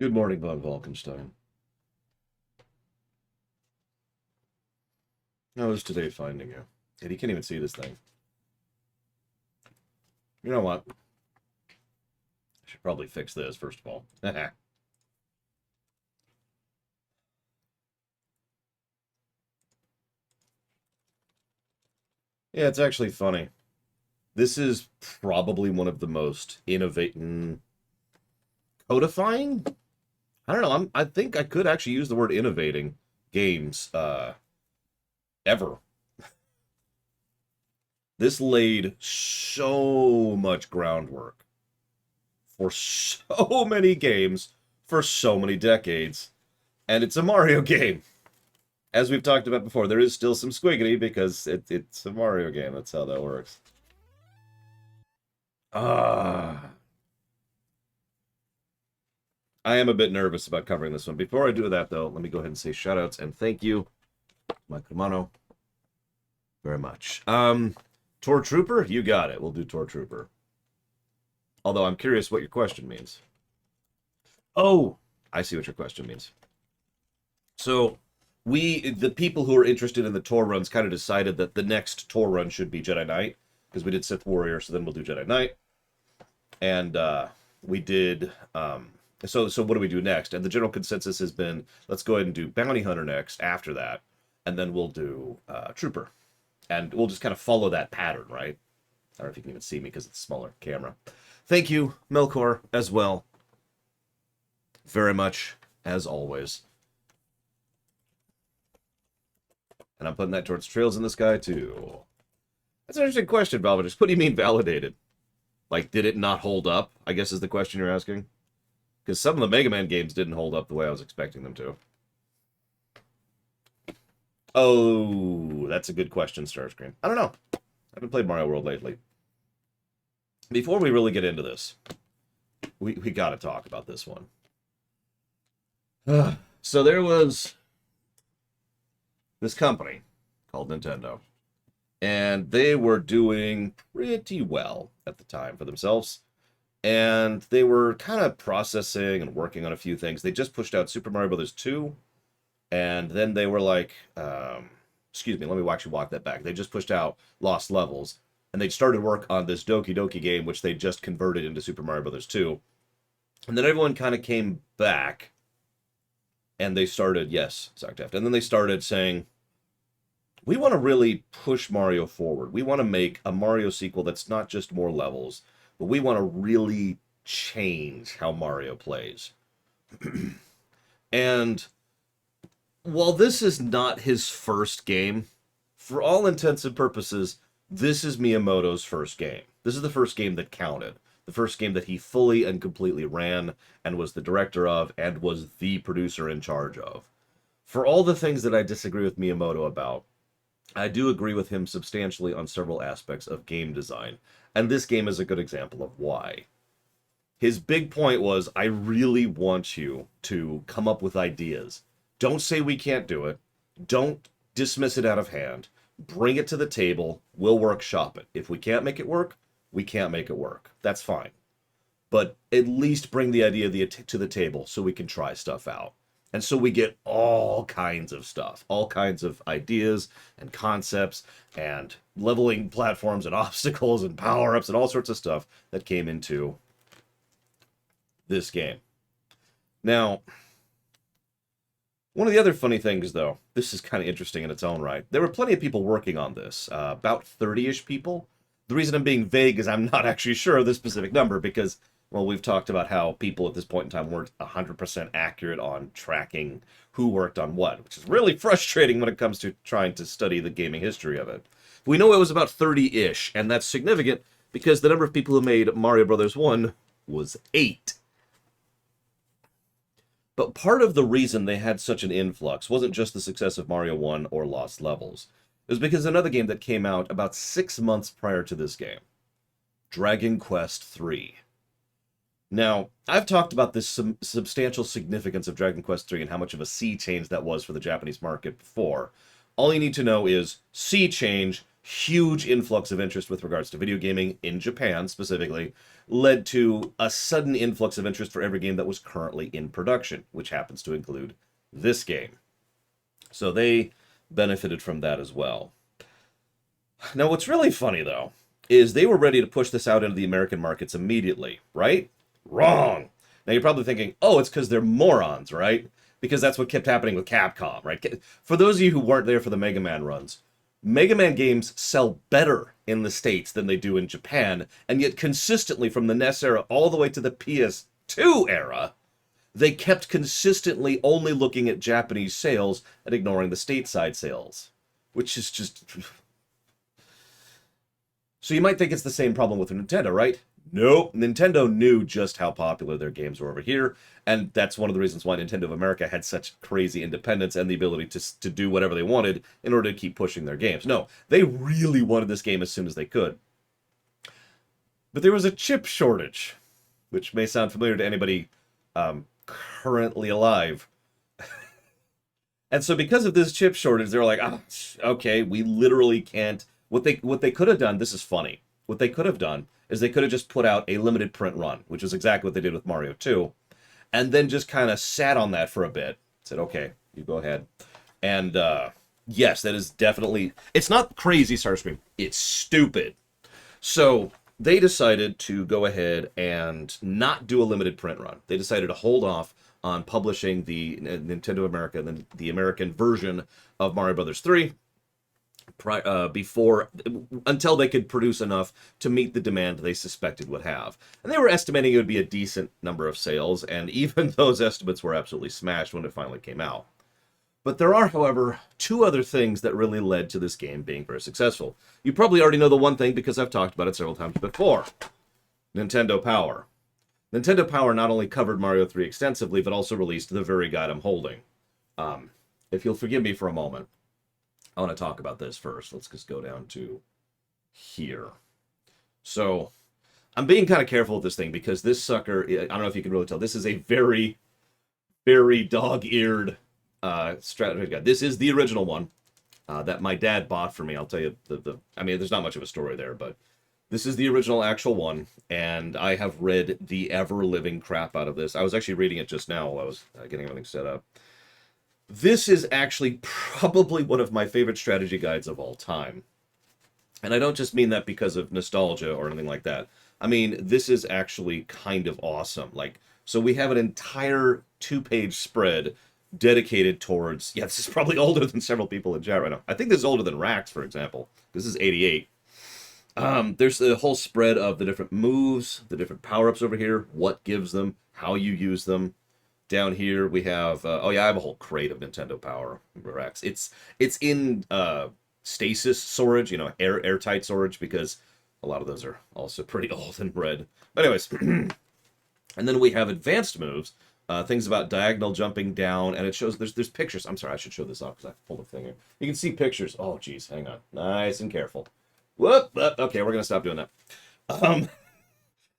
Good morning, von Falkenstein. How is today finding you? And you can't even see this thing. You know what? I should probably fix this, first of all. Yeah, it's actually funny. This is probably one of the most innovating... Codifying? I don't know. I think I could actually use the word innovating games, ever. This laid so much groundwork for so many games for so many decades. And it's a Mario game. As we've talked about before, there is still some squiggity because it's a Mario game. That's how that works. Ah. I am a bit nervous about covering this one. Before I do that, though, let me go ahead and say shoutouts and thank you, Mike Romano, very much. Tor Trooper? You got it. We'll do Tor Trooper. Although I'm curious what your question means. Oh, I see what your question means. So, the people who are interested in the Tor runs kind of decided that the next Tor run should be Jedi Knight, because we did Sith Warrior, so then we'll do Jedi Knight. And we did... So what do we do next? And the general consensus has been, let's go ahead and do Bounty Hunter next after that, and then we'll do Trooper. And we'll just kind of follow that pattern, right? I don't know if you can even see me because it's a smaller camera. Thank you, Melkor, as well. Very much, as always. And I'm putting that towards Trails in the Sky, too. That's an interesting question, Valvidus. What do you mean validated? Like, did it not hold up, I guess is the question you're asking? Because some of the Mega Man games didn't hold up the way I was expecting them to. Oh, that's a good question, Starscream. I don't know. I haven't played Mario World lately. Before we really get into this, we got to talk about this one. So there was this company called Nintendo. And they were doing pretty well at the time for themselves. And they were kind of processing and working on a few things. They just pushed out Super Mario Bros. 2, and then they were like, excuse me, let me actually walk that back. They just pushed out Lost Levels, and they started work on this Doki Doki game, which they just converted into Super Mario Bros. 2. And then everyone kind of came back, and they started, yes, Zocteft, and then they started saying, we want to really push Mario forward. We want to make a Mario sequel that's not just more levels, but we want to really change how Mario plays. And while this is not his first game, for all intents and purposes, this is Miyamoto's first game. This is the first game that counted. The first game that he fully and completely ran and was the director of and was the producer in charge of. For all the things that I disagree with Miyamoto about, I do agree with him substantially on several aspects of game design. And this game is a good example of why. His big point was, I really want you to come up with ideas. Don't say we can't do it. Don't dismiss it out of hand. Bring it to the table. We'll workshop it. If we can't make it work, we can't make it work. That's fine. But at least bring the idea to the table so we can try stuff out. And so we get all kinds of stuff, all kinds of ideas and concepts and leveling platforms and obstacles and power-ups and all sorts of stuff that came into this game. Now, one of the other funny things, though, this is kind of interesting in its own right. There were plenty of people working on this, about 30-ish people. The reason I'm being vague is I'm not actually sure of the specific number because, well, we've talked about how people at this point in time weren't 100% accurate on tracking who worked on what, which is really frustrating when it comes to trying to study the gaming history of it. We know it was about 30-ish, and that's significant because the number of people who made Mario Bros. 1 was 8. But part of the reason they had such an influx wasn't just the success of Mario 1 or Lost Levels. It was because another game that came out about 6 months prior to this game, Dragon Quest III. Now, I've talked about this substantial significance of Dragon Quest III and how much of a sea change that was for the Japanese market before. All you need to know is sea change huge influx of interest with regards to video gaming in Japan specifically led to a sudden influx of interest for every game that was currently in production, which happens to include this game. So they benefited from that as well. Now, what's really funny, though, is they were ready to push this out into the American markets immediately, right? Wrong. Now, you're probably thinking, oh, it's because they're morons, right? Because that's what kept happening with Capcom, right? For those of you who weren't there for the Mega Man runs, Mega Man games sell better in the States than they do in Japan, and yet consistently from the NES era all the way to the PS2 era, they kept consistently only looking at Japanese sales and ignoring the stateside sales, which is just... So you might think it's the same problem with Nintendo, right? Nope. Nintendo knew just how popular their games were over here, and that's one of the reasons why Nintendo of America had such crazy independence and the ability to do whatever they wanted in order to keep pushing their games. No, they really wanted this game as soon as they could. But there was a chip shortage, which may sound familiar to anybody currently alive. And so because of this chip shortage, they were like, oh, okay, we literally can't... What they could have done, this is funny, what they could have done is they could have just put out a limited print run, which is exactly what they did with Mario 2, and then just kind of sat on that for a bit, said, okay, you go ahead. And yes, that is definitely, it's not crazy, Starscream, it's stupid. So they decided to go ahead and not do a limited print run. They decided to hold off on publishing the Nintendo America, the American version of Mario Brothers 3, until they could produce enough to meet the demand they suspected would have. And they were estimating it would be a decent number of sales, and even those estimates were absolutely smashed when it finally came out. But there are, however, two other things that really led to this game being very successful. You probably already know the one thing because I've talked about it several times before. Nintendo Power. Nintendo Power not only covered Mario 3 extensively, but also released the very guide I'm holding. If you'll forgive me for a moment, I want to talk about this first. Let's just go down to here. So, I'm being kind of careful with this thing because this sucker, I don't know if you can really tell, this is a very, very dog-eared strategy guide. This is the original one that my dad bought for me. I'll tell you, I mean, there's not much of a story there, but this is the original actual one, and I have read the ever-living crap out of this. I was actually reading it just now while I was getting everything set up. This is actually probably one of my favorite strategy guides of all time. And I don't just mean that because of nostalgia or anything like that. I mean, this is actually kind of awesome. Like, so we have an entire 2-page spread dedicated towards... Yeah, this is probably older than several people in chat right now. I think this is older than Rax, for example. This is 88. There's the whole spread of the different moves, the different power-ups over here, what gives them, how you use them. Down here we have, oh yeah, I have a whole crate of Nintendo Power Rex. It's in stasis storage, you know, airtight storage, because a lot of those are also pretty old and red. But anyways, and then we have advanced moves, things about diagonal jumping down, and it shows, there's pictures. I'm sorry, I should show this off because I pulled a thing here. You can see pictures. Oh, geez, hang on. Nice and careful. Whoop, okay, we're going to stop doing that.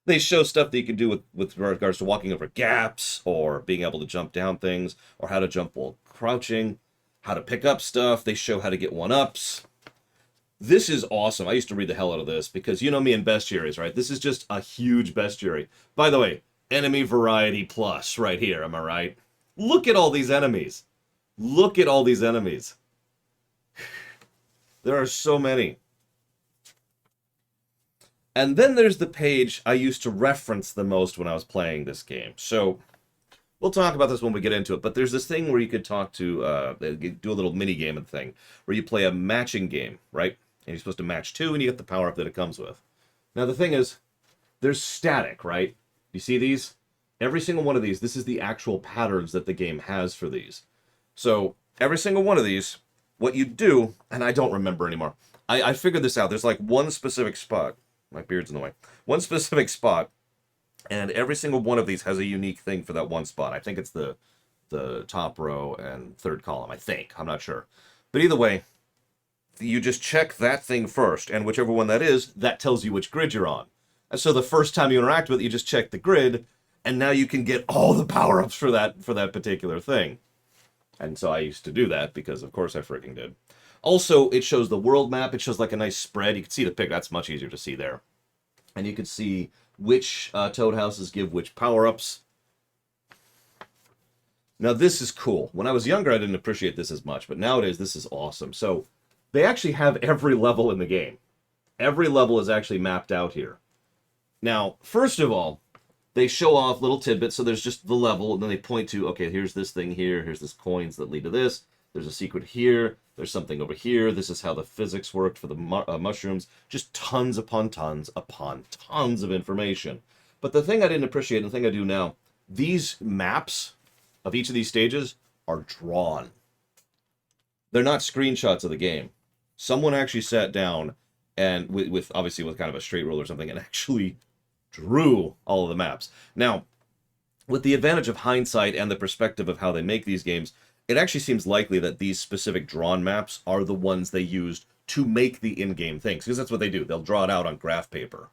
They show stuff that you can do with regards to walking over gaps, or being able to jump down things, or how to jump while crouching, how to pick up stuff. They show how to get 1-ups. This is awesome. I used to read the hell out of this, because you know me and bestiaries, right? This is just a huge bestiary. By the way, enemy variety plus right here, am I right? Look at all these enemies. Look at all these enemies. There are so many. And then there's the page I used to reference the most when I was playing this game. So, we'll talk about this when we get into it, but there's this thing where you could talk to, do a little mini-game of the thing, where you play a matching game, right? And you're supposed to match 2, and you get the power-up that it comes with. Now, the thing is, there's static, right? You see these? Every single one of these, this is the actual patterns that the game has for these. So, every single one of these, what you do, and I don't remember anymore, I figured this out. There's like one specific spot. My beard's in the way. One specific spot, and every single one of these has a unique thing for that one spot. I think it's the top row and third column, I think. I'm not sure. But either way, you just check that thing first, and whichever one that is, that tells you which grid you're on. And so the first time you interact with it, you just check the grid, and now you can get all the power-ups for that particular thing. And so I used to do that, because of course I freaking did. Also, it shows the world map. It shows like a nice spread. You can see the pic. That's much easier to see there. And you can see which toad houses give which power-ups. Now, this is cool. When I was younger, I didn't appreciate this as much, but nowadays, this is awesome. So, they actually have every level in the game. Every level is actually mapped out here. Now, first of all, they show off little tidbits, so there's just the level, and then they point to, okay, here's this thing here, here's this coins that lead to this, there's a secret here, there's something over here, this is how the physics worked for the mushrooms, just tons upon tons upon tons of information. But the thing I didn't appreciate, and the thing I do now, these maps of each of these stages are drawn. They're not screenshots of the game. Someone actually sat down and with obviously with kind of a straight rule or something and actually drew all of the maps. Now, with the advantage of hindsight and the perspective of how they make these games, it actually seems likely that these specific drawn maps are the ones they used to make the in-game things, because that's what they do. They'll draw it out on graph paper,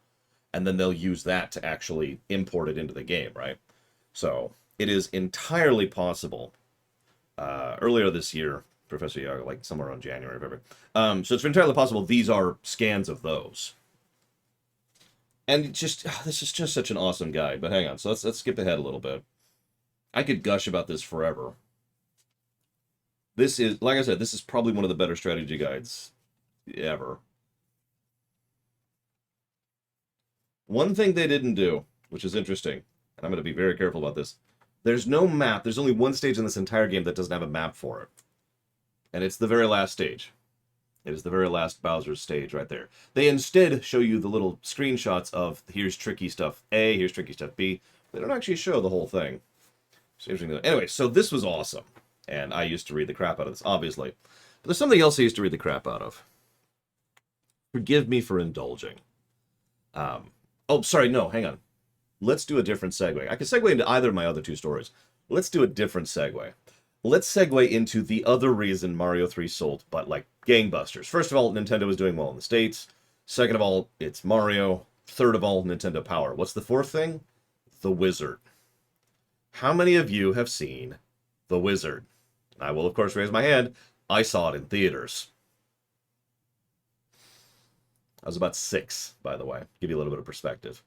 and then they'll use that to actually import it into the game, right? So it is entirely possible. Earlier this year, Professor Yaga, like somewhere around January, February. So it's entirely possible these are scans of those. And just, this is just such an awesome guide. But hang on, so let's skip ahead a little bit. I could gush about this forever. This is, like I said, this is probably one of the better strategy guides ever. One thing they didn't do, which is interesting, and I'm going to be very careful about this, there's no map. There's only one stage in this entire game that doesn't have a map for it. And it's the very last stage. It is the very last Bowser's stage right there. They instead show you the little screenshots of here's tricky stuff A, here's tricky stuff B. They don't actually show the whole thing. Anyway, so this was awesome. And I used to read the crap out of this, obviously. But there's something else I used to read the crap out of. Forgive me for indulging. Oh, sorry, no, hang on. Let's do a different segue. I can segue into either of my other two stories. Let's do a different segue. Let's segue into the other reason Mario 3 sold, but like gangbusters. First of all, Nintendo was doing well in the States. Second of all, it's Mario. Third of all, Nintendo Power. What's the fourth thing? The Wizard. How many of you have seen The Wizard? I will, of course, raise my hand. I saw it in theaters. I was about 6, by the way. Give you a little bit of perspective.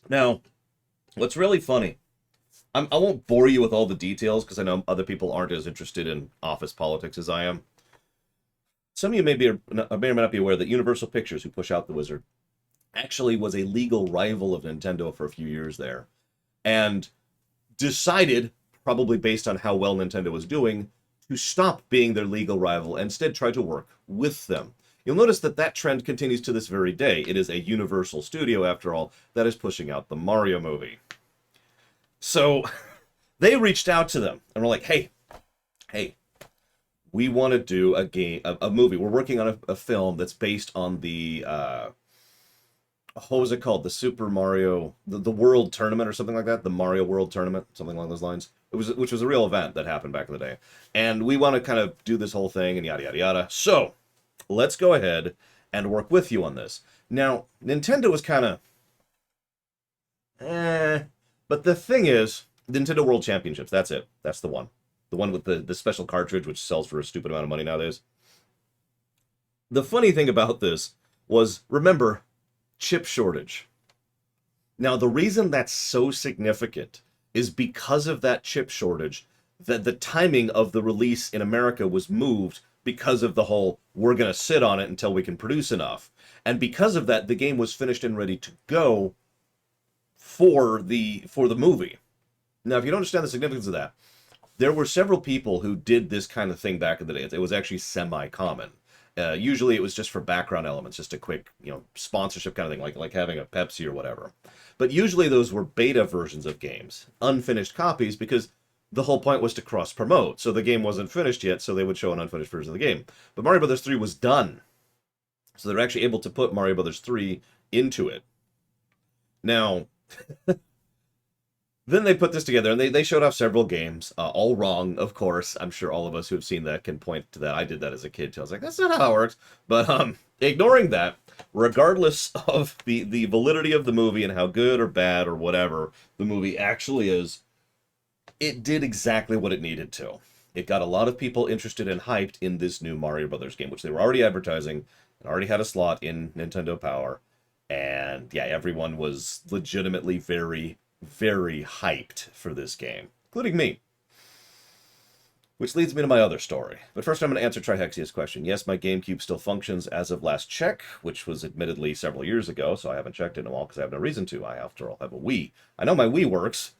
Now, what's really funny, I won't bore you with all the details because I know other people aren't as interested in office politics as I am. Some of you may or may not be aware that Universal Pictures, who push out The Wizard, actually was a legal rival of Nintendo for a few years there, and decided, probably based on how well Nintendo was doing, to stop being their legal rival and instead try to work with them. You'll notice that that trend continues to this very day. It is a Universal studio, after all, that is pushing out the Mario movie. So they reached out to them and were like, hey, we want to do a movie. We're working on a film that's based on the, what was it called? The Super Mario, the World Tournament or something like that? The Mario World Tournament, something along those lines. Which was a real event that happened back in the day. And we want to kind of do this whole thing and yada, yada, yada. So let's go ahead and work with you on this. Now, Nintendo was kind of, but the thing is, Nintendo World Championships, that's it. That's the one. The one with the special cartridge, which sells for a stupid amount of money nowadays. The funny thing about this was, remember, chip shortage. Now, the reason that's so significant is because of that chip shortage, that the timing of the release in America was moved because of the whole, we're going to sit on it until we can produce enough. And because of that, the game was finished and ready to go for the movie. Now, if you don't understand the significance of that, there were several people who did this kind of thing back in the day. It was actually semi-common. Usually it was just for background elements, just a quick, sponsorship kind of thing, like having a Pepsi or whatever. But usually those were beta versions of games, unfinished copies, because the whole point was to cross-promote. So the game wasn't finished yet, so they would show an unfinished version of the game. But Mario Bros. 3 was done. So they're actually able to put Mario Bros. 3 into it. Now, then they put this together, and they showed off several games, all wrong, of course. I'm sure all of us who have seen that can point to that. I did that as a kid, too. I was like, that's not how it works. But ignoring that, regardless of the validity of the movie and how good or bad or whatever the movie actually is, It did exactly what it needed to. It got a lot of people interested and hyped in this new Mario Brothers game, which they were already advertising and already had a slot in Nintendo Power. And yeah, everyone was legitimately very, very hyped for this game, including me. Which leads me to my other story. But first I'm going to answer Trihexia's question. Yes, my GameCube still functions as of last check, which was admittedly several years ago, so I haven't checked it in a while because I have no reason to. I, after all, have a Wii. I know my Wii works.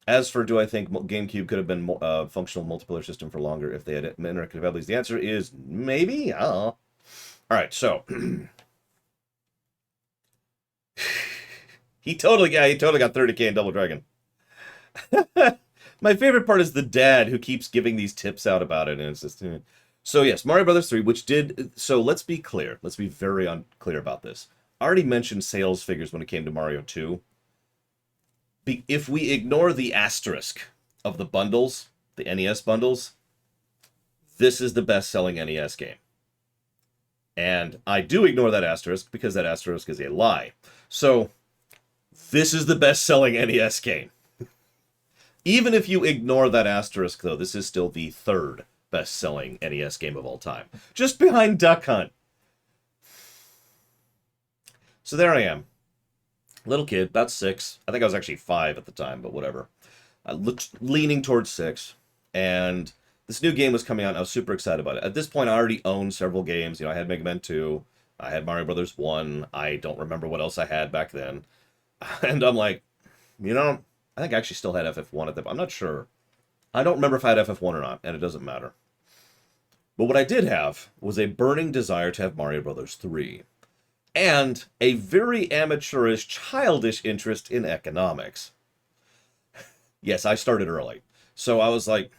As for do I think GameCube could have been a functional multiplayer system for longer if they had interactive abilities, the answer is maybe. I don't know. All right, so he totally got 30K in Double Dragon. My favorite part is the dad who keeps giving these tips out about it, and it's just. So yes, Mario Brothers 3, which did. So let's be clear. Let's be very clear about this. I already mentioned sales figures when it came to Mario 2. If we ignore the asterisk of the bundles, the NES bundles, this is the best-selling NES game. And I do ignore that asterisk because that asterisk is a lie. So, this is the best-selling NES game. Even if you ignore that asterisk, though, this is still the third best-selling NES game of all time. Just behind Duck Hunt. So there I am. Little kid, about 6. I think I was actually 5 at the time, but whatever. I looked leaning towards 6, and this new game was coming out, and I was super excited about it. At this point, I already owned several games. You know, I had Mega Man 2, I had Mario Brothers 1, I don't remember what else I had back then. And I'm like, you know, I think I actually still had FF1 at the time. I'm not sure. I don't remember if I had FF1 or not, and it doesn't matter. But what I did have was a burning desire to have Mario Brothers 3. And a very amateurish, childish interest in economics. Yes, I started early. So I was like,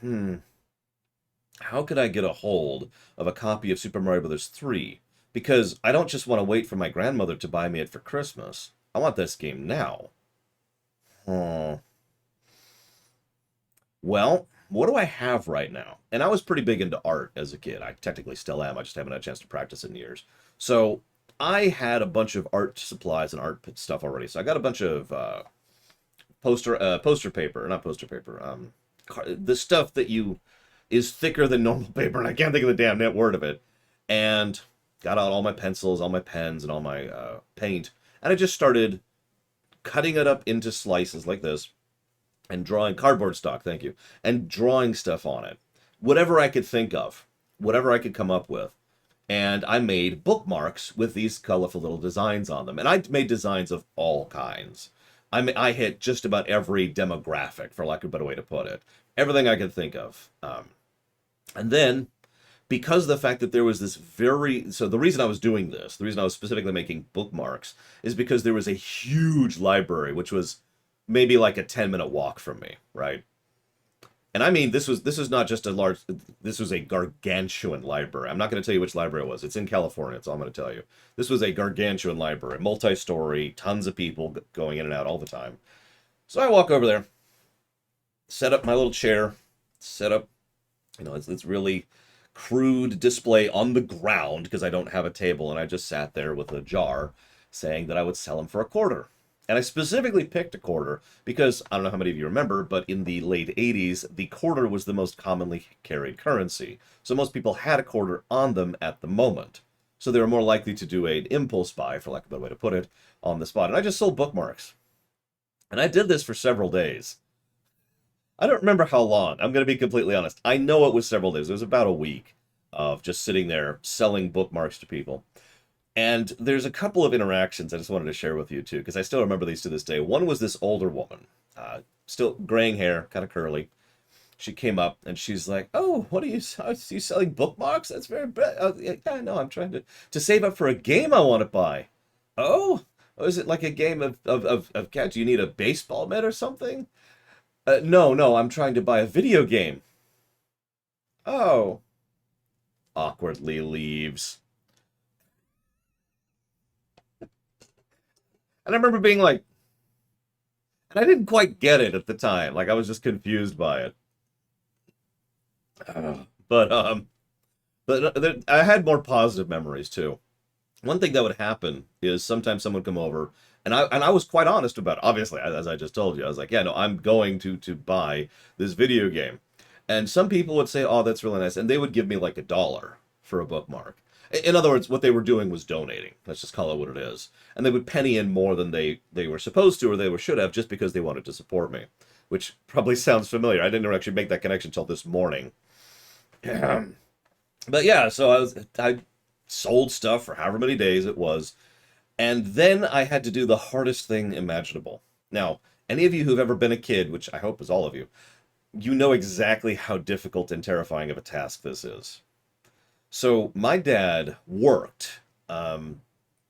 how could I get a hold of a copy of Super Mario Bros. 3? Because I don't just want to wait for my grandmother to buy me it for Christmas. I want this game now. Well, what do I have right now? And I was pretty big into art as a kid. I technically still am. I just haven't had a chance to practice in years. So I had a bunch of art supplies and art stuff already. So I got a bunch of poster paper, not poster paper, the stuff that is thicker than normal paper, and I can't think of the damn net word of it. And got out all my pencils, all my pens, and all my paint, and I just started cutting it up into slices like this, and drawing cardboard stock, thank you, and drawing stuff on it. Whatever I could think of, whatever I could come up with. And I made bookmarks with these colorful little designs on them. And I made designs of all kinds. I hit just about every demographic, for lack of a better way to put it. Everything I could think of. And then, because of the fact that there was this so the reason I was doing this, the reason I was specifically making bookmarks, is because there was a huge library, which was maybe like a 10-minute walk from me, right? And I mean, this was not just this was a gargantuan library. I'm not going to tell you which library it was. It's in California, that's all I'm going to tell you. This was a gargantuan library, multi-story, tons of people going in and out all the time. So I walk over there, set up my little chair, set up, it's really crude display on the ground because I don't have a table, and I just sat there with a jar saying that I would sell them for $0.25. And I specifically picked a quarter because, I don't know how many of you remember, but in the late 80s, the quarter was the most commonly carried currency. So most people had a quarter on them at the moment. So they were more likely to do an impulse buy, for lack of a better way to put it, on the spot. And I just sold bookmarks. And I did this for several days. I don't remember how long. I'm going to be completely honest. I know it was several days. It was about a week of just sitting there selling bookmarks to people. And there's a couple of interactions I just wanted to share with you, too, because I still remember these to this day. One was this older woman, still graying hair, kind of curly. She came up, and she's like, oh, are you selling bookmarks? That's very bad. Yeah, no, I'm trying to save up for a game I want to buy. Oh, is it like a game of cat? Do you need a baseball bat or something? No, I'm trying to buy a video game. Oh. Awkwardly leaves. And I remember being like, and I didn't quite get it at the time. Like, I was just confused by it. But I had more positive memories too. One thing that would happen is sometimes someone would come over And I was quite honest about it. Obviously, as I just told you, I was like, yeah, no, I'm going to buy this video game. And some people would say, oh, that's really nice, and they would give me like $1 for a bookmark. In other words, what they were doing was donating. Let's just call it what it is. And they would penny in more than they were supposed to or they should have just because they wanted to support me, which probably sounds familiar. I didn't actually make that connection until this morning. But yeah, so I sold stuff for however many days it was, and then I had to do the hardest thing imaginable. Now, any of you who've ever been a kid, which I hope is all of you, you know exactly how difficult and terrifying of a task this is. So my dad worked, I want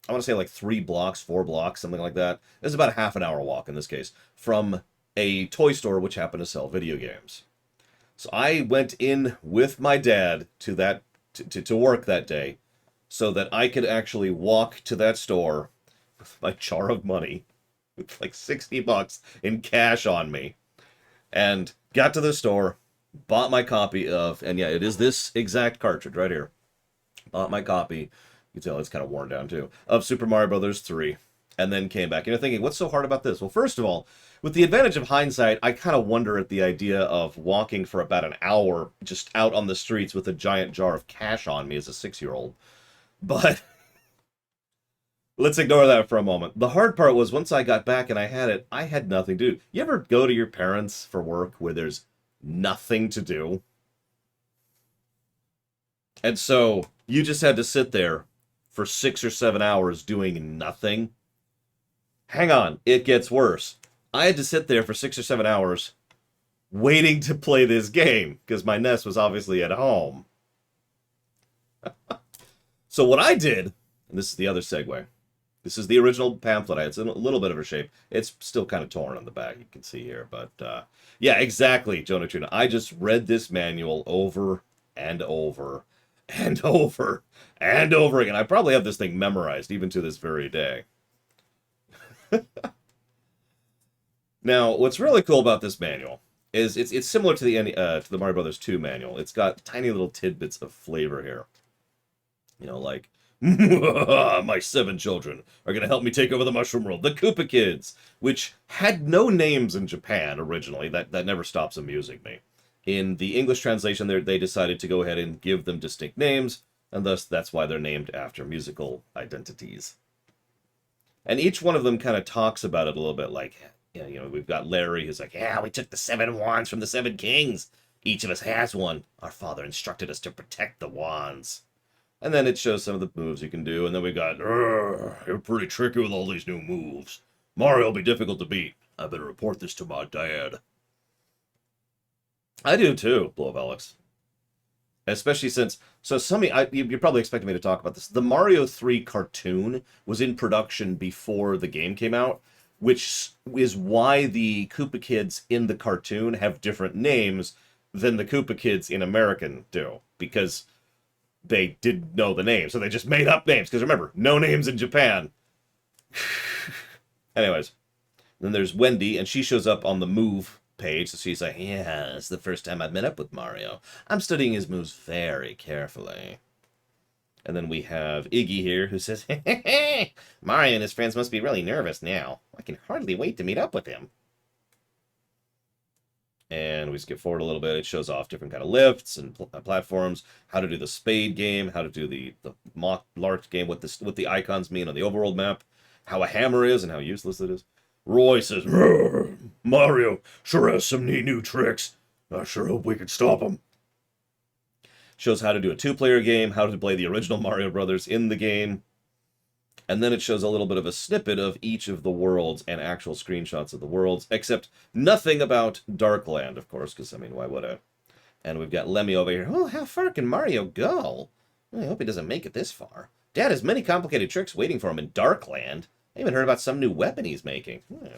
to say like 3 blocks, 4 blocks, something like that. It was about a half an hour walk in this case, from a toy store which happened to sell video games. So I went in with my dad to that to work that day so that I could actually walk to that store with my jar of money with like $60 in cash on me and got to the store, bought my copy of, and yeah, it is this exact cartridge right here. Bought my copy, you can tell it's kind of worn down too, of Super Mario Brothers 3, and then came back. Thinking, what's so hard about this? Well, first of all, with the advantage of hindsight, I kind of wonder at the idea of walking for about an hour just out on the streets with a giant jar of cash on me as a 6-year-old. But let's ignore that for a moment. The hard part was once I got back and I had it, I had nothing to do. You ever go to your parents for work where there's nothing to do? And so you just had to sit there for 6 or 7 hours doing nothing. Hang on, it gets worse. I had to sit there for 6 or 7 hours waiting to play this game because my NES was obviously at home. So what I did, and this is the other segue. This is the original pamphlet. It's in a little bit of a shape. It's still kind of torn on the back, you can see here. But yeah, exactly, Jonah Tuna. I just read this manual over and over and over and over again. I probably have this thing memorized even to this very day. Now, what's really cool about this manual is it's similar to the Mario Brothers 2 manual. It's got tiny little tidbits of flavor here. Like, my 7 children are going to help me take over the Mushroom World, the Koopa Kids, which had no names in Japan originally. That never stops amusing me. In the English translation, they decided to go ahead and give them distinct names, and thus that's why they're named after musical identities. And each one of them kind of talks about it a little bit, like, we've got Larry, who's like, yeah, we took the 7 wands from the 7 kings. Each of us has one. Our father instructed us to protect the wands. And then it shows some of the moves you can do, and then we got, you're pretty tricky with all these new moves. Mario will be difficult to beat. I better report this to my dad. I do too, Blow of Alex. Especially since, you're probably expecting me to talk about this. The Mario 3 cartoon was in production before the game came out, which is why the Koopa Kids in the cartoon have different names than the Koopa Kids in American do, because they didn't know the name, so they just made up names, because remember, no names in Japan. Anyways, then there's Wendy, and she shows up on the move page, so she's like, yeah, it's the first time I've met up with Mario. I'm studying his moves very carefully. And then we have Iggy here, who says, Mario and his friends must be really nervous now. I can hardly wait to meet up with him. And we skip forward a little bit. It shows off different kind of lifts and platforms, how to do the spade game, how to do the mock lark game, what the icons mean on the overworld map, how a hammer is and how useless it is. Roy says, Mario sure has some neat new tricks. I sure hope we can stop him. Shows how to do a 2-player game, how to play the original Mario Brothers in the game. And then it shows a little bit of a snippet of each of the worlds and actual screenshots of the worlds, except nothing about Darkland, of course, because, why would I? And we've got Lemmy over here. Oh, how far can Mario go? I hope he doesn't make it this far. Dad has many complicated tricks waiting for him in Darkland. I even heard about some new weapon he's making. Yeah.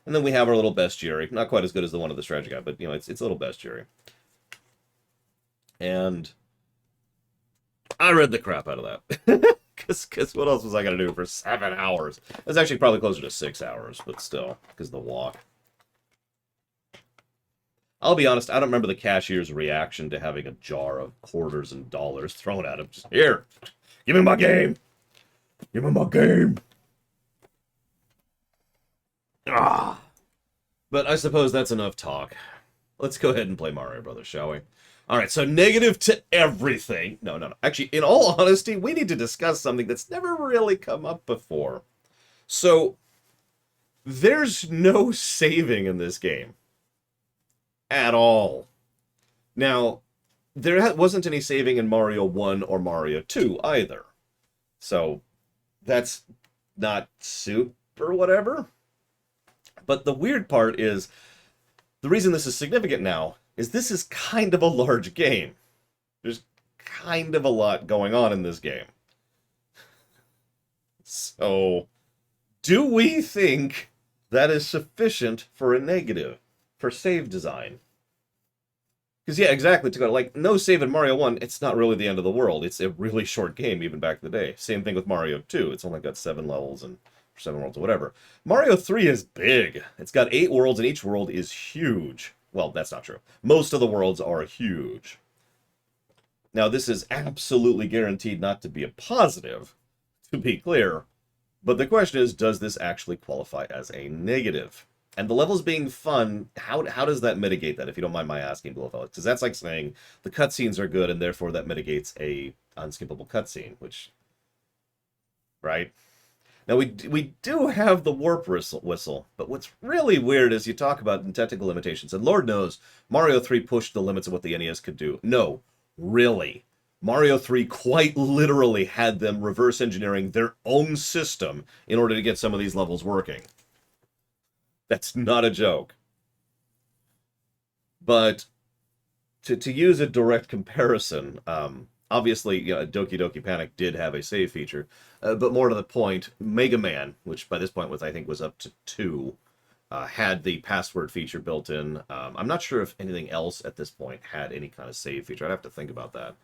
And then we have our little bestiary. Not quite as good as the one of the strategy guy, but, it's a little bestiary. And I read the crap out of that. Because what else was I going to do for 7 hours? It was actually probably closer to 6 hours, but still, because of the walk. I'll be honest, I don't remember the cashier's reaction to having a jar of quarters and dollars thrown at him. Just, here, give me my game. Give me my game. Ah. But I suppose that's enough talk. Let's go ahead and play Mario Brothers, shall we? Alright, so negative to everything. No, no, no. Actually, in all honesty, we need to discuss something that's never really come up before. So, there's no saving in this game. At all. Now, there wasn't any saving in Mario 1 or Mario 2 either. So, that's not super whatever. But the weird part is, the reason this is significant now is this is kind of a large game. There's kind of a lot going on in this game. So, do we think that is sufficient for a negative for save design? Because, yeah, exactly, to go, like, no save in Mario 1, it's not really the end of the world. It's a really short game, even back in the day. Same thing with Mario 2. It's only got 7 levels and 7 worlds or whatever. Mario 3 is big. It's got 8 worlds, and each world is huge. Well, that's not true. Most of the worlds are huge. Now, this is absolutely guaranteed not to be a positive, to be clear. But the question is, does this actually qualify as a negative? And the levels being fun, how does that mitigate that, if you don't mind my asking, Blofeld? Because that's like saying the cutscenes are good, and therefore that mitigates a unskippable cutscene, which... Right? Now, we do have the warp whistle, but what's really weird is you talk about technical limitations, and Lord knows, Mario 3 pushed the limits of what the NES could do. No, really. Mario 3 quite literally had them reverse engineering their own system in order to get some of these levels working. That's not a joke. But to use a direct comparison, obviously, you know, Doki Doki Panic did have a save feature, but more to the point, Mega Man, which by this point was, I think, was up to 2, had the password feature built in. I'm not sure if anything else at this point had any kind of save feature. I'd have to think about that.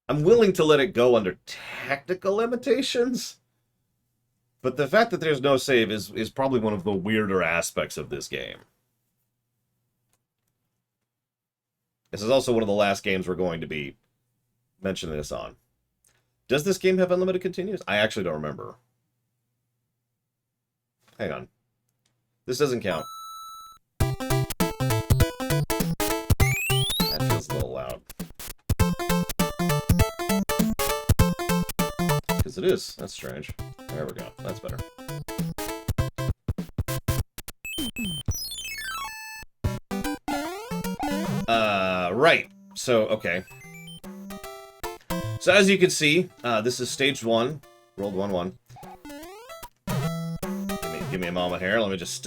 I'm willing to let it go under technical limitations, but the fact that there's no save is probably one of the weirder aspects of this game. This is also one of the last games we're going to be mentioning this on. Does this game have unlimited continues? I actually don't remember. Hang on. This doesn't count. That feels a little loud. Because it is. That's strange. There we go. That's better. Right. So, okay. So, as you can see, this is stage 1. World 1-1. Give me a moment here. Let me just,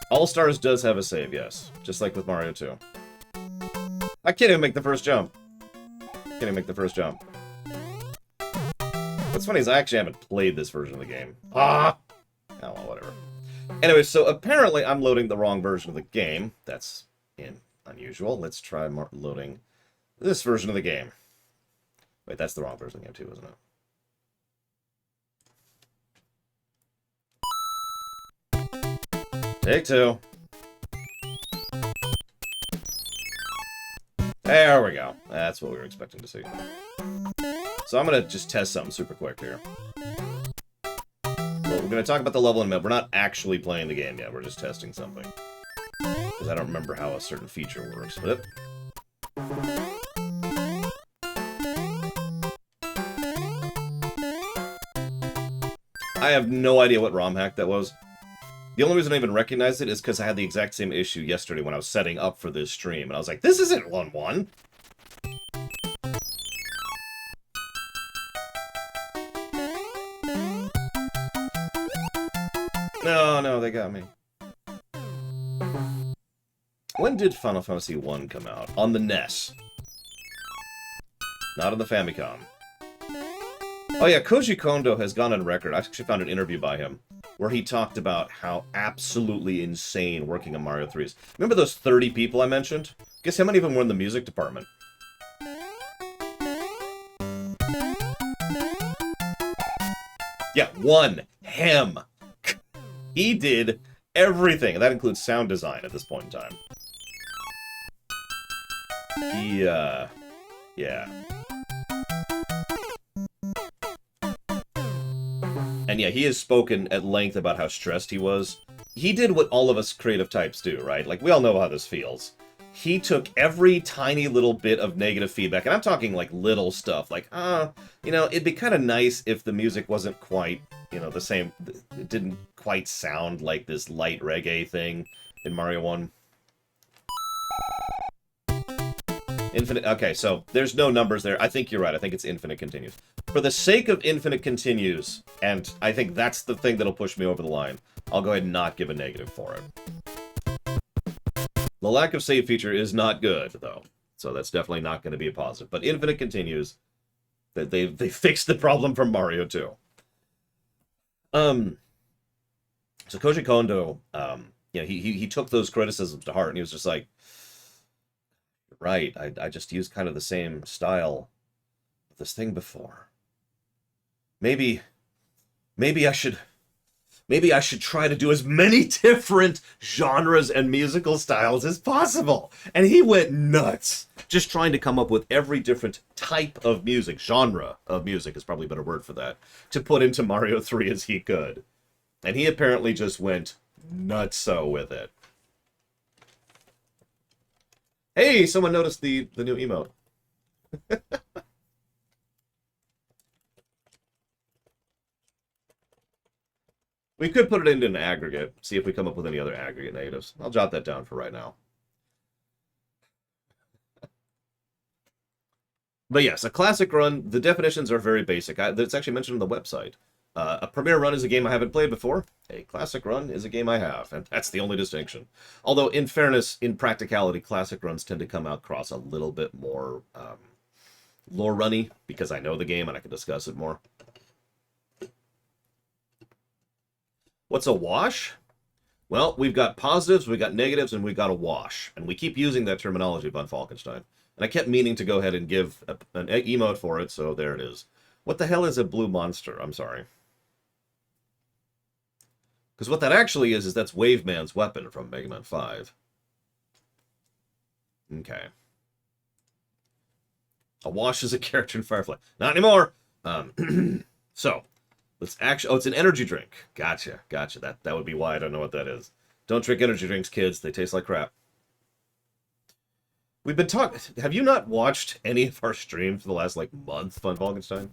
All-Stars does have a save, yes. Just like with Mario 2. I can't even make the first jump. Can't even make the first jump. What's funny is I actually haven't played this version of the game. Ah! Oh, well, whatever. Anyway, so apparently I'm loading the wrong version of the game. That's unusual. Let's try loading this version of the game. Wait, that's the wrong version of the game too, isn't it? Take 2. There we go. That's what we were expecting to see. So I'm going to just test something super quick here. Well, we're going to talk about the level in a minute. We're not actually playing the game yet. We're just testing something. Because I don't remember how a certain feature works. But I have no idea what ROM hack that was. The only reason I even recognized it is because I had the exact same issue yesterday when I was setting up for this stream. And I was like, this isn't 1-1. No, they got me. When did Final Fantasy 1 come out? On the NES. Not on the Famicom. Oh yeah, Koji Kondo has gone on record. I actually found an interview by him where he talked about how absolutely insane working on Mario 3 is. Remember those 30 people I mentioned? Guess how many of them were in the music department? Yeah, one. Him. He did everything, and that includes sound design at this point in time. Yeah. And yeah, he has spoken at length about how stressed he was. He did what all of us creative types do, right? Like, we all know how this feels. He took every tiny little bit of negative feedback, and I'm talking like little stuff, like, it'd be kind of nice if the music wasn't quite, the same, it didn't quite sound like this light reggae thing in Mario 1. Infinite, okay, so there's no numbers there. I think you're right, I think it's infinite continues. For the sake of infinite continues, and I think that's the thing that'll push me over the line, I'll go ahead and not give a negative for it. The lack of save feature is not good, though. So that's definitely not going to be a positive. But infinite continues. That they fixed the problem from Mario 2. So Koji Kondo, he took those criticisms to heart, and he was just like, right, I just used kind of the same style of this thing before. Maybe I should try to do as many different genres and musical styles as possible. And he went nuts, just trying to come up with every different type of music, genre of music is probably a better word for that, to put into Mario 3 as he could. And he apparently just went nutso with it. Hey, someone noticed the new emote. We could put it into an aggregate, see if we come up with any other aggregate negatives. I'll jot that down for right now. But yes, a classic run, the definitions are very basic. It's actually mentioned on the website. A premier run is a game I haven't played before. A classic run is a game I have, and that's the only distinction. Although, in fairness, in practicality, classic runs tend to come out across a little bit more lore runny, because I know the game and I can discuss it more. What's a wash? Well, we've got positives, we've got negatives, and we've got a wash. And we keep using that terminology, Von Falkenstein. And I kept meaning to go ahead and give an emote for it, so there it is. What the hell is a blue monster? I'm sorry. Because what that actually is that's Wave Man's weapon from Mega Man 5. Okay. A wash is a character in Firefly. Not anymore! So, let's actually... Oh, it's an energy drink. Gotcha. That would be why I don't know what that is. Don't drink energy drinks, kids. They taste like crap. We've been talking... Have you not watched any of our streams for the last, month, Von Falkenstein?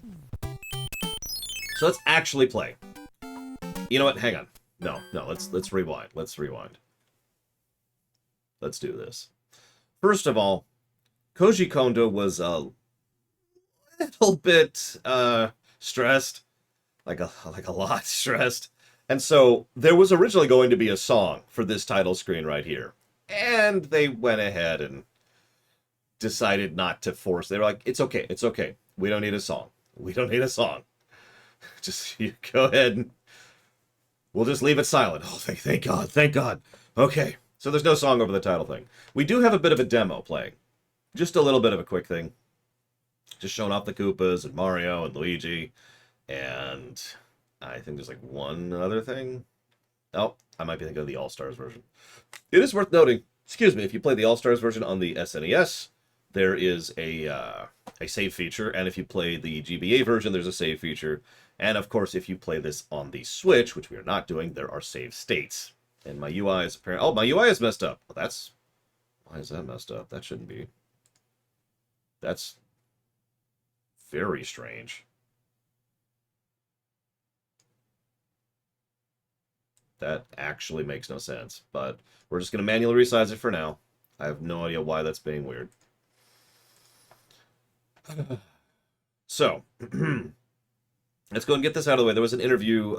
So let's actually play. You know what? Hang on. No, let's rewind. Let's rewind. Let's do this. First of all, Koji Kondo was a little bit stressed. Like a lot stressed. And so there was originally going to be a song for this title screen right here. And they went ahead and decided not to force. They were like, it's okay. We don't need a song. Just you go ahead and we'll just leave it silent. Oh, thank God. Okay. So there's no song over the title thing. We do have a bit of a demo playing. Just a little bit of a quick thing. Just showing off the Koopas and Mario and Luigi. And I think there's one other thing. Oh, I might be thinking of the All-Stars version. It is worth noting, if you play the All-Stars version on the SNES, there is a save feature. And if you play the GBA version, there's a save feature. And of course, if you play this on the Switch, which we are not doing, there are save states. And my UI is apparently... Oh, my UI is messed up. Well, that's... Why is that messed up? That shouldn't be. That's very strange. That actually makes no sense. But we're just going to manually resize it for now. I have no idea why that's being weird. So... Let's go and get this out of the way. There was an interview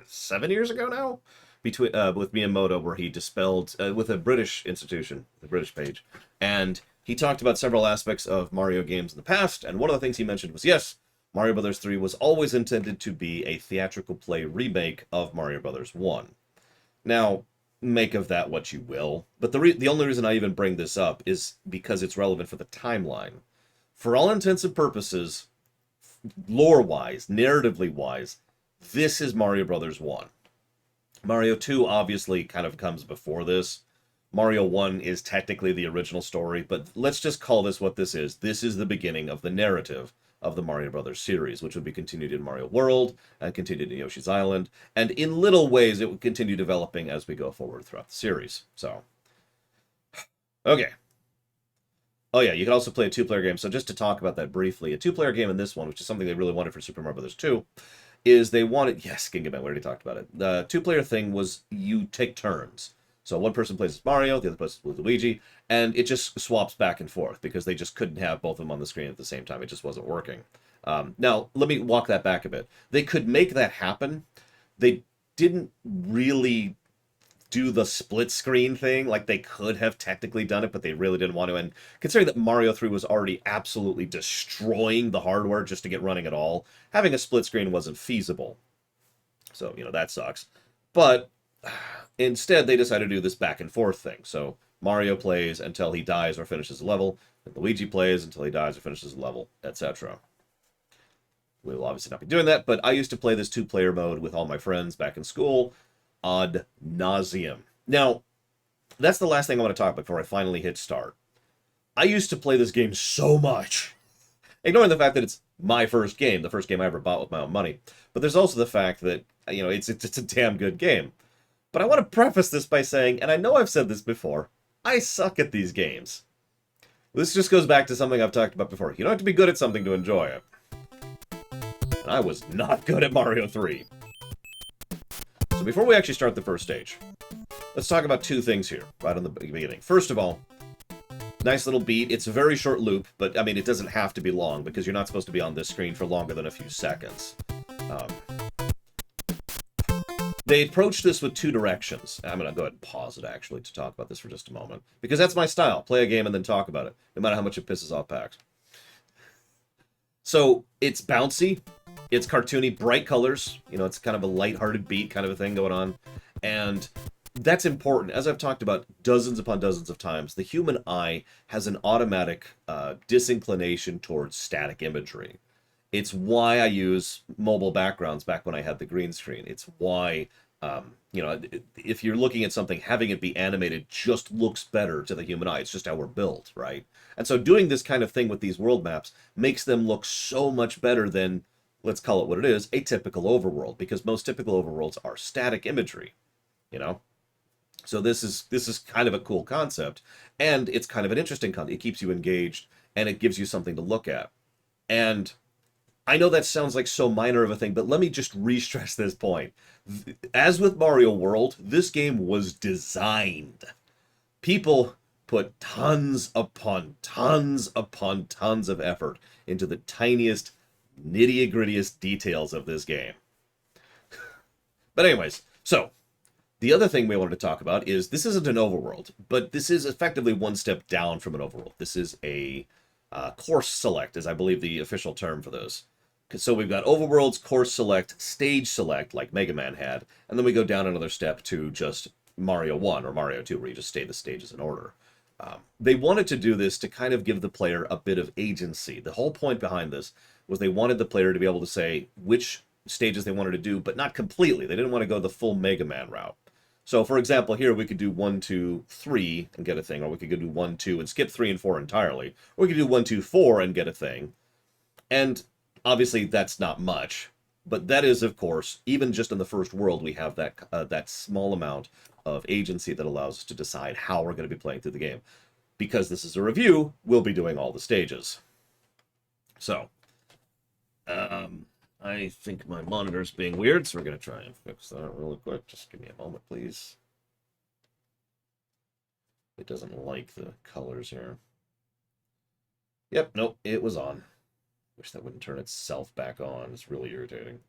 7 years ago now between with Miyamoto where he dispelled with a British institution, the British page, and he talked about several aspects of Mario games in the past. And one of the things he mentioned was, yes, Mario Bros. 3 was always intended to be a theatrical play remake of Mario Bros. 1. Now, make of that what you will, but the only reason I even bring this up is because it's relevant for the timeline. For all intents and purposes, lore-wise, narratively-wise, this is Mario Brothers 1. Mario 2 obviously kind of comes before this, Mario 1 is technically the original story, but let's just call this what this is. This is the beginning of the narrative of the Mario Brothers series, which would be continued in Mario World and continued in Yoshi's Island, and in little ways it would continue developing as we go forward throughout the series. So, okay. Oh yeah, you can also play a two-player game. So just to talk about that briefly, a two-player game in this one, which is something they really wanted for Super Mario Brothers 2, is they wanted, yes, Gingaman, we already talked about it. The two-player thing was you take turns. So one person plays as Mario, the other person plays Luigi, and it just swaps back and forth because they just couldn't have both of them on the screen at the same time. It just wasn't working. Now, let me walk that back a bit. They could make that happen. They didn't really do the split screen thing. Like, they could have technically done it, but they really didn't want to. And considering that Mario 3 was already absolutely destroying the hardware just to get running at all, having a split screen wasn't feasible. So, that sucks. But instead, they decided to do this back and forth thing. So Mario plays until he dies or finishes a level, and Luigi plays until he dies or finishes a level, etc. We will obviously not be doing that, but I used to play this two-player mode with all my friends back in school ad nauseum. Now, that's the last thing I want to talk about before I finally hit start. I used to play this game so much, ignoring the fact that it's my first game, the first game I ever bought with my own money. But there's also the fact that, it's a damn good game. But I want to preface this by saying, and I know I've said this before, I suck at these games. This just goes back to something I've talked about before. You don't have to be good at something to enjoy it. And I was not good at Mario 3. So before we actually start the first stage, let's talk about two things here, right on the beginning. First of all, nice little beat. It's a very short loop, but, it doesn't have to be long, because you're not supposed to be on this screen for longer than a few seconds. They approached this with two directions. I'm going to go ahead and pause it, actually, to talk about this for just a moment, because that's my style. Play a game and then talk about it, no matter how much it pisses off PAX. So, it's bouncy, it's cartoony, bright colors, it's kind of a lighthearted beat kind of a thing going on, and that's important. As I've talked about dozens upon dozens of times, the human eye has an automatic disinclination towards static imagery. It's why I use mobile backgrounds back when I had the green screen. It's why, if you're looking at something, having it be animated just looks better to the human eye. It's just how we're built, right? And so doing this kind of thing with these world maps makes them look so much better than, let's call it what it is, a typical overworld, because most typical overworlds are static imagery, So this is kind of a cool concept, and it's kind of an interesting concept. It keeps you engaged, and it gives you something to look at. And I know that sounds like so minor of a thing, but let me just re-stress this point. As with Mario World, this game was designed. People put tons upon tons upon tons of effort into the tiniest, nitty-grittiest details of this game. But anyways, so the other thing we wanted to talk about is this isn't an overworld, but this is effectively one step down from an overworld. This is a course select, is I believe the official term for this. So we've got overworlds, course select, stage select, like Mega Man had, and then we go down another step to just Mario 1 or Mario 2, where you just stay the stages in order. They wanted to do this to kind of give the player a bit of agency. The whole point behind this was they wanted the player to be able to say which stages they wanted to do, but not completely. They didn't want to go the full Mega Man route. So, for example, here we could do 1, 2, 3 and get a thing, or we could do 1, 2 and skip 3 and 4 entirely, or we could do 1, 2, 4 and get a thing. And obviously, that's not much, but that is, of course, even just in the first world, we have that small amount of agency that allows us to decide how we're going to be playing through the game. Because this is a review, we'll be doing all the stages. So, I think my monitor's being weird, so we're going to try and fix that really quick. Just give me a moment, please. It doesn't like the colors here. Yep, nope, it was on. Wish that wouldn't turn itself back on. It's really irritating.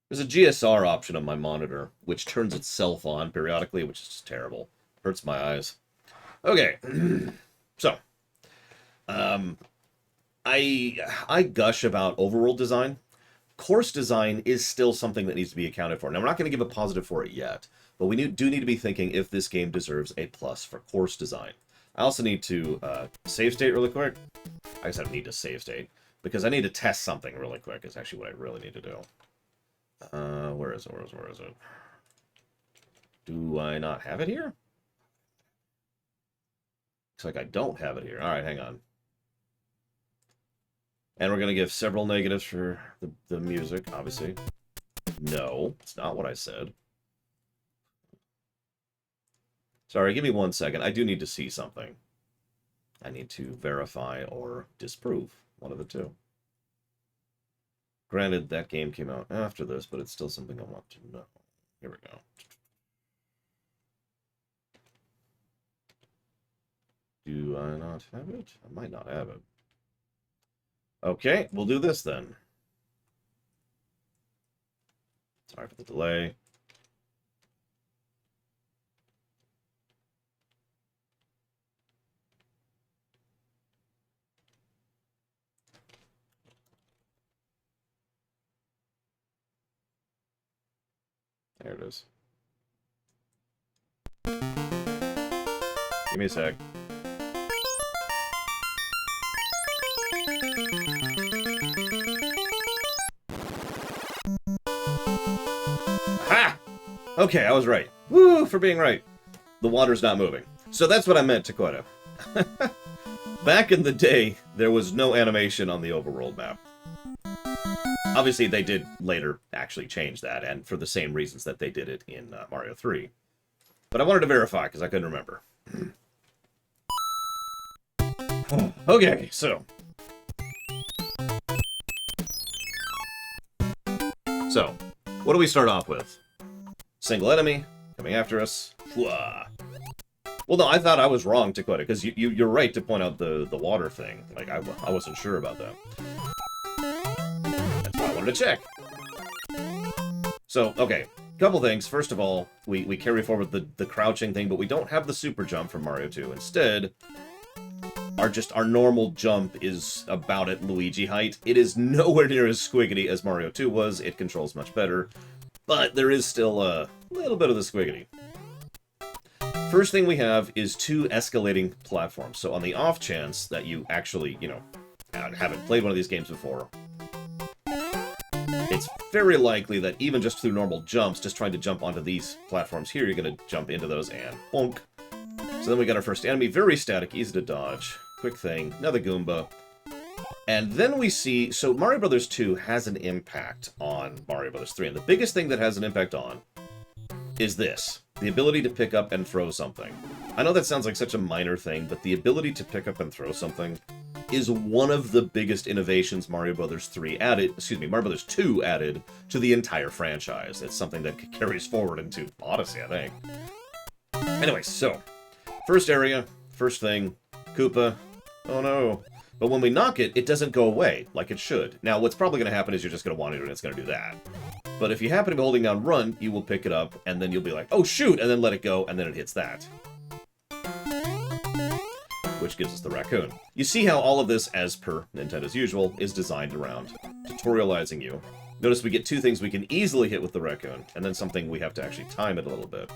There's a GSR option on my monitor, which turns itself on periodically, which is just terrible. Hurts my eyes. Okay. So, I gush about overworld design. Course design is still something that needs to be accounted for. Now, we're not going to give a positive for it yet, but we do need to be thinking if this game deserves a plus for course design. I also need to save state really quick. I guess I don't need to save state, because I need to test something really quick is actually what I really need to do. Where is it? Do I not have it here? Looks like I don't have it here. All right, hang on. And we're going to give several negatives for the music, obviously. No, it's not what I said. Sorry, give me 1 second. I do need to see something. I need to verify or disprove. One of the two. Granted, that game came out after this, but it's still something I want to know. Here we go. Do I not have it? I might not have it. Okay, we'll do this then. Sorry for the delay. There it is. Give me a sec. Ha! Okay, I was right. Woo, for being right. The water's not moving. So that's what I meant, Takota. Back in the day, there was no animation on the overworld map. Obviously, they did later actually change that, and for the same reasons that they did it in Mario 3. But I wanted to verify, because I couldn't remember. Okay, so. So, what do we start off with? Single enemy, coming after us. Whoa. Well, no, I thought I was wrong, Dakota, because you're right to point out the water thing. Like, I wasn't sure about that. That's why I wanted to check. So, okay, couple things. First of all, we carry forward the crouching thing, but we don't have the super jump from Mario 2. Instead, our normal jump is about at Luigi height. It is nowhere near as squiggity as Mario 2 was. It controls much better, but there is still a little bit of the squiggity. First thing we have is 2 escalating platforms. So on the off chance that you actually, haven't played one of these games before, it's very likely that even just through normal jumps, just trying to jump onto these platforms here, you're going to jump into those and bonk. So then we got our first enemy, very static, easy to dodge. Quick thing, another Goomba. And then we see, so Mario Bros. 2 has an impact on Mario Bros. 3, and the biggest thing that has an impact on is this, the ability to pick up and throw something. I know that sounds like such a minor thing, but the ability to pick up and throw something is one of the biggest innovations Mario Bros. 2 added to the entire franchise. It's something that carries forward into Odyssey, I think. Anyway, so, first area, first thing, Koopa. Oh no. But when we knock it, it doesn't go away, like it should. Now, what's probably going to happen is you're just going to want it and it's going to do that. But if you happen to be holding down run, you will pick it up, and then you'll be like, oh shoot, and then let it go, and then it hits that. Which gives us the raccoon. You see how all of this, as per Nintendo's usual, is designed around tutorializing you. Notice we get 2 things we can easily hit with the raccoon, and then something we have to actually time it a little bit.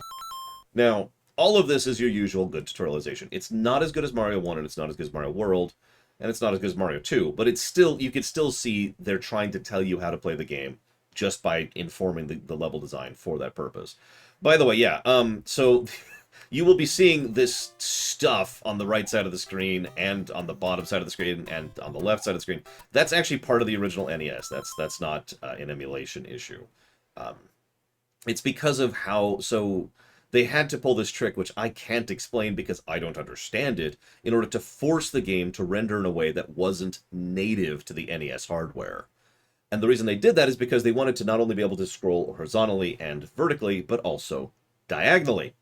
Now, all of this is your usual good tutorialization. It's not as good as Mario 1, and it's not as good as Mario World, and it's not as good as Mario 2, but it's still, you can still see they're trying to tell you how to play the game just by informing the level design for that purpose. By the way, yeah, so you will be seeing this stuff on the right side of the screen, and on the bottom side of the screen, and on the left side of the screen. That's actually part of the original NES. That's not an emulation issue. It's because of how, so they had to pull this trick, which I can't explain because I don't understand it, in order to force the game to render in a way that wasn't native to the NES hardware. And the reason they did that is because they wanted to not only be able to scroll horizontally and vertically, but also diagonally.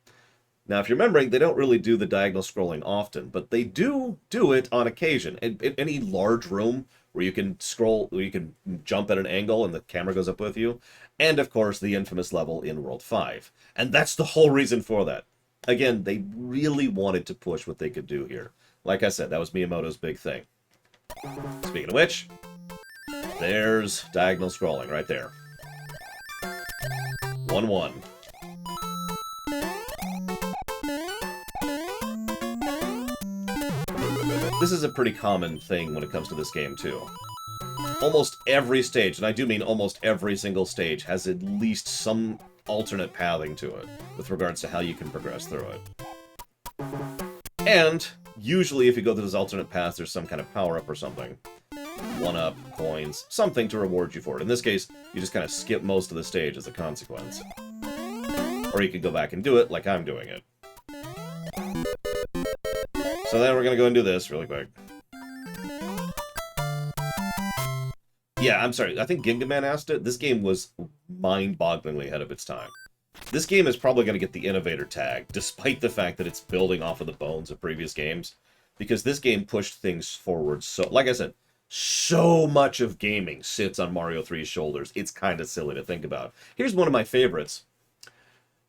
Now, if you're remembering, they don't really do the diagonal scrolling often, but they do it on occasion. In any large room where you can scroll, where you can jump at an angle and the camera goes up with you, and of course the infamous level in World 5. And that's the whole reason for that. Again, they really wanted to push what they could do here. Like I said, that was Miyamoto's big thing. Speaking of which, there's diagonal scrolling right there. 1-1. This is a pretty common thing when it comes to this game, too. Almost every stage, and I do mean almost every single stage, has at least some alternate pathing to it with regards to how you can progress through it. And usually if you go to those alternate paths, there's some kind of power-up or something. 1-up, coins, something to reward you for it. In this case, you just kind of skip most of the stage as a consequence. Or you could go back and do it like I'm doing it. So then we're going to go and do this really quick. Yeah, I'm sorry. I think Gingaman asked it. This game was mind-bogglingly ahead of its time. This game is probably going to get the Innovator tag, despite the fact that it's building off of the bones of previous games. Because this game pushed things forward so... Like I said, so much of gaming sits on Mario 3's shoulders. It's kind of silly to think about. Here's one of my favorites.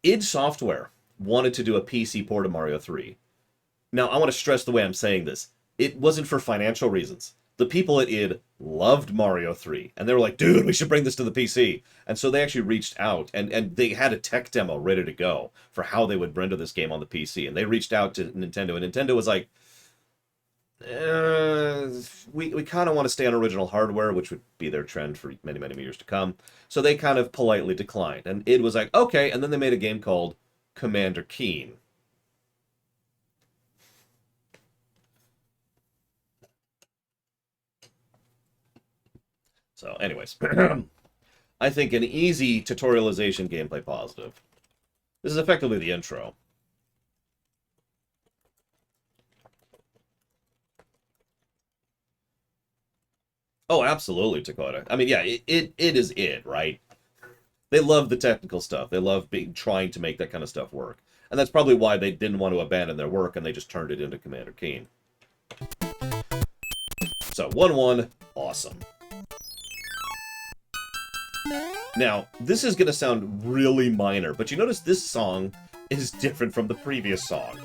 id Software wanted to do a PC port of Mario 3. Now, I want to stress the way I'm saying this. It wasn't for financial reasons. The people at id loved Mario 3, and they were like, dude, we should bring this to the PC. And so they actually reached out, and they had a tech demo ready to go for how they would render this game on the PC. And they reached out to Nintendo, and Nintendo was like, we kind of want to stay on original hardware, which would be their trend for many, many years to come. So they kind of politely declined. And id was like, okay, and then they made a game called Commander Keen. So, anyways, I think an easy tutorialization gameplay positive. This is effectively the intro. Oh, absolutely, Dakota. I mean, yeah, it is it, right? They love the technical stuff. They love trying to make that kind of stuff work. And that's probably why they didn't want to abandon their work, and they just turned it into Commander Keen. So, 1-1, awesome. Now, this is going to sound really minor, but you notice this song is different from the previous song.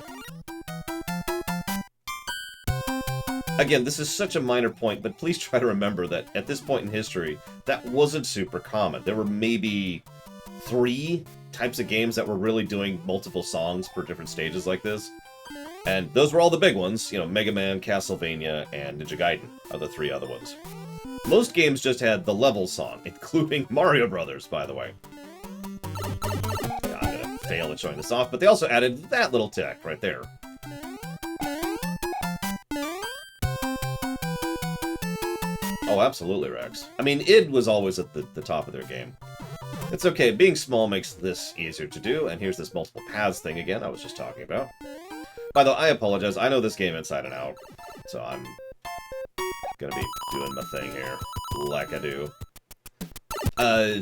Again, this is such a minor point, but please try to remember that at this point in history, that wasn't super common. There were maybe 3 types of games that were really doing multiple songs for different stages like this. And those were all the big ones. You know, Mega Man, Castlevania, and Ninja Gaiden are the 3 other ones. Most games just had the level song, including Mario Brothers, by the way. I'm gonna fail at showing this off, but they also added that little tick right there. Oh, absolutely, Rex. I mean, id was always at the top of their game. It's okay, being small makes this easier to do, and here's this multiple paths thing again I was just talking about. By the way, I apologize, I know this game inside and out, so I'm gonna be doing my thing here, like I do.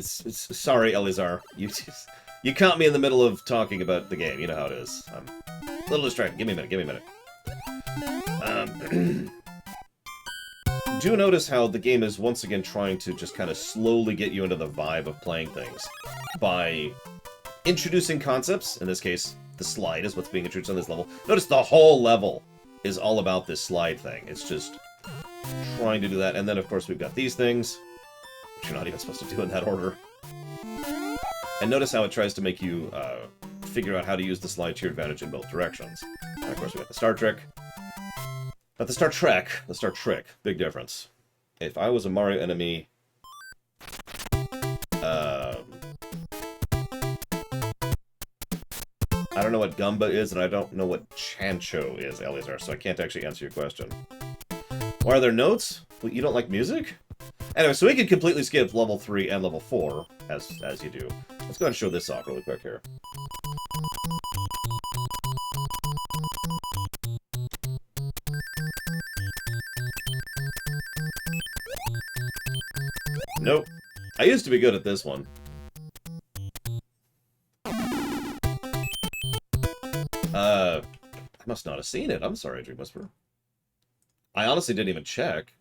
Sorry, Elizar. You caught me in the middle of talking about the game. You know how it is. I'm a little distracted. Give me a minute. Do notice how the game is once again trying to just kind of slowly get you into the vibe of playing things by introducing concepts. In this case, the slide is what's being introduced on this level. Notice the whole level is all about this slide thing. It's just trying to do that. And then, of course, we've got these things, which you're not even supposed to do in that order. And notice how it tries to make you figure out how to use the slide to your advantage in both directions. And, of course, we got the Star Trek. Not the Star Trek, the Star Trick. Big difference. If I was a Mario enemy... I don't know what Gumba is, and I don't know what Chancho is, Elizar, so I can't actually answer your question. Why are there notes? Well, you don't like music? Anyway, so we can completely skip level 3 and level 4, as you do. Let's go ahead and show this off really quick here. Nope. I used to be good at this one. I must not have seen it. I'm sorry, Dream Whisperer. I honestly didn't even check.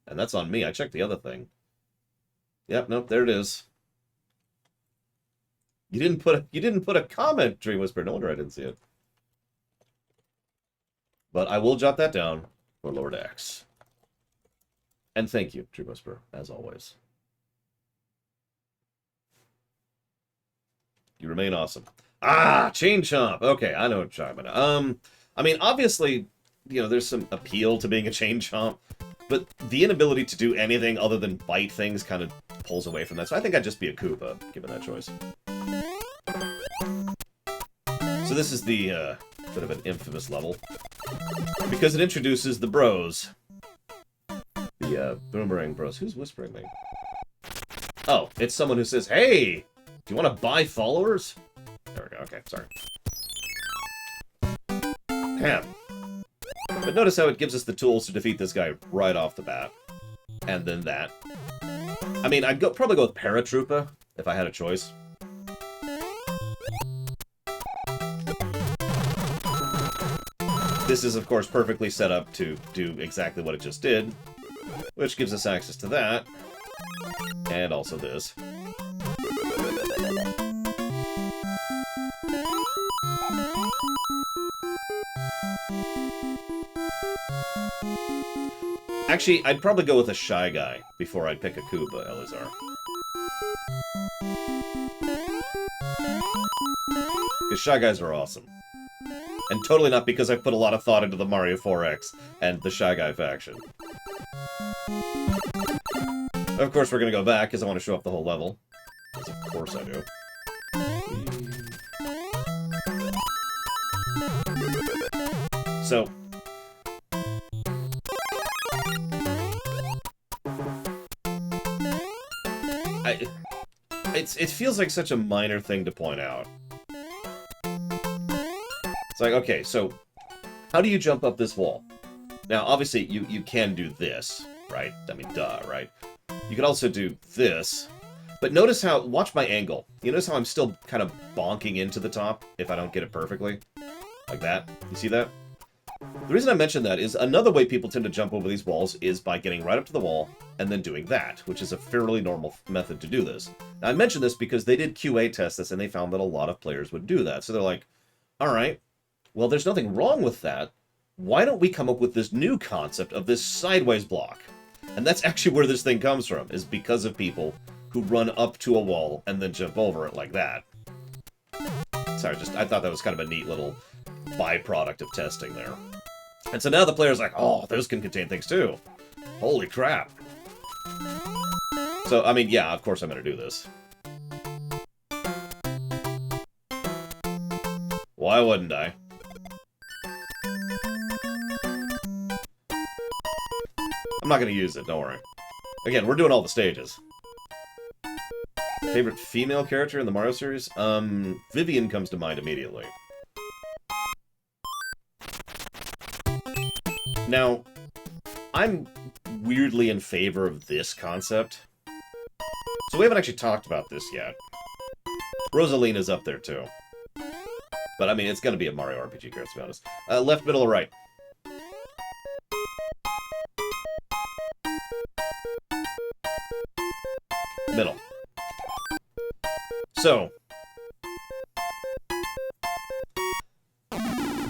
And that's on me. I checked the other thing. Yep, nope, there it is. You didn't put a comment, Dream Whisperer. No wonder I didn't see it. But I will jot that down for Lord X. And thank you, Dream Whisperer, as always. You remain awesome. Ah, Chain Chomp. Okay, I know what you're talking about. I mean, obviously, you know, there's some appeal to being a Chain Chomp, but the inability to do anything other than bite things kind of pulls away from that. So I think I'd just be a Koopa, given that choice. So this is the bit of an infamous level. Because it introduces the bros. The Boomerang Bros. Who's whispering me? Oh, it's someone who says, "Hey, do you want to buy followers?" There we go. Okay, sorry. Ham. But notice how it gives us the tools to defeat this guy right off the bat. And then that. I mean, I'd probably go with Paratroopa if I had a choice. This is, of course, perfectly set up to do exactly what it just did, which gives us access to that, and also this. Actually, I'd probably go with a Shy Guy before I'd pick a Koopa, Elizar. Because Shy Guys are awesome. And totally not because I put a lot of thought into the Mario 4X and the Shy Guy faction. Of course, we're going to go back because I want to show off the whole level. Because of course I do. So... it feels like such a minor thing to point out. It's like, okay, so how do you jump up this wall? Now, obviously, you can do this, right? I mean, duh, right? You could also do this. But notice how, watch my angle. You notice how I'm still kind of bonking into the top if I don't get it perfectly? Like that. You see that? The reason I mention that is another way people tend to jump over these walls is by getting right up to the wall and then doing that, which is a fairly normal method to do this. Now, I mention this because they did QA test this and they found that a lot of players would do that. So they're like, all right, well, there's nothing wrong with that. Why don't we come up with this new concept of this sideways block? And that's actually where this thing comes from, is because of people who run up to a wall and then jump over it like that. Sorry, I thought that was kind of a neat little byproduct of testing there. And so now the player's like, oh, those can contain things too. Holy crap. So, I mean, yeah, of course I'm going to do this. Why wouldn't I? I'm not going to use it, don't worry. Again, we're doing all the stages. Favorite female character in the Mario series? Vivian comes to mind immediately. Now, I'm weirdly in favor of this concept. So we haven't actually talked about this yet. Rosalina's up there too. But I mean, it's going to be a Mario RPG character, to be honest. Left, middle, or right? Middle. So,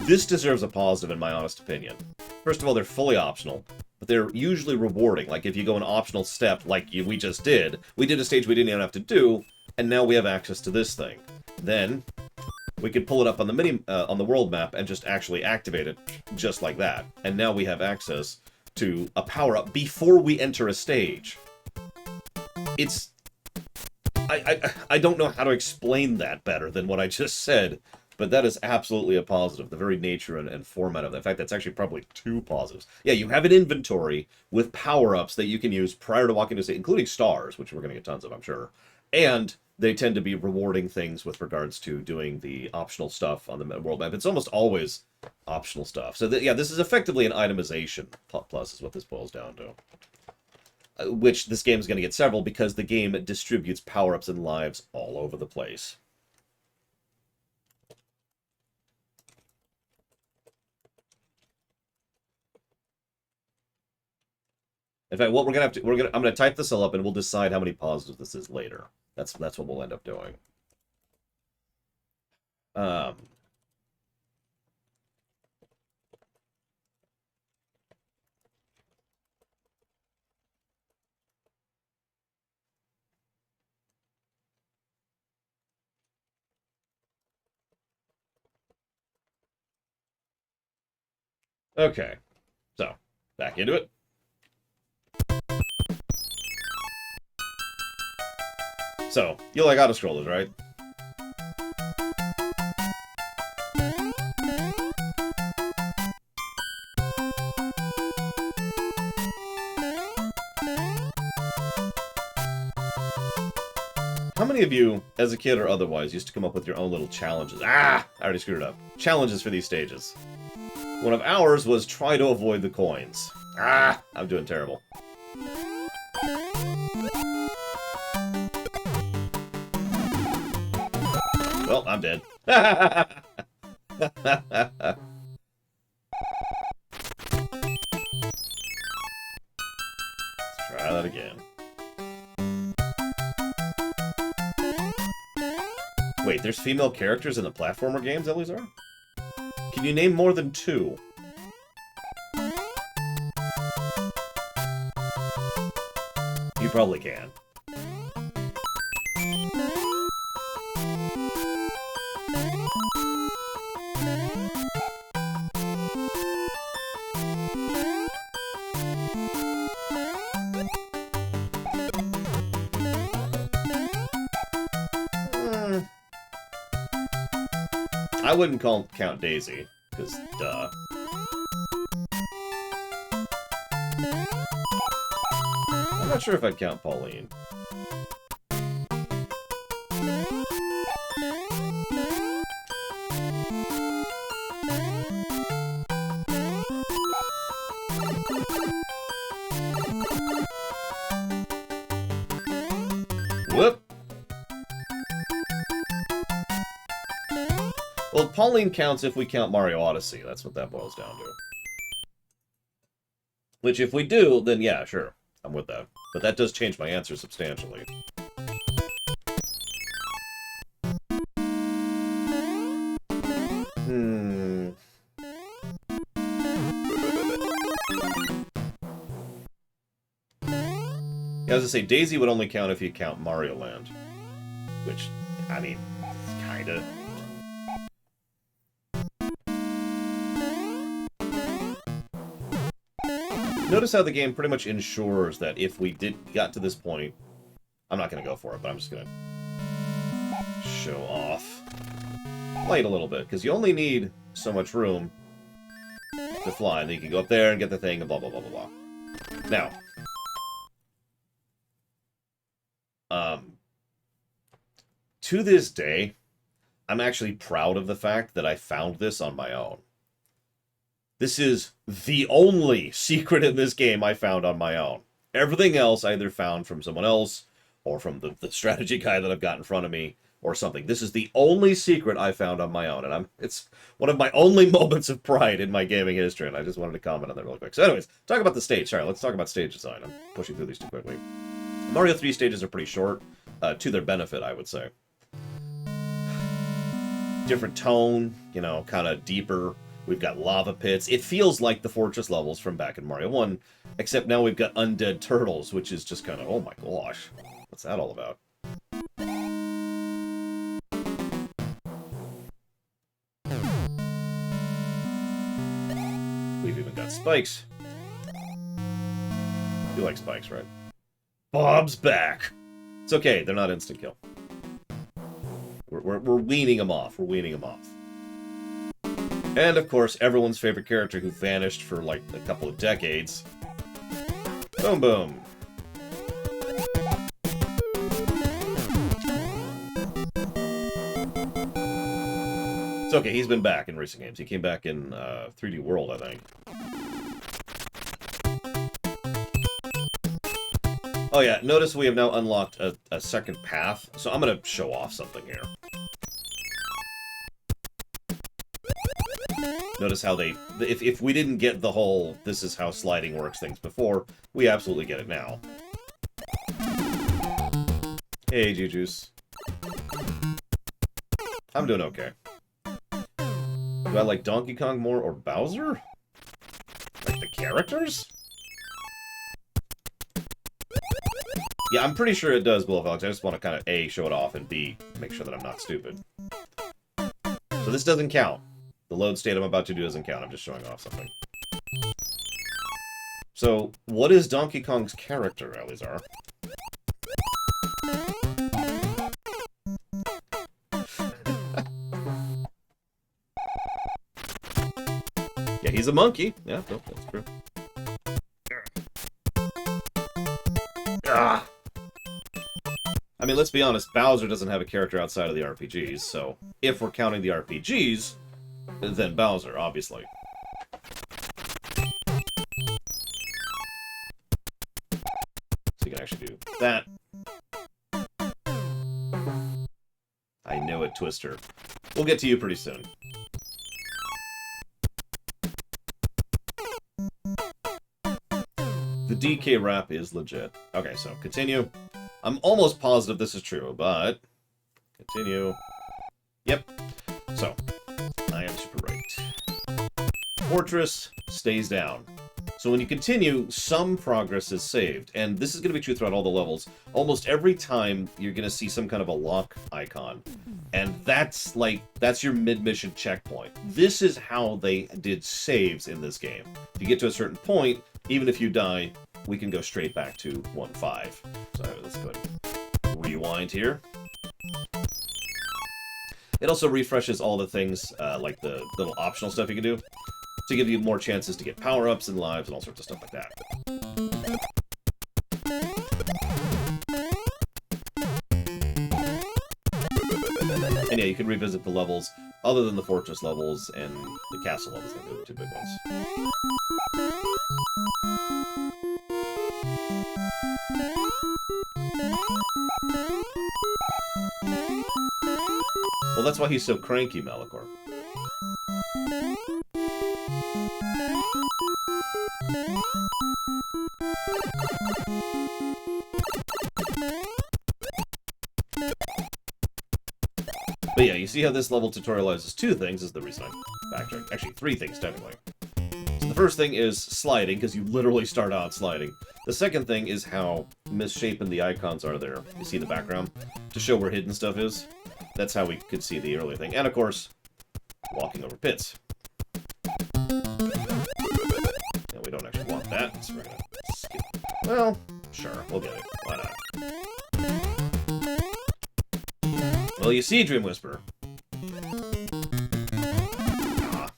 this deserves a positive in my honest opinion. First of all, they're fully optional, but they're usually rewarding. Like, if you go an optional step like we just did, we did a stage we didn't even have to do, and now we have access to this thing. Then, we could pull it up on the on the world map and just actually activate it, just like that. And now we have access to a power-up before we enter a stage. It's... I don't know how to explain that better than what I just said, but that is absolutely a positive. The very nature and format of that. In fact, that's actually probably two positives. Yeah, you have an inventory with power-ups that you can use prior to walking into stage, including stars, which we're going to get tons of, I'm sure. And they tend to be rewarding things with regards to doing the optional stuff on the world map. It's almost always optional stuff. So, yeah, this is effectively an itemization plus is what this boils down to. Which this game is going to get several because the game distributes power-ups and lives all over the place. In fact, what we're gonna have to I'm gonna type this all up and we'll decide how many positives this is later. That's what we'll end up doing. Okay, so back into it. So, you like auto-scrollers, right? How many of you, as a kid or otherwise, used to come up with your own little challenges? Ah! I already screwed it up. Challenges for these stages. One of ours was try to avoid the coins. Ah! I'm doing terrible. Well, I'm dead. Let's try that again. Wait, there's female characters in the platformer games, Elizar? Can you name more than 2? You probably can. I wouldn't count Daisy, because duh. I'm not sure if I'd count Pauline. Whoop! Well, Pauline counts if we count Mario Odyssey. That's what that boils down to. Which, if we do, then yeah, sure. I'm with that. But that does change my answer substantially. Yeah, I was gonna say, Daisy would only count if you count Mario Land. Which, I mean, kinda. Notice how the game pretty much ensures that if we got to this point, I'm not going to go for it, but I'm just going to show off. Light a little bit, because you only need so much room to fly, and then you can go up there and get the thing, and blah, blah, blah, blah, blah. Now, to this day, I'm actually proud of the fact that I found this on my own. This is the only secret in this game I found on my own. Everything else I either found from someone else, or from the strategy guy that I've got in front of me, or something. This is the only secret I found on my own, and it's one of my only moments of pride in my gaming history, and I just wanted to comment on that really quick. So anyways, talk about the stage. Sorry, let's talk about stage design. I'm pushing through these too quickly. Mario 3 stages are pretty short, to their benefit, I would say. Different tone, you know, kind of deeper. We've got lava pits. It feels like the fortress levels from back in Mario 1, except now we've got undead turtles, which is just kind of, oh my gosh. What's that all about? We've even got spikes. You like spikes, right? Bob's back! It's okay, they're not instant kill. We're weaning them off. We're weaning them off. And, of course, everyone's favorite character who vanished for, like, a couple of decades. Boom, boom. It's okay, he's been back in recent games. He came back in 3D World, I think. Oh yeah, notice we have now unlocked a second path. So I'm going to show off something here. Notice how they... If we didn't get the whole this is how sliding works things before, we absolutely get it now. Hey, Juju's. I'm doing okay. Do I like Donkey Kong more or Bowser? Like the characters? Yeah, I'm pretty sure it does, Will of Alex. I just want to kind of A, show it off, and B, make sure that I'm not stupid. So this doesn't count. The load state I'm about to do doesn't count. I'm just showing off something. So, what is Donkey Kong's character, Elizar? Yeah, he's a monkey. Yeah, no, that's true. Ah! I mean, let's be honest, Bowser doesn't have a character outside of the RPGs, so if we're counting the RPGs, then Bowser, obviously. So you can actually do that. I knew it, Twister. We'll get to you pretty soon. The DK rap is legit. Okay, so continue. I'm almost positive this is true, but continue. Yep. So, I am super right. Fortress stays down. So when you continue, some progress is saved. And this is going to be true throughout all the levels. Almost every time, you're going to see some kind of a lock icon. And that's your mid-mission checkpoint. This is how they did saves in this game. If you get to a certain point, even if you die, we can go straight back to 1.5. So let's go ahead and rewind here. It also refreshes all the things, like the little optional stuff you can do, to give you more chances to get power-ups and lives and all sorts of stuff like that. And yeah, you can revisit the levels other than the fortress levels and the castle levels. Those are the two big ones. Well, that's why he's so cranky, Malachor. But yeah, you see how this level tutorializes two things, is the reason I'm backtracking. Actually, three things, technically. So the first thing is sliding, because you literally start out sliding. The second thing is how misshapen the icons are there. You see in the background? To show where hidden stuff is. That's how we could see the earlier thing. And of course, walking over pits. And we don't actually want that, so we're gonna skip. Well, sure, we'll get it. Why not? Well, you see, Dream Whisperer. Ah.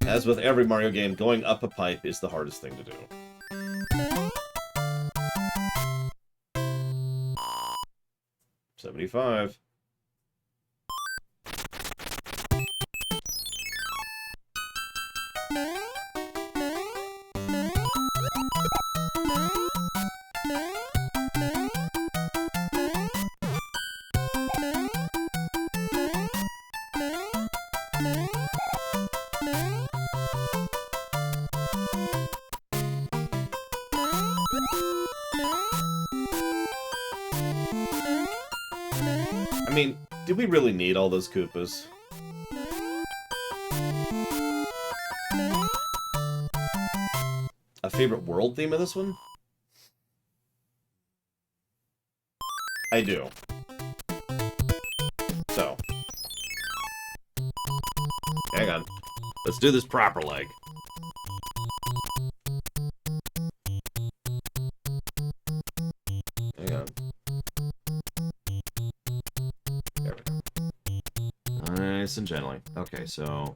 As with every Mario game, going up a pipe is the hardest thing to do. $75. I mean, did we really need all those Koopas? A favorite world theme of this one? I do. So. Hang on. Let's do this proper leg. Hang on. There we go. Nice and gently. Okay, so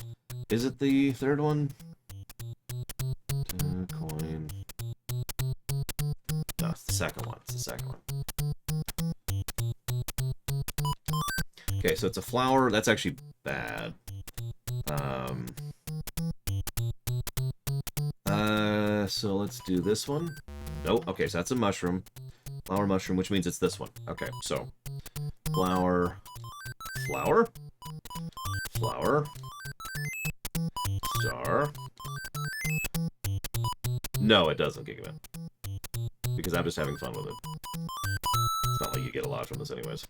is it the third one? Coin. No, it's the second one. It's the second one. Okay, so it's a flower. That's actually bad. So let's do this one. Nope. Okay, so that's a mushroom. Flower mushroom, which means it's this one. Okay, so flower, flower, flower, star. No, it doesn't, Gigabit. Because I'm just having fun with it. It's not like you get a lot from this anyways.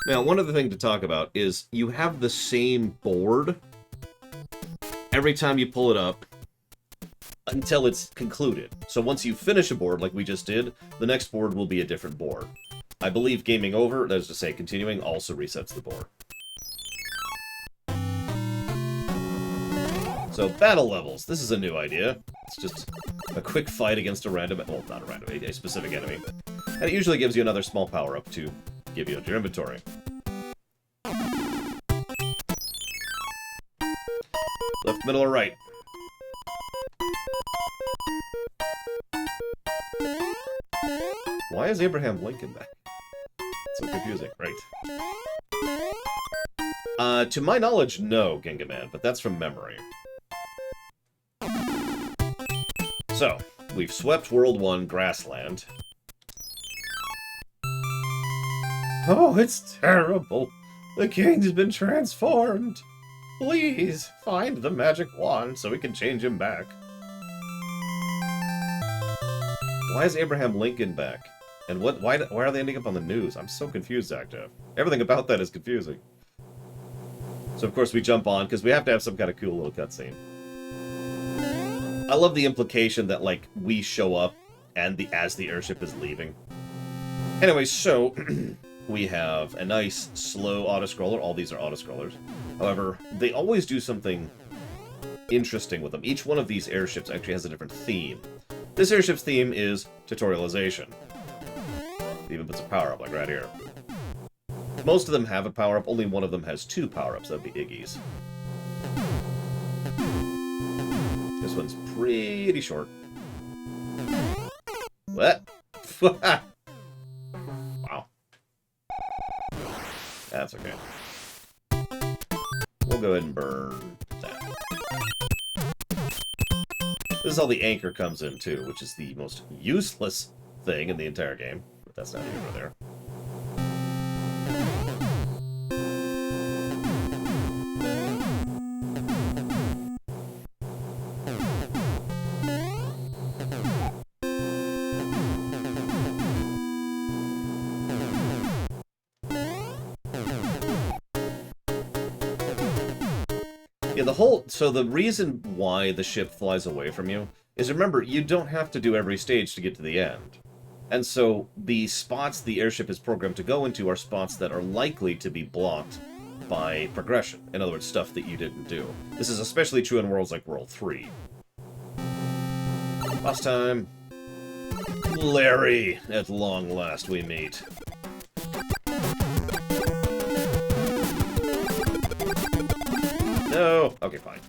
Now, one other thing to talk about is you have the same board every time you pull it up until it's concluded. So once you finish a board like we just did, the next board will be a different board. I believe gaming over, that is to say continuing, also resets the board. So, battle levels. This is a new idea. It's just a quick fight against a random... Well, not a random, a specific enemy. And it usually gives you another small power-up to give you into your inventory. Left, middle, or right? Why is Abraham Lincoln back? So confusing, right. To my knowledge, no, Gingaman, but that's from memory. So, we've swept World 1 grassland. Oh, it's terrible. The king's been transformed. Please, find the magic wand so we can change him back. Why is Abraham Lincoln back? And why are they ending up on the news? I'm so confused, Active. Everything about that is confusing. So, of course, we jump on, because we have to have some kind of cool little cutscene. I love the implication that, like, we show up and as the airship is leaving. Anyway, so we have a nice, slow autoscroller. All these are autoscrollers. However, they always do something interesting with them. Each one of these airships actually has a different theme. This airship's theme is Tutorialization. It even puts a power-up, like right here. Most of them have a power-up, only one of them has 2 power-ups, that'd be Iggy's. This one's pretty short. What? Wow. That's okay. We'll go ahead and burn that. This is how the anchor comes in, too, which is the most useless thing in the entire game. But that's not here or there. Yeah, so the reason why the ship flies away from you is, remember, you don't have to do every stage to get to the end. And so the spots the airship is programmed to go into are spots that are likely to be blocked by progression. In other words, stuff that you didn't do. This is especially true in worlds like World 3. Last time. Larry, at long last we meet. No! Okay, fine.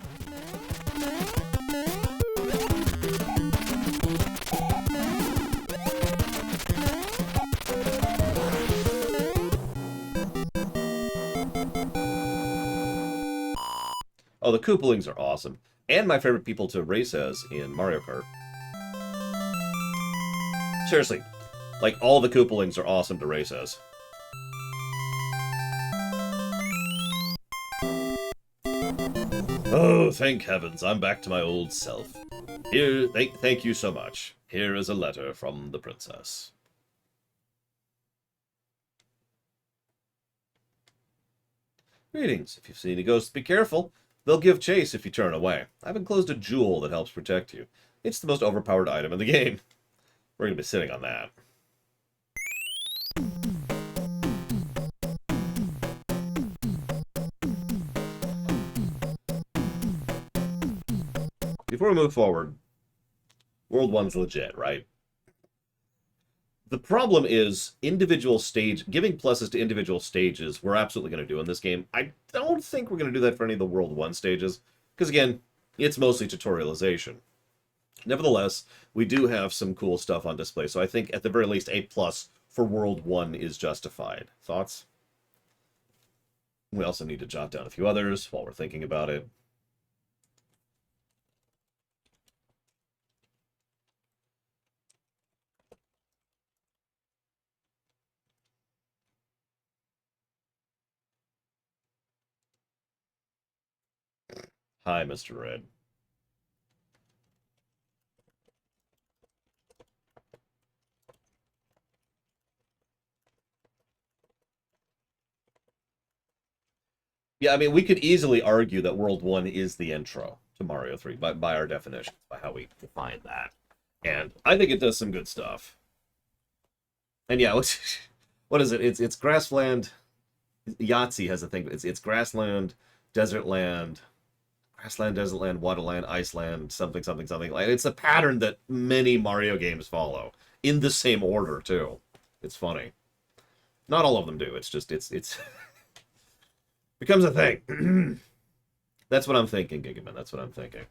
Oh, the Koopalings are awesome. And my favorite people to race as in Mario Kart. Seriously. Like, all the Koopalings are awesome to race as. Oh, thank heavens, I'm back to my old self. Here, thank you so much. Here is a letter from the princess. Greetings. If you see any ghosts, be careful. They'll give chase if you turn away. I've enclosed a jewel that helps protect you. It's the most overpowered item in the game. We're going to be sitting on that. Before we move forward, World 1's legit, right? The problem is giving pluses to individual stages, we're absolutely going to do in this game. I don't think we're going to do that for any of the World 1 stages, because again, it's mostly tutorialization. Nevertheless, we do have some cool stuff on display, so I think at the very least A+ for World 1 is justified. Thoughts? We also need to jot down a few others while we're thinking about it. Hi, Mr. Red. Yeah, I mean, we could easily argue that World 1 is the intro to Mario 3 by our definitions, by how we define that. And I think it does some good stuff. And yeah, what is it? It's grassland. Yahtzee has a thing. It's grassland, desert land, Grassland, Desert Land, Waterland, Iceland, something, something, something. Like, it's a pattern that many Mario games follow. In the same order, too. It's funny. Not all of them do. It's just, it's becomes a thing. That's what I'm thinking, Gigaman. That's what I'm thinking.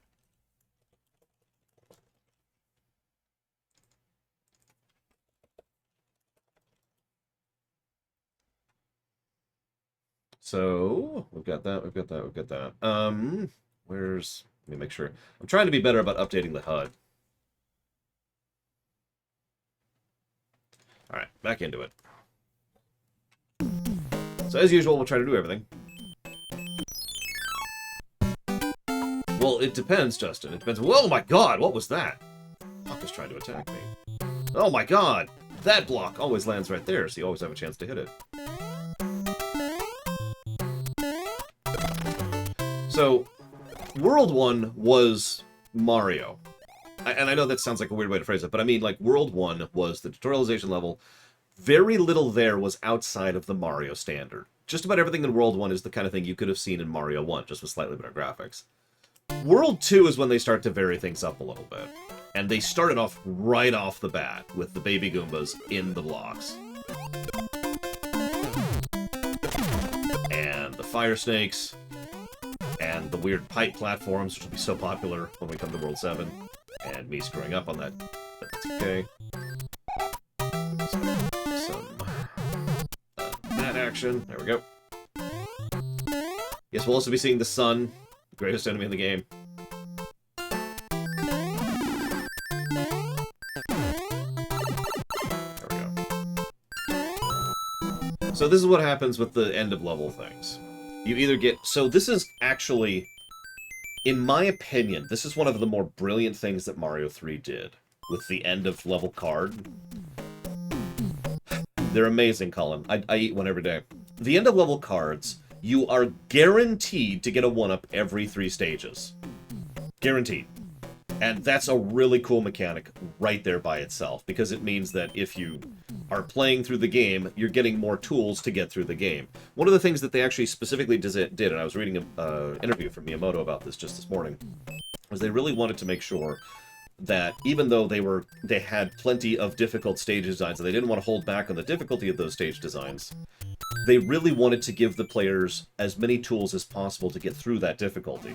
So, we've got that, we've got that, we've got that. Where's... Let me make sure. I'm trying to be better about updating the HUD. Alright, back into it. So, as usual, we'll try to do everything. Well, it depends, Justin. It depends. Whoa, my god, what was that? Block is trying to attack me. Oh my god! That block always lands right there, so you always have a chance to hit it. So, World 1 was Mario. And I know that sounds like a weird way to phrase it, but I mean, like, World 1 was the tutorialization level. Very little there was outside of the Mario standard. Just about everything in World 1 is the kind of thing you could have seen in Mario 1, just with slightly better graphics. World 2 is when they start to vary things up a little bit. And they started off right off the bat with the baby Goombas in the blocks. And the fire snakes. And the weird pipe platforms, which will be so popular when we come to World 7. And me screwing up on that. But that's okay. Some that action. There we go. Yes, we'll also be seeing the sun, the greatest enemy in the game. There we go. So this is what happens with the end of level things. You either get... So this is actually, in my opinion, this is one of the more brilliant things that Mario 3 did with the end of level card. They're amazing, Colin. I eat one every day. The end of level cards, you are guaranteed to get a 1-up every 3 stages. Guaranteed. And that's a really cool mechanic right there by itself, because it means that if you are playing through the game, you're getting more tools to get through the game. One of the things that they actually specifically did, and I was reading an interview from Miyamoto about this just this morning, was they really wanted to make sure that even though they had plenty of difficult stage designs, and they didn't want to hold back on the difficulty of those stage designs, they really wanted to give the players as many tools as possible to get through that difficulty.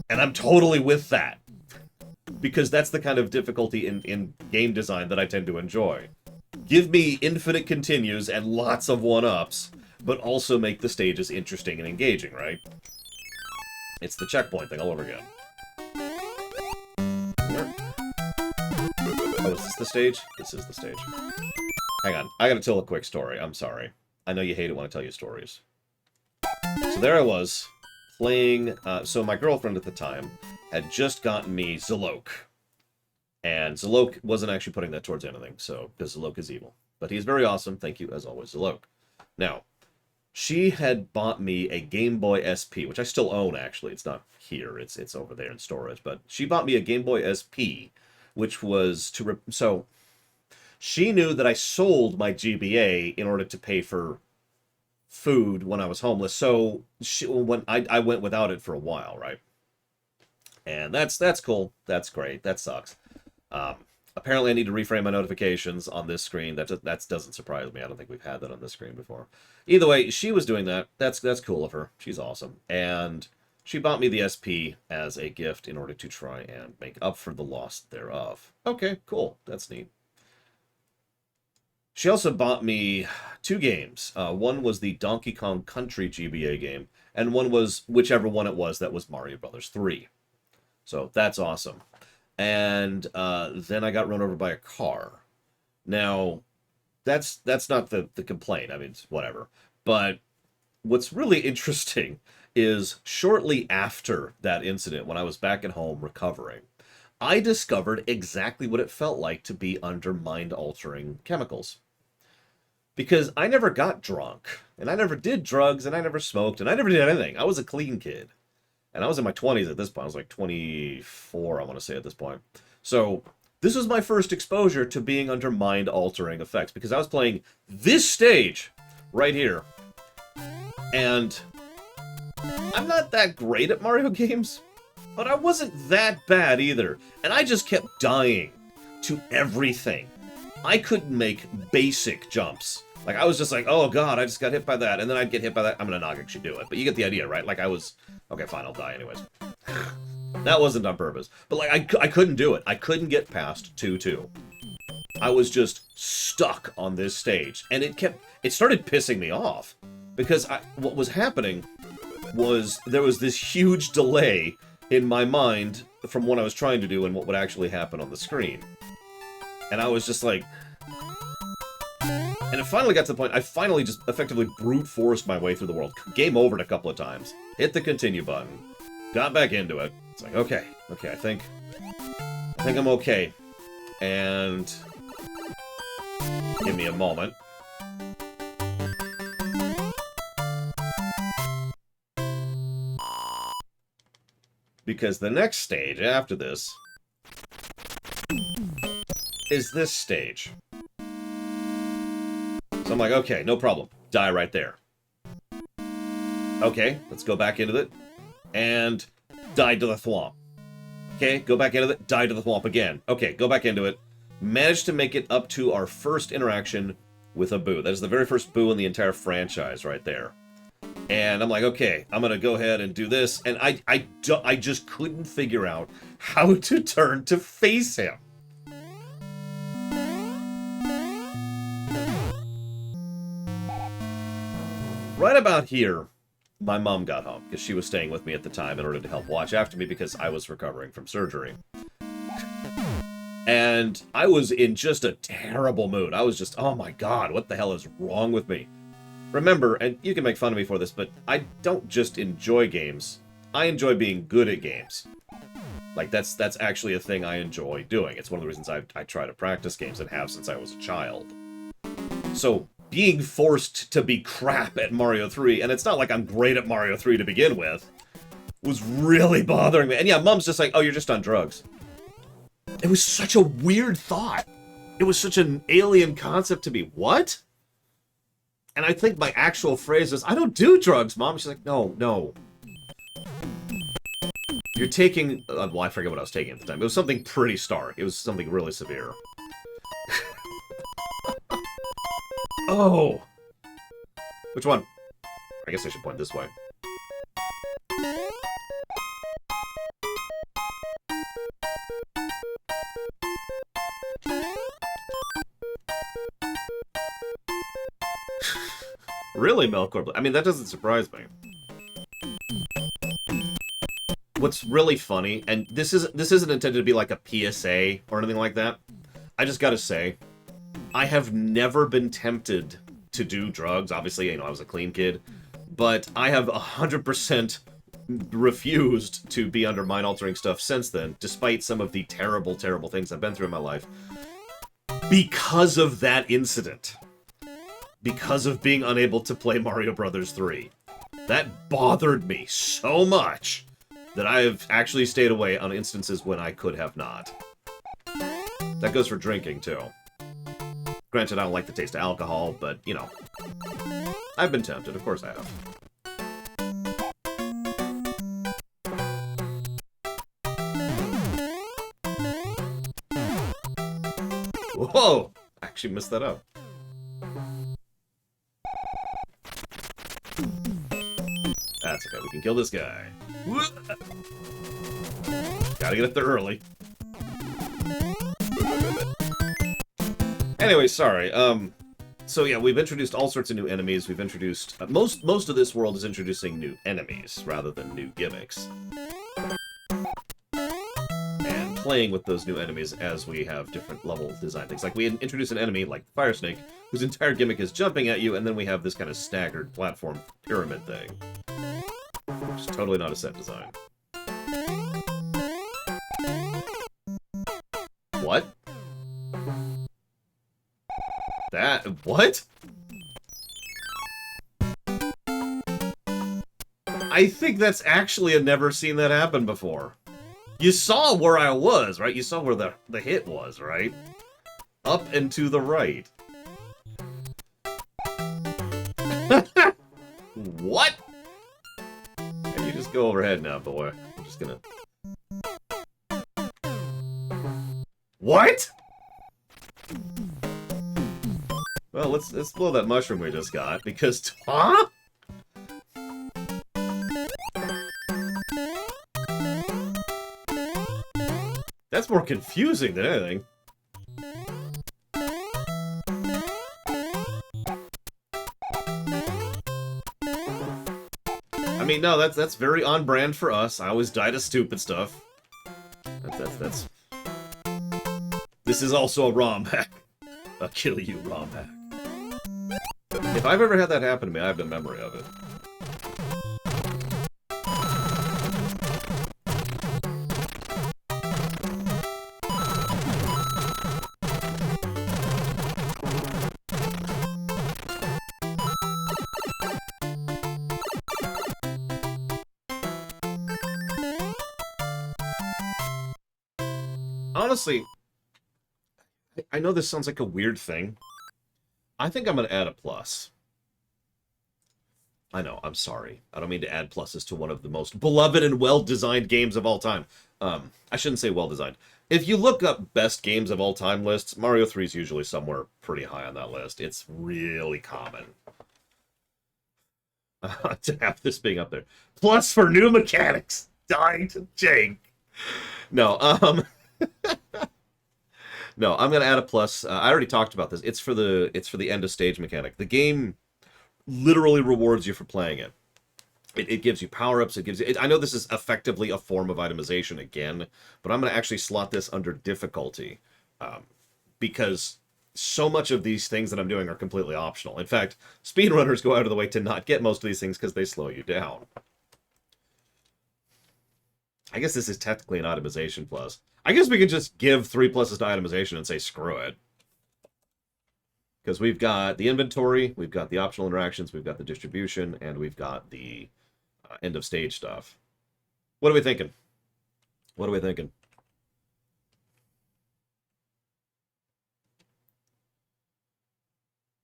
And I'm totally with that. Because that's the kind of difficulty in game design that I tend to enjoy. Give me infinite continues and lots of 1-ups, but also make the stages interesting and engaging, right? It's the checkpoint thing all over again. Oh, is this the stage? This is the stage. Hang on, I gotta tell a quick story. I'm sorry. I know you hate it when I tell you stories. So there I was, playing... so my girlfriend at the time had just gotten me Zalok. And Zalok wasn't actually putting that towards anything, so, because Zalok is evil. But he's very awesome. Thank you, as always, Zalok. Now, she had bought me a Game Boy SP, which I still own, actually. It's not here. It's over there in storage. But she bought me a Game Boy SP, which was to... So, she knew that I sold my GBA in order to pay for food when I was homeless. So, when I went without it for a while, right? And that's cool. That's great. That sucks. Apparently I need to reframe my notifications on this screen. That doesn't surprise me. I don't think we've had that on this screen before. Either way, she was doing that. That's cool of her. She's awesome. And she bought me the SP as a gift in order to try and make up for the loss thereof. Okay, cool. That's neat. She also bought me 2 games. One was the Donkey Kong Country GBA game, and one was whichever one it was that was Mario Brothers 3. So that's awesome. And then I got run over by a car. Now, that's not the complaint. I mean, it's whatever. But what's really interesting is shortly after that incident, when I was back at home recovering, I discovered exactly what it felt like to be under mind-altering chemicals. Because I never got drunk, and I never did drugs, and I never smoked, and I never did anything. I was a clean kid. And I was in my 20s at this point. I was like 24, I want to say, at this point. So this was my first exposure to being under mind-altering effects, because I was playing this stage right here. And I'm not that great at Mario games, but I wasn't that bad either. And I just kept dying to everything. I couldn't make basic jumps. Like, I was just like, oh god, I just got hit by that, and then I'd get hit by that. I'm gonna not actually do it, but you get the idea, right? Like, I was... Okay, fine, I'll die anyways. That wasn't on purpose. But, like, I couldn't do it. I couldn't get past 2-2. I was just stuck on this stage. And it started pissing me off. Because what was happening was there was this huge delay in my mind from what I was trying to do and what would actually happen on the screen. And I was just like... And it finally got to the point, I finally just effectively brute forced my way through the world. Game overed a couple of times. Hit the continue button. Got back into it. It's like, okay, I think I'm okay. And... Give me a moment. Because the next stage after this is this stage. So I'm like, okay, no problem. Die right there. Okay, let's go back into it. And die to the thwomp. Okay, go back into it. Die to the thwomp again. Okay, go back into it. Managed to make it up to our first interaction with a boo. That is the very first boo in the entire franchise right there. And I'm like, okay, I'm gonna go ahead and do this. And I just couldn't figure out how to turn to face him. Right about here, my mom got home, because she was staying with me at the time in order to help watch after me because I was recovering from surgery. And I was in just a terrible mood. I was just, oh my god, what the hell is wrong with me? Remember, and you can make fun of me for this, but I don't just enjoy games. I enjoy being good at games. Like, that's actually a thing I enjoy doing. It's one of the reasons I try to practice games and have since I was a child. So, being forced to be crap at Mario 3, and it's not like I'm great at Mario 3 to begin with, was really bothering me. And yeah, Mom's just like, oh, you're just on drugs. It was such a weird thought. It was such an alien concept to me. What? And I think my actual phrase was, I don't do drugs, Mom. She's like, no. You're taking... well, I forget what I was taking at the time. It was something pretty stark. It was something really severe. Oh! Which one? I guess I should point this way. Really, Melkor? I mean, that doesn't surprise me. What's really funny, and this isn't intended to be like a PSA or anything like that. I just gotta say, I have never been tempted to do drugs. Obviously, you know, I was a clean kid. But I have 100% refused to be under mind-altering stuff since then, despite some of the terrible, terrible things I've been through in my life. Because of that incident. Because of being unable to play Mario Bros. 3. That bothered me so much that I have actually stayed away on instances when I could have not. That goes for drinking, too. Granted, I don't like the taste of alcohol, but, you know. I've been tempted, of course I have. Whoa! I actually messed that up. That's okay, we can kill this guy. Gotta get up there early. Anyway, sorry. So yeah, we've introduced all sorts of new enemies. We've introduced... most of this world is introducing new enemies, rather than new gimmicks. And playing with those new enemies as we have different level design things. Like, we introduce an enemy, like Fire Snake, whose entire gimmick is jumping at you, and then we have this kind of staggered platform pyramid thing. Which is totally not a set design. What? That... what? I think that's actually... I've never seen that happen before. You saw where I was, right? You saw where the hit was, right? Up and to the right. What? go overhead now, boy. I'm just gonna... What? Well, let's blow that mushroom we just got, because... Huh? That's more confusing than anything. I mean, no, that's very on brand for us. I always die to stupid stuff. That's... This is also a ROM hack. I'll kill you, ROM hack. If I've ever had that happen to me, I have no memory of it. Honestly, I know this sounds like a weird thing. I think I'm going to add a plus. I know, I'm sorry. I don't mean to add pluses to one of the most beloved and well-designed games of all time. I shouldn't say well-designed. If you look up best games of all time lists, Mario 3 is usually somewhere pretty high on that list. It's really common to have this being up there. Plus for new mechanics. Dying to Jake. No, no, I'm gonna add a plus. I already talked about this. It's for the end of stage mechanic. The game literally rewards you for playing it. It gives you power-ups. It gives you. I know this is effectively a form of itemization again, but I'm gonna actually slot this under difficulty because so much of these things that I'm doing are completely optional. In fact, speedrunners go out of the way to not get most of these things because they slow you down. I guess this is technically an itemization plus. I guess we could just give 3 pluses to itemization and say screw it. Because we've got the inventory, we've got the optional interactions, we've got the distribution, and we've got the end of stage stuff. What are we thinking? What are we thinking?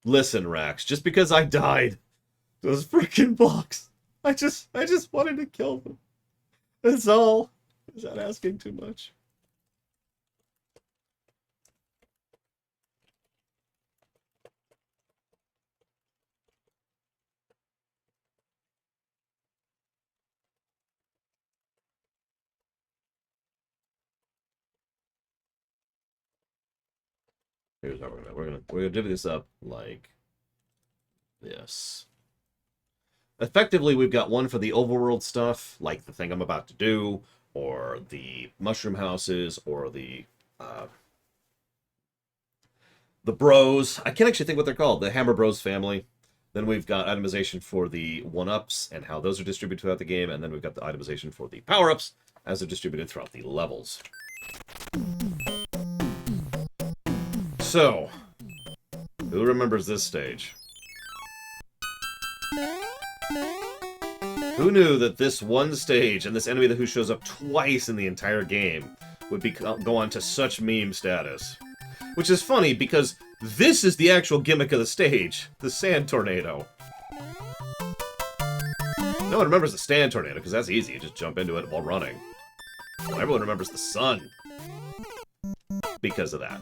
Listen, Rax, just because I died, those freaking blocks, I just wanted to kill them. That's all. Is that asking too much? Here's how we're gonna divvy this up like this. Effectively, we've got one for the overworld stuff, like the thing I'm about to do, or the mushroom houses, or the bros. I can't actually think what they're called. The Hammer Bros family. Then we've got itemization for the 1-ups and how those are distributed throughout the game, and then we've got the itemization for the power-ups as they're distributed throughout the levels. So, who remembers this stage? Who knew that this one stage and this enemy who shows up twice in the entire game would go on to such meme status? Which is funny because this is the actual gimmick of the stage, the sand tornado. No one remembers the sand tornado because that's easy, you just jump into it while running. Well, everyone remembers the sun because of that.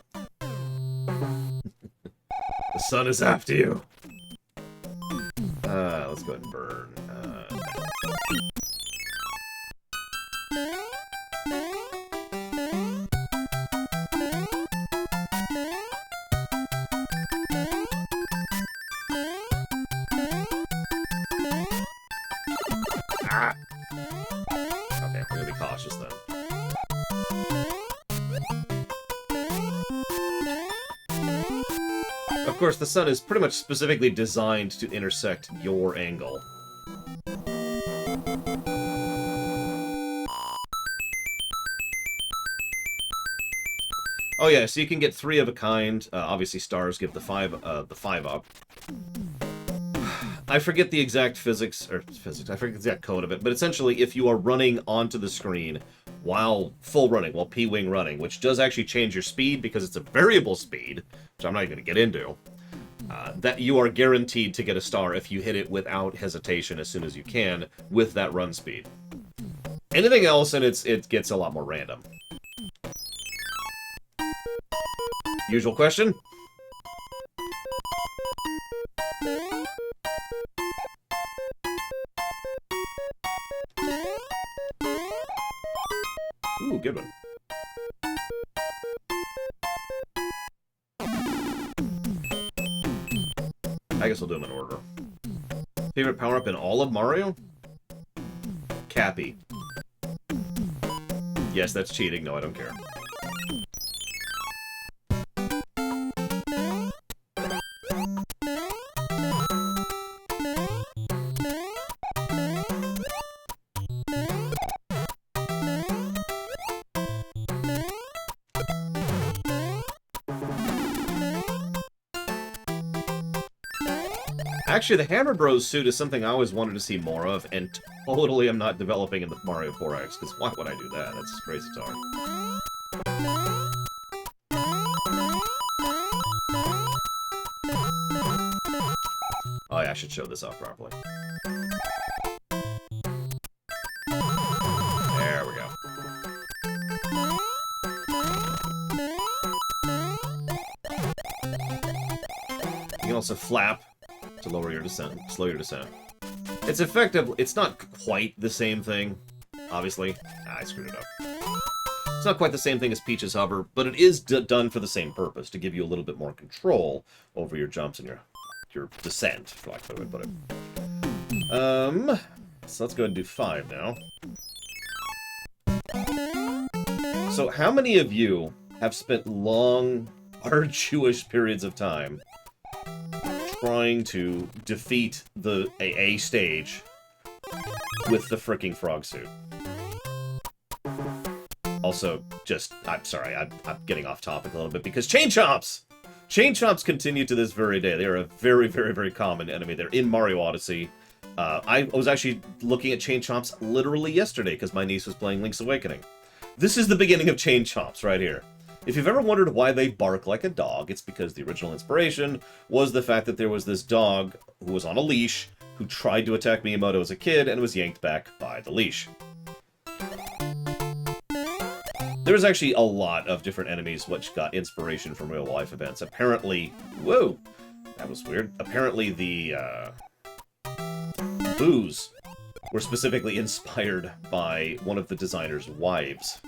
The sun is after you. Let's go ahead and burn. Ah! Okay, we're gonna be cautious then. Of course, the sun is pretty much specifically designed to intersect your angle. Oh yeah, so you can get 3 of a kind. Obviously, stars give the 5 up. I forget the exact physics. I forget the exact code of it, but essentially, if you are running onto the screen while full running, while P-wing running, which does actually change your speed because it's a variable speed, which I'm not even going to get into, that you are guaranteed to get a star if you hit it without hesitation as soon as you can with that run speed. Anything else, and it gets a lot more random. Usual question? Ooh, good one. I guess we'll do them in order. Favorite power-up in all of Mario? Cappy. Yes, that's cheating. No, I don't care. Actually, the Hammer Bros suit is something I always wanted to see more of, and totally I'm not developing in the Mario 4X, because why would I do that? That's crazy talk. Oh yeah, I should show this off properly. There we go. You can also flap to lower your descent, slow your descent. It's effective. It's not quite the same thing, obviously. I screwed it up. It's not quite the same thing as Peach's Hover, but it is done for the same purpose, to give you a little bit more control over your jumps and your descent, for lack of a better way to put it. So let's go ahead and do 5 now. So how many of you have spent long, arduous periods of time trying to defeat the A stage with the fricking frog suit? Also, I'm sorry, I'm getting off topic a little bit, because Chain Chomps! Chain Chomps continue to this very day. They are a very, very, very common enemy. They're in Mario Odyssey. I was actually looking at Chain Chomps literally yesterday, because my niece was playing Link's Awakening. This is the beginning of Chain Chomps right here. If you've ever wondered why they bark like a dog, it's because the original inspiration was the fact that there was this dog who was on a leash who tried to attack Miyamoto as a kid and was yanked back by the leash. There's actually a lot of different enemies which got inspiration from real-life events. Apparently... Whoa! That was weird. Apparently the, boos were specifically inspired by one of the designer's wives.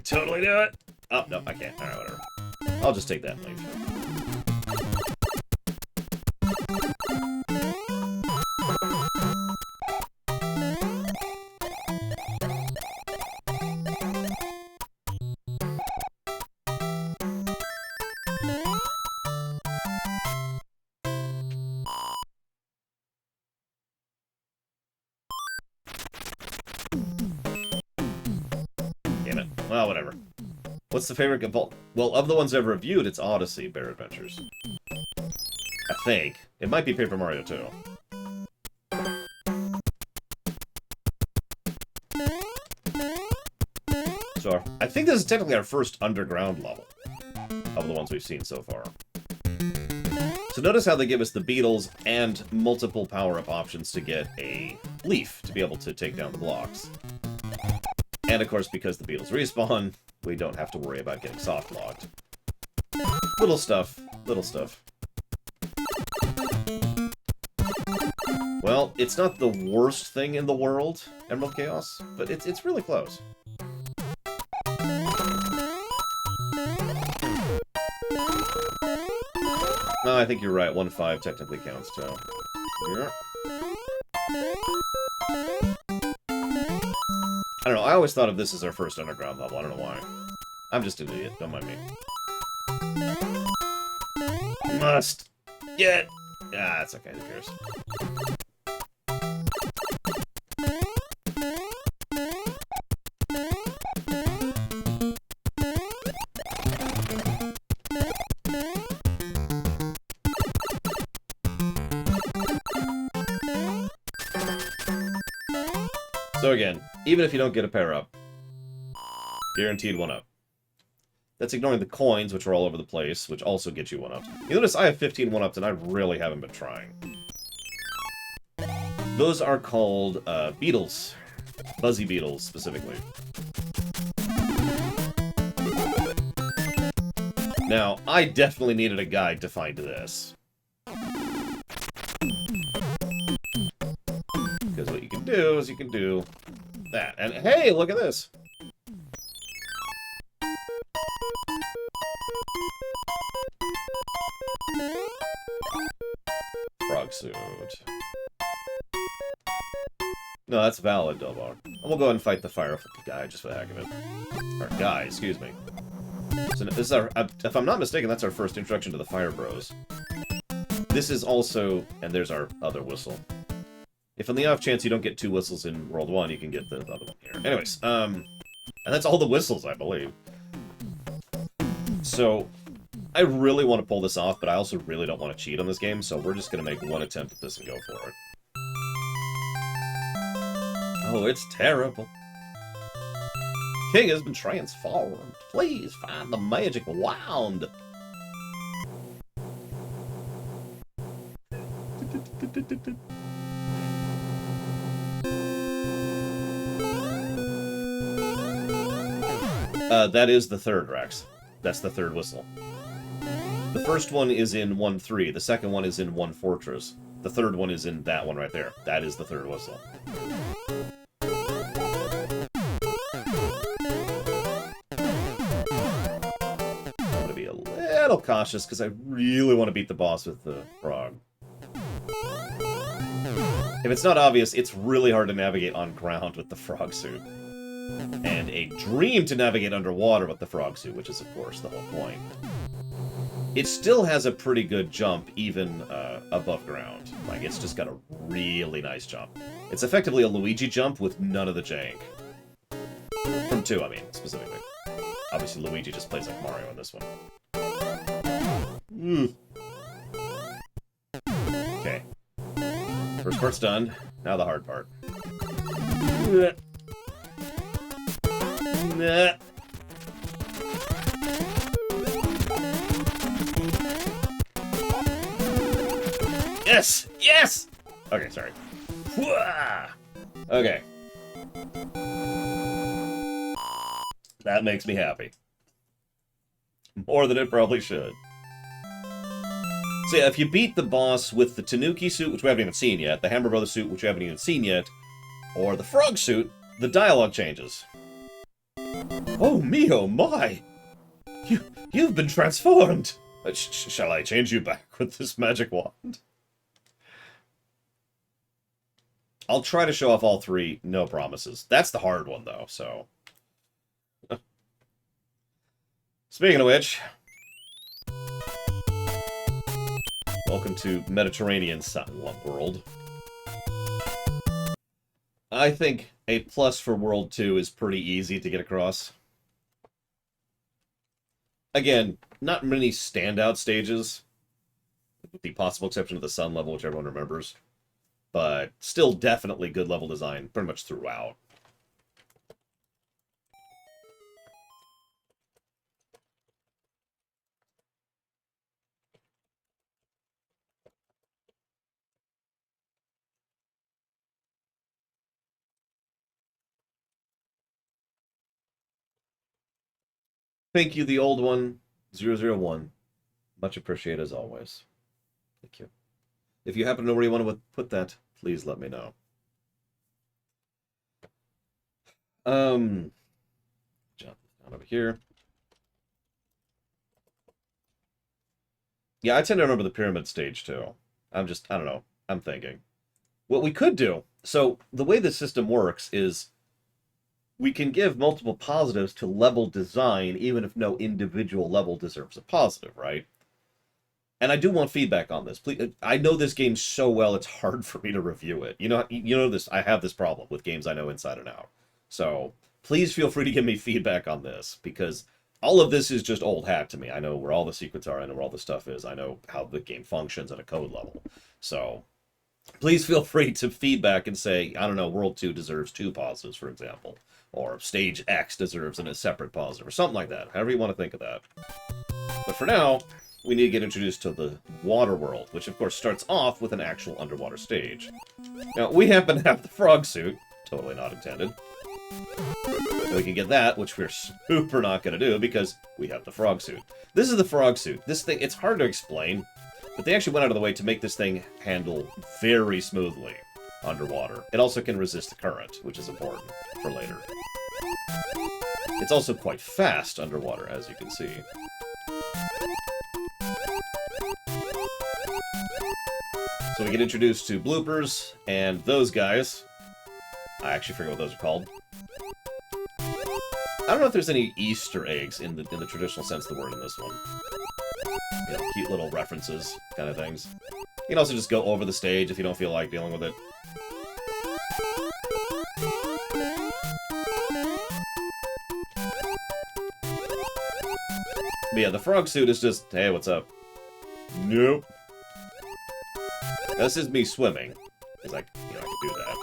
Totally do it. Oh, no, I can't. Alright, whatever. I'll just take that and leave. Damn it. Well, whatever. What's the favorite vault? Well, of the ones I've reviewed, it's Odyssey Bear Adventures. I think. It might be Paper Mario 2. So, I think this is technically our first underground level of the ones we've seen so far. So notice how they give us the beetles and multiple power-up options to get a leaf to be able to take down the blocks. And of course, because the beetles respawn, we don't have to worry about getting soft-locked. Little stuff. Little stuff. Well, it's not the worst thing in the world, Emerald Chaos, but it's really close. No, I think you're right. 1-5 technically counts, too. Yeah. I don't know, I always thought of this as our first underground level. I don't know why. I'm just an idiot. Don't mind me. Must get... Ah, it's okay. Who cares? So again, even if you don't get a pair-up, guaranteed 1-up. That's ignoring the coins, which are all over the place, which also get you 1-ups. You notice I have 15 1-ups, and I really haven't been trying. Those are called beetles. Buzzy beetles, specifically. Now, I definitely needed a guide to find this. Because what you can do is you can do that. And hey, look at this! Frog suit. No, that's valid, Delbar. I'm gonna go ahead and fight the fire guy just for the heck of it. Or guy, excuse me. So this is our, if I'm not mistaken, that's our first introduction to the Fire Bros. This is also, and there's our other whistle. If on the off chance you don't get 2 whistles in World 1, you can get the other one here. Anyways, and that's all the whistles, I believe. So, I really want to pull this off, but I also really don't want to cheat on this game, so we're just going to make one attempt at this and go for it. Oh, it's terrible. King has been transformed. Please find the magic wand. That is the third, Rex. That's the third whistle. The first one is in 1-3. The second one is in 1 Fortress. The third one is in that one right there. That is the third whistle. I'm going to be a little cautious because I really want to beat the boss with the frog. If it's not obvious, it's really hard to navigate on ground with the frog suit. And a dream to navigate underwater with the frog suit, which is, of course, the whole point. It still has a pretty good jump, even above ground. Like, it's just got a really nice jump. It's effectively a Luigi jump with none of the jank. From 2, I mean, specifically. Obviously, Luigi just plays like Mario in this one. Okay. First part's done. Now the hard part. Nah. Yes! Yes! Okay, sorry. Okay. That makes me happy. More than it probably should. So yeah, if you beat the boss with the Tanuki suit, which we haven't even seen yet, the Hammer Brothers suit, which we haven't even seen yet, or the frog suit, the dialogue changes. Oh me, oh my! You've been transformed! Shall I change you back with this magic wand? I'll try to show off all 3, no promises. That's the hard one, though, so... Speaking of which... Welcome to Mediterranean world. I think a plus for World 2 is pretty easy to get across. Again, not many standout stages, with the possible exception of the sun level, which everyone remembers. But still definitely good level design, pretty much throughout. Thank you, the old one, 001. Much appreciated as always. Thank you. If you happen to know where you want to put that, please let me know. Jump down over here. Yeah, I tend to remember the pyramid stage too. I don't know. I'm thinking. What we could do, so the way the system works is we can give multiple positives to level design, even if no individual level deserves a positive, right? And I do want feedback on this. Please, I know this game so well, it's hard for me to review it. You know this. I have this problem with games I know inside and out. So please feel free to give me feedback on this, because all of this is just old hat to me. I know where all the secrets are. I know where all the stuff is. I know how the game functions at a code level. So Please feel free to feedback and say, I don't know, World 2 deserves 2 positives, for example. Or Stage X deserves a separate positive, or something like that. However you want to think of that. But for now, we need to get introduced to the water world, which of course starts off with an actual underwater stage. Now, we happen to have the frog suit. Totally not intended. We can get that, which we're super not going to do because we have the frog suit. This is the frog suit. This thing, it's hard to explain, but they actually went out of the way to make this thing handle very smoothly underwater. It also can resist the current, which is important for later. It's also quite fast underwater, as you can see. So we get introduced to bloopers, and those guys. I actually forget what those are called. I don't know if there's any Easter eggs in the traditional sense of the word in this one. You know, cute little references, kind of things. You can also just go over the stage if you don't feel like dealing with it. But yeah, the frog suit is just, hey, what's up? Nope. This is me swimming. It's like, you know, I can do that.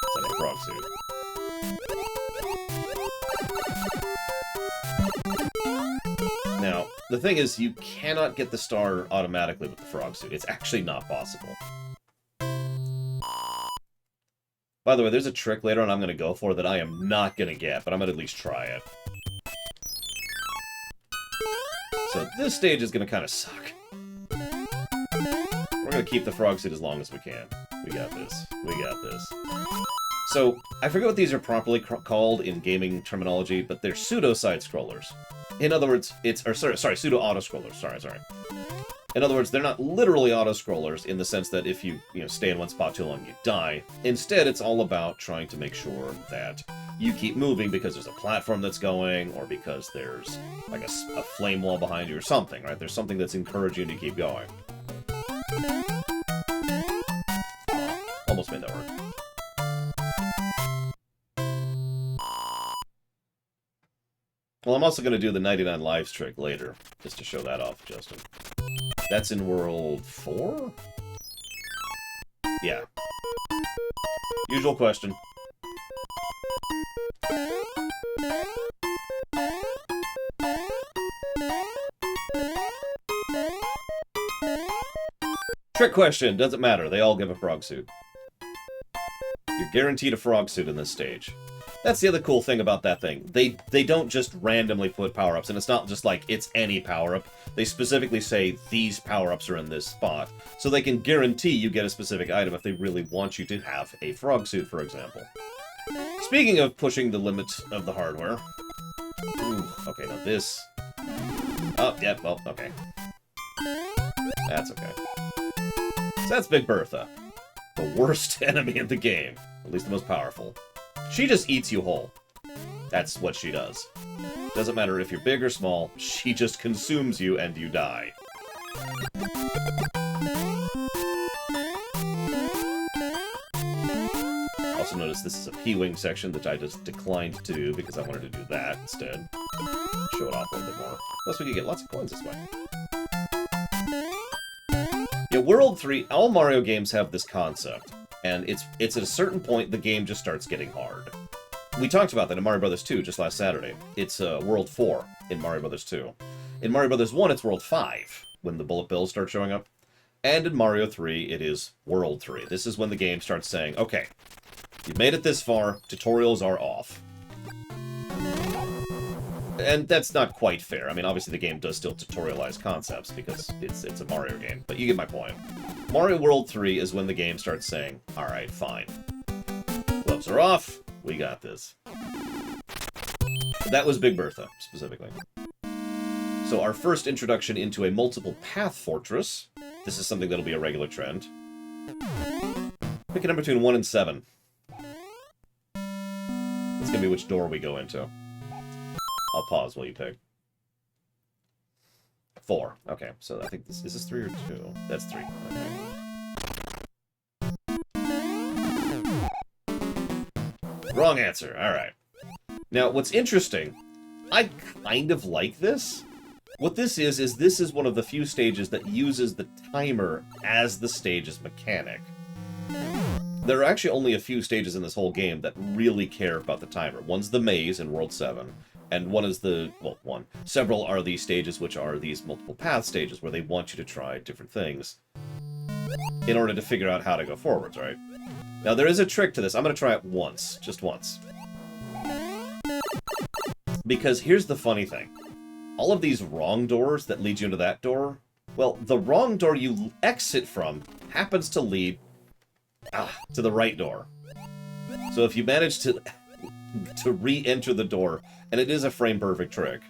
It's in a frog suit. Now, the thing is, you cannot get the star automatically with the frog suit. It's actually not possible. By the way, there's a trick later on I'm going to go for that I am not going to get, but I'm going to at least try it. So this stage is going to kind of suck. We're going to keep the frog suit as long as we can. We got this. We got this. So, I forget what these are properly called in gaming terminology, but they're pseudo-side-scrollers. In other words, sorry, pseudo-auto-scrollers. Sorry. In other words, they're not literally auto-scrollers in the sense that if you stay in one spot too long, you die. Instead, it's all about trying to make sure that you keep moving because there's a platform that's going, or because there's like a flame wall behind you or something, right? There's something that's encouraging you to keep going. Almost made that work. Well, I'm also going to do the 99 lives trick later, just to show that off, Justin. That's in World 4? Yeah. Usual question. Trick question, doesn't matter, they all give a frog suit. You're guaranteed a frog suit in this stage. That's the other cool thing about that thing. They don't just randomly put power-ups, and it's not just like, it's any power-up. They specifically say, these power-ups are in this spot. So they can guarantee you get a specific item if they really want you to have a frog suit, for example. Speaking of pushing the limits of the hardware... Ooh, okay, now this... Oh, yeah, well, okay. That's okay. So that's Big Bertha. The worst enemy in the game. At least the most powerful. She just eats you whole. That's what she does. Doesn't matter if you're big or small, she just consumes you and you die. Also notice this is a P-Wing section that I just declined to do because I wanted to do that instead. Show it off a little bit more. Plus we can get lots of coins this way. Yeah, World 3, all Mario games have this concept. And it's at a certain point the game just starts getting hard. We talked about that in Mario Bros. 2 just last Saturday. It's World 4 in Mario Bros. 2. In Mario Bros. 1, it's World 5, when the bullet bills start showing up. And in Mario 3, it is World 3. This is when the game starts saying, okay, you've made it this far, tutorials are off. And that's not quite fair. I mean, obviously the game does still tutorialize concepts because it's a Mario game, but you get my point. Mario World 3 is when the game starts saying, alright, fine. Gloves are off, we got this. That was Big Bertha, specifically. So our first introduction into a multiple path fortress. This is something that'll be a regular trend. Pick a number between 1 and 7. It's gonna be which door we go into. I'll pause while you pick. 4. Okay, so I think this... Is this 3 or 2? That's 3. Okay. Wrong answer. Alright. Now, what's interesting... I kind of like this. What this is this is one of the few stages that uses the timer as the stage's mechanic. There are actually only a few stages in this whole game that really care about the timer. One's the maze in World 7, and one is the, well, one. Several are these stages which are these multiple path stages where they want you to try different things in order to figure out how to go forwards, right? Now, there is a trick to this. I'm going to try it once. Just once. Because here's the funny thing. All of these wrong doors that lead you into that door, well, the wrong door you exit from happens to lead to the right door. So if you manage to re-enter the door, and it is a frame-perfect trick,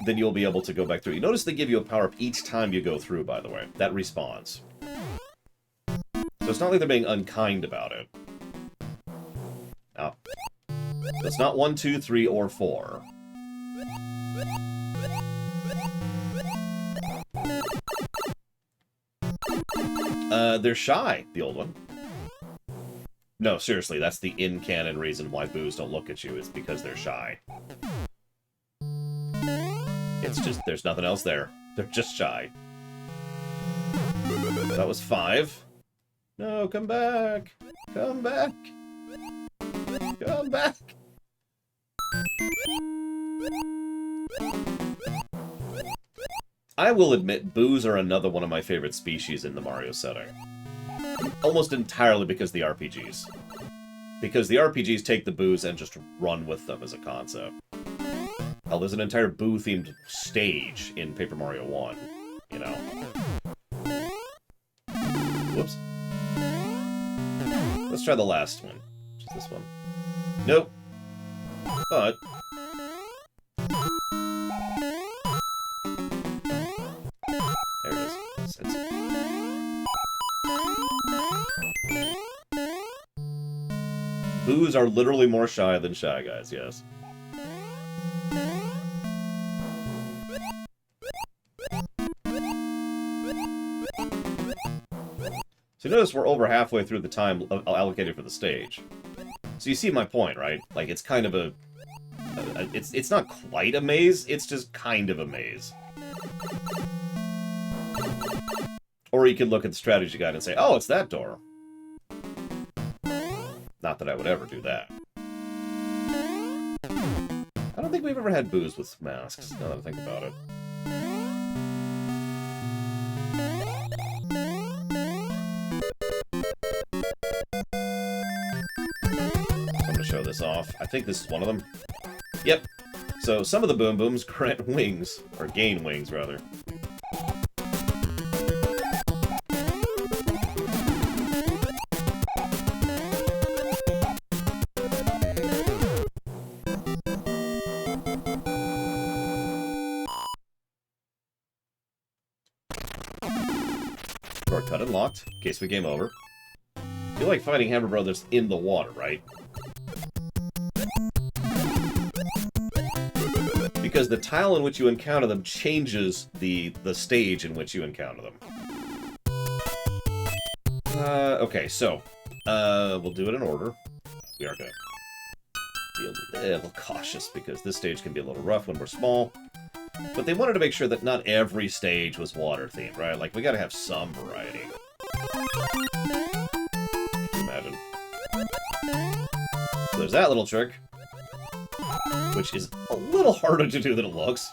then you'll be able to go back through. You notice they give you a power-up each time you go through, by the way. That respawns. So it's not like they're being unkind about it. Now, it's not 1, 2, 3, or 4. They're shy, the old one. No, seriously, that's the in-canon reason why boos don't look at you. It's because they're shy. It's just, there's nothing else there. They're just shy. That was 5. No, come back! Come back! Come back! I will admit, boos are another one of my favorite species in the Mario setting. Almost entirely because of the RPGs. Because the RPGs take the boos and just run with them as a concept. Hell, there's an entire boo-themed stage in Paper Mario 1, you know? Whoops. Let's try the last one. Which is this one. Nope. But... there it is. Boos are literally more shy than Shy Guys, yes. So notice we're over halfway through the time allocated for the stage. So you see my point, right? Like, it's kind of a... it's not quite a maze, it's just kind of a maze. Or you can look at the strategy guide and say, oh, it's that door. Not that I would ever do that. I don't think we've ever had boos with masks, now that I think about it. I'm gonna show this off. I think this is one of them. Yep. So some of the Boom Booms grant wings, or gain wings, rather. Shortcut unlocked, in case we game over. You like fighting Hammer Brothers in the water, right? Because the tile in which you encounter them changes the stage in which you encounter them. Okay, so, we'll do it in order. We are going to be a little cautious, because this stage can be a little rough when we're small. But they wanted to make sure that not every stage was water-themed, right? Like, we gotta have some variety. Imagine. So there's that little trick, which is a little harder to do than it looks.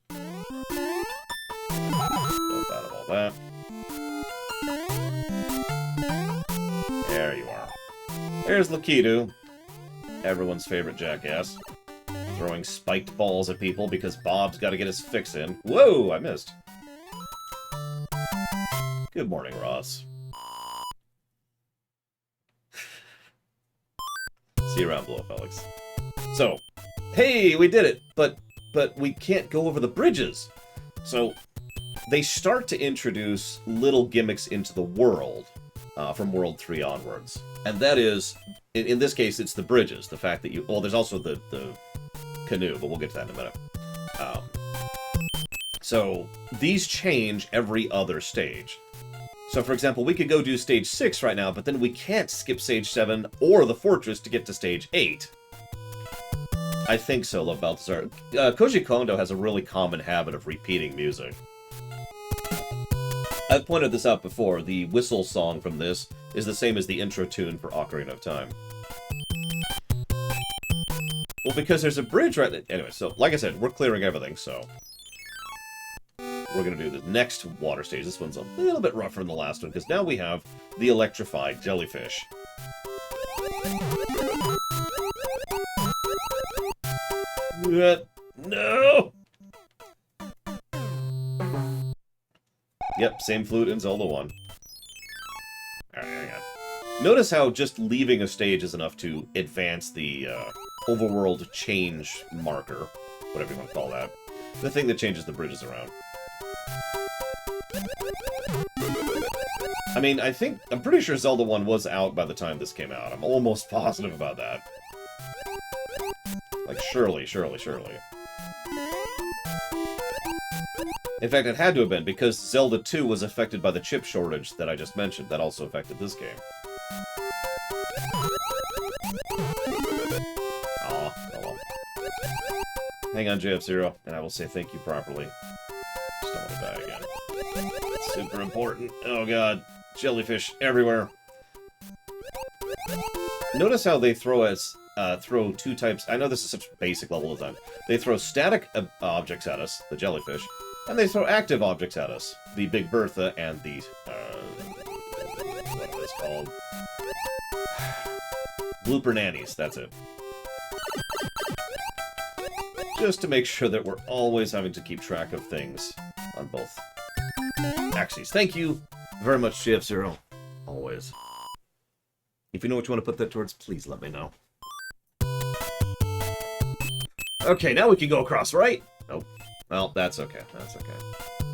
Don't bad of all that. There you are. There's Lakitu, everyone's favorite jackass. Throwing spiked balls at people because Bob's got to get his fix in. Whoa, I missed. Good morning, Ross. See you around, Blow Felix. So, hey, we did it, but we can't go over the bridges. So, they start to introduce little gimmicks into the world from World 3 onwards. And that is, in this case, it's the bridges. The fact that you... well, there's also the canoe, but we'll get to that in a minute. So, these change every other stage. So, for example, we could go do stage 6 right now, but then we can't skip stage 7 or the fortress to get to stage 8. I think so, Love Balthazar. Koji Kondo has a really common habit of repeating music. I've pointed this out before. The whistle song from this is the same as the intro tune for Ocarina of Time. Well, because there's a bridge right there. Anyway, so, like I said, we're clearing everything, so... We're going to do the next water stage. This one's a little bit rougher than the last one, because now we have the electrified jellyfish. No! Yep, same flute in Zelda 1. Alright, hang on. Notice how just leaving a stage is enough to advance the overworld change marker, whatever you want to call that. The thing that changes the bridges around. I mean, I'm pretty sure Zelda 1 was out by the time this came out. I'm almost positive about that. Like, surely. In fact, it had to have been, because Zelda 2 was affected by the chip shortage that I just mentioned. That also affected this game. Aw, oh well. Hang on, JF0, and I will say thank you properly. Just don't want to die again. It's super important. Oh god. Jellyfish everywhere. Notice how they throw two types. I know this is such basic level design. They throw static objects at us, the jellyfish, and they throw active objects at us, the Big Bertha and the what are those called? Blooper nannies. That's it. Just to make sure that we're always having to keep track of things on both axes. Thank you very much, GF0. Always. If you know what you want to put that towards, please let me know. Okay, now we can go across, right? Nope. Well, that's okay. That's okay.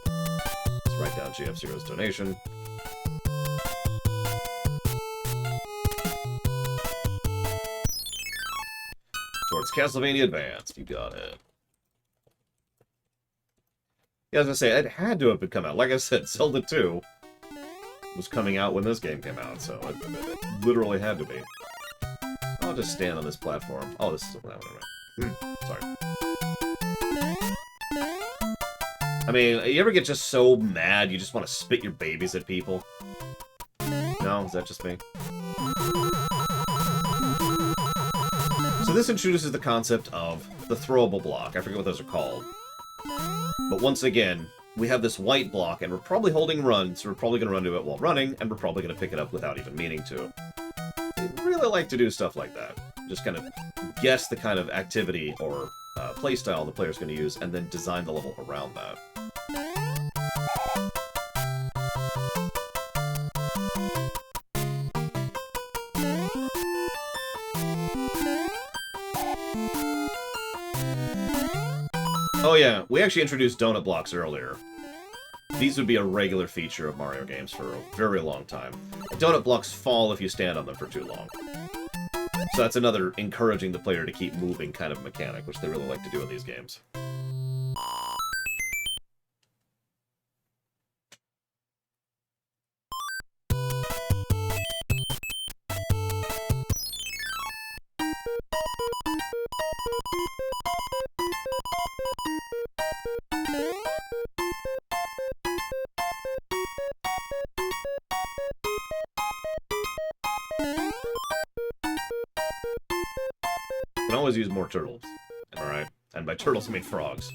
Let's write down GF0's donation. Towards Castlevania Advanced. You got it. Yeah, as I say, it had to have come out. Like I said, Zelda 2 was coming out when this game came out, so it literally had to be. I'll just stand on this platform. Oh, this is... Sorry. I mean, you ever get just so mad you just want to spit your babies at people? No? Is that just me? So this introduces the concept of the throwable block. I forget what those are called. But once again, we have this white block, and we're probably holding run, so we're probably going to run to it while running, and we're probably going to pick it up without even meaning to. I really like to do stuff like that. Just kind of guess the kind of activity or playstyle the player's going to use, and then design the level around that. Oh yeah, we actually introduced donut blocks earlier. These would be a regular feature of Mario games for a very long time. Donut blocks fall if you stand on them for too long. So that's another encouraging the player to keep moving kind of mechanic, which they really like to do in these games. Can always use more turtles. Alright? And by turtles, I mean frogs.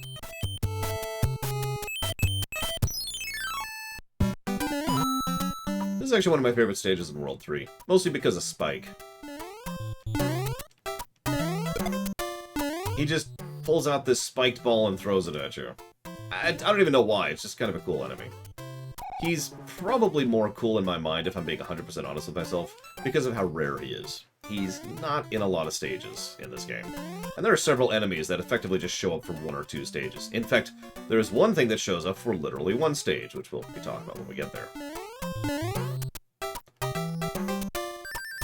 This is actually one of my favorite stages in World 3. Mostly because of Spike. He just pulls out this spiked ball and throws it at you. I don't even know why, it's just kind of a cool enemy. He's probably more cool in my mind, if I'm being 100% honest with myself, because of how rare he is. He's not in a lot of stages in this game. And there are several enemies that effectively just show up for 1 or 2 stages. In fact, there is one thing that shows up for literally 1 stage, which we'll be talking about when we get there.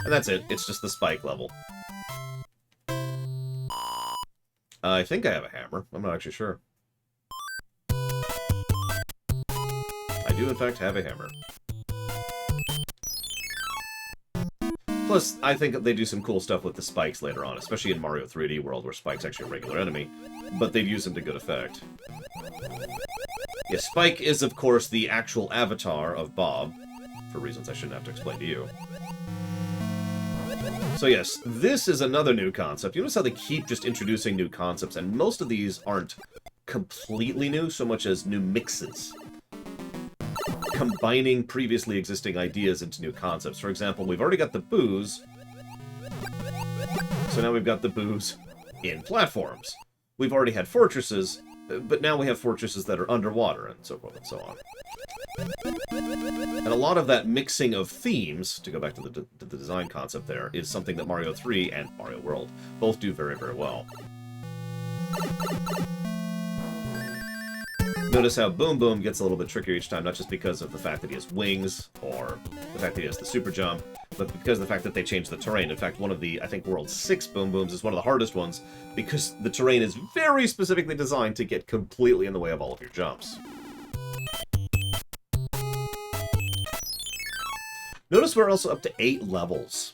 And that's it. It's just the spike level. I think I have a hammer. I'm not actually sure. I do, in fact, have a hammer. Plus, I think they do some cool stuff with the spikes later on, especially in Mario 3D World, where Spike's actually a regular enemy, but they've used them to good effect. Yeah, Spike is, of course, the actual avatar of Bob, for reasons I shouldn't have to explain to you. So yes, this is another new concept. You notice how they keep just introducing new concepts, and most of these aren't completely new so much as new mixes. Combining previously existing ideas into new concepts. For example, we've already got the booze, so now we've got the booze in platforms. We've already had fortresses, but now we have fortresses that are underwater, and so forth and so on. And a lot of that mixing of themes, to go back to the design concept there, is something that Mario 3 and Mario World both do very, very well. Notice how Boom Boom gets a little bit trickier each time, not just because of the fact that he has wings, or the fact that he has the super jump, but because of the fact that they changed the terrain. In fact, one of the, I think, World 6 Boom Booms is one of the hardest ones, because the terrain is very specifically designed to get completely in the way of all of your jumps. Notice we're also up to 8 levels.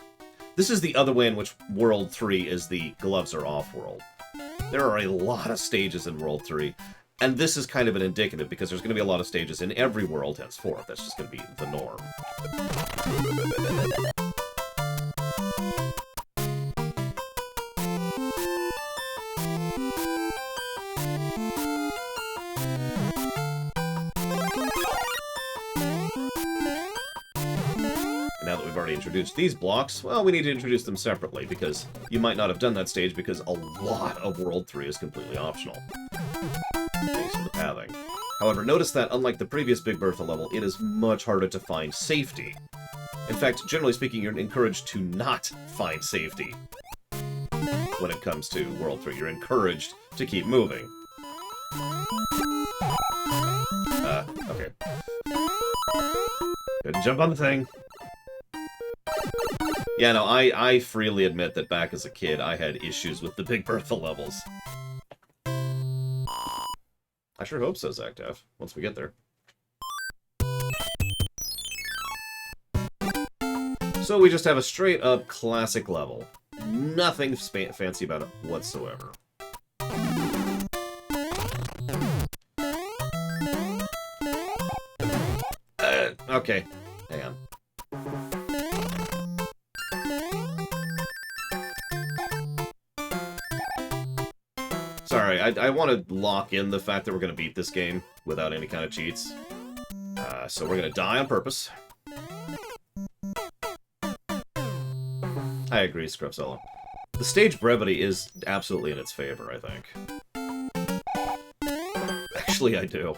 This is the other way in which World 3 is the gloves are off world. There are a lot of stages in World 3, and this is kind of an indicative, because there's going to be a lot of stages in every world henceforth. That's just going to be the norm. Now that we've already introduced these blocks, well, we need to introduce them separately, because you might not have done that stage because a lot of World 3 is completely optional. Thanks to the pathing. However, notice that, unlike the previous Big Bertha level, it is much harder to find safety. In fact, generally speaking, you're encouraged to not find safety when it comes to World 3. You're encouraged to keep moving. Okay. Couldn't jump on the thing. Yeah, no, I freely admit that back as a kid, I had issues with the Big Bertha levels. I sure hope so, Zach Def, once we get there. So we just have a straight-up classic level. Nothing fancy about it whatsoever. Okay, hang on. Sorry, I want to lock in the fact that we're going to beat this game without any kind of cheats. So we're going to die on purpose. I agree, Scrubsella. The stage brevity is absolutely in its favor, I think. Actually, I do.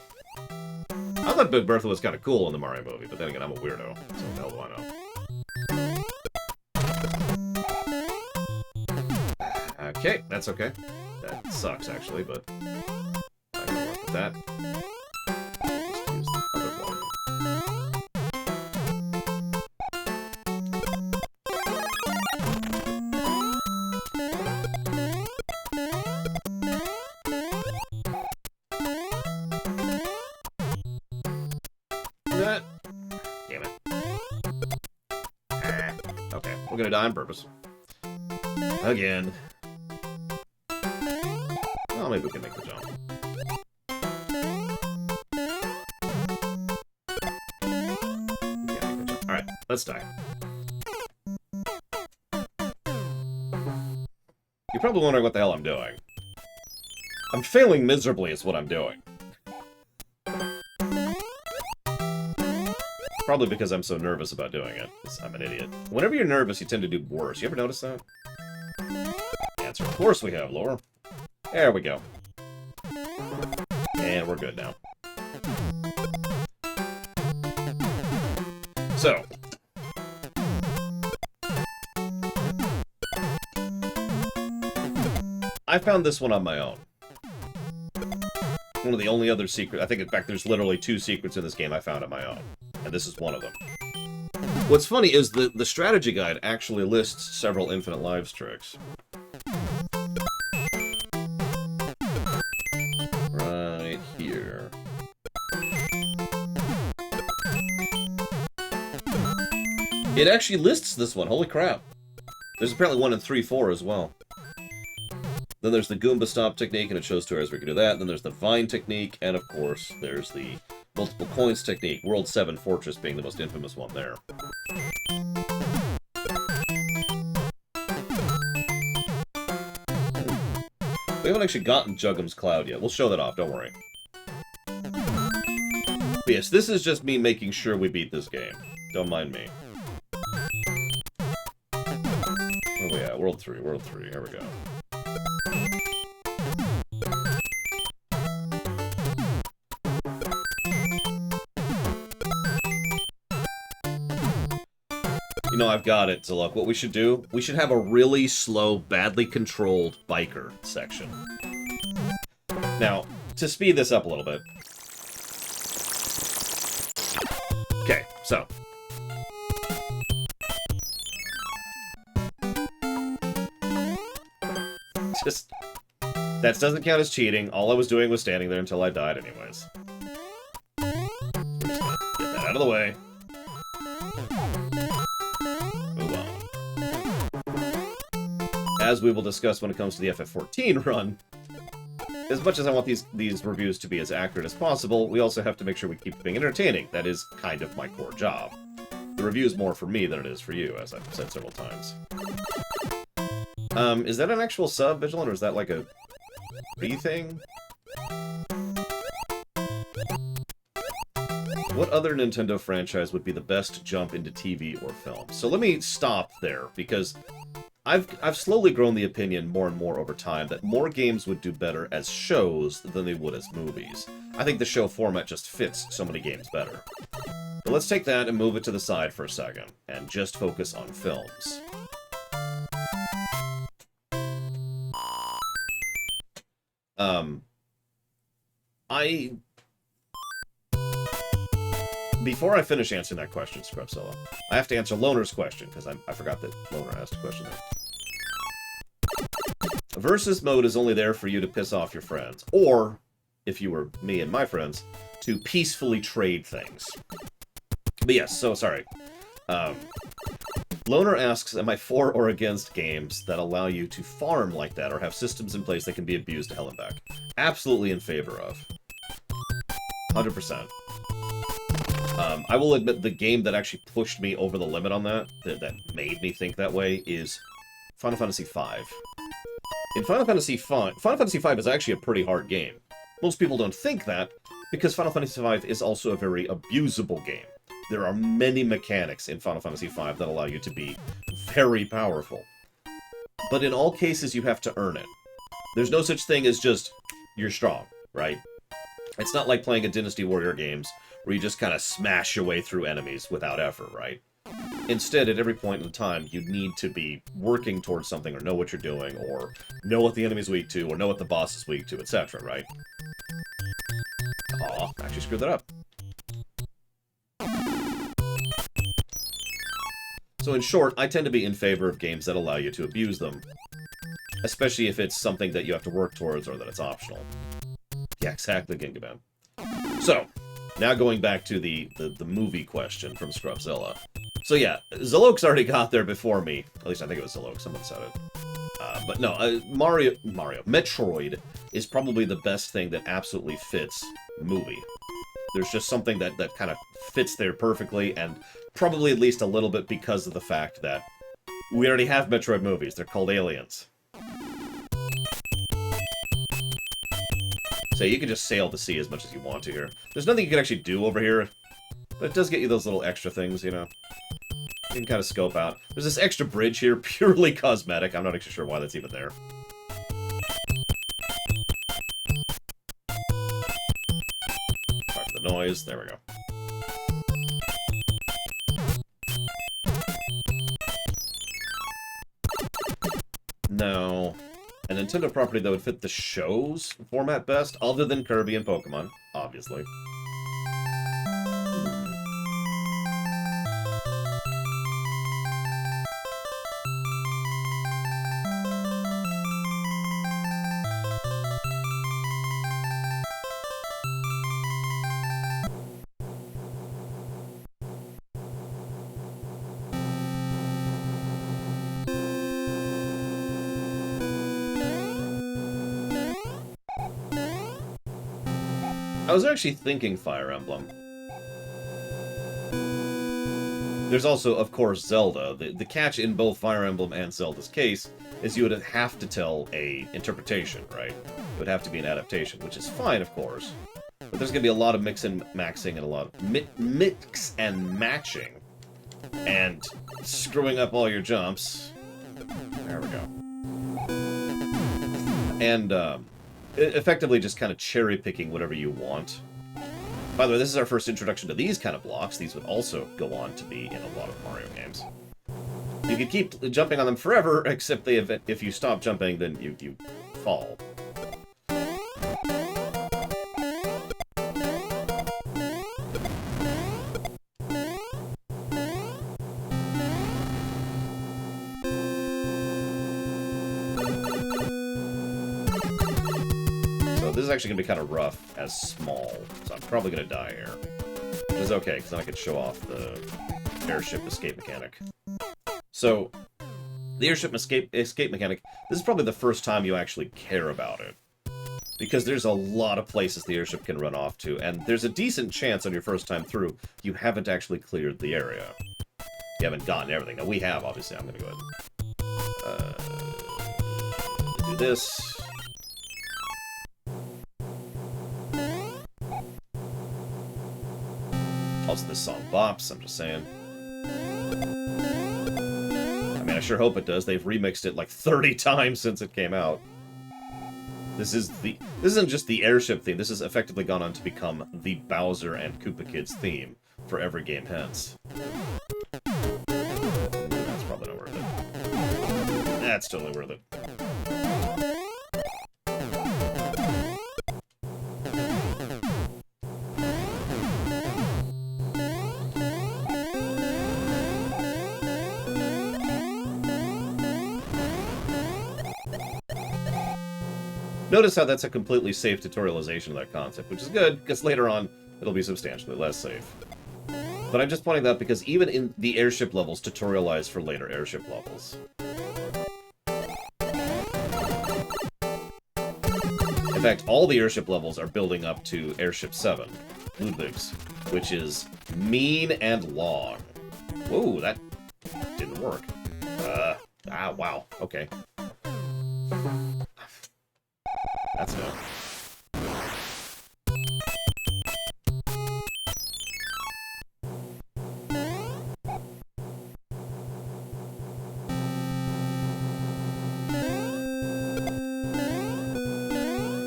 I thought Big Bertha was kind of cool in the Mario movie, but then again, I'm a weirdo, so what the hell do I know? Okay, that's okay. That sucks, actually, but I'm gonna work with that. Just use the other one. That. Damn it. Okay, we're gonna die on purpose. Again. Well, maybe we can make the jump. Yeah, make the jump. Alright, let's die. You're probably wondering what the hell I'm doing. I'm failing miserably is what I'm doing. Probably because I'm so nervous about doing it, because I'm an idiot. Whenever you're nervous, you tend to do worse. You ever notice that? Answer. Of course we have, Laura. There we go. And we're good now. So. I found this one on my own. One of the only other secrets. I think, in fact, there's literally 2 secrets in this game I found on my own. And this is one of them. What's funny is the strategy guide actually lists several infinite lives tricks. Right here. It actually lists this one. Holy crap. There's apparently one in 3-4 as well. Then there's the Goomba Stomp technique, and it shows 2 areas where you can do that. Then there's the Vine technique, and of course, there's the multiple coins technique, World 7 Fortress being the most infamous one there. We haven't actually gotten Juggum's Cloud yet. We'll show that off, don't worry. But yes, this is just me making sure we beat this game. Don't mind me. Where are we at? World 3, World 3. Here we go. You know, I've got it, Zaluk. What we should do, we should have a really slow, badly controlled biker section. Now, to speed this up a little bit. Okay, so. Just, that doesn't count as cheating. All I was doing was standing there until I died anyways. Get that out of the way. As we will discuss when it comes to the FF14 run, as much as I want these reviews to be as accurate as possible, we also have to make sure we keep being entertaining. That is kind of my core job. The review is more for me than it is for you, as I've said several times. Is that an actual sub, Vigilant, or is that like a thing? What other Nintendo franchise would be the best jump into TV or film? So let me stop there, because I've slowly grown the opinion more and more over time that more games would do better as shows than they would as movies. I think the show format just fits so many games better. But let's take that and move it to the side for a second, and just focus on films. Before I finish answering that question, Scrubzilla, I have to answer Loner's question, because I forgot that Loner asked a question there. A versus mode is only there for you to piss off your friends, or, if you were me and my friends, to peacefully trade things. But yes, so sorry. Loner asks, am I for or against games that allow you to farm like that, or have systems in place that can be abused to hell and back? Absolutely in favor of. 100%. I will admit the game that actually pushed me over the limit on that made me think that way, is Final Fantasy V. In Final Fantasy V is actually a pretty hard game. Most people don't think that, because Final Fantasy V is also a very abusable game. There are many mechanics in Final Fantasy V that allow you to be very powerful. But in all cases, you have to earn it. There's no such thing as just, you're strong, right? It's not like playing a Dynasty Warrior games, where you just kind of smash your way through enemies without effort, right? Instead, at every point in time, you need to be working towards something, or know what you're doing, or know what the enemy's weak to, or know what the boss is weak to, etc., right? Aw, actually screwed that up. So in short, I tend to be in favor of games that allow you to abuse them. Especially if it's something that you have to work towards, or that it's optional. Yeah, exactly, Gingaban. So, now going back to the movie question from Scrubzilla. So yeah, Zalok's already got there before me. At least I think it was Zalok, someone said it. But no, Metroid is probably the best thing that absolutely fits movie. There's just something that kind of fits there perfectly, and probably at least a little bit because of the fact that we already have Metroid movies. They're called Aliens. So you can just sail the sea as much as you want to here. There's nothing you can actually do over here, but it does get you those little extra things, you know? You can kind of scope out. There's this extra bridge here, purely cosmetic. I'm not actually sure why that's even there. Sorry for the noise. There we go. No. A Nintendo property that would fit the show's format best, other than Kirby and Pokemon, obviously. I was actually thinking Fire Emblem. There's also, of course, Zelda. The catch in both Fire Emblem and Zelda's case is you would have to tell a interpretation, right? It would have to be an adaptation, which is fine, of course. But there's going to be a lot of mix and maxing and a lot of mix and matching. And screwing up all your jumps. There we go. And effectively just kind of cherry-picking whatever you want. By the way, this is our first introduction to these kind of blocks. These would also go on to be in a lot of Mario games. You could keep jumping on them forever, except if you stop jumping, then you fall. This is actually going to be kind of rough as small, so I'm probably going to die here. Which is okay, because then I can show off the airship escape mechanic. So, the airship escape mechanic, this is probably the first time you actually care about it. Because there's a lot of places the airship can run off to, and there's a decent chance on your first time through you haven't actually cleared the area. You haven't gotten everything. Now, we have, obviously. I'm going to go ahead and do this. Also, this song bops, I'm just saying. I mean, I sure hope it does. They've remixed it like 30 times since it came out. This isn't just the airship theme. This has effectively gone on to become the Bowser and Koopa Kids theme for every game hence. That's probably not worth it. That's totally worth it. Notice how that's a completely safe tutorialization of that concept, which is good, because later on, it'll be substantially less safe. But I'm just pointing that out because even in the airship levels, tutorialize for later airship levels. In fact, all the airship levels are building up to Airship 7, Ludwig's, which is mean and long. Whoa, that didn't work. Wow, okay. That's no.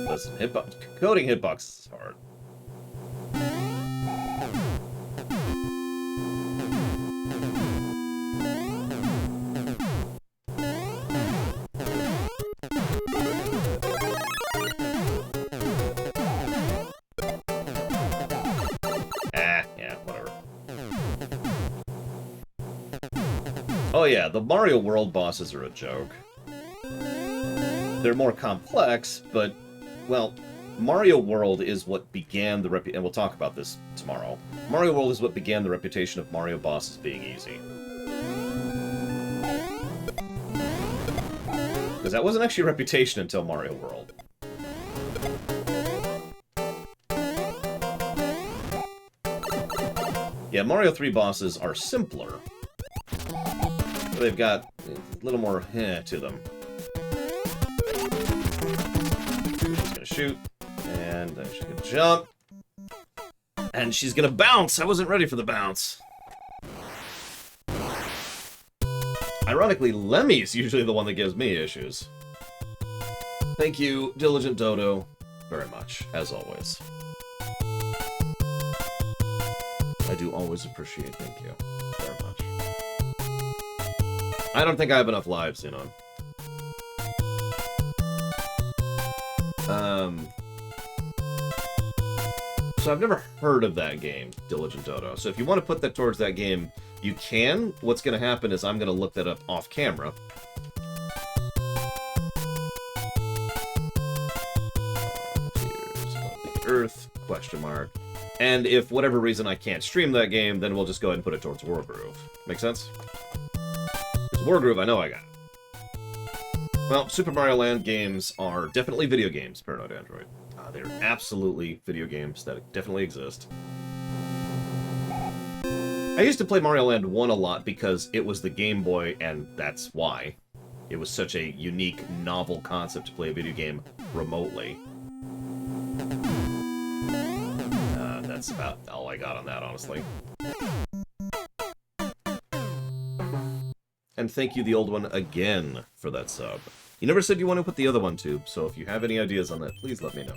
Listen, coding hitbox is hard. Oh yeah, the Mario World bosses are a joke. They're more complex, but, well, Mario World is what began the and we'll talk about this tomorrow. Mario World is what began the reputation of Mario bosses being easy. Because that wasn't actually a reputation until Mario World. Yeah, Mario 3 bosses are simpler. They've got a little more to them. She's gonna shoot, and then she's gonna jump, and she's gonna bounce! I wasn't ready for the bounce. Ironically, Lemmy's usually the one that gives me issues. Thank you, Diligent Dodo, very much, as always. I do always appreciate, thank you, very much. I don't think I have enough lives, Xenon. So I've never heard of that game, Diligent Dodo. So if you want to put that towards that game, you can. What's going to happen is I'm going to look that up off camera. Here's the Earth, question mark. And if whatever reason I can't stream that game, then we'll just go ahead and put it towards Wargroove. Make sense? Wargroove, I know I got. Well, Super Mario Land games are definitely video games, Paranoid Android. They're absolutely video games that definitely exist. I used to play Mario Land 1 a lot because it was the Game Boy, and that's why. It was such a unique, novel concept to play a video game remotely. That's about all I got on that, honestly. And thank you, the old one, again for that sub. You never said you want to put the other one to, so if you have any ideas on that, please let me know.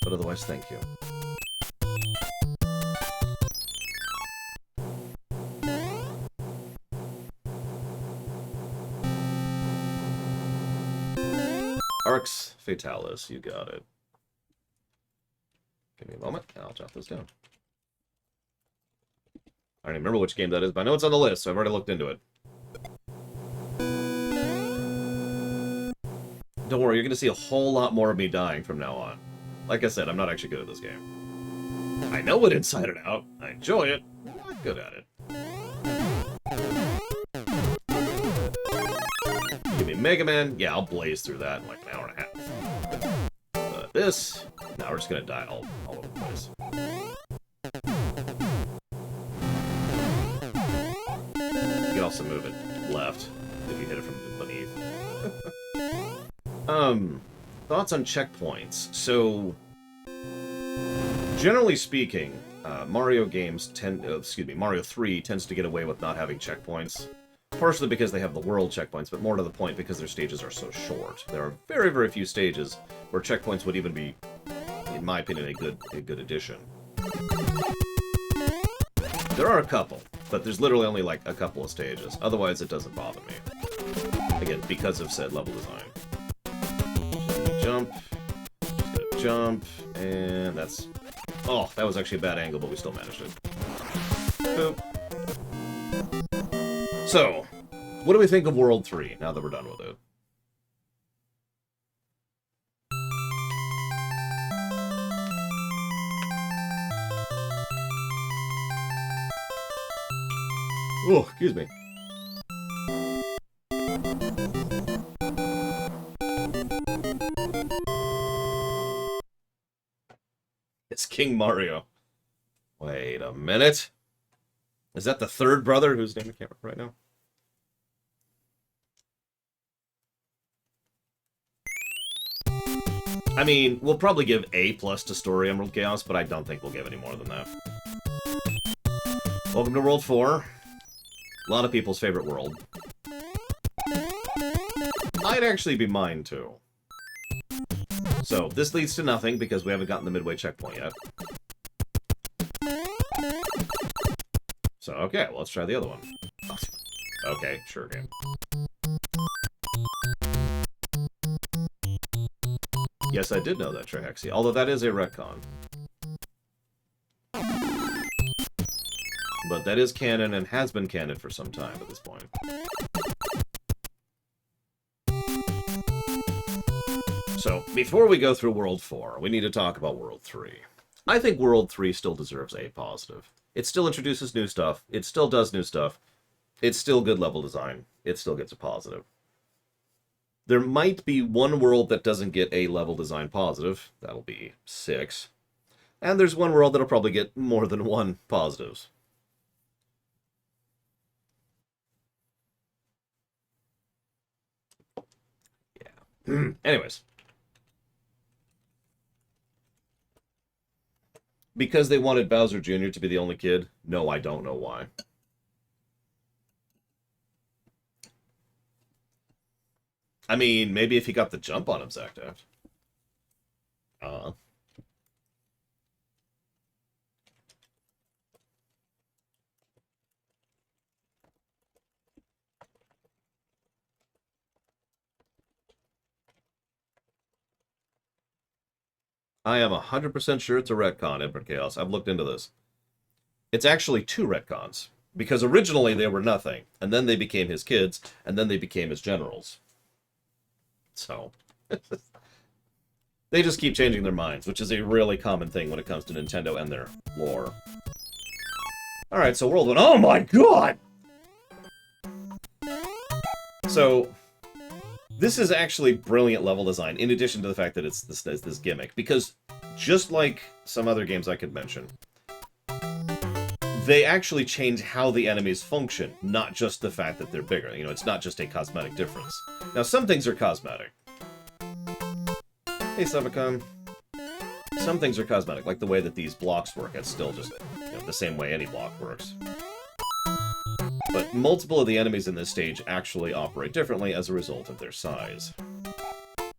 But otherwise, thank you. Arx Fatalis, you got it. Give me a moment, and I'll jot those down. I don't even remember which game that is, but I know it's on the list, so I've already looked into it. Don't worry, you're going to see a whole lot more of me dying from now on. Like I said, I'm not actually good at this game. I know it inside and out. I enjoy it. I'm not good at it. Give me Mega Man. Yeah, I'll blaze through that in like an hour and a half. But this... Now we're just going to die all over the place. You can also move it left if you hit it from beneath. Thoughts on checkpoints. So, generally speaking, Mario games Mario 3 tends to get away with not having checkpoints. Partially because they have the world checkpoints, but more to the point because their stages are so short. There are very, very few stages where checkpoints would even be, in my opinion, a good addition. There are a couple, but there's literally only like a couple of stages. Otherwise, it doesn't bother me. Again, because of said level design. Jump, just gonna jump, and that's... Oh, that was actually a bad angle, but we still managed it. Boop. So, what do we think of World 3, now that we're done with it? Oh, excuse me. It's King Mario. Wait a minute. Is that the third brother whose name I can't remember right now? I mean, we'll probably give A+ to Story Emerald Chaos, but I don't think we'll give any more than that. Welcome to World 4. A lot of people's favorite world. Might actually be mine, too. So, this leads to nothing, because we haven't gotten the midway checkpoint yet. So, okay, well, let's try the other one. Okay, sure, game. Yes, I did know that, Trihexi, although that is a retcon. But that is canon and has been canon for some time at this point. So, before we go through World 4, we need to talk about World 3. I think World 3 still deserves A+. It still introduces new stuff. It still does new stuff. It's still good level design. It still gets a positive. There might be one world that doesn't get a level design positive. That'll be 6. And there's one world that'll probably get more than one positives. Yeah. Anyways. Because they wanted Bowser Jr. to be the only kid? No, I don't know why. I mean, maybe if he got the jump on him, Zactaft. I am 100% sure it's a retcon, Emperor Chaos. I've looked into this. It's actually 2 retcons. Because originally they were nothing, and then they became his kids, and then they became his generals. So, they just keep changing their minds, which is a really common thing when it comes to Nintendo and their lore. Alright, so World 1. Oh my god! So, This is actually brilliant level design, in addition to the fact that it's this gimmick, because just like some other games I could mention, they actually change how the enemies function, not just the fact that they're bigger. You know, it's not just a cosmetic difference. Now, some things are cosmetic. Hey, Subicon. Some things are cosmetic, like the way that these blocks work. It's still just, you know, the same way any block works. But multiple of the enemies in this stage actually operate differently as a result of their size.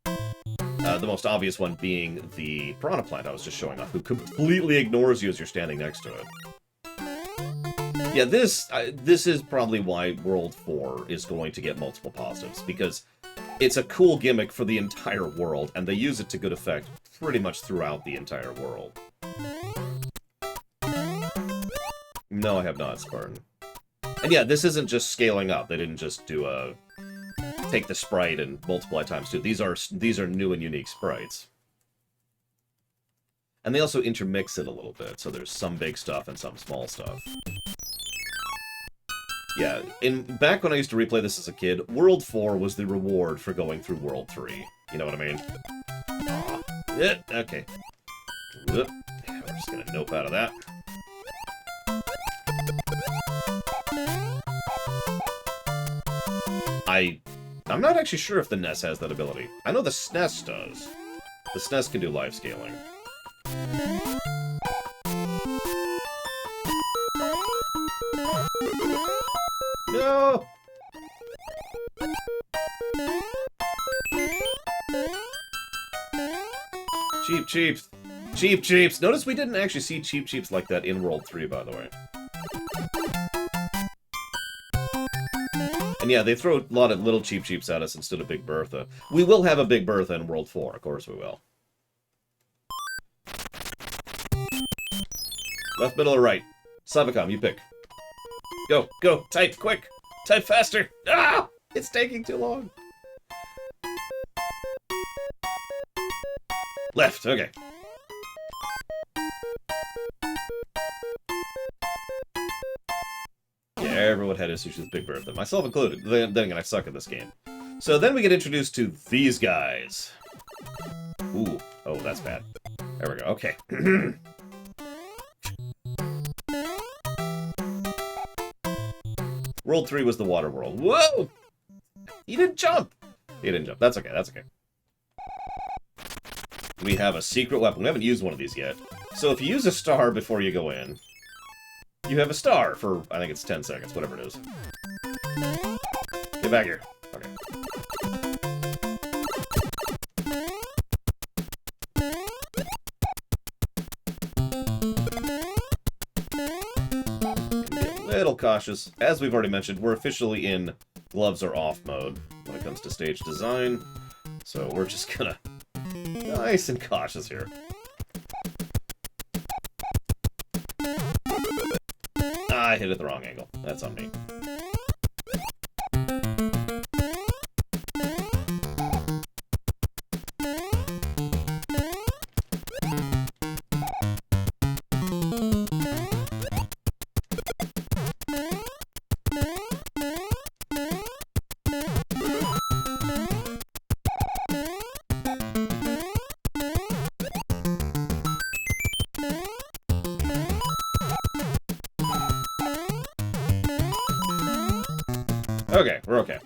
The most obvious one being the piranha plant I was just showing off, who completely ignores you as you're standing next to it. Yeah, this is probably why World 4 is going to get multiple positives, because it's a cool gimmick for the entire world, and they use it to good effect pretty much throughout the entire world. No, I have not, Spartan. And yeah, this isn't just scaling up. They didn't just do a take the sprite and multiply times 2. These are new and unique sprites. And they also intermix it a little bit, so there's some big stuff and some small stuff. Yeah, back when I used to replay this as a kid, World 4 was the reward for going through World 3. You know what I mean? Yeah, okay. We're just gonna nope out of that. I'm not actually sure if the NES has that ability. I know the SNES does. The SNES can do live scaling. No! Cheap Cheeps. Cheap Cheeps. Notice we didn't actually see Cheap Cheeps like that in World 3, by the way. And yeah, they throw a lot of little Cheap Cheeps at us instead of Big Bertha. We will have a Big Bertha in World 4, of course we will. Left, middle, or right? Savicom, you pick. Go, go, type, quick! Type faster! Ah! It's taking too long. Left, okay. Yeah, everyone had issues with Big Bertha, myself included. Then again, I suck at this game. So then we get introduced to these guys. Ooh, oh, that's bad. There we go, okay. World 3 was the water world. Whoa! He didn't jump! He didn't jump. That's okay, that's okay. We have a secret weapon. We haven't used one of these yet. So if you use a star before you go in, you have a star for, I think it's 10 seconds, whatever it is. Get back here. Okay. Be a little cautious. As we've already mentioned, we're officially in gloves are off mode when it comes to stage design. So we're just gonna nice and cautious here. I hit it the wrong angle. That's on me. Okay, we're okay.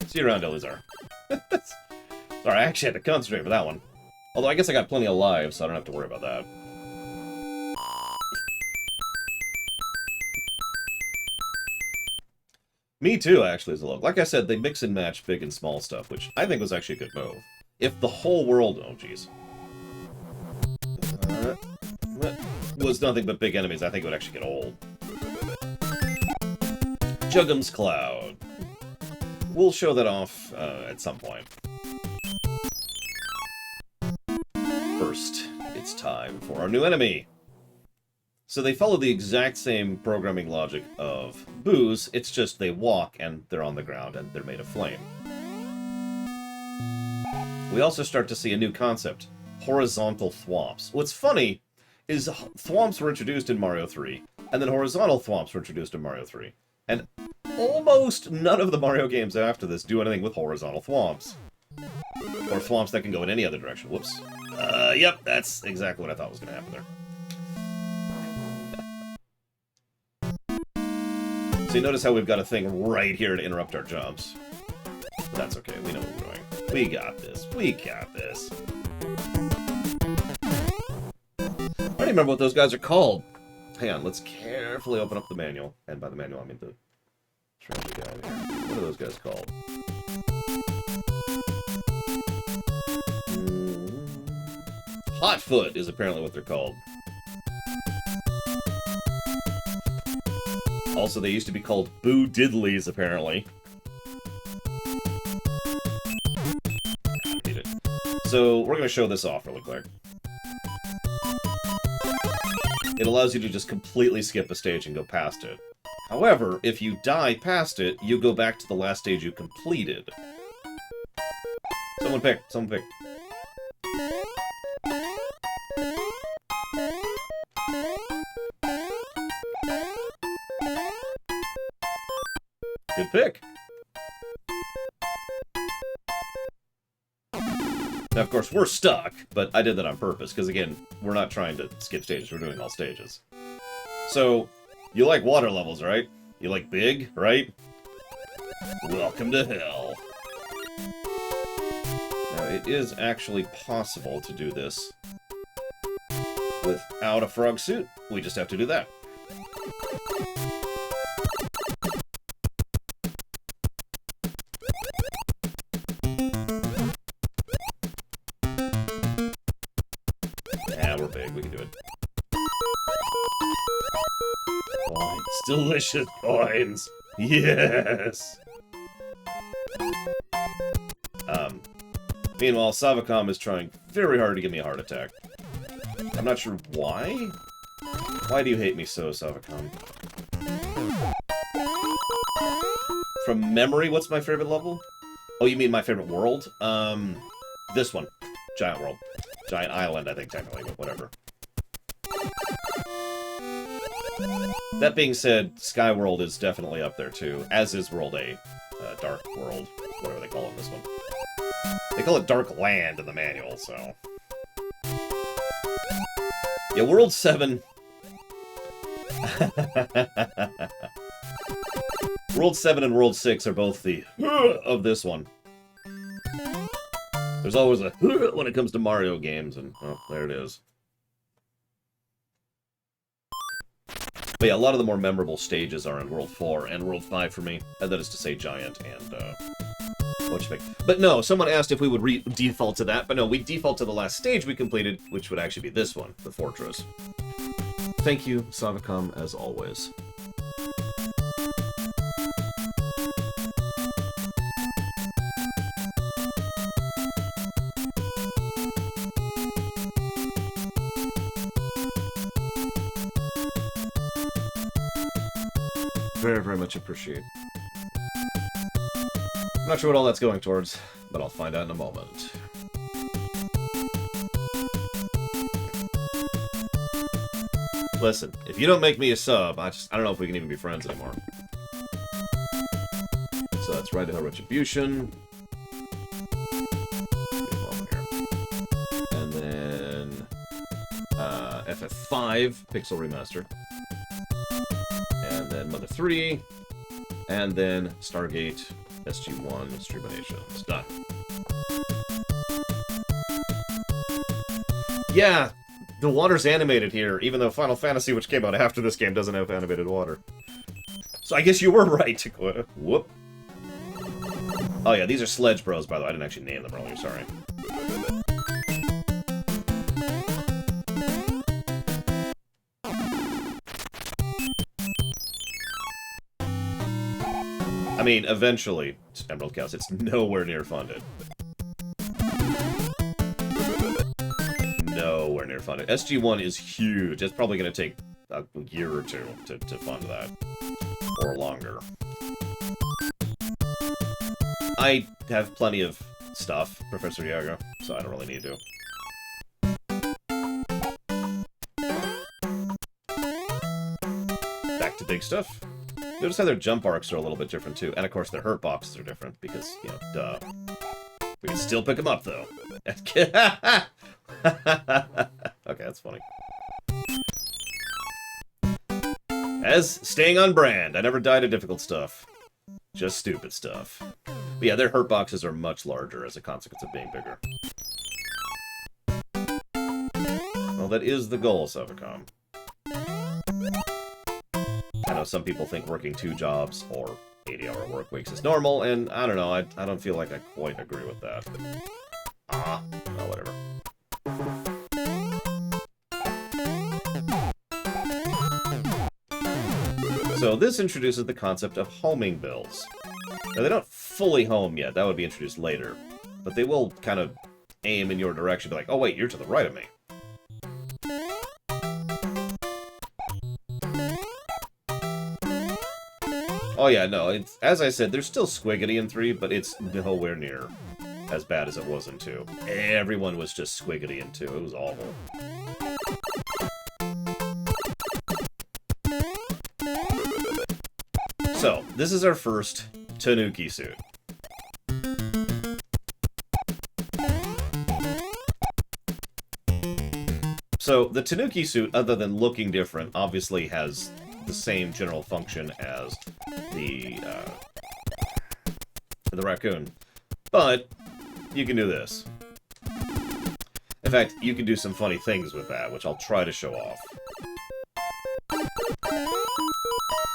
See you around, Elizar. Sorry, I actually had to concentrate for that one. Although I guess I got plenty of lives, so I don't have to worry about that. Me too, actually, as a look. Like I said, they mix and match big and small stuff, which I think was actually a good move. If the whole world... Oh, jeez. Was nothing but big enemies, I think it would actually get old. Juggum's Cloud. We'll show that off at some point. First, it's time for our new enemy. So they follow the exact same programming logic of Boo's, it's just they walk and they're on the ground and they're made of flame. We also start to see a new concept, horizontal thwomps. What's funny is thwomps were introduced in Mario 3, and then horizontal thwomps were introduced in Mario 3. And almost none of the Mario games after this do anything with horizontal thwomps. Or thwomps that can go in any other direction. Whoops. Yep, that's exactly what I thought was going to happen there. So you notice how we've got a thing right here to interrupt our jumps. But that's okay, we know what we're doing. We got this, we got this. I don't even remember what those guys are called. Hang on, let's carefully open up the manual. And by the manual, I mean the strategy guide here. What are those guys called? Hotfoot is apparently what they're called. Also, they used to be called Boo Diddleys, apparently. Need it. So, we're going to show this off really quick. It allows you to just completely skip a stage and go past it. However, if you die past it, you go back to the last stage you completed. Someone pick, someone pick. Good pick. Now, of course, we're stuck, but I did that on purpose, because, again, we're not trying to skip stages, we're doing all stages. So, you like water levels, right? You like big, right? Welcome to hell. Now, it is actually possible to do this without a frog suit. We just have to do that. Yeah, we're big. We can do it. Coins. Delicious coins. Yes. Meanwhile, Savacom is trying very hard to give me a heart attack. I'm not sure why. Why do you hate me so, Savacom? From memory, what's my favorite level? Oh, you mean my favorite world? This one. Giant World. Giant Island, I think, technically, but whatever. That being said, Sky World is definitely up there, too, as is World 8. Dark World, whatever they call it in this one. They call it Dark Land in the manual, so... Yeah, World 7... World 7 and World 6 are both the of this one. There's always a when it comes to Mario games, and oh, there it is. But yeah, a lot of the more memorable stages are in World 4 and World 5 for me. And that is to say Giant and, whatchamacallit. But no, someone asked if we would default to that, but no, we default to the last stage we completed, which would actually be this one, the Fortress. Thank you, Savacom, as always. Very, very much appreciate. I'm not sure what all that's going towards, but I'll find out in a moment. Listen, if you don't make me a sub, I don't know if we can even be friends anymore. So that's Right to Hell Retribution. And then FF5 Pixel Remaster. And then Mother 3, and then Stargate SG-1 Streaminations. Done. Yeah, the water's animated here, even though Final Fantasy, which came out after this game, doesn't have animated water. So I guess you were right, Chiquita. Whoop. Oh yeah, these are Sledge Bros, by the way. I didn't actually name them earlier, sorry. I mean, eventually, Emerald Cows, it's nowhere near funded. Nowhere near funded. SG-1 is huge. It's probably going to take a year or two to fund that. Or longer. I have plenty of stuff, Professor Yaga, so I don't really need to. Back to big stuff. Notice how their jump arcs are a little bit different, too. And, of course, their hurt boxes are different, because, you know, duh. We can still pick them up, though. Okay, that's funny. As staying on brand, I never died of difficult stuff. Just stupid stuff. But yeah, their hurt boxes are much larger as a consequence of being bigger. Well, that is the goal, Sovicom. I know some people think working 2 jobs or 80-hour work weeks is normal, and I don't know, I don't feel like I quite agree with that. Well, whatever. So this introduces the concept of homing bills. Now, they don't fully home yet, that would be introduced later, but they will kind of aim in your direction, be like, oh wait, you're to the right of me. Oh yeah, no, it's, as I said, there's still squiggity in 3, but it's nowhere near as bad as it was in 2. Everyone was just squiggity in 2, it was awful. So, this is our first Tanuki suit. So, the Tanuki suit, other than looking different, obviously has the same general function as the raccoon. But, you can do this. In fact, you can do some funny things with that, which I'll try to show off.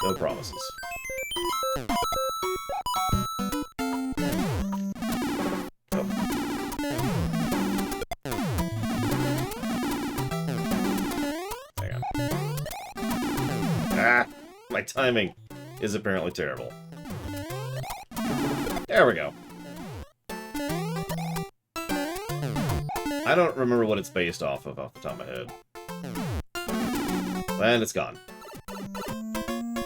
No promises. My timing is apparently terrible. There we go. I don't remember what it's based off the top of my head. And it's gone.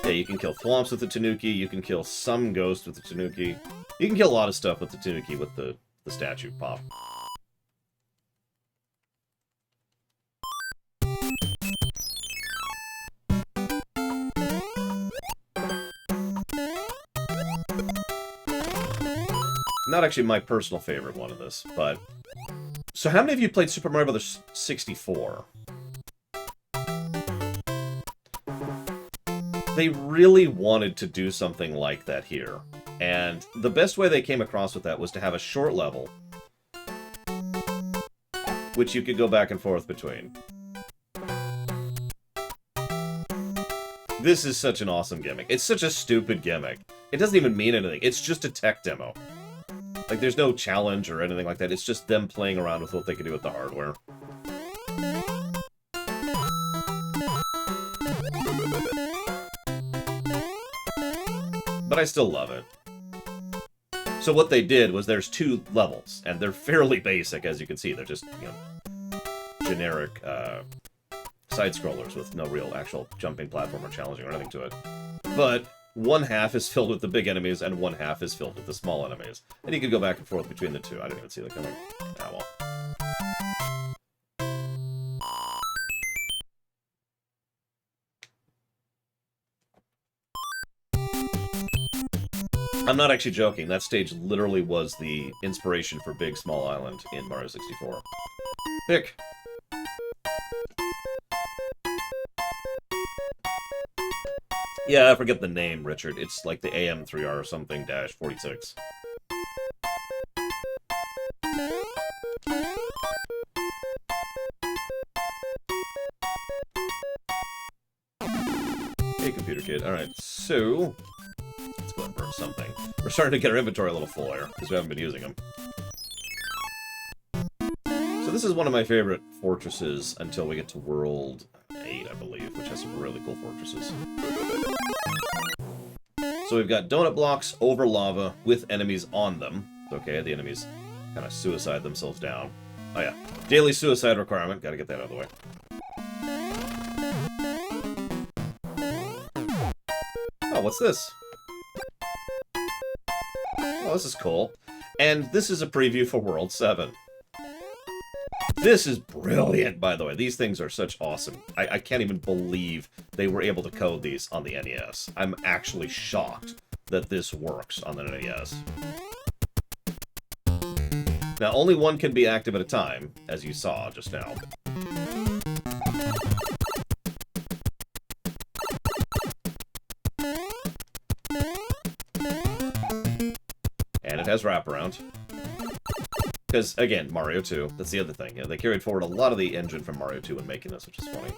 Yeah, you can kill thwomps with the Tanuki, you can kill some ghosts with the Tanuki. You can kill a lot of stuff with the Tanuki with the statue pop. Not actually my personal favorite one of this, but... So how many of you played Super Mario Bros. 64? They really wanted to do something like that here. And the best way they came across with that was to have a short level, which you could go back and forth between. This is such an awesome gimmick. It's such a stupid gimmick. It doesn't even mean anything. It's just a tech demo. Like, there's no challenge or anything like that. It's just them playing around with what they can do with the hardware. But I still love it. So what they did was there's 2 levels, and they're fairly basic, as you can see. They're just, you know, generic side-scrollers with no real actual jumping platform or challenging or anything to it. But one half is filled with the big enemies, and one half is filled with the small enemies. And you can go back and forth between the 2. I didn't even see that coming. Ah, well. I'm not actually joking. That stage literally was the inspiration for Big Small Island in Mario 64. Pick. Yeah, I forget the name, Richard. It's like the AM3R or something dash 46. Hey, computer kid. Alright, so... let's go and burn something. We're starting to get our inventory a little full here, because we haven't been using them. So this is one of my favorite fortresses until we get to World 8, I believe, which has some really cool fortresses. So we've got donut blocks over lava with enemies on them. Okay, the enemies kind of suicide themselves down. Oh yeah, daily suicide requirement. Gotta get that out of the way. Oh, what's this? Oh, this is cool. And this is a preview for World 7. This is brilliant, by the way. These things are such awesome. I can't even believe they were able to code these on the NES. I'm actually shocked that this works on the NES. Now, only one can be active at a time, as you saw just now. And it has wraparound. Because, again, Mario 2, that's the other thing. You know, they carried forward a lot of the engine from Mario 2 when making this, which is funny.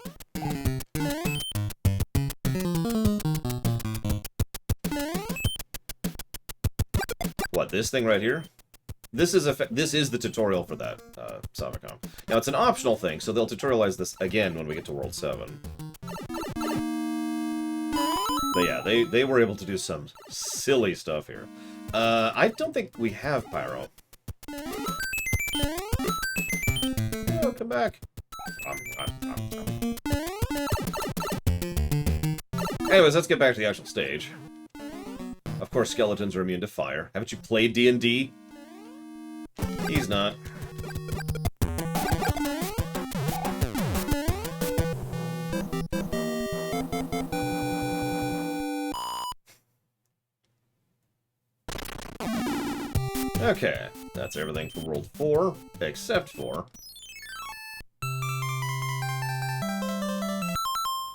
What, this thing right here? This is the tutorial for that, Savicom. Now, it's an optional thing, so they'll tutorialize this again when we get to World 7. But yeah, they were able to do some silly stuff here. I don't think we have Pyro. Oh, come back. Anyways, let's get back to the actual stage. Of course, skeletons are immune to fire. Haven't you played D&D? He's not. Okay, that's everything for World 4, except for...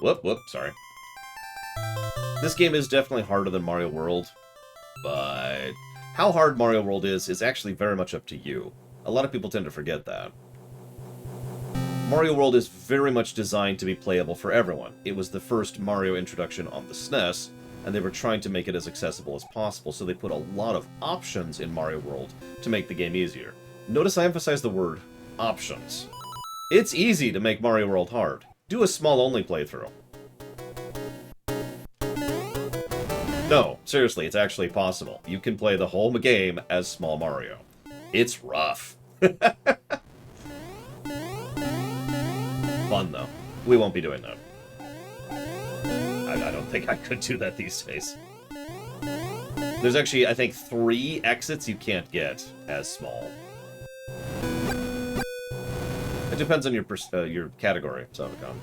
Whoop, sorry. This game is definitely harder than Mario World, but how hard Mario World is actually very much up to you. A lot of people tend to forget that. Mario World is very much designed to be playable for everyone. It was the first Mario introduction on the SNES, and they were trying to make it as accessible as possible, so they put a lot of options in Mario World to make the game easier. Notice I emphasize the word options. It's easy to make Mario World hard. Do a small-only playthrough. No, seriously, it's actually possible. You can play the whole game as Small Mario. It's rough. Fun, though. We won't be doing that. I don't think I could do that these days. There's actually, I think, 3 exits you can't get as small. It depends on your category, Savicom.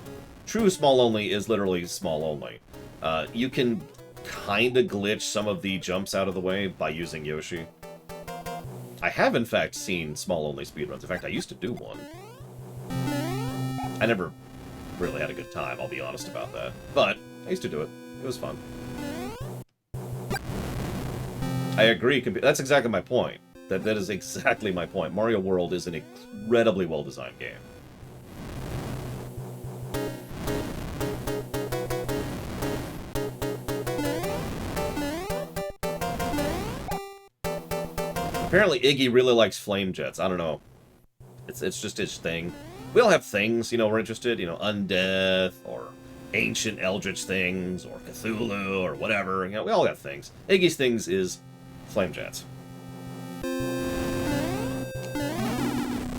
True small only is literally small only. You can kind of glitch some of the jumps out of the way by using Yoshi. I have, in fact, seen small only speedruns. In fact, I used to do one. I never really had a good time, I'll be honest about that. But I used to do it. It was fun. I agree. That's exactly my point. That is exactly my point. Mario World is an incredibly well-designed game. Apparently Iggy really likes flame jets. I don't know. It's just his thing. We all have things, you know, we're interested. You know, undeath, or ancient eldritch things, or Cthulhu, or whatever. You know, we all have things. Iggy's things is flame jets.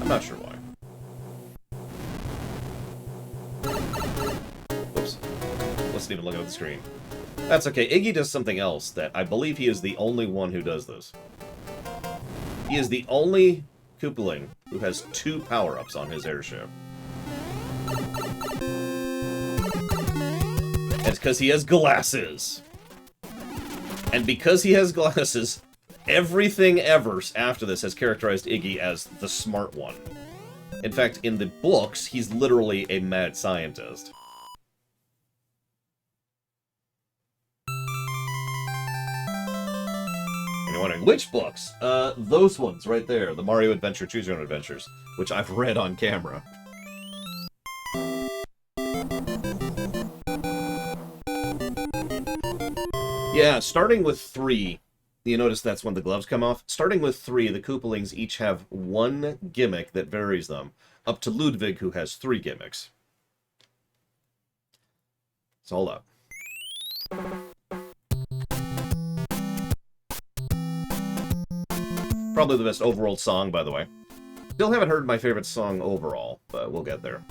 I'm not sure why. Whoops. Wasn't even looking at the screen. That's okay. Iggy does something else that I believe he is the only one who does this. He is the only Koopaling who has 2 power-ups on his airship. It's because he has glasses. And because he has glasses, everything ever after this has characterized Iggy as the smart one. In fact, in the books, he's literally a mad scientist. And you're wondering, which books? Those ones right there. The Mario Adventure, Choose Your Own Adventures, which I've read on camera. Yeah, starting with 3, you notice that's when the gloves come off. Starting with 3, the Koopalings each have 1 gimmick that varies them, up to Ludwig, who has 3 gimmicks. So hold up. Probably the best overall song, by the way. Still haven't heard my favorite song overall, but we'll get there.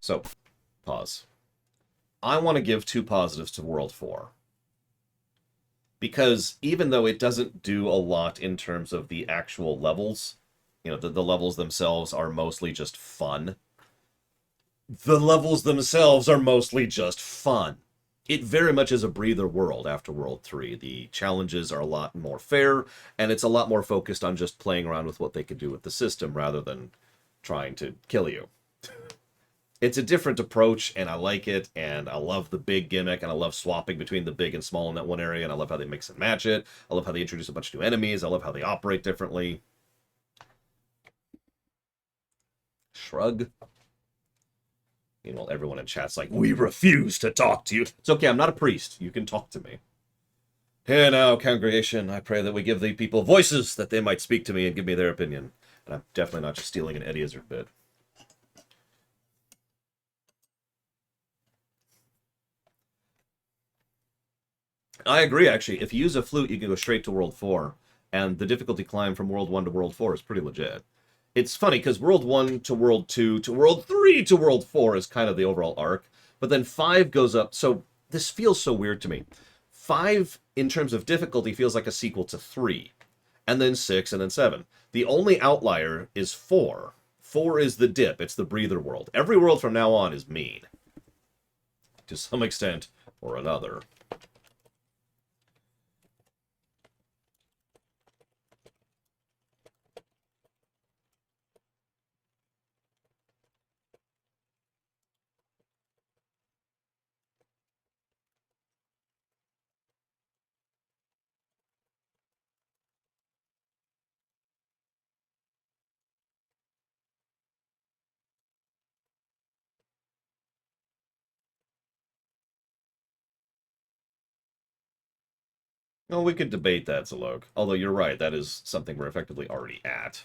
So, pause. I want to give 2 positives to World 4. because even though it doesn't do a lot in terms of the actual levels, the levels themselves are mostly just fun. The levels themselves are mostly just fun. It very much is a breather world after World 3. The challenges are a lot more fair, and it's a lot more focused on just playing around with what they can do with the system rather than trying to kill you. It's a different approach, and I like it, and I love the big gimmick, and I love swapping between the big and small in that one area, and I love how they mix and match it. I love how they introduce a bunch of new enemies. I love how they operate differently. Shrug. Meanwhile, everyone in chat's like, we refuse to talk to you. It's okay, I'm not a priest. You can talk to me. Here now, congregation, I pray that we give the people voices that they might speak to me and give me their opinion. And I'm definitely not just stealing an Eddie Izzard bit. I agree, actually. If you use a flute, you can go straight to World 4. And the difficulty climb from World 1 to World 4 is pretty legit. It's funny, because World 1 to World 2 to World 3 to World 4 is kind of the overall arc. But then 5 goes up, so this feels so weird to me. 5, in terms of difficulty, feels like a sequel to 3. And then 6, and then 7. The only outlier is 4. 4 is the dip, it's the breather world. Every world from now on is mean. To some extent or another. No, we could debate that, Zalog. Although you're right, that is something we're effectively already at.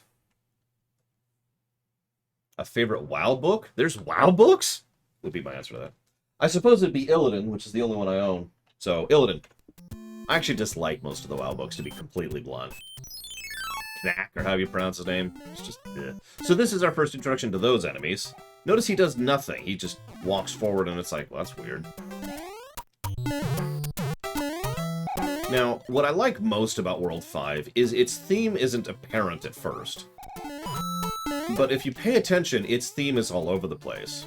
A favorite WoW book? There's WoW books? Would be my answer to that. I suppose it'd be Illidan, which is the only one I own. So, Illidan. I actually dislike most of the WoW books, to be completely blunt. Knack, or however you pronounce his name. It's just, eh. So this is our first introduction to those enemies. Notice he does nothing. He just walks forward, and it's like, well, that's weird. Now, what I like most about World 5 is its theme isn't apparent at first. But if you pay attention, its theme is all over the place.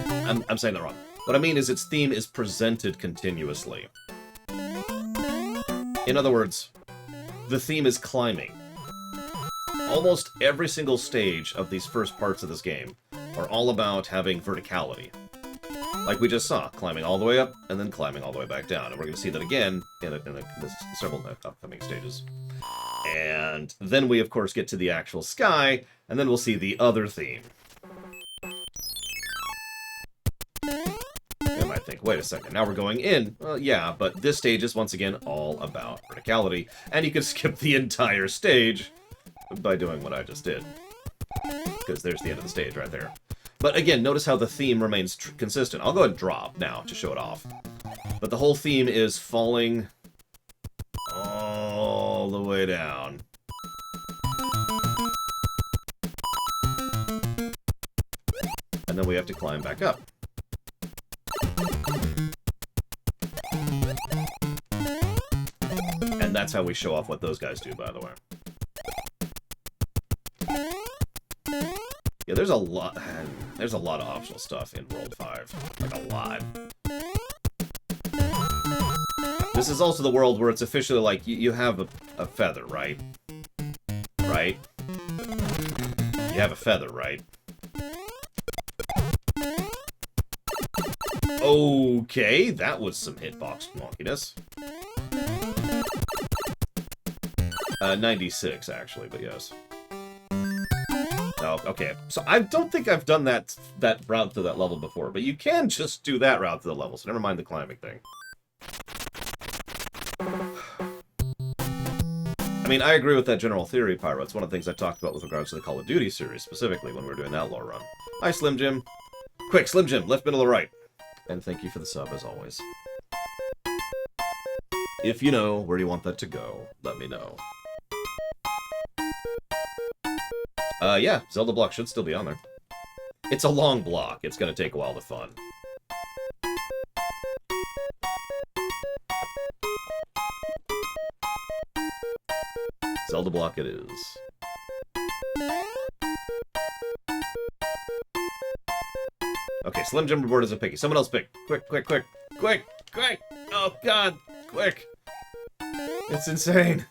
I'm saying that wrong. What I mean is its theme is presented continuously. In other words, the theme is climbing. Almost every single stage of these first parts of this game are all about having verticality. Like we just saw, climbing all the way up, and then climbing all the way back down. And we're going to see that again in several upcoming stages. And then we, of course, get to the actual sky, and then we'll see the other theme. You might think, wait a second, now we're going in. Well, yeah, but this stage is, once again, all about verticality. And you can skip the entire stage by doing what I just did. Because there's the end of the stage right there. But again, notice how the theme remains consistent. I'll go ahead and drop now to show it off. But the whole theme is falling all the way down. And then we have to climb back up. And that's how we show off what those guys do, by the way. Yeah, there's a lot of optional stuff in World 5. Like, a lot. This is also the world where it's officially like, you have a feather, right? Right? You have a feather, right? Okay, that was some hitbox wonkiness. 96, actually, but yes. Oh, okay. So I don't think I've done that route to that level before, but you can just do that route to the level, so never mind the climbing thing. I mean, I agree with that general theory, Pyro. It's one of the things I talked about with regards to the Call of Duty series, specifically when we were doing that lore run. Hi, Slim Jim. Quick, Slim Jim, left, middle, or right. And thank you for the sub, as always. If you know where you want that to go, let me know. Yeah, Zelda block should still be on there. It's a long block. It's gonna take a while to fun. Zelda block it is. Okay, Slim Jumper Board isn't picky. Someone else pick. Quick, quick, quick. Quick, quick! Oh, God! Quick! It's insane.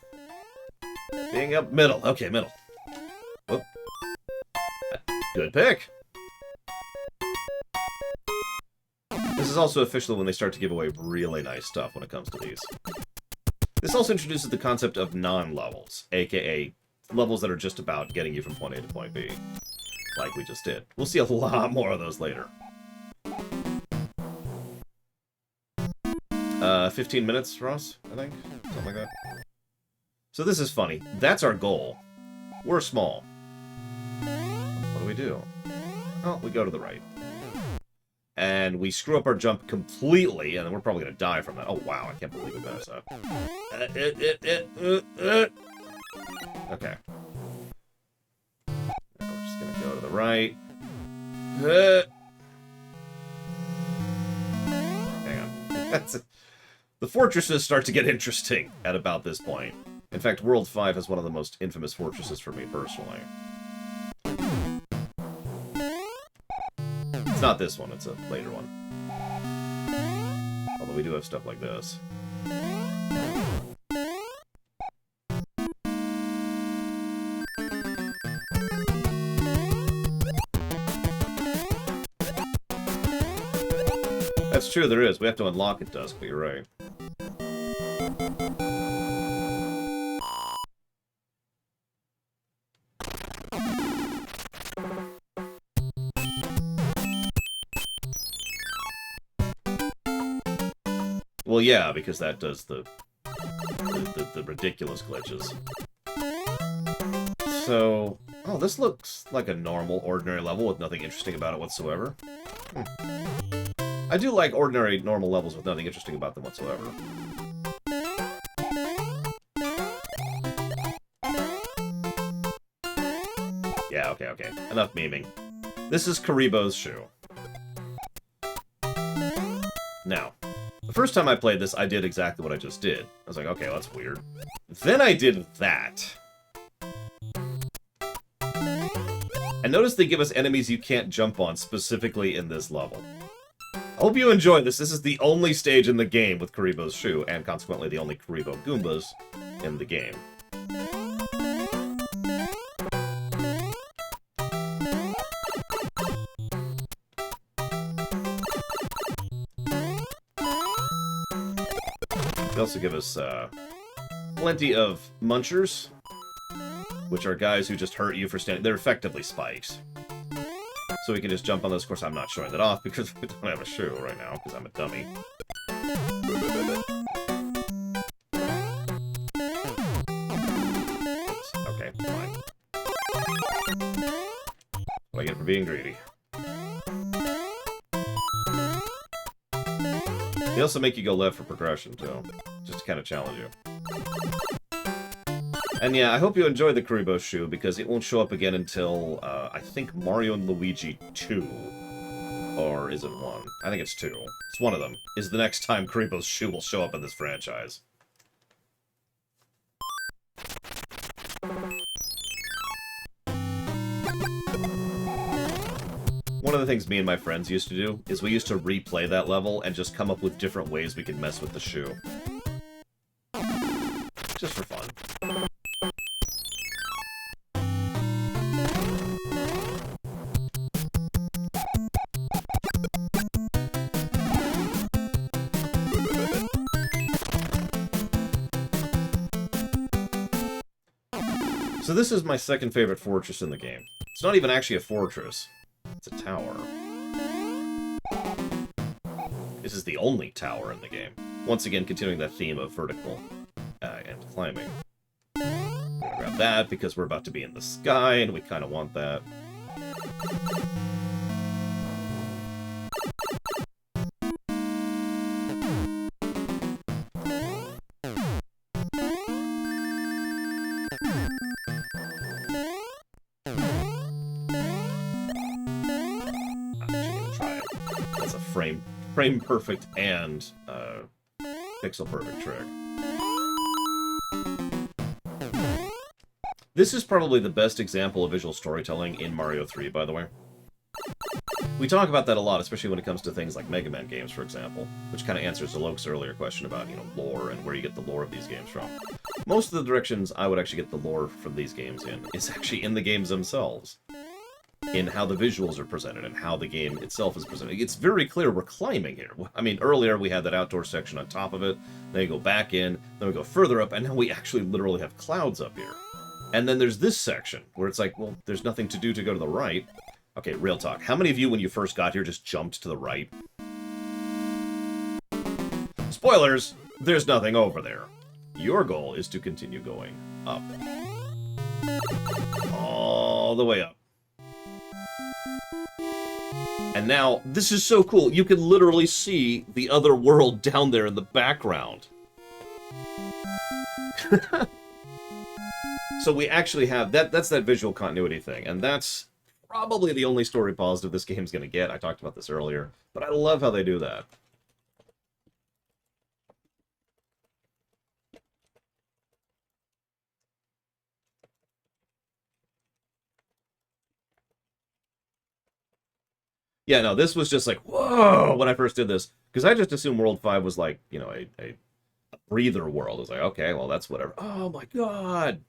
Being up middle. Okay, middle. Whoop. Good pick. This is also officially when they start to give away really nice stuff when it comes to these. This also introduces the concept of non-levels, aka levels that are just about getting you from point A to point B, like we just did. We'll see a lot more of those later. 15 minutes, Ross, I think? Something like that. So this is funny. That's our goal. We're small. What do we do? Oh, we go to the right. And we screw up our jump completely, and then we're probably going to die from that. Oh, wow, I can't believe we messed up. Okay. We're just going to go to the right. Hang on. That's it. The fortresses start to get interesting at about this point. In fact, World 5 is one of the most infamous fortresses for me personally. It's not this one, it's a later one. Although we do have stuff like this. That's true, there is. We have to unlock it, Dusk, but you're right. Well, yeah, because that does the ridiculous glitches. So, oh, this looks like a normal, ordinary level with nothing interesting about it whatsoever. I do like ordinary, normal levels with nothing interesting about them whatsoever. Yeah, okay, okay. Enough memeing. This is Karibo's shoe. Now, the first time I played this, I did exactly what I just did. I was like, okay, that's weird. Then I did that. And notice they give us enemies you can't jump on, specifically in this level. I hope you enjoy this. This is the only stage in the game with Karibo's shoe, and consequently the only Karibo Goombas in the game. They also give us plenty of munchers, which are guys who just hurt you for standing. They're effectively spikes. So we can just jump on those. Of course, I'm not showing that off because we don't have a shoe right now, because I'm a dummy. Oops. Okay, fine. What do I get for being greedy? They also make you go left for progression, too. Just to kind of challenge you. And yeah, I hope you enjoyed the Karibo shoe, because it won't show up again until, I think Mario & Luigi 2. Or is it 1? I think it's 2. It's one of them. Is the next time Karibo's shoe will show up in this franchise. One of the things me and my friends used to do is we used to replay that level and just come up with different ways we could mess with the shoe. Just for fun. So this is my second favorite fortress in the game. It's not even actually a fortress. It's a tower. This is the only tower in the game. Once again, continuing that theme of vertical and climbing. I'm gonna grab that because we're about to be in the sky and we kind of want that. Frame perfect and pixel perfect trick. This is probably the best example of visual storytelling in Mario 3, by the way. We talk about that a lot, especially when it comes to things like Mega Man games, for example, which kind of answers Alok's earlier question about, lore and where you get the lore of these games from. Most of the directions I would actually get the lore from these games in is actually in the games themselves, in how the visuals are presented and how the game itself is presented. It's very clear we're climbing here. I mean, earlier we had that outdoor section on top of it, then we go back in, then we go further up, and now we actually literally have clouds up here. And then there's this section, where it's like, well, there's nothing to do to go to the right. Okay, real talk. How many of you, when you first got here, just jumped to the right? Spoilers! There's nothing over there. Your goal is to continue going up. All the way up. And now, this is so cool. You can literally see the other world down there in the background. So we actually have... That's that visual continuity thing, and that's probably the only story positive this game's going to get. I talked about this earlier, but I love how they do that. Yeah, no, this was just like, whoa, when I first did this. Because I just assumed World 5 was like, a breather world. I was like, okay, well, that's whatever. Oh, my God.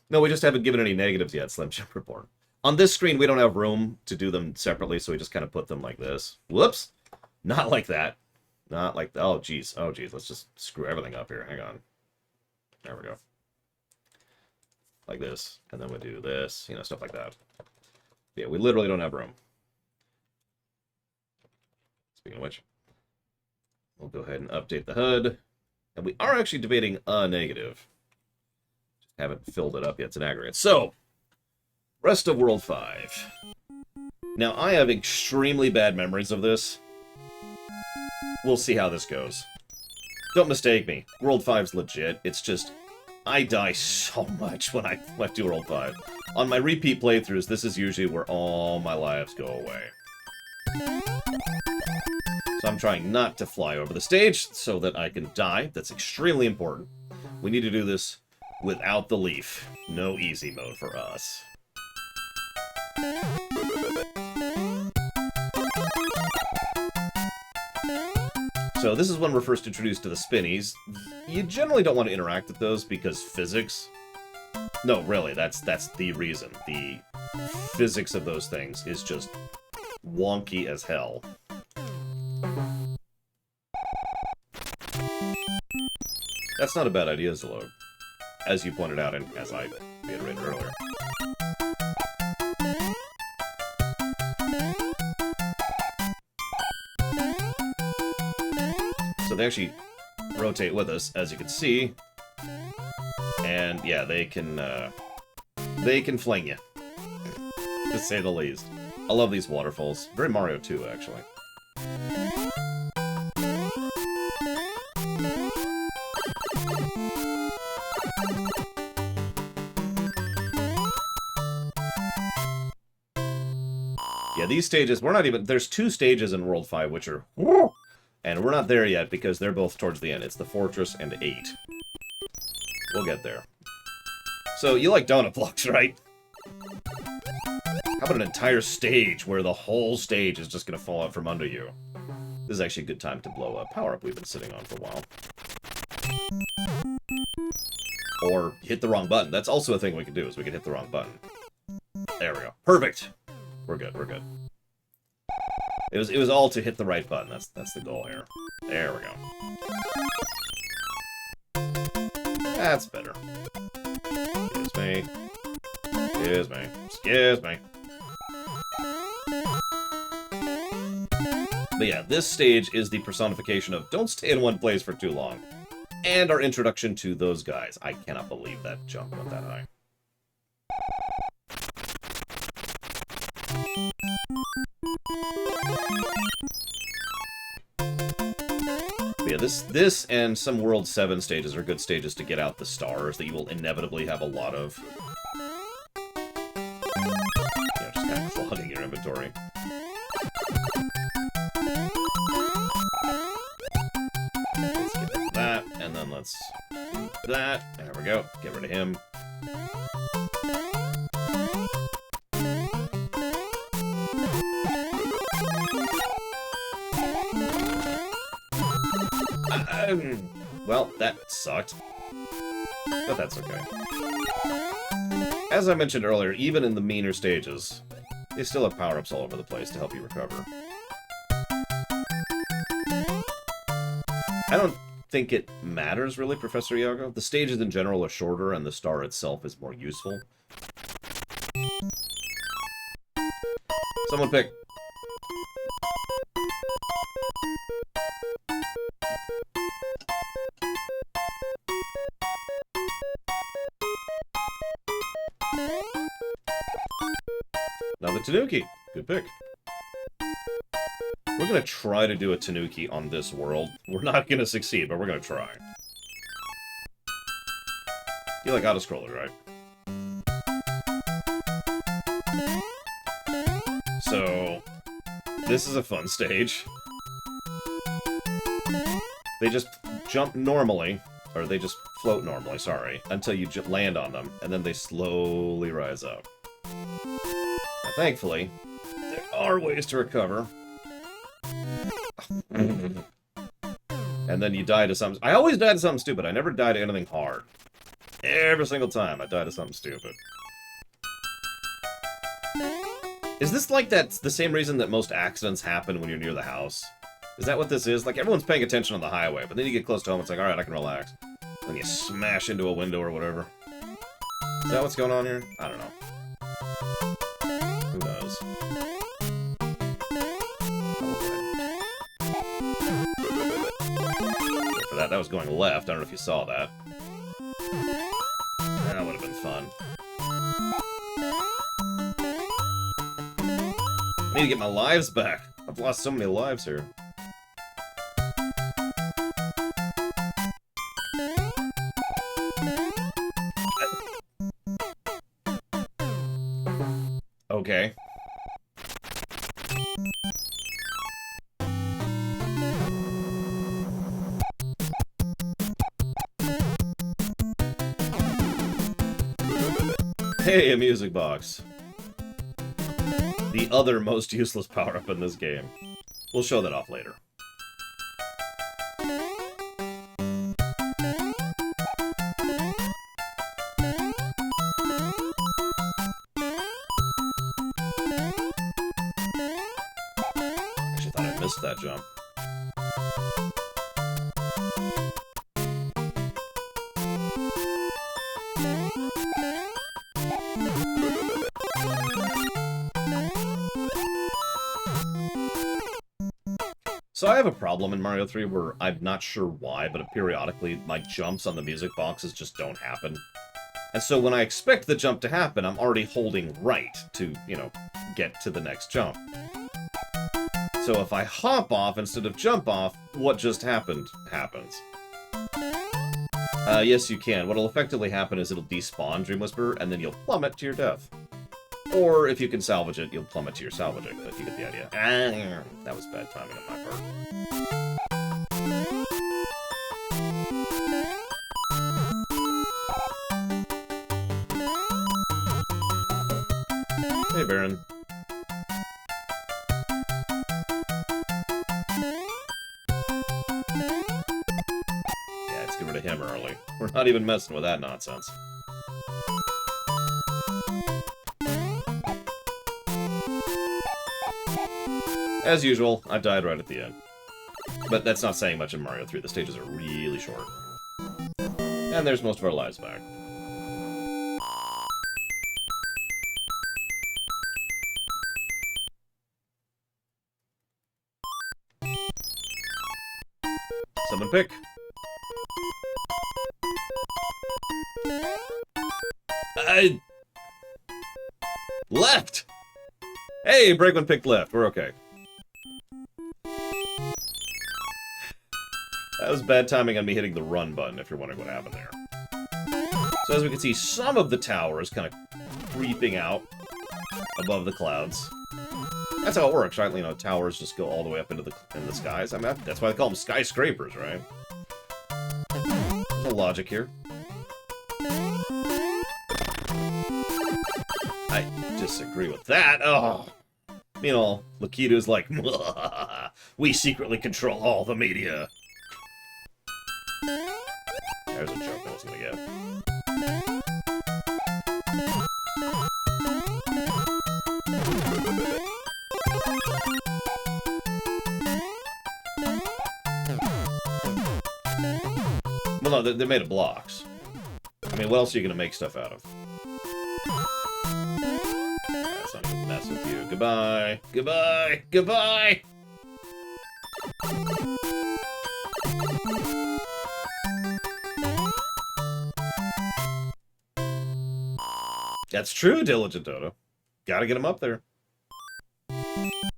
No, we just haven't given any negatives yet, Slim Chip Report. On this screen, we don't have room to do them separately, so we just kind of put them like this. Whoops. Not like that. Not like that. Oh, geez. Oh, geez. Let's just screw everything up here. Hang on. There we go. Like this. And then we do this. Stuff like that. Yeah, we literally don't have room. Speaking of which, we'll go ahead and update the HUD. And we are actually debating a negative. Just haven't filled it up yet. It's an aggregate. So, rest of World 5. Now, I have extremely bad memories of this. We'll see how this goes. Don't mistake me. World 5's legit. It's just, I die so much when I do World 5. On my repeat playthroughs, this is usually where all my lives go away. So I'm trying not to fly over the stage so that I can die. That's extremely important. We need to do this without the leaf. No easy mode for us. So this is when we're first introduced to the spinnies. You generally don't want to interact with those because physics... No, really, that's the reason. The physics of those things is just wonky as hell. That's not a bad idea, Zillow, as you pointed out and as I reiterated earlier. So they actually rotate with us, as you can see. And yeah, they can fling you, to say the least. I love these waterfalls. Very Mario 2, actually. Yeah, these stages, we're not even... There's 2 stages in World 5 which are... And we're not there yet because they're both towards the end. It's the Fortress and 8. We'll get there. So, you like donut blocks, right? How about an entire stage where the whole stage is just going to fall out from under you? This is actually a good time to blow a power-up we've been sitting on for a while. Or hit the wrong button. That's also a thing we can do, is we can hit the wrong button. There we go. Perfect! We're good, we're good. It was all to hit the right button. That's the goal here. There we go. That's better. Excuse me. Excuse me. Excuse me. But yeah, this stage is the personification of don't stay in one place for too long. And our introduction to those guys. I cannot believe that jump went that high. But yeah, this and some World 7 stages are good stages to get out the stars that you will inevitably have a lot of. Just kind of clogging your inventory. Let's get rid of that, and then let's do that. There we go. Get rid of him. Well, that sucked. But that's okay. As I mentioned earlier, even in the meaner stages, they still have power-ups all over the place to help you recover. I don't think it matters, really, Professor Iago. The stages in general are shorter, and the star itself is more useful. Someone pick. Now the Tanuki. Good pick. We're going to try to do a Tanuki on this world. We're not going to succeed, but we're going to try. You like auto-scroller, right? So, this is a fun stage. They just jump normally, or they just float normally, sorry, until you land on them, and then they slowly rise up. Now, thankfully, there are ways to recover. And then you die to something... I always die to something stupid. I never die to anything hard. Every single time I die to something stupid. Is this like that's the same reason that most accidents happen when you're near the house? Is that what this is? Like, everyone's paying attention on the highway, but then you get close to home, it's like, alright, I can relax. Then you smash into a window or whatever. Is that what's going on here? I don't know. Who knows? For that was going left. I don't know if you saw that. That would have been fun. I need to get my lives back. I've lost so many lives here. Okay. Hey, a music box. The other most useless power-up in this game. We'll show that off later. Actually thought I missed that jump. So I have a problem in Mario 3 where I'm not sure why, but periodically my jumps on the music boxes just don't happen. And so when I expect the jump to happen, I'm already holding right to, you know, get to the next jump. So if I hop off instead of jump off, what just happened happens. Yes, you can. What'll effectively happen is it'll despawn Dream Whisperer, and then you'll plummet to your death. Or, if you can salvage it, you'll plummet to your salvaging, but you get the idea. That was bad timing on my part. Hey, Baron. Yeah, let's get rid of him early. We're not even messing with that nonsense. As usual, I died right at the end. But that's not saying much in Mario 3. The stages are really short. And there's most of our lives back. Someone pick. Left! Hey, Brakeman picked left. We're okay. That was bad timing on me hitting the run button, if you're wondering what happened there. So as we can see, some of the tower is kind of creeping out above the clouds. That's how it works, right? You know, towers just go all the way up into the skies. I mean, that's why they call them skyscrapers, right? There's a logic here. disagree with that. Oh. Meanwhile, Lakitu's like, we secretly control all the media. There's a joke I was gonna get. Well, no, they're made of blocks. I mean, what else are you gonna make stuff out of? That's not even mess with you. Goodbye. Goodbye. Goodbye. That's true, Diligent Dodo. Gotta get him up there.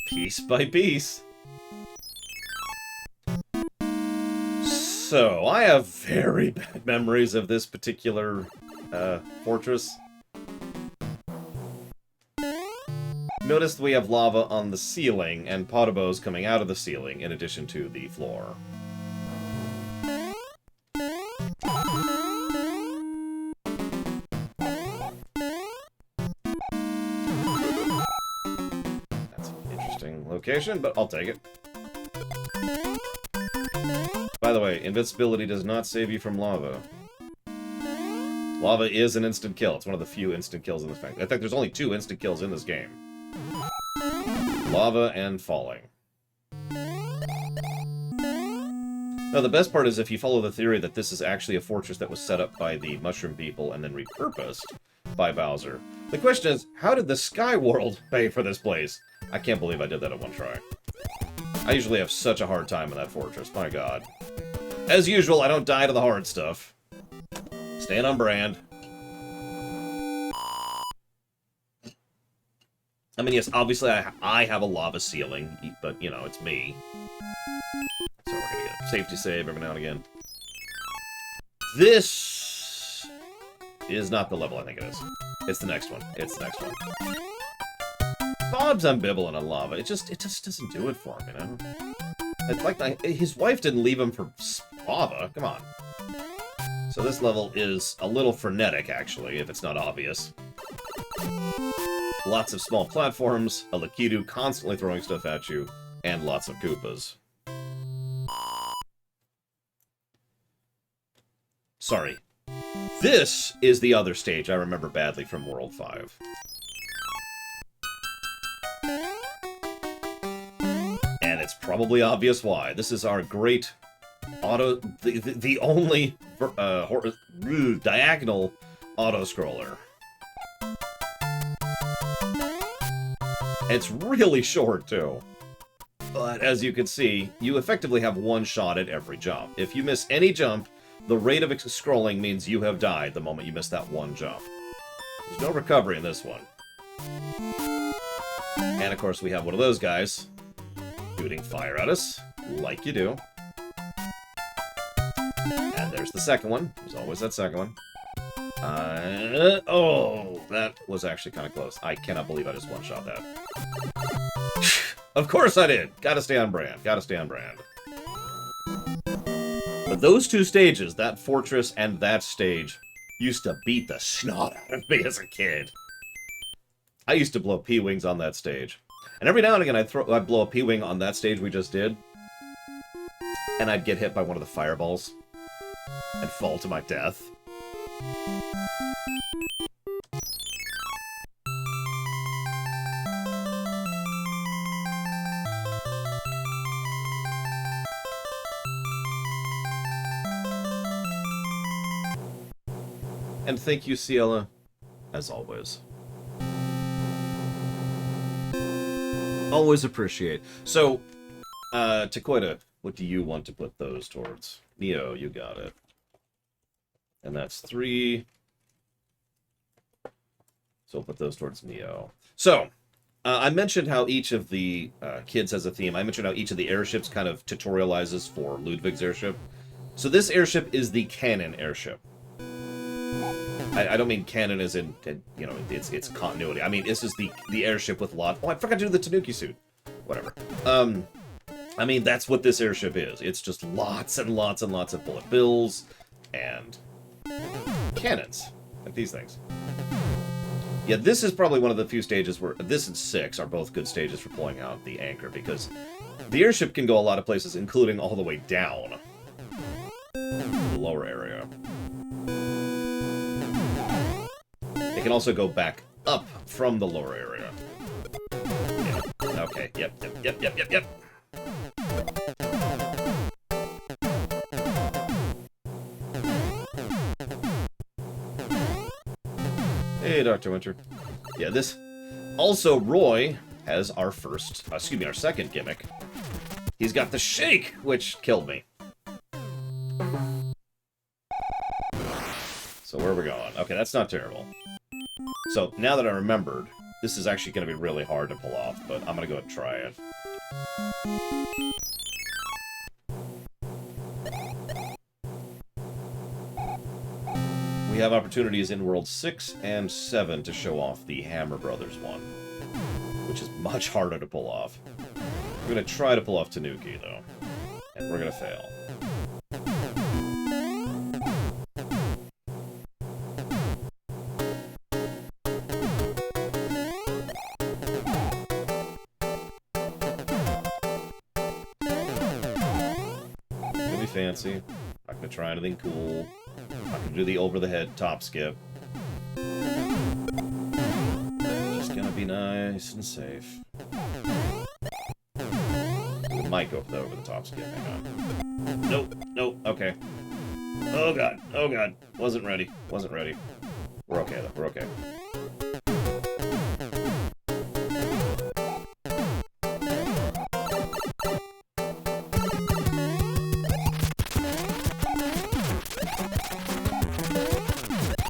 Piece by piece. So, I have very bad memories of this particular fortress. Notice we have lava on the ceiling and potobos coming out of the ceiling in addition to the floor. That's an interesting location, but I'll take it. By the way, invincibility does not save you from lava. Lava is an instant kill. It's one of the few instant kills in this game. In fact, there's only 2 instant kills in this game. Lava and falling. Now, the best part is if you follow the theory that this is actually a fortress that was set up by the Mushroom People and then repurposed by Bowser. The question is, how did the Sky World pay for this place? I can't believe I did that in one try. I usually have such a hard time in that fortress, my god. As usual, I don't die to the hard stuff. Staying on brand. I mean, yes, obviously I have a lava ceiling, but, you know, it's me. So we're gonna get a safety save every now and again. This is not the level I think it is. It's the next one. It's the next one. Bob's ambivalent on lava. It just doesn't do it for him, you know? It's like his wife didn't leave him for lava. Come on. So this level is a little frenetic, actually, if it's not obvious. Lots of small platforms, a Lakitu constantly throwing stuff at you, and lots of Koopas. Sorry. This is the other stage I remember badly from World 5. And it's probably obvious why. This is our great auto... the only diagonal auto-scroller. It's really short, too. But as you can see, you effectively have one shot at every jump. If you miss any jump, the rate of scrolling means you have died the moment you miss that one jump. There's no recovery in this one. And of course we have one of those guys shooting fire at us, like you do. And there's the second one. There's always that second one. Oh, that was actually kind of close. I cannot believe I just one-shot that. Of course I did! Gotta stay on brand. Gotta stay on brand. But those 2 stages, that fortress and that stage, used to beat the snot out of me as a kid. I used to blow P-Wings on that stage. And every now and again I'd blow a P-Wing on that stage we just did. And I'd get hit by one of the fireballs. And fall to my death. And thank you, Ciela, as always. Always appreciate. So, Taquita, what do you want to put those towards? Neo, you got it. And that's 3. So we'll put those towards Neo. So, I mentioned how each of the kids has a theme. I mentioned how each of the airships kind of tutorializes for Ludwig's airship. So this airship is the canon airship. I don't mean canon as in, you know, it's continuity. I mean, this is the airship with lot... Oh, I forgot to do the Tanuki suit. Whatever. I mean, that's what this airship is. It's just lots and lots and lots of bullet bills and cannons. Like these things. Yeah, this is probably one of the few stages where... This and 6 are both good stages for pulling out the anchor, because the airship can go a lot of places, including all the way down the lower area. It can also go back up from the lower area. Yeah. Okay, yep. Hey, Dr. Winter. Yeah, this... Also, Roy has our our second gimmick. He's got the shake, which killed me. So where are we going? Okay, that's not terrible. So, now that I remembered, this is actually going to be really hard to pull off, but I'm going to go and try it. We have opportunities in World 6 and 7 to show off the Hammer Brothers one, which is much harder to pull off. We're going to try to pull off Tanuki, though, and we're going to fail. Gonna be fancy. Not gonna try anything cool. Not gonna do the over-the-head top skip. Just gonna be nice and safe. We might go for the over-the-top skip. Hang on. Nope. Okay. Oh god. Wasn't ready. We're okay, though. We're okay.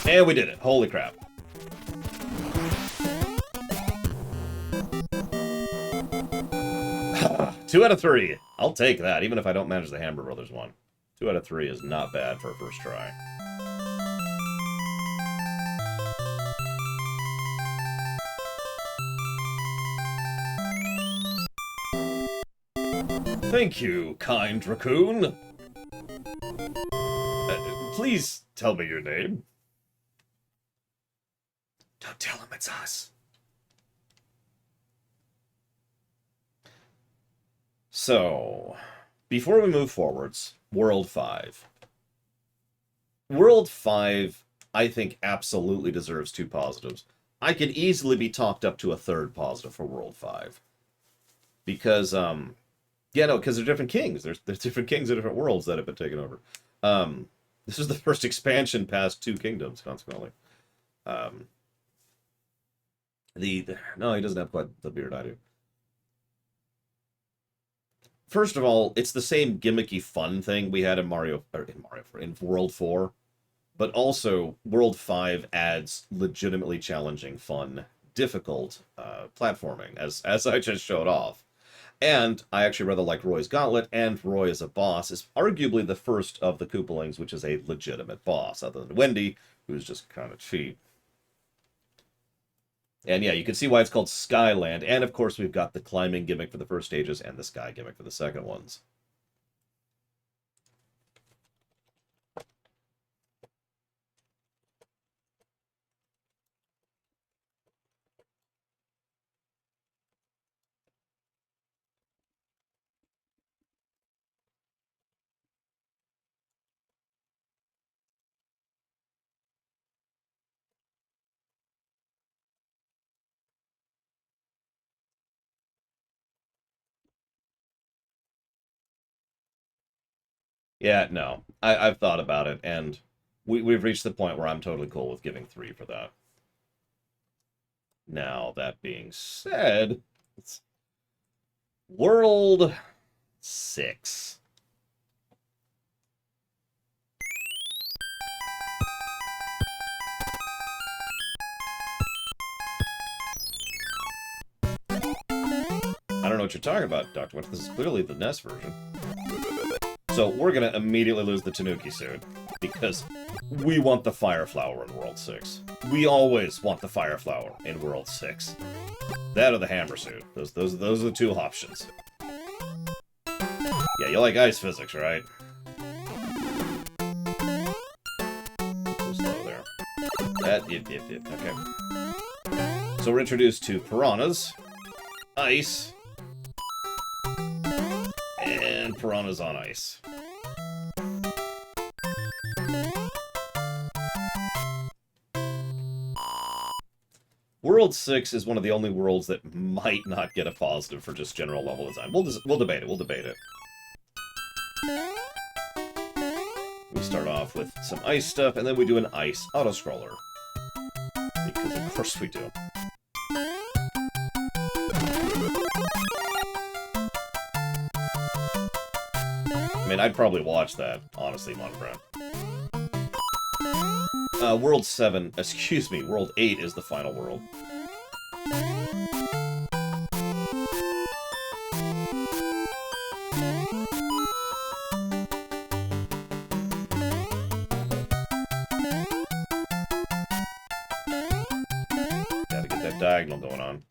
And we did it. Holy crap. Two out of 3. I'll take that, even if I don't manage the Hammer Brothers one. 2 out of 3 is not bad for a first try. Thank you, kind raccoon. Please tell me your name. Don't tell him it's us. So, before we move forwards, World 5. World 5, I think, absolutely deserves 2 positives. I could easily be talked up to a 3rd positive for World 5. Because, because they're different kings. There's different kings in different worlds that have been taken over. This is the first expansion past 2 kingdoms, consequently. No, he doesn't have quite the beard I do. First of all, it's the same gimmicky fun thing we had in in World 4, but also World 5 adds legitimately challenging, fun, difficult platforming, as I just showed off. And I actually rather like Roy's Gauntlet, and Roy as a boss is arguably the first of the Koopalings, which is a legitimate boss, other than Wendy, who's just kind of cheap. And yeah, you can see why it's called Skyland. And of course, we've got the climbing gimmick for the first stages and the sky gimmick for the second ones. Yeah, no. I've thought about it, and we've reached the point where I'm totally cool with giving 3 for that. Now, that being said, it's World 6. I don't know what you're talking about, Dr. Winter. This is clearly the NES version. So we're going to immediately lose the Tanuki suit, because we want the Fire Flower in World 6. We always want the Fire Flower in World 6. That or the Hammer suit. Those are the 2 options. Yeah, you like ice physics, right? Too slow there. Yep, okay. So we're introduced to piranhas, ice, and piranhas on ice. World 6 is one of the only worlds that might not get a positive for just general level design. We'll debate it. We'll debate it. We start off with some ice stuff, and then we do an ice auto-scroller. Because of course we do. I mean, I'd probably watch that, honestly, Monfriend. World 7, excuse me, World 8 is the final world. Gotta get that diagonal going on.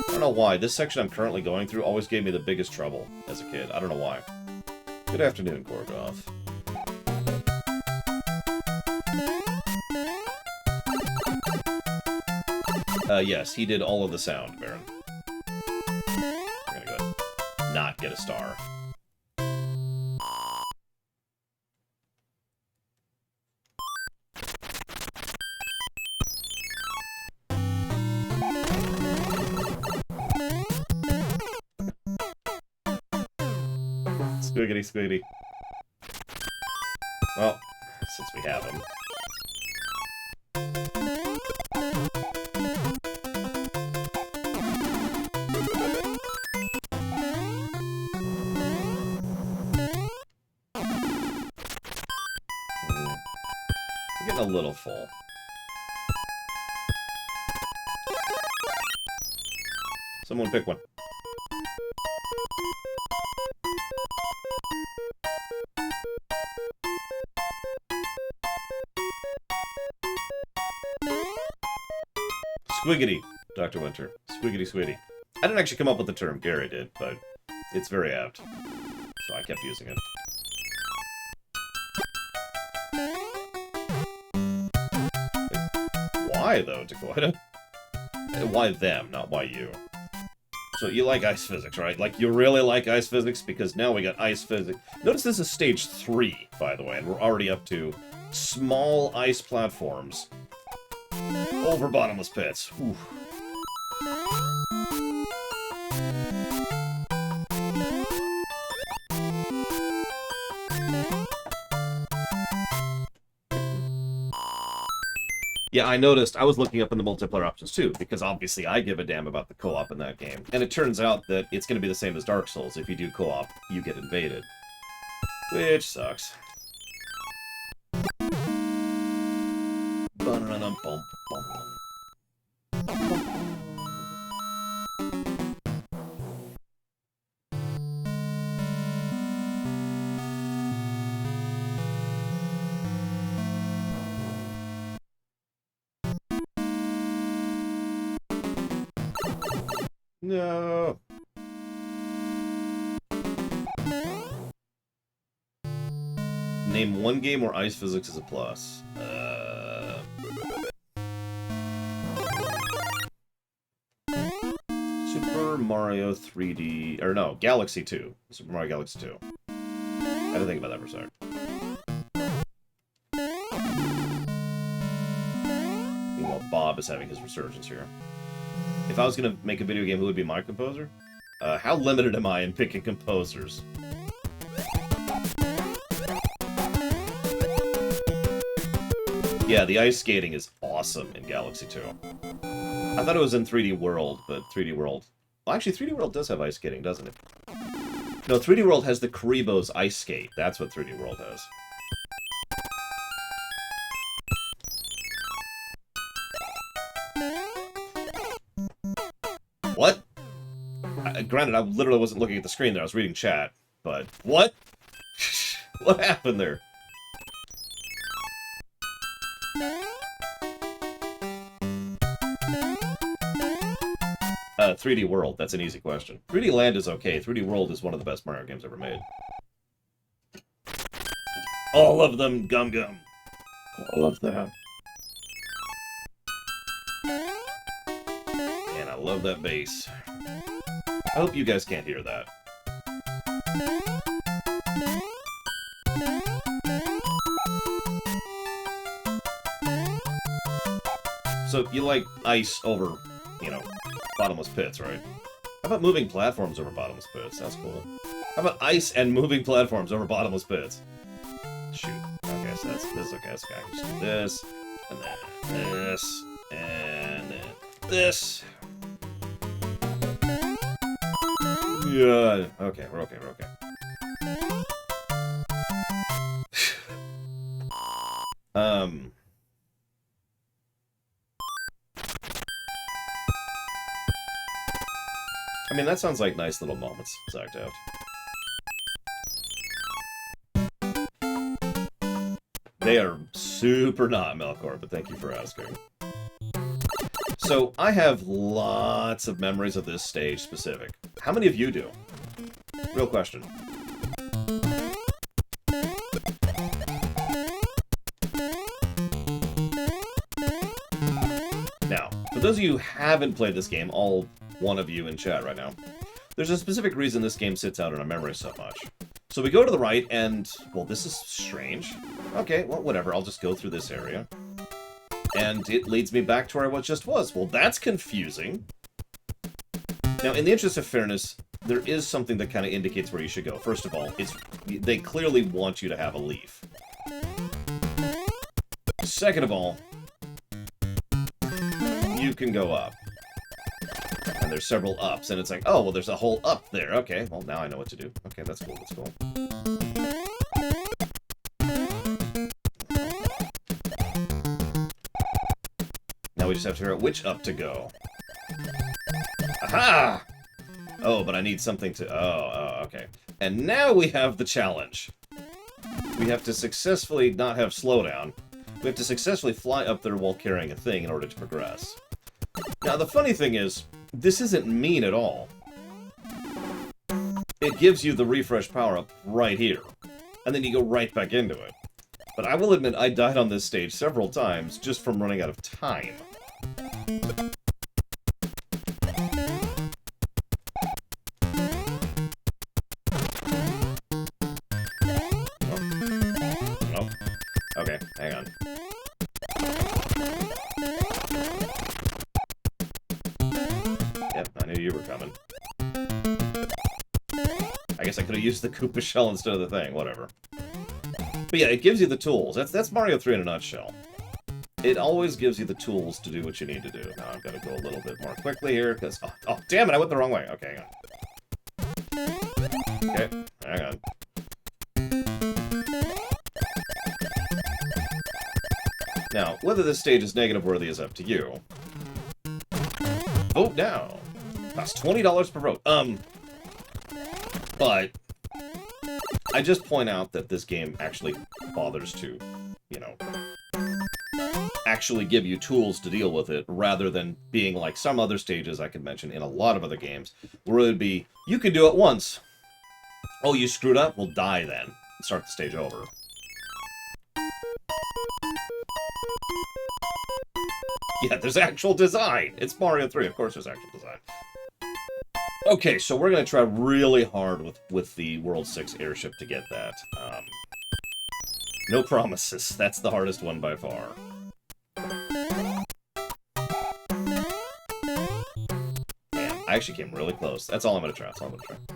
I don't know why. This section I'm currently going through always gave me the biggest trouble as a kid. I don't know why. Good afternoon, Gorgoth. Yes, he did all of the sound, Baron. We're gonna go ahead and not get a star. Squiggity, squiggity. Well, since we have him. We're getting a little full. Someone pick one. Squiggity, Dr. Winter. Squiggity, squiddy. I didn't actually come up with the term, Gary did, but it's very apt. So I kept using it. Why, though, Dakota? Why them, not why you? So you like ice physics, right? Like, you really like ice physics? Because now we got ice physics. Notice this is stage 3, by the way, and we're already up to small ice platforms over bottomless pits. Whew. Yeah, I noticed. I was looking up in the multiplayer options too, because obviously I give a damn about the co-op in that game. And it turns out that it's going to be the same as Dark Souls. If you do co-op, you get invaded. Which sucks. No. Name one game where ice physics is a plus. Super Mario 3D... Or no, Galaxy 2. Super Mario Galaxy 2. I didn't think about that for a second. Meanwhile, Bob is having his resurgence here. If I was going to make a video game, who would be my composer? How limited am I in picking composers? Yeah, the ice skating is awesome in Galaxy 2. I thought it was in 3D World, but 3D World... Well, actually, 3D World does have ice skating, doesn't it? No, 3D World has the Karibo's ice skate. That's what 3D World has. What? Granted, I literally wasn't looking at the screen there. I was reading chat. But, what? What happened there? 3D World. That's an easy question. 3D Land is okay. 3D World is one of the best Mario games ever made. All of them, Gum Gum. All of them. And I love that bass. I hope you guys can't hear that. So, you like ice over, you know, bottomless pits, right? How about moving platforms over bottomless pits? That's cool. How about ice and moving platforms over bottomless pits? Shoot. Okay, so that's this. Okay, so I can just do this, and then this, and then this. Yeah. Okay, we're okay, we're okay. I mean, that sounds like nice little moments, Zacked Out. They are super not, Melkor, but thank you for asking. So, I have lots of memories of this stage specific. How many of you do? Real question. Now, for those of you who haven't played this game, all one of you in chat right now, there's a specific reason this game sits out in our memory so much. So we go to the right, and, well, this is strange. Okay, well, whatever, I'll just go through this area. And it leads me back to where I just was. Well, that's confusing. Now, in the interest of fairness, there is something that kind of indicates where you should go. First of all, they clearly want you to have a leaf. Second of all, you can go up. And there's several ups, and it's like, oh, well, there's a whole up there. Okay, well, now I know what to do. Okay, that's cool, that's cool. Now we just have to figure out which up to go. Aha! Oh, but I need something to... Oh, okay. And now we have the challenge. We have to successfully not have slowdown. We have to successfully fly up there while carrying a thing in order to progress. Now, the funny thing is, this isn't mean at all. It gives you the refresh power-up right here. And then you go right back into it. But I will admit, I died on this stage several times just from running out of time. Oh. Okay, hang on. Yep, I knew you were coming. I guess I could have used the Koopa shell instead of the thing, whatever. But yeah, it gives you the tools. That's Mario 3 in a nutshell. It always gives you the tools to do what you need to do. Now I've got to go a little bit more quickly here, because... Oh, damn it, I went the wrong way. Okay, hang on. Okay, hang on. Now, whether this stage is negative worthy is up to you. Vote now. That's $20 per vote. But I just point out that this game actually bothers to, you know, actually give you tools to deal with it, rather than being like some other stages I could mention in a lot of other games, where it would be, you can do it once. Oh, you screwed up? Well, die then. Start the stage over. Yeah, there's actual design. It's Mario 3. Of course there's actual design. Okay, so we're going to try really hard with the World 6 Airship to get that. No promises. That's the hardest one by far. Man, I actually came really close. That's all I'm going to try. That's all I'm going to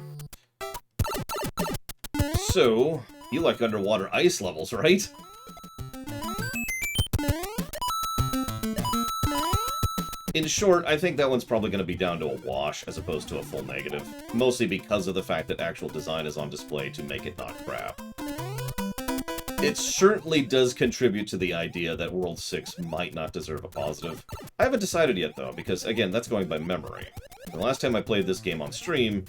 try. So, you like underwater ice levels, right? In short, I think that one's probably going to be down to a wash as opposed to a full negative, mostly because of the fact that actual design is on display to make it not crap. It certainly does contribute to the idea that World 6 might not deserve a positive. I haven't decided yet, though, because, again, that's going by memory. The last time I played this game on stream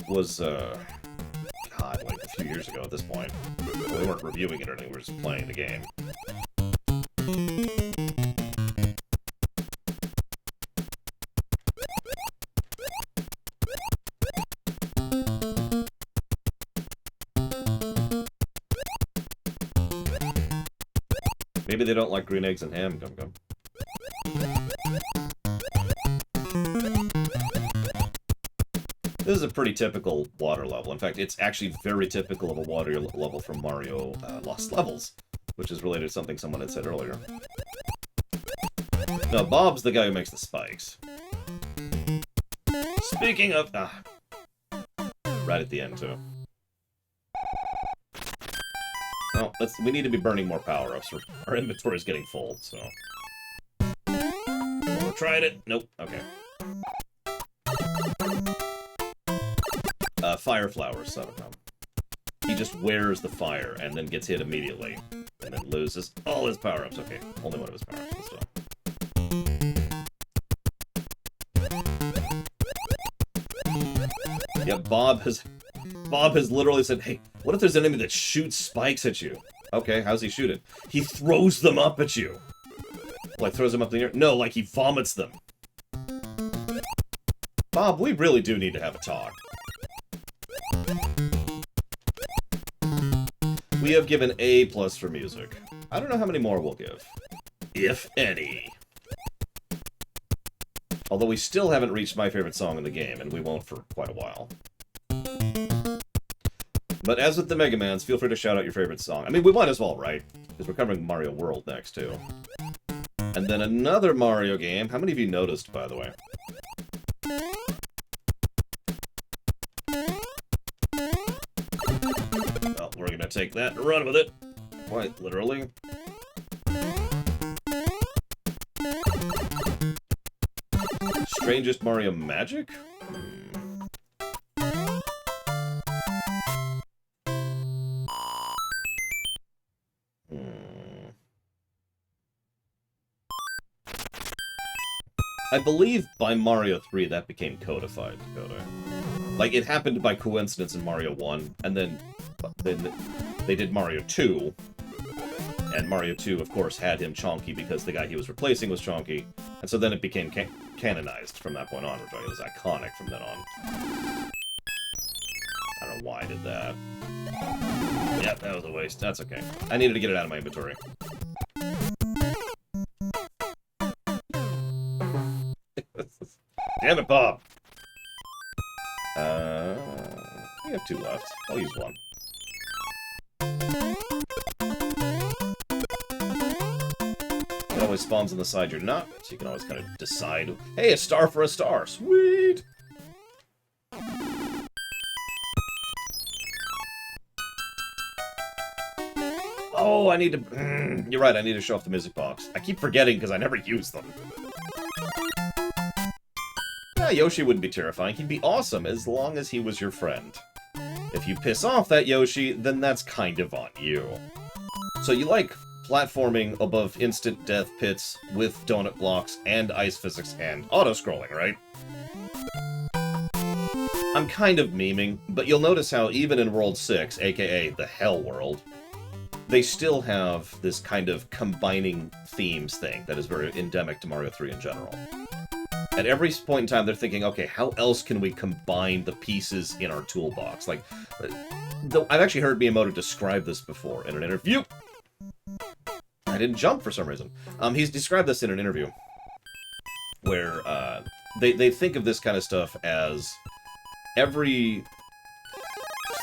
was, God, like a few years ago at this point. We weren't reviewing it or anything, we were just playing the game. Maybe they don't like green eggs and ham, Gum Gum. This is a pretty typical water level. In fact, it's actually very typical of a water level from Mario Lost Levels, which is related to something someone had said earlier. No, Bob's the guy who makes the spikes. Speaking of... right at the end, too. Well, we need to be burning more power-ups. Our inventory's getting full, so... Oh, tried it. Nope. Okay. Fire flowers, Sabatom. He just wears the fire and then gets hit immediately. And then loses all his power-ups. Okay, only one of his power-ups, but still. Yeah, Bob has literally said, hey, what if there's an enemy that shoots spikes at you? Okay, how's he shoot it? He throws them up at you. Like, throws them up in the air? No, like he vomits them. Bob, we really do need to have a talk. We have given A+ for music. I don't know how many more we'll give. If any. Although we still haven't reached my favorite song in the game, and we won't for quite a while. But as with the Mega Mans, feel free to shout out your favorite song. I mean, we might as well, right? Because we're covering Mario World next, too. And then another Mario game. How many of you noticed, by the way? Well, we're gonna take that and run with it. Quite literally. Strangest Mario Magic? I believe by Mario 3 that became codified, Dakota. Like, it happened by coincidence in Mario 1, and then they did Mario 2, and Mario 2, of course, had him Chonky because the guy he was replacing was Chonky, and so then it became canonized from that point onward. Right? It was iconic from then on. I don't know why I did that. Yep, that was a waste. That's okay. I needed to get it out of my inventory. Damn it, Bob! We have 2 left. I'll use 1. It always spawns on the side you're not, so you can always kind of decide, hey, a star for a star! Sweet! Oh, I need to... you're right, I need to show off the music box. I keep forgetting because I never use them. Yeah, Yoshi wouldn't be terrifying. He'd be awesome as long as he was your friend. If you piss off that Yoshi, then that's kind of on you. So you like platforming above instant death pits with donut blocks and ice physics and auto-scrolling, right? I'm kind of memeing, but you'll notice how even in World 6, aka the Hell World, they still have this kind of combining themes thing that is very endemic to Mario 3 in general. At every point in time, they're thinking, okay, how else can we combine the pieces in our toolbox? Like, I've actually heard Miyamoto describe this before in an interview. I didn't jump for some reason. He's described this in an interview where they think of this kind of stuff as every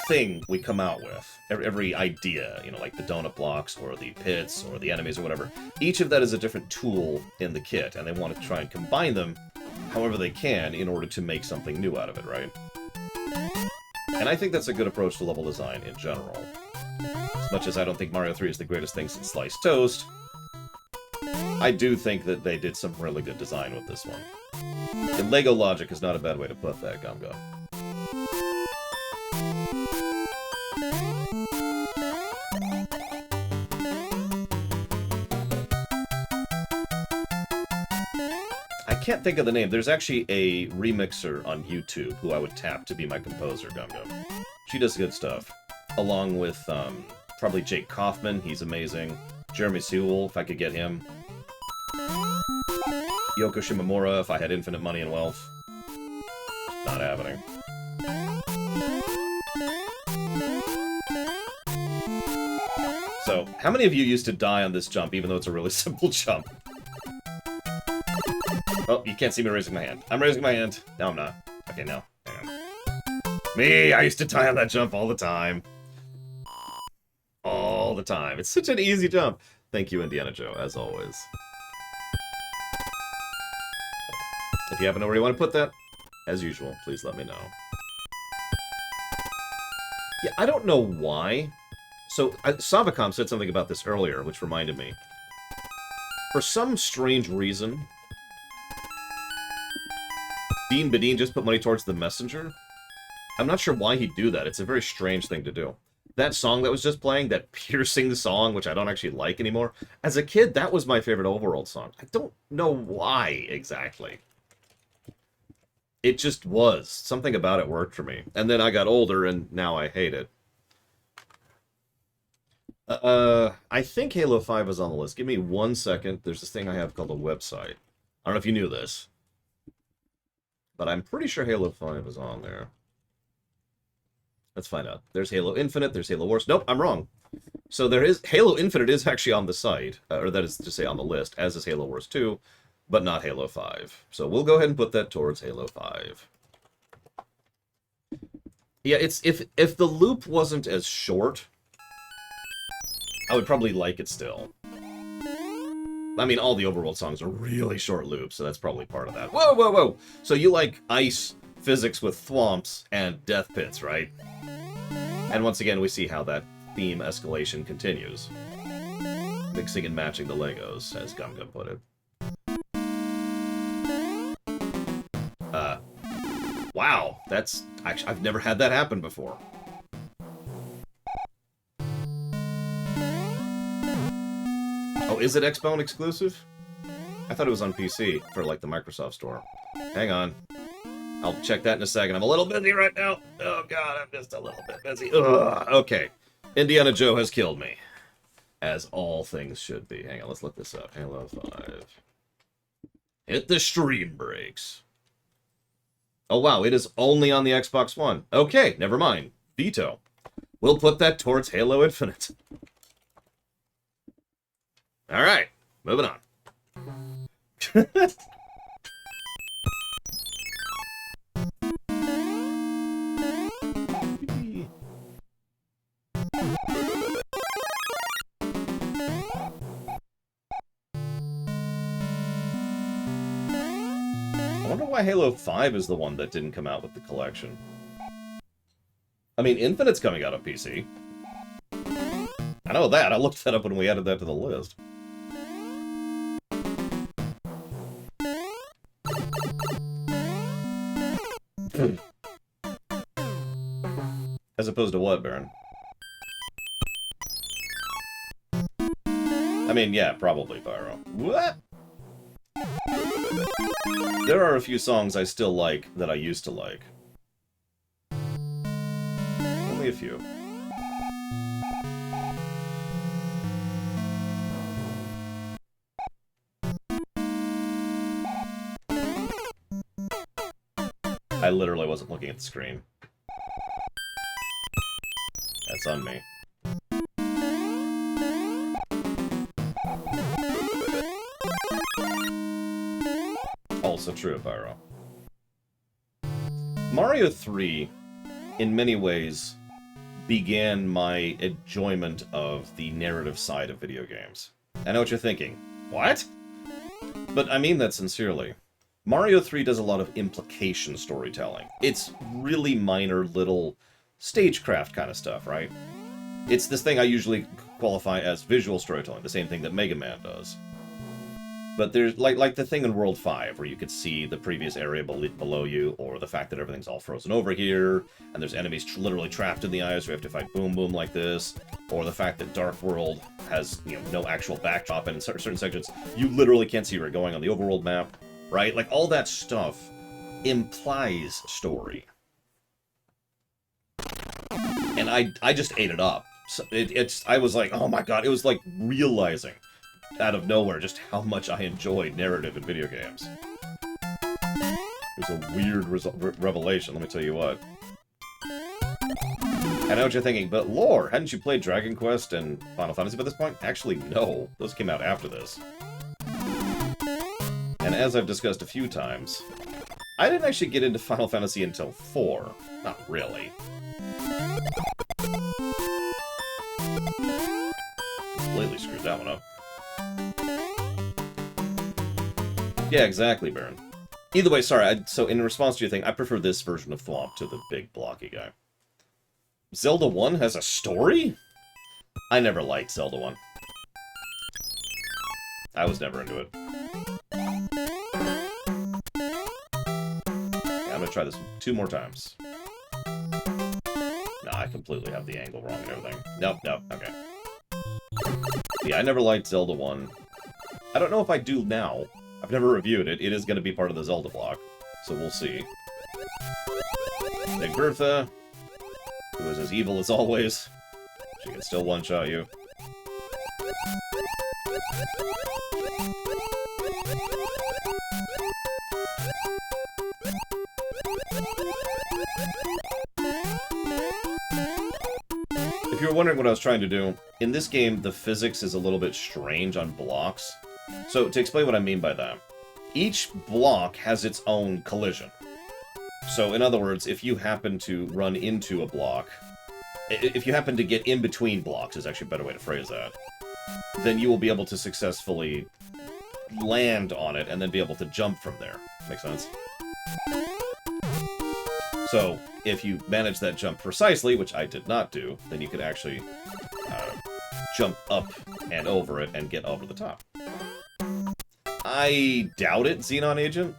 thing we come out with, every idea, you know, like the donut blocks or the pits or the enemies or whatever, each of that is a different tool in the kit, and they want to try and combine them however they can in order to make something new out of it, right? And I think that's a good approach to level design in general. As much as I don't think Mario 3 is the greatest thing since Sliced Toast, I do think that they did some really good design with this one. And Lego logic is not a bad way to put that, Gum Gum. I can't think of the name. There's actually a remixer on YouTube who I would tap to be my composer, Gum Gum. She does good stuff. Along with probably Jake Kaufman, he's amazing. Jeremy Sewell, if I could get him. Yoko Shimomura, if I had infinite money and wealth. Not happening. So, How many of you used to die on this jump, even though it's a really simple jump? Oh, you can't see me raising my hand. I'm raising my hand. No, I'm not. Okay, no. Hang on. Me, I used to die on that jump all the time. All the time. It's such an easy jump. Thank you, Indiana Joe, as always. If you happen to know where you want to put that, as usual, please let me know. Yeah, I don't know why. So, Savacom said something about this earlier, which reminded me. For some strange reason, Dean Badine just put money towards The Messenger. I'm not sure why he'd do that. It's a very strange thing to do. That song that was just playing, that piercing song, which I don't actually like anymore, as a kid, that was my favorite Overworld song. I don't know why exactly. It just was. Something about it worked for me. And then I got older, and now I hate it. I think Halo 5 is on the list. Give me 1 second. There's this thing I have called a website. I don't know if you knew this. But I'm pretty sure Halo 5 is on there. Let's find out. There's Halo Infinite, there's Halo Wars. Nope, I'm wrong. So there is... Halo Infinite is actually on the site, or that is to say on the list, as is Halo Wars 2, but not Halo 5. So we'll go ahead and put that towards Halo 5. Yeah, it's... If the loop wasn't as short, I would probably like it still. I mean, all the Overworld songs are really short loops, so that's probably part of that. Whoa, whoa, whoa! So you like ice physics with thwomps and death pits, right? And once again, we see how that theme escalation continues. Mixing and matching the Legos, as Gum Gum put it. Wow, that's... Actually, I've never had that happen before. Oh, is it Xbone exclusive? I thought it was on PC for, like, the Microsoft Store. Hang on. I'll check that in a second. I'm a little busy right now. Oh, God, I'm just a little bit busy. Ugh. Okay. Indiana Joe has killed me. As all things should be. Hang on, let's look this up. Halo 5. Hit the stream brakes. Oh, wow, it is only on the Xbox One. Okay, never mind. Veto. We'll put that towards Halo Infinite. All right, moving on. I wonder why Halo 5 is the one that didn't come out with the collection. I mean, Infinite's coming out on PC. I know that. I looked that up when we added that to the list. As opposed to what, Baron? I mean, yeah, probably Pyro. What? There are a few songs I still like that I used to like. Only a few. I literally wasn't looking at the screen. That's on me. Also true, Pyro. Mario 3, in many ways, began my enjoyment of the narrative side of video games. I know what you're thinking. What? But I mean that sincerely. Mario 3 does a lot of implication storytelling. It's really minor little stagecraft kind of stuff, right? It's this thing I usually qualify as visual storytelling, the same thing that Mega Man does. But there's like the thing in World 5, where you could see the previous area below you, or the fact that everything's all frozen over here, and there's enemies literally trapped in the ice, so we have to fight Boom Boom like this, or the fact that Dark World has, you know, no actual backdrop, and in certain sections, you literally can't see where you're going on the overworld map, right? Like, all that stuff implies story. And I just ate it up. So I was like, oh my god, it was like realizing out of nowhere just how much I enjoyed narrative in video games. It was a weird revelation, let me tell you what. I know what you're thinking, but lore, hadn't you played Dragon Quest and Final Fantasy by this point? Actually, no. Those came out after this. And as I've discussed a few times, I didn't actually get into Final Fantasy until 4. Not really. Completely screwed that one up. Yeah, exactly, Baron. Either way, sorry, so in response to your thing, I prefer this version of Thwomp to the big blocky guy. Zelda 1 has a story? I never liked Zelda 1. I was never into it. Yeah, I'm gonna try this 2 more times. No, I completely have the angle wrong and everything. Nope, okay. Yeah, I never liked Zelda 1. I don't know if I do now. I've never reviewed it. It is going to be part of the Zelda block, so we'll see. Big Bertha, who is as evil as always. She can still one-shot you. If you were wondering what I was trying to do, in this game, the physics is a little bit strange on blocks. So, to explain what I mean by that, each block has its own collision. So, in other words, if you happen to run into a block, if you happen to get in between blocks, is actually a better way to phrase that, then you will be able to successfully land on it and then be able to jump from there. Make sense? So, if you manage that jump precisely, which I did not do, then you could actually jump up and over it and get over the top. I doubt it, Xenon Agent.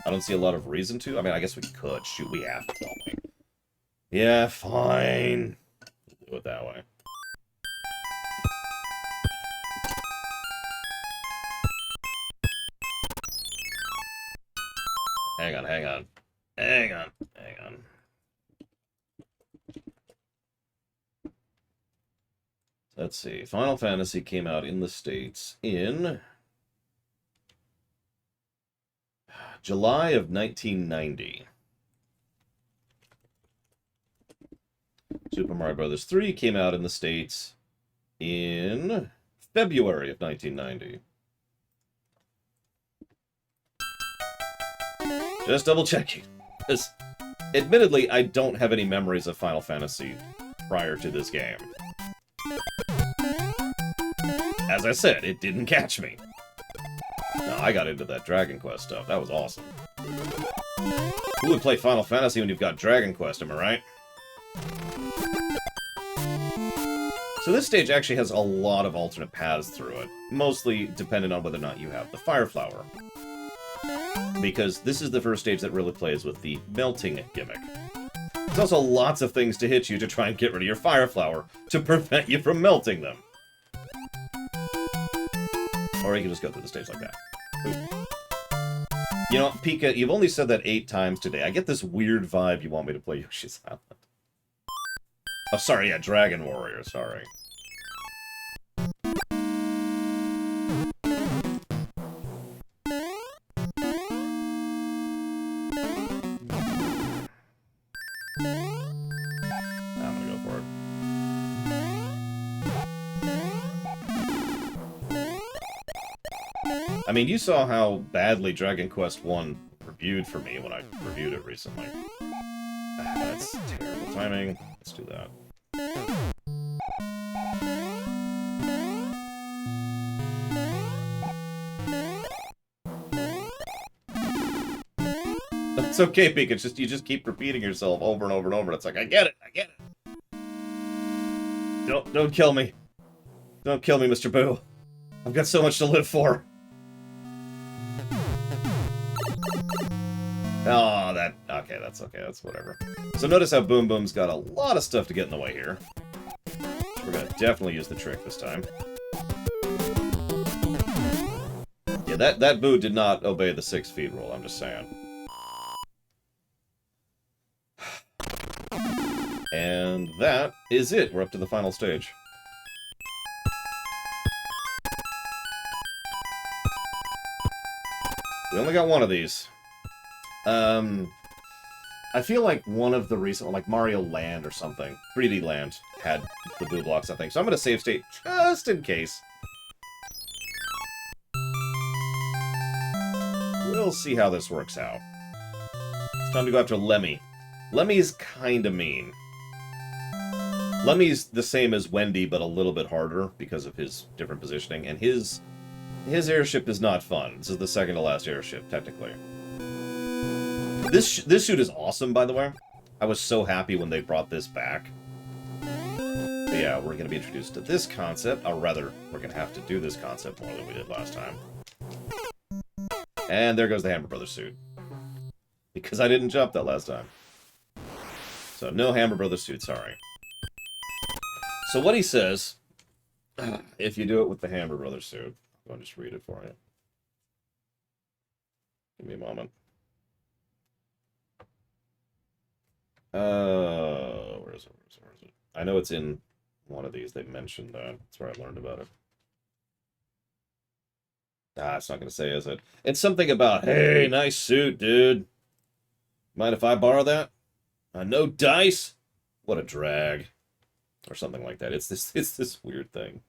I don't see a lot of reason to. I mean, I guess we could. Shoot, we have to, don't we? Yeah, fine. We'll do it that way. Hang on. Let's see. Final Fantasy came out in the States in July of 1990. Super Mario Bros. 3 came out in the States in February of 1990. Just double checking. Because, admittedly, I don't have any memories of Final Fantasy prior to this game. As I said, it didn't catch me. No, I got into that Dragon Quest stuff. That was awesome. Who would play Final Fantasy when you've got Dragon Quest, am I right? So this stage actually has a lot of alternate paths through it, mostly dependent on whether or not you have the Fire Flower. Because this is the first stage that really plays with the melting gimmick. There's also lots of things to hit you to try and get rid of your Fire Flower to prevent you from melting them. Or you can just go through the stage like that. You know, Pika, you've only said that 8 times today. I get this weird vibe you want me to play Yoshi's Island. Oh, sorry, yeah, Dragon Warrior, sorry. I'm gonna go for it. I mean, you saw how badly Dragon Quest 1 reviewed for me when I reviewed it recently. That's terrible timing. Let's do that. It's okay, Pika. It's just you just keep repeating yourself over and over and over. It's like, I get it. Don't kill me. Don't kill me, Mr. Boo. I've got so much to live for. Oh, okay, that's whatever. So notice how Boom Boom's got a lot of stuff to get in the way here. We're gonna definitely use the trick this time. Yeah, that Boo did not obey the 6 feet rule, I'm just saying. And that is it. We're up to the final stage. We only got one of these. I feel like one of the recent, like Mario Land or something, 3D Land, had the boo blocks, I think. So I'm going to save state just in case. We'll see how this works out. It's time to go after Lemmy. Lemmy's kind of mean. Lemmy's the same as Wendy, but a little bit harder because of his different positioning. And his airship is not fun. This is the second to last airship, technically. This suit is awesome, by the way. I was so happy when they brought this back. But yeah, we're going to be introduced to this concept. Or rather, we're going to have to do this concept more than we did last time. And there goes the Hammer Brothers suit. Because I didn't jump that last time. So no Hammer Brothers suit, sorry. So what he says, if you do it with the Hammer Brothers suit, I'll just read it for you. Give me a moment. Where is it? Where is it? I know it's in one of these. They mentioned that. That's where I learned about it. Ah, it's not going to say, is it? It's something about, hey, nice suit, dude. Mind if I borrow that? No dice? What a drag. Or something like that. It's this weird thing.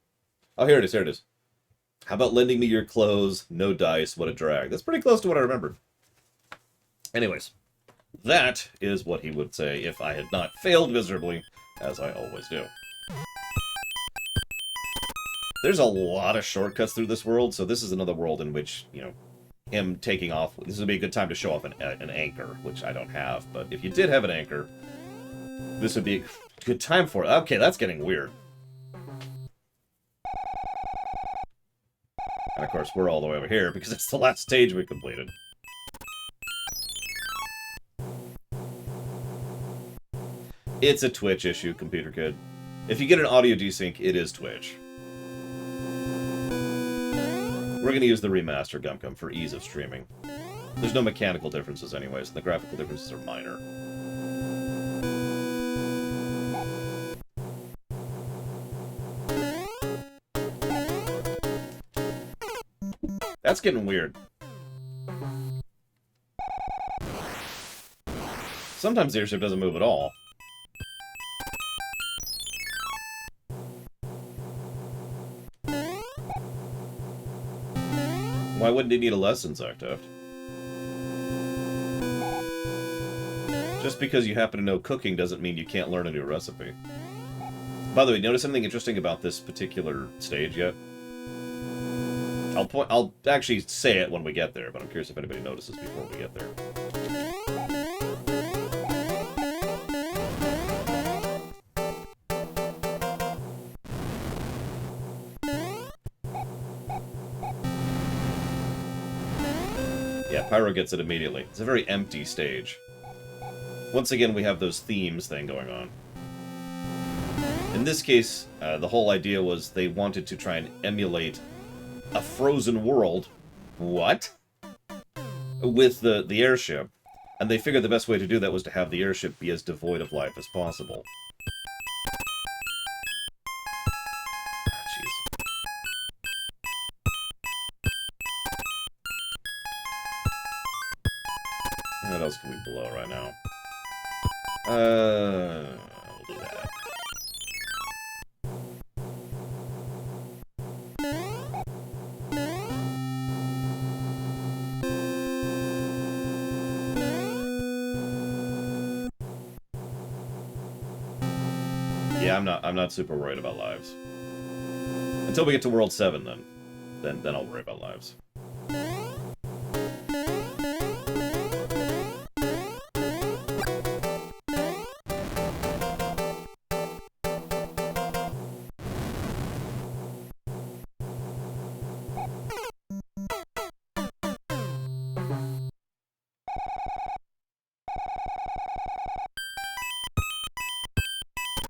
Oh, here it is, here it is. How about lending me your clothes? No dice, what a drag. That's pretty close to what I remembered. Anyways, that is what he would say if I had not failed miserably, as I always do. There's a lot of shortcuts through this world, so this is another world in which, you know, him taking off... This would be a good time to show off an anchor, which I don't have, but if you did have an anchor, this would be a good time for it. Okay, that's getting weird. And of course, we're all the way over here, because it's the last stage we completed. It's a Twitch issue, Computer Kid. If you get an audio desync, it is Twitch. We're going to use the remaster Gum for ease of streaming. There's no mechanical differences anyways, and the graphical differences are minor. That's getting weird. Sometimes the airship doesn't move at all. Why wouldn't he need a lesson, Zactaft? Just because you happen to know cooking doesn't mean you can't learn a new recipe. By the way, notice something interesting about this particular stage yet? I'll actually say it when we get there, but I'm curious if anybody notices before we get there. Yeah, Pyro gets it immediately. It's a very empty stage. Once again, we have those themes thing going on. In this case, the whole idea was they wanted to try and emulate a frozen world. What? With the airship. And they figured the best way to do that was to have the airship be as devoid of life as possible. What else can we blow right now? We'll do that. Yeah, I'm not super worried about lives. Until we get to World 7, then I'll worry about lives.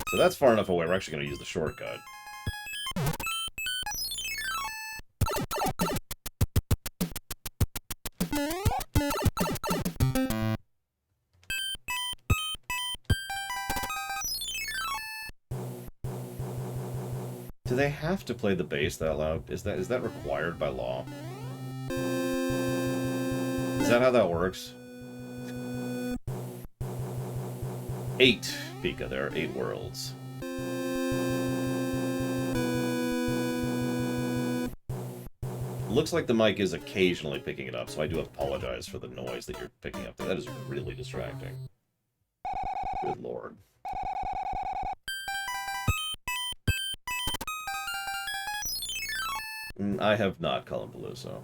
So that's far enough away, we're actually going to use the shortcut. Do they have to play the bass that loud? Is that required by law? Is that how that works? 8, Pika. There are 8 worlds. Looks like the mic is occasionally picking it up, so I do apologize for the noise that you're picking up. That is really distracting. Good lord. I have not, Cullen Peluso.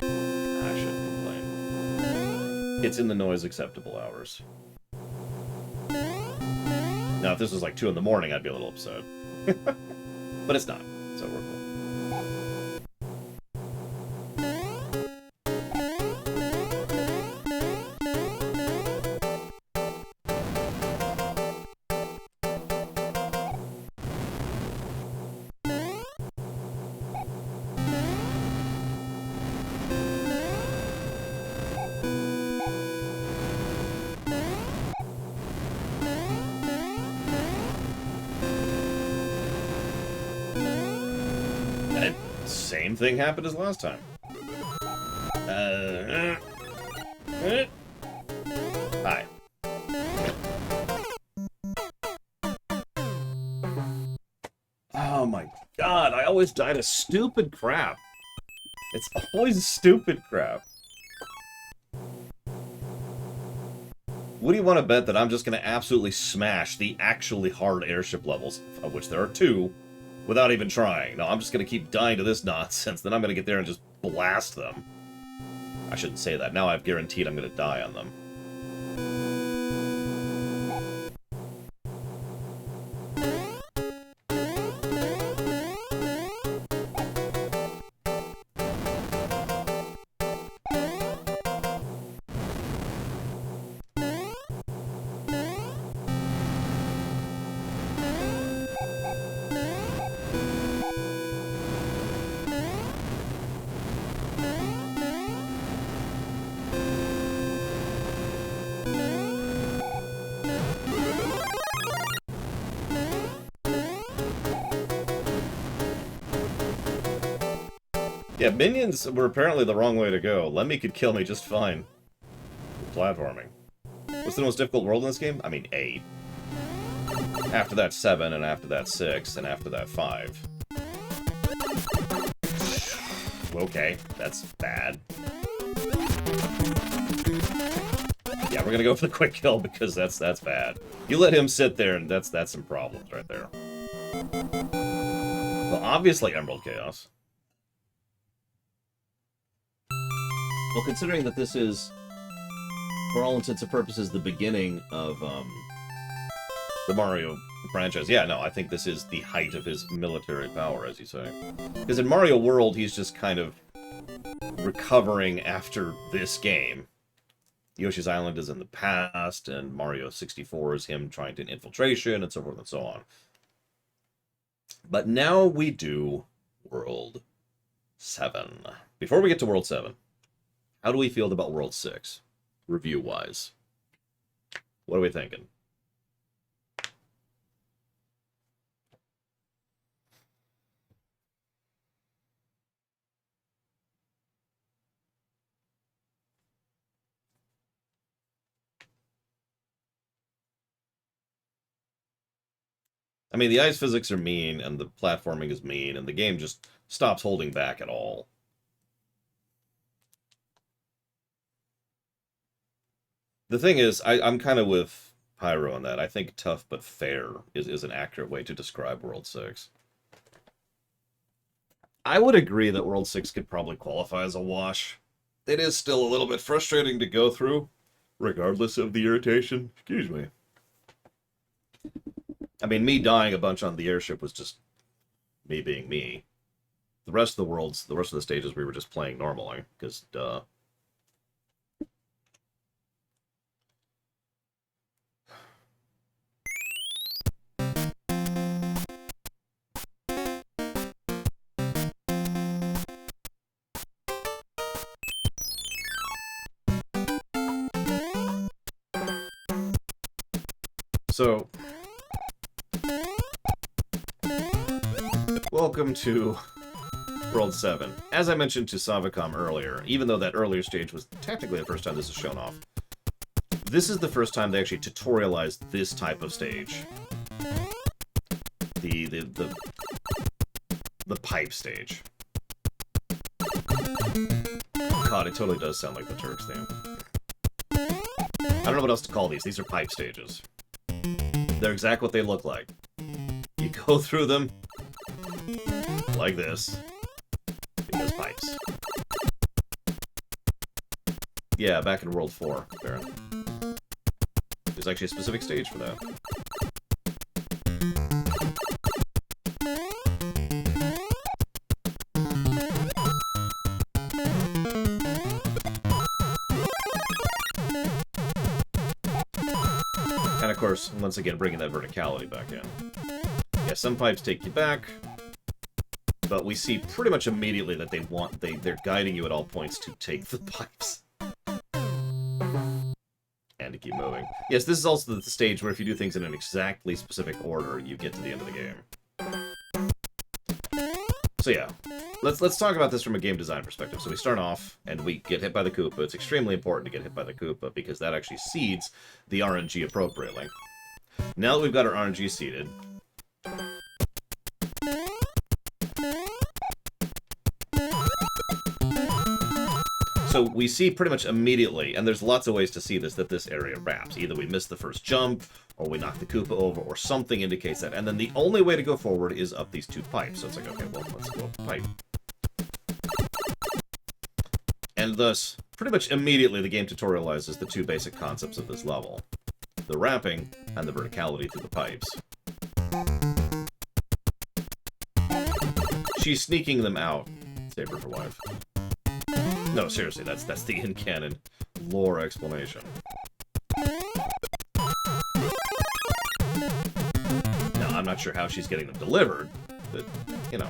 I shouldn't complain. It's in the noise acceptable hours. Now, if this was like 2 in the morning, I'd be a little upset. But it's not, so we're cool. Same thing happened as last time. Hi. Oh my god, I always die to stupid crap. It's always stupid crap. What do you want to bet that I'm just going to absolutely smash the actually hard airship levels, of which there are 2, without even trying? No, I'm just going to keep dying to this nonsense, then I'm going to get there and just blast them. I shouldn't say that. Now I've guaranteed I'm going to die on them. Yeah, minions were apparently the wrong way to go. Lemmy could kill me just fine. Platforming. What's the most difficult world in this game? I mean, 8. After that, 7, and after that, 6, and after that, 5. Okay, that's bad. Yeah, we're gonna go for the quick kill because that's bad. You let him sit there, and that's some problems right there. Well, obviously Emerald Chaos. Well, considering that this is, for all intents and purposes, the beginning of the Mario franchise, yeah, no, I think this is the height of his military power, as you say. Because in Mario World, he's just kind of recovering after this game. Yoshi's Island is in the past, and Mario 64 is him trying to infiltration, and so forth and so on. But now we do World 7. Before we get to World 7, how do we feel about World 6, review-wise? What are we thinking? I mean, the ice physics are mean, and the platforming is mean, and the game just stops holding back at all. The thing is, I'm kind of with Pyro on that. I think tough but fair is an accurate way to describe World 6. I would agree that World 6 could probably qualify as a wash. It is still a little bit frustrating to go through, regardless of the irritation. Excuse me. I mean, me dying a bunch on the airship was just me being me. The rest of the worlds, the rest of the stages, we were just playing normally, because, duh. So, welcome to World 7. As I mentioned to Savicom earlier, even though that earlier stage was technically the first time this is shown off, this is the first time they actually tutorialized this type of stage. The pipe stage. God, it totally does sound like the Turks theme. I don't know what else to call these. These are pipe stages. They're exactly what they look like. You go through them like this. Because pipes. Yeah, back in World 4, apparently. There's actually a specific stage for that. And of course, once again, bringing that verticality back in. Yeah, some pipes take you back, but we see pretty much immediately that they're guiding you at all points to take the pipes. And to keep moving. Yes, this is also the stage where if you do things in an exactly specific order, you get to the end of the game. So yeah, let's talk about this from a game design perspective. So we start off, and we get hit by the Koopa. It's extremely important to get hit by the Koopa, because that actually seeds the RNG appropriately. Now that we've got our RNG seeded, so we see pretty much immediately, and there's lots of ways to see this, that this area wraps. Either we miss the first jump, or we knock the Koopa over, or something indicates that. And then the only way to go forward is up these two pipes. So it's like, okay, well, let's go up the pipe. And thus, pretty much immediately, the game tutorializes the two basic concepts of this level. The wrapping, and the verticality through the pipes. She's sneaking them out. Save her for wife. No, seriously, that's the in-canon lore explanation. Now, I'm not sure how she's getting them delivered, but, you know,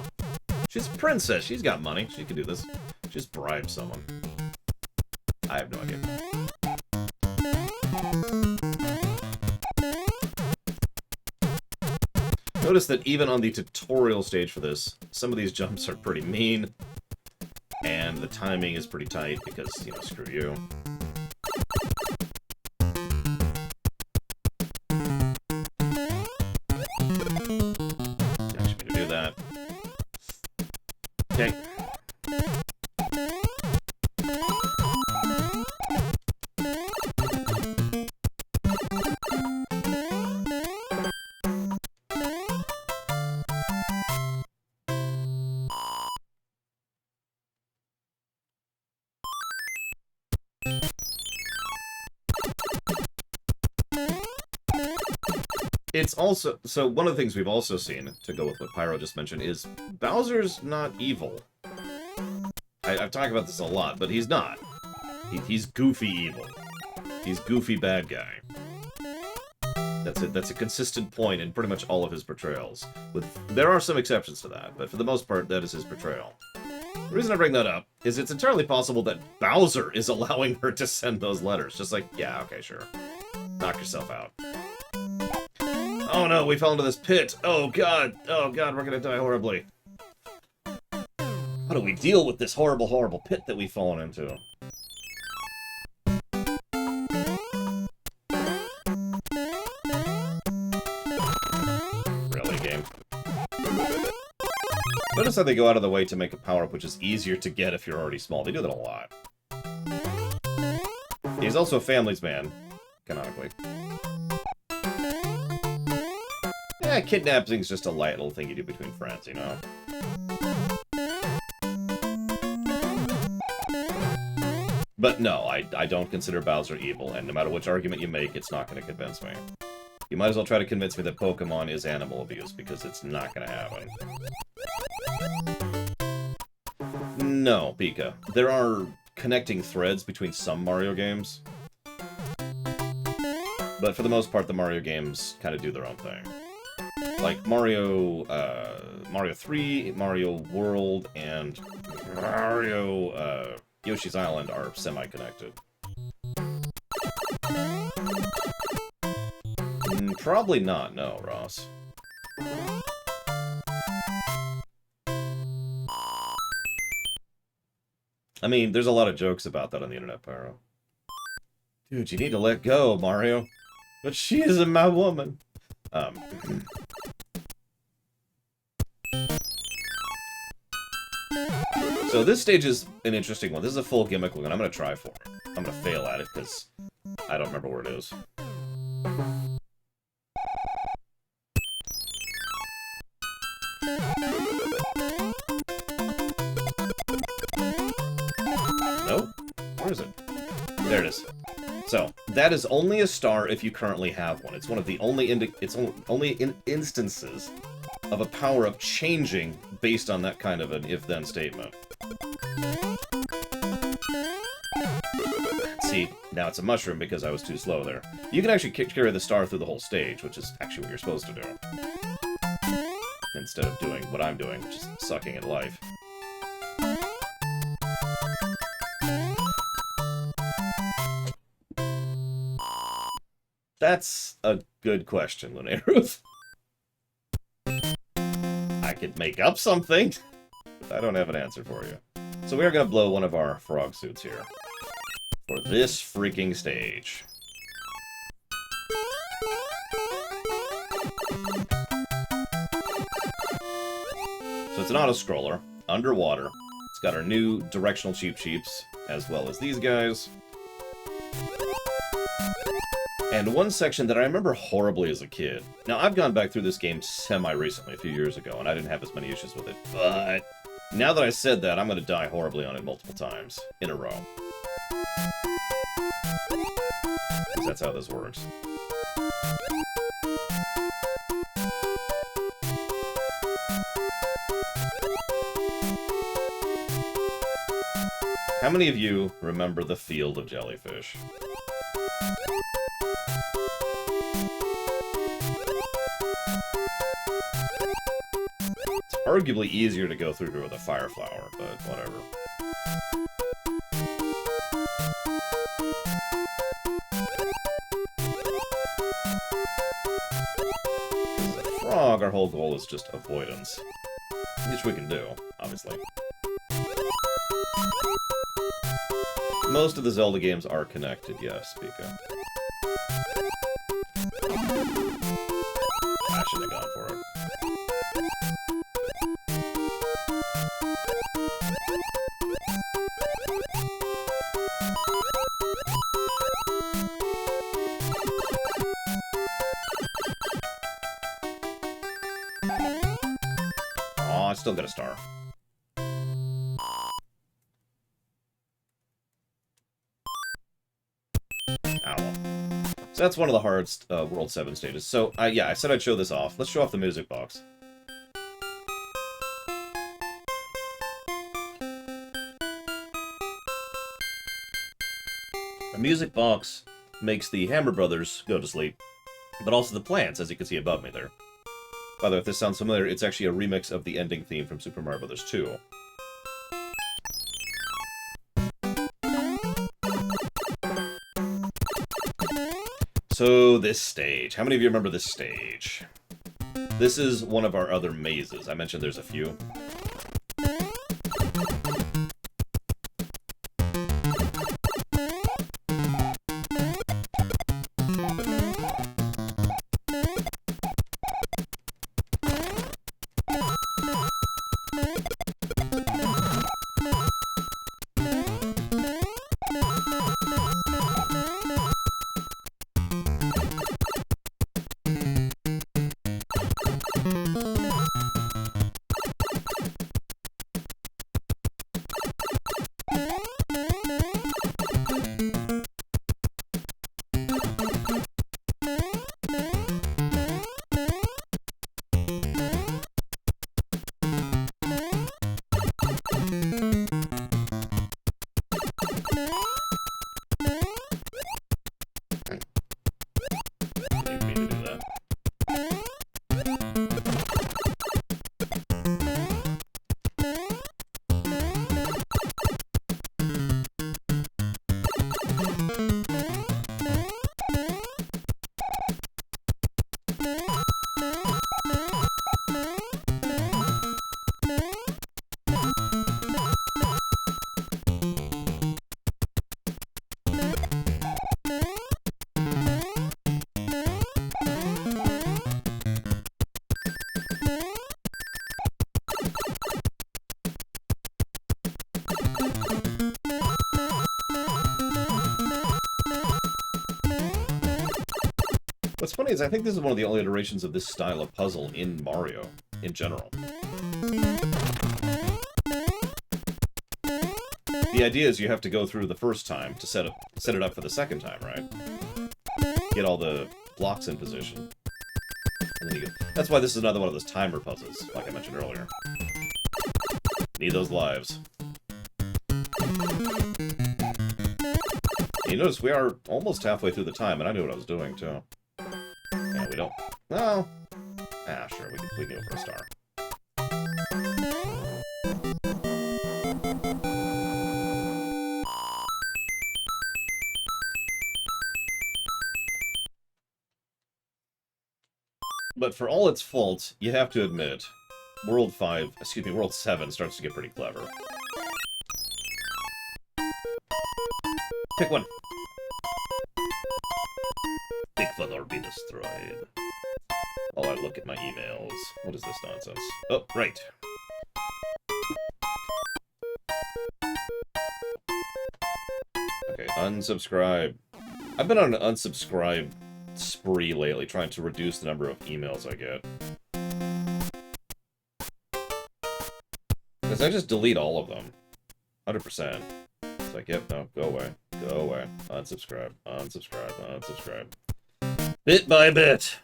she's a princess. She's got money. She can do this. Just bribe someone. I have no idea. Notice that even on the tutorial stage for this, some of these jumps are pretty mean. And the timing is pretty tight because, you know, screw you. Didn't actually mean to do that. Okay. It's also, so one of the things we've also seen, to go with what Pyro just mentioned, is Bowser's not evil. I've talked about this a lot, but he's not. He's goofy evil. He's goofy bad guy. That's a consistent point in pretty much all of his portrayals. There are some exceptions to that, but for the most part, that is his portrayal. The reason I bring that up is it's entirely possible that Bowser is allowing her to send those letters. Just like, yeah, okay, sure. Knock yourself out. Oh no, we fell into this pit. Oh god, we're gonna die horribly. How do we deal with this horrible, horrible pit that we've fallen into? Really, game? Notice how they go out of the way to make a power-up which is easier to get if you're already small. They do that a lot. He's also a family's man, canonically. Yeah, kidnapping's just a light little thing you do between friends, you know? But no, I don't consider Bowser evil, and no matter which argument you make, it's not going to convince me. You might as well try to convince me that Pokemon is animal abuse, because it's not going to happen. No, Pika. There are connecting threads between some Mario games. But for the most part, the Mario games kind of do their own thing. Like Mario 3, Mario World, and Mario Yoshi's Island are semi-connected. Probably not, no, Ross. I mean, there's a lot of jokes about that on the internet, Pyro. Dude, you need to let go, Mario. But she isn't my woman. So this stage is an interesting one. This is a full gimmick one I'm going to try for. I'm going to fail at it because I don't remember where it is. Nope. Where is it? There it is. So, that is only a star if you currently have one. It's one of the only instances of a power-up changing based on that kind of an if-then statement. See, now it's a mushroom because I was too slow there. You can actually carry the star through the whole stage, which is actually what you're supposed to do. Instead of doing what I'm doing, which is sucking at life. That's a good question, Lunaruth. I could make up something, but I don't have an answer for you. So we are going to blow one of our frog suits here. For this freaking stage. So it's an auto-scroller, underwater. It's got our new directional Cheep Cheeps, as well as these guys. And one section that I remember horribly as a kid. Now, I've gone back through this game semi-recently, a few years ago, and I didn't have as many issues with it, but now that I said that, I'm going to die horribly on it multiple times in a row. Because that's how this works. How many of you remember the field of jellyfish? It's arguably easier to go through here with a fire flower, but whatever. As a frog, our whole goal is just avoidance. Which we can do, obviously. Most of the Zelda games are connected, yes, Pika. I shouldn't have gone for it. Aw, I still got a star. So that's one of the hardest World 7 stages. So, yeah, I said I'd show this off. Let's show off the music box. The music box makes the Hammer Brothers go to sleep, but also the plants, as you can see above me there. By the way, if this sounds familiar, it's actually a remix of the ending theme from Super Mario Bros. 2. So, this stage. How many of you remember this stage? This is one of our other mazes. I mentioned there's a few. What's funny is I think this is one of the only iterations of this style of puzzle in Mario, in general. The idea is you have to go through the first time to set it up for the second time, right? Get all the blocks in position. And then you go. That's why this is another one of those timer puzzles, like I mentioned earlier. Need those lives. You notice we are almost halfway through the time, and I knew what I was doing, too. Yeah, we don't... Well... Ah, sure, we can go for a star. But for all its faults, you have to admit, World 7 starts to get pretty clever. Pick one. Big fun or be destroyed. While I look at my emails. What is this nonsense? Oh, right. Okay, unsubscribe. I've been on an unsubscribe spree lately, trying to reduce the number of emails I get. Because I just delete all of them. 100%. It's like, yep, no, go away. Go away. Unsubscribe. Unsubscribe. Unsubscribe. Bit by bit.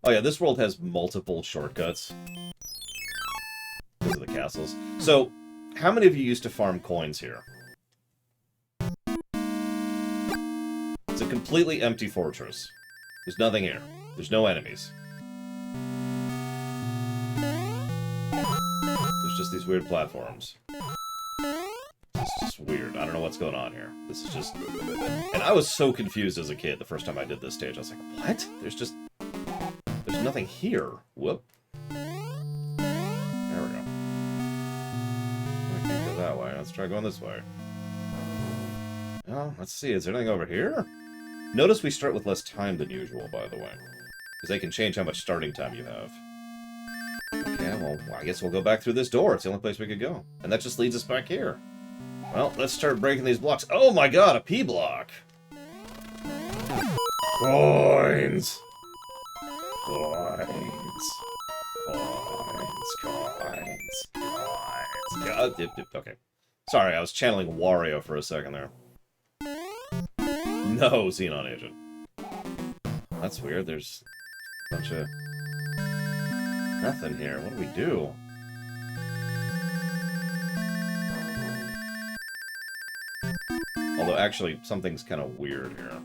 Oh yeah, this world has multiple shortcuts. Because of the castles. So, how many of you used to farm coins here? It's a completely empty fortress. There's nothing here. There's no enemies. There's just these weird platforms. It's just weird. I don't know what's going on here. This is just... And I was so confused as a kid the first time I did this stage. I was like, what? There's nothing here. Whoop. There we go. I can't go that way. Let's try going this way. Oh, let's see. Is there anything over here? Notice we start with less time than usual, by the way. Because they can change how much starting time you have. Okay, well, I guess we'll go back through this door. It's the only place we could go. And that just leads us back here. Well, let's start breaking these blocks. Oh my god, a P block! Coins! Coins. Coins. Coins. Coins. God, okay. Sorry, I was channeling Wario for a second there. No, Xenon Agent. That's weird. There's a bunch of... nothing here. What do we do? Although, actually, something's kind of weird here.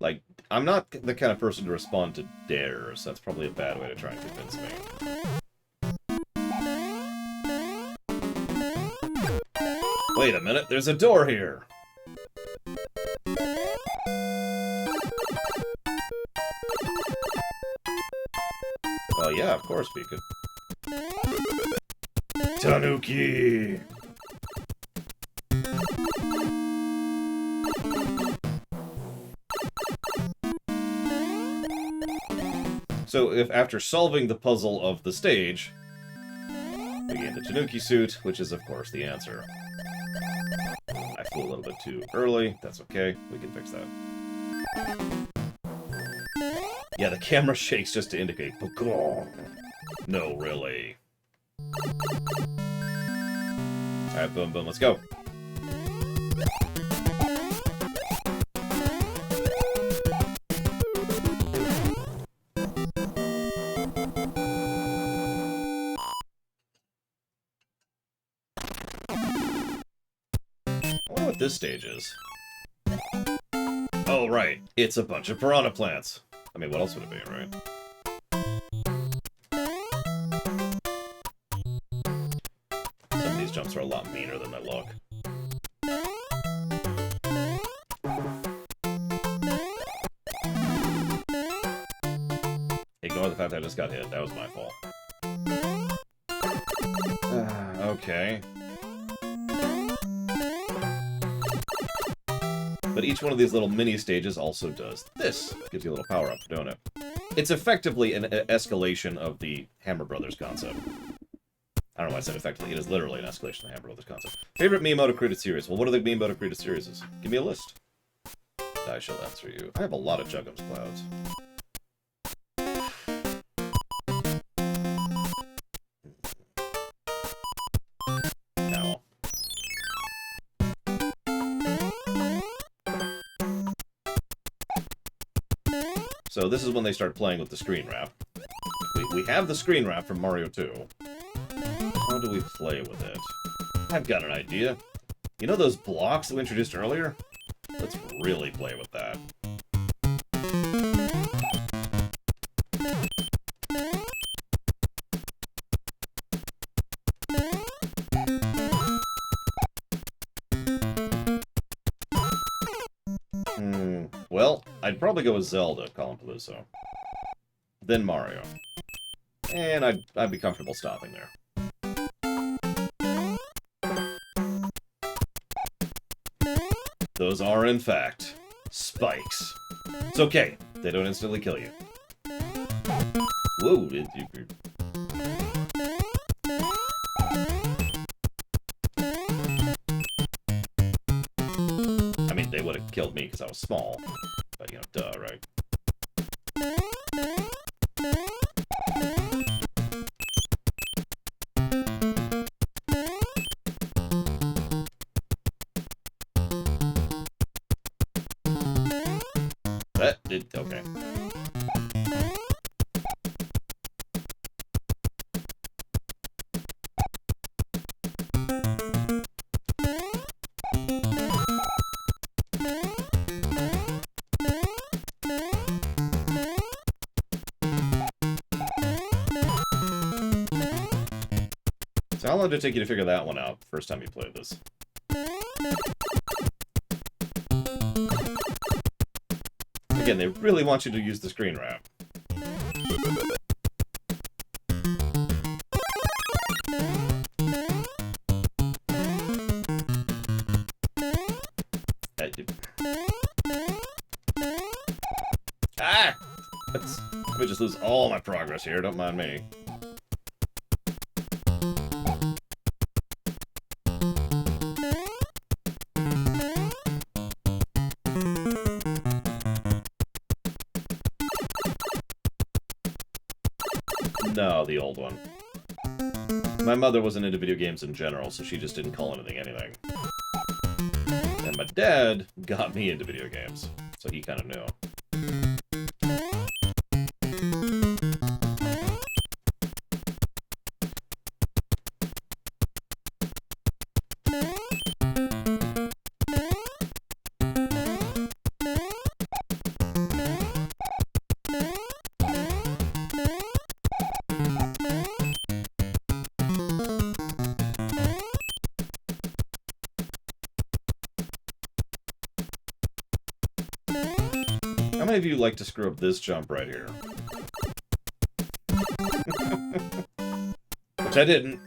Like, I'm not the kind of person to respond to dares. That's probably a bad way to try and convince me. Wait a minute, there's a door here! Oh yeah, of course, Pika. Tanuki! So, if after solving the puzzle of the stage, we gain the Tanuki suit, which is, of course, the answer. I flew a little bit too early. That's okay. We can fix that. Yeah, the camera shakes just to indicate. No, really. Alright, boom, boom, let's go. This stage is. Oh, right. It's a bunch of piranha plants. I mean, what else would it be, right? Some of these jumps are a lot meaner than they look. Ignore the fact that I just got hit. That was my fault. Okay. But each one of these little mini stages also does this. Gives you a little power up for doing it. It's effectively an escalation of the Hammer Brothers concept. I don't know why I said effectively. It is literally an escalation of the Hammer Brothers concept. Favorite Miyamoto created series? Well, what are the Miyamoto created series? Give me a list. I shall answer you. I have a lot of Juggums Clouds. No. So this is when they start playing with the screen wrap. We have the screen wrap from Mario 2. How do we play with it? I've got an idea. You know those blocks that we introduced earlier? Let's really play with that. Well, I'd probably go with Zelda, Colin Paluzzo. Then Mario. And I'd be comfortable stopping there. Those are, in fact, spikes. It's okay. They don't instantly kill you. Whoa. I mean, they would have killed me because I was small. But, you know, duh, right? Okay. So how long did it take you to figure that one out first time you played this? Again, they really want you to use the screen wrap. Ah! Let me just lose all my progress here, don't mind me. No, the old one. My mother wasn't into video games in general, so she just didn't call anything anything. And my dad got me into video games, so he kind of knew. How many of you like to screw up this jump right here? Which I didn't.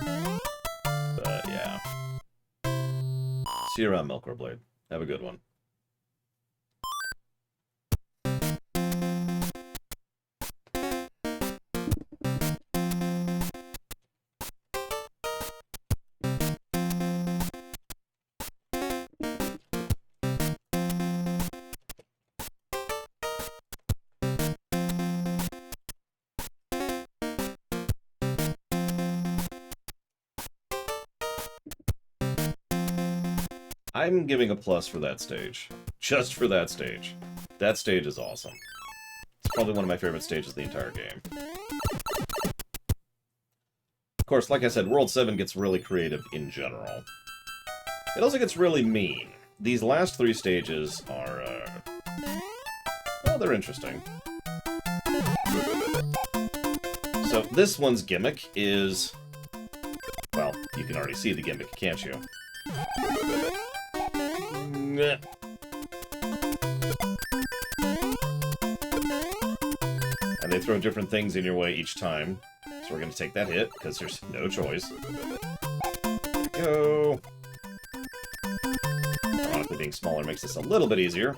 But, yeah. See you around, Milkor Blade. Have a good one. I'm giving a plus for that stage. Just for that stage. That stage is awesome. It's probably one of my favorite stages of the entire game. Of course, like I said, World 7 gets really creative in general. It also gets really mean. These last three stages are, well, they're interesting. So this one's gimmick is... Well, you can already see the gimmick, can't you? And they throw different things in your way each time. So we're going to take that hit, because there's no choice. There we go. Ironically, being smaller makes this a little bit easier.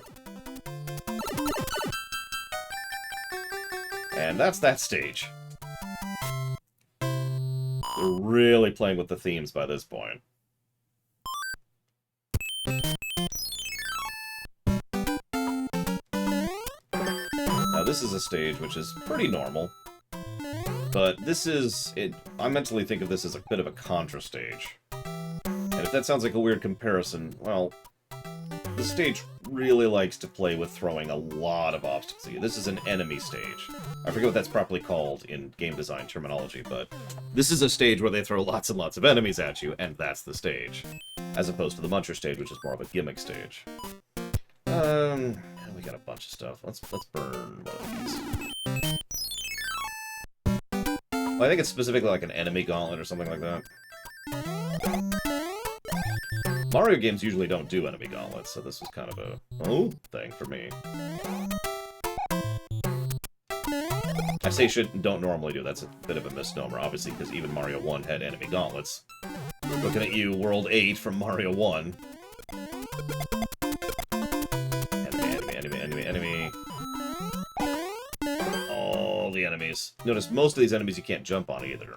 And that's that stage. We're really playing with the themes by this point. Now this is a stage which is pretty normal. But this is... I mentally think of this as a bit of a Contra stage. And if that sounds like a weird comparison, well... The stage really likes to play with throwing a lot of obstacles at you. This is an enemy stage. I forget what that's properly called in game design terminology, but this is a stage where they throw lots and lots of enemies at you, and that's the stage. As opposed to the Muncher stage, which is more of a gimmick stage. We got a bunch of stuff. Let's burn one of these. Well, I think it's specifically like an enemy gauntlet or something like that. Mario games usually don't do enemy gauntlets, so this was kind of a thing for me. I say don't normally do, that's a bit of a misnomer, obviously, because even Mario 1 had enemy gauntlets. Looking at you, World 8 from Mario 1. Enemy. All the enemies. Notice most of these enemies you can't jump on either.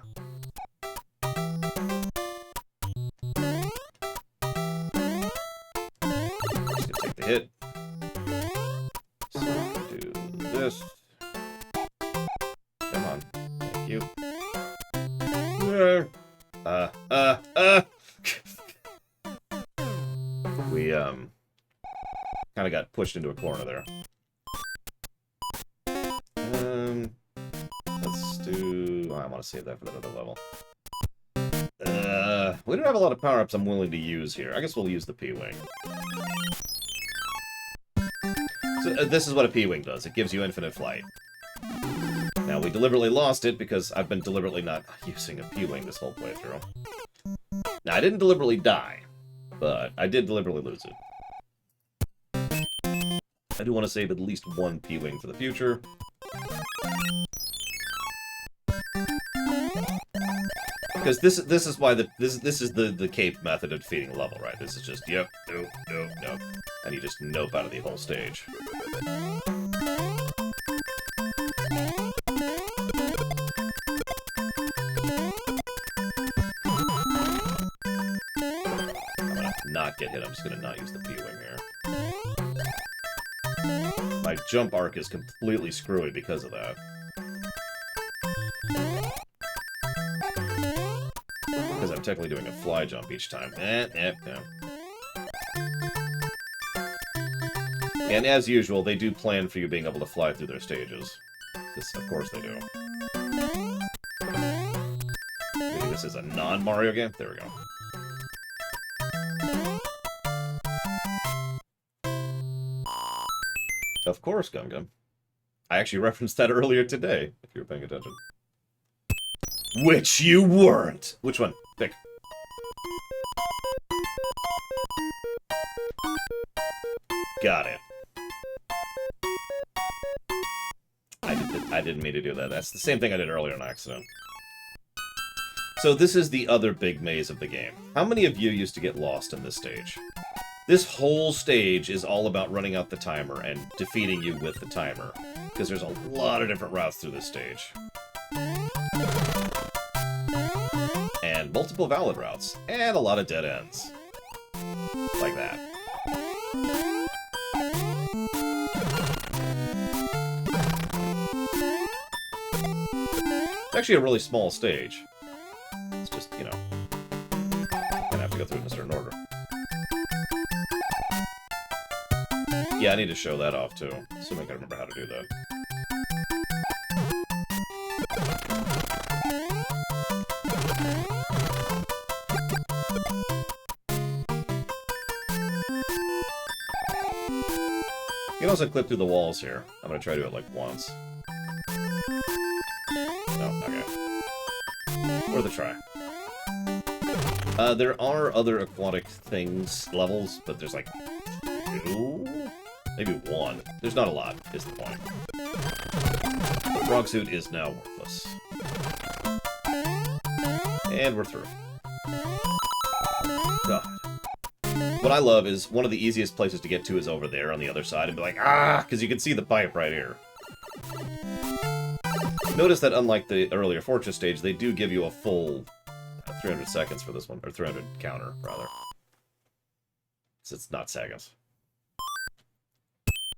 Hit. So do this. Come on. Thank you. We, kind of got pushed into a corner there. Let's do... I want to save that for that other level. We don't have a lot of power-ups I'm willing to use here. I guess we'll use the P-Wing. So, this is what a P-Wing does. It gives you infinite flight. Now, we deliberately lost it because I've been deliberately not using a P-Wing this whole playthrough. Now, I didn't deliberately die, but I did deliberately lose it. I do want to save at least one P-Wing for the future. Because this is why this is the cape method of defeating a level, right? This is just yep, nope, nope, nope, and you just nope out of the whole stage. I'm gonna not get hit. I'm just gonna not use the P-Wing here. My jump arc is completely screwy because of that. Because I'm technically doing a fly jump each time. No. And as usual, they do plan for you being able to fly through their stages. Because, of course, they do. Maybe this is a non-Mario game? There we go. Of course, Gum Gum. I actually referenced that earlier today, if you were paying attention. Which you weren't! Which one? Pick. Got it. I didn't mean to do that. That's the same thing I did earlier on accident. So this is the other big maze of the game. How many of you used to get lost in this stage? This whole stage is all about running out the timer and defeating you with the timer. Because there's a lot of different routes through this stage. And multiple valid routes. And a lot of dead ends. Like that. It's actually a really small stage. It's just, you know, gonna have to go through it in a certain order. Yeah, I need to show that off, too. Assuming I can remember how to do that. You can also clip through the walls here. I'm gonna try to do it, like, once. Oh, okay. Worth a try. There are other aquatic things, levels, but there's, like, 2? Maybe 1. There's not a lot, is the point. The frog suit is now worthless. And we're through. God. What I love is one of the easiest places to get to is over there on the other side and be like, ah, because you can see the pipe right here. Notice that unlike the earlier Fortress stage, they do give you a full 300 seconds for this one, or 300 counter, rather. So it's not seconds.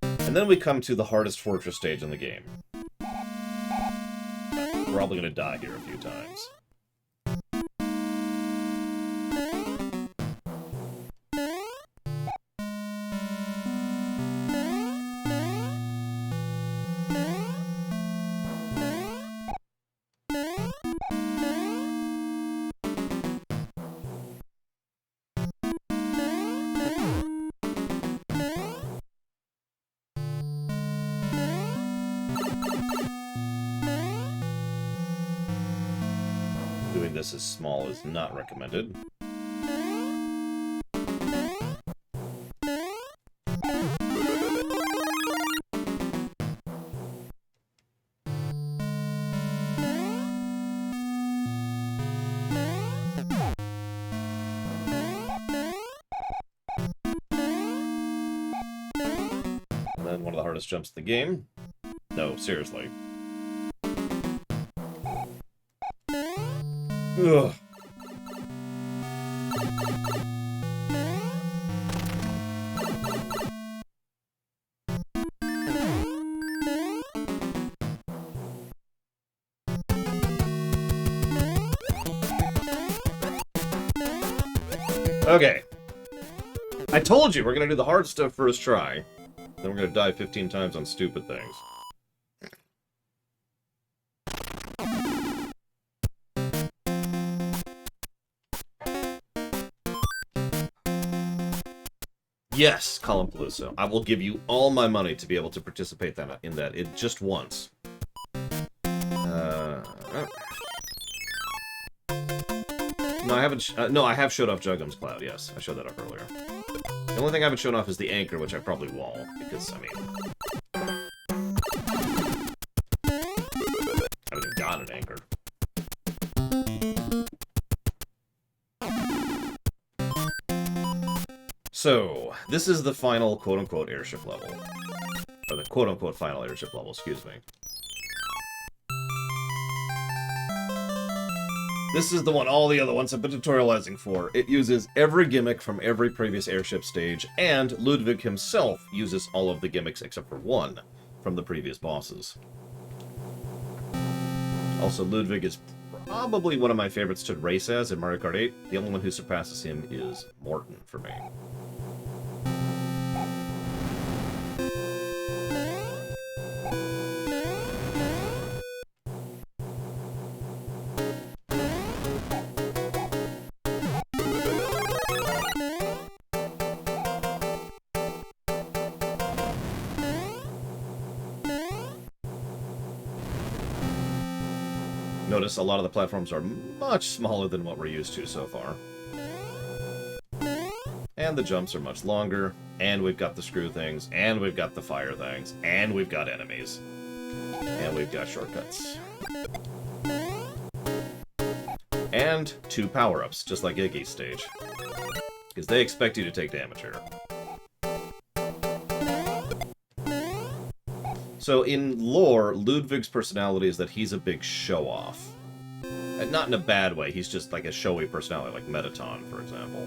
And then we come to the hardest Fortress stage in the game. We're probably going to die here a few times. Doing this as small is not recommended. And then one of the hardest jumps in the game. No, seriously. Ugh. Okay. I told you we're gonna do the hard stuff first try. Then we're gonna die 15 times on stupid things. Yes, Columpalooza. I will give you all my money to be able to participate in that just once. No, I haven't. No, I have showed off Juggum's Cloud. Yes, I showed that off earlier. The only thing I haven't shown off is the anchor, which I probably won't, because I mean, I haven't even got an anchor. So, this is the final quote-unquote airship level. Or the quote-unquote final airship level, excuse me. This is the one all the other ones have been tutorializing for. It uses every gimmick from every previous airship stage, and Ludwig himself uses all of the gimmicks except for one from the previous bosses. Also, Ludwig is probably one of my favorites to race as in Mario Kart 8. The only one who surpasses him is Morton for me. Notice a lot of the platforms are much smaller than what we're used to so far. And the jumps are much longer, and we've got the screw things, and we've got the fire things, and we've got enemies. And we've got shortcuts. And 2 power-ups, just like Iggy's stage. Because they expect you to take damage here. So in lore, Ludwig's personality is that he's a big show-off. And not in a bad way, he's just like a showy personality, like Metaton, for example.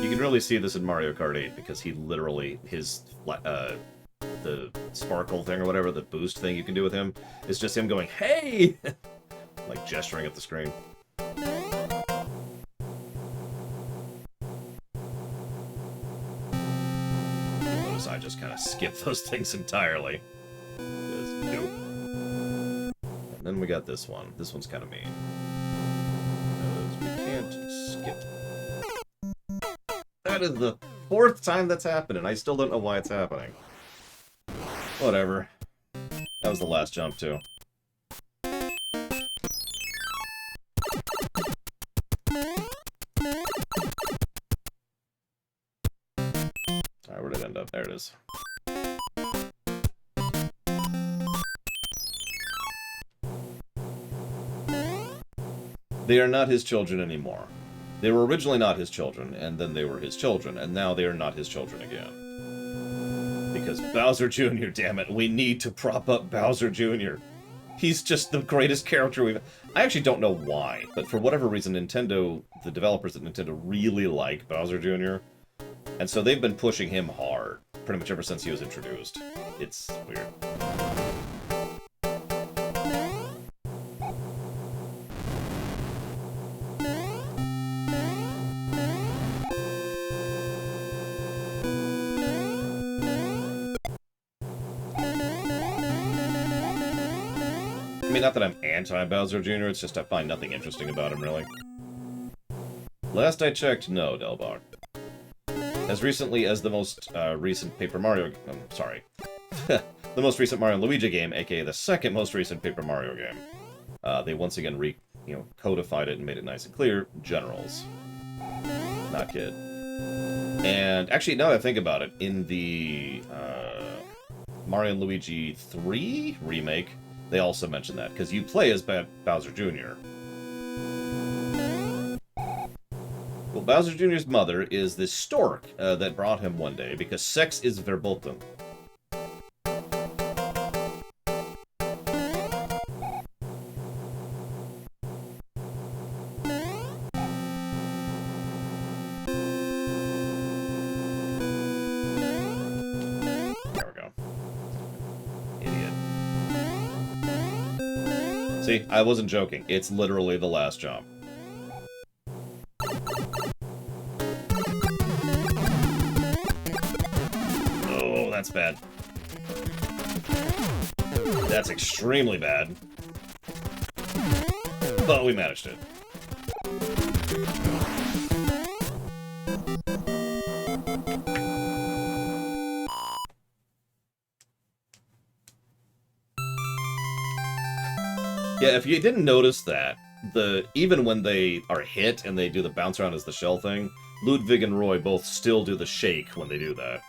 You can really see this in Mario Kart 8, because he literally, the sparkle thing or whatever, the boost thing you can do with him, is just him going, hey! Like gesturing at the screen. I just kind of skip those things entirely. Nope. And then we got this one. This one's kind of mean. Because we can't skip. That is the 4th time that's happened, and I still don't know why it's happening. Whatever. That was the last jump, too. Alright, where did it end up? There it is. They are not his children anymore. They were originally not his children, and then they were his children, and now they are not his children again. Because Bowser Jr., damn it, we need to prop up Bowser Jr. He's just the greatest character we've... I actually don't know why, but for whatever reason, Nintendo, the developers at Nintendo really like Bowser Jr., and so they've been pushing him hard, pretty much ever since he was introduced. It's weird. I mean, not that I'm anti-Bowser Jr., it's just I find nothing interesting about him, really. Last I checked, no, Delbar. As recently as the most recent Paper Mario... sorry. The most recent Mario & Luigi game, aka the second most recent Paper Mario game. They once again codified it and made it nice and clear. Generals. Not kid. And actually, now that I think about it, in the Mario & Luigi 3 remake, they also mentioned that, because you play as Bowser Jr. Well, Bowser Jr.'s mother is this stork that brought him one day, because sex is verboten. See, I wasn't joking. It's literally the last jump. Oh, that's bad. That's extremely bad. But we managed it. Yeah, if you didn't notice that, even when they are hit and they do the bounce around as the shell thing, Ludwig and Roy both still do the shake when they do that.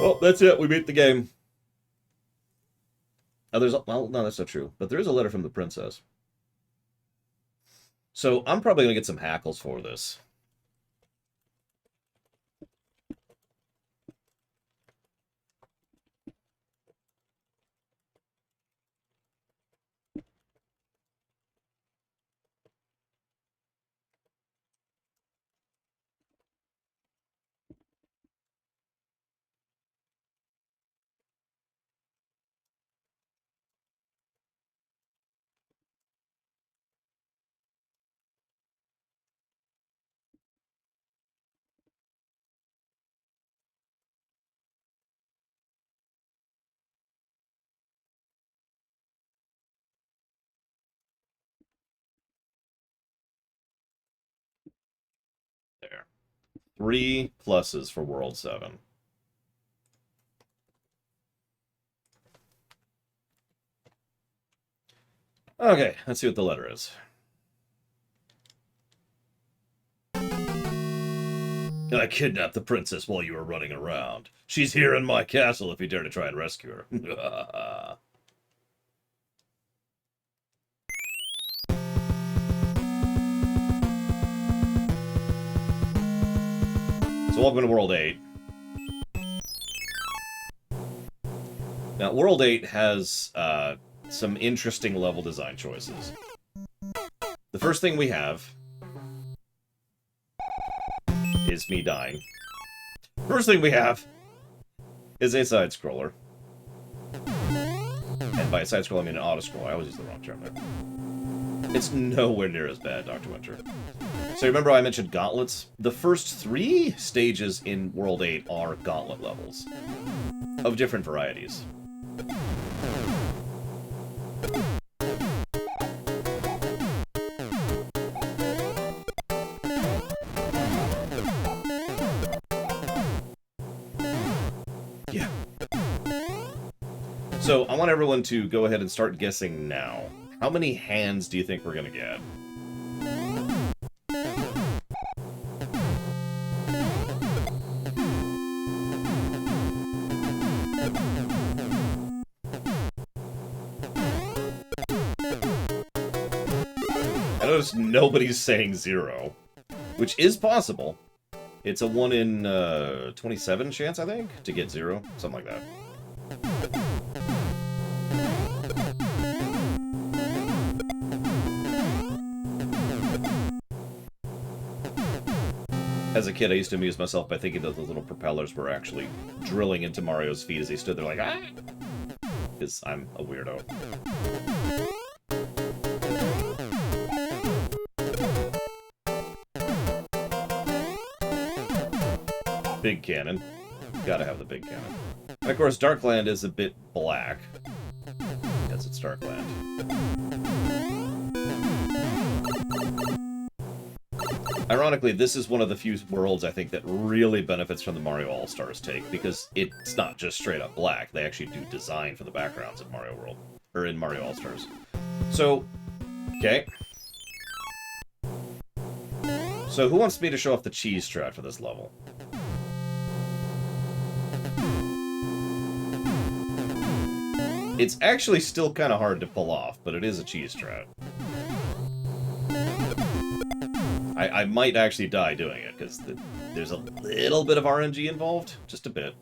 Well, that's it. We beat the game. Oh, well, no, that's not true. But there is a letter from the princess. So I'm probably going to get some hackles for this. There. 3 pluses for World 7. Okay, let's see what the letter is. I kidnapped the princess while you were running around. She's here in my castle if you dare to try and rescue her. So welcome to World 8. Now, World 8 has some interesting level design choices. The first thing we have is me dying. First thing we have is a side-scroller. And by a side-scroller, I mean an auto-scroller. I always use the wrong term there. It's nowhere near as bad, Dr. Winter. So remember I mentioned gauntlets? The first 3 stages in World 8 are gauntlet levels. Of different varieties. Yeah. So I want everyone to go ahead and start guessing now. How many hands do you think we're gonna get? notice nobody's saying 0, which is possible. It's a 1 in 27 chance, I think, to get 0. Something like that. As a kid, I used to amuse myself by thinking that the little propellers were actually drilling into Mario's feet as he stood there like, ah! Because I'm a weirdo. Big cannon. Gotta have the big cannon. And of course, Darkland is a bit black. Yes, it's Darkland. Ironically, this is one of the few worlds, I think, that really benefits from the Mario All-Stars take, because it's not just straight up black. They actually do design for the backgrounds in Mario World, or in Mario All-Stars. So, okay. So, who wants me to show off the cheese strat for this level? It's actually still kind of hard to pull off, but it is a cheese strat. I might actually die doing it, because there's a little bit of RNG involved. Just a bit.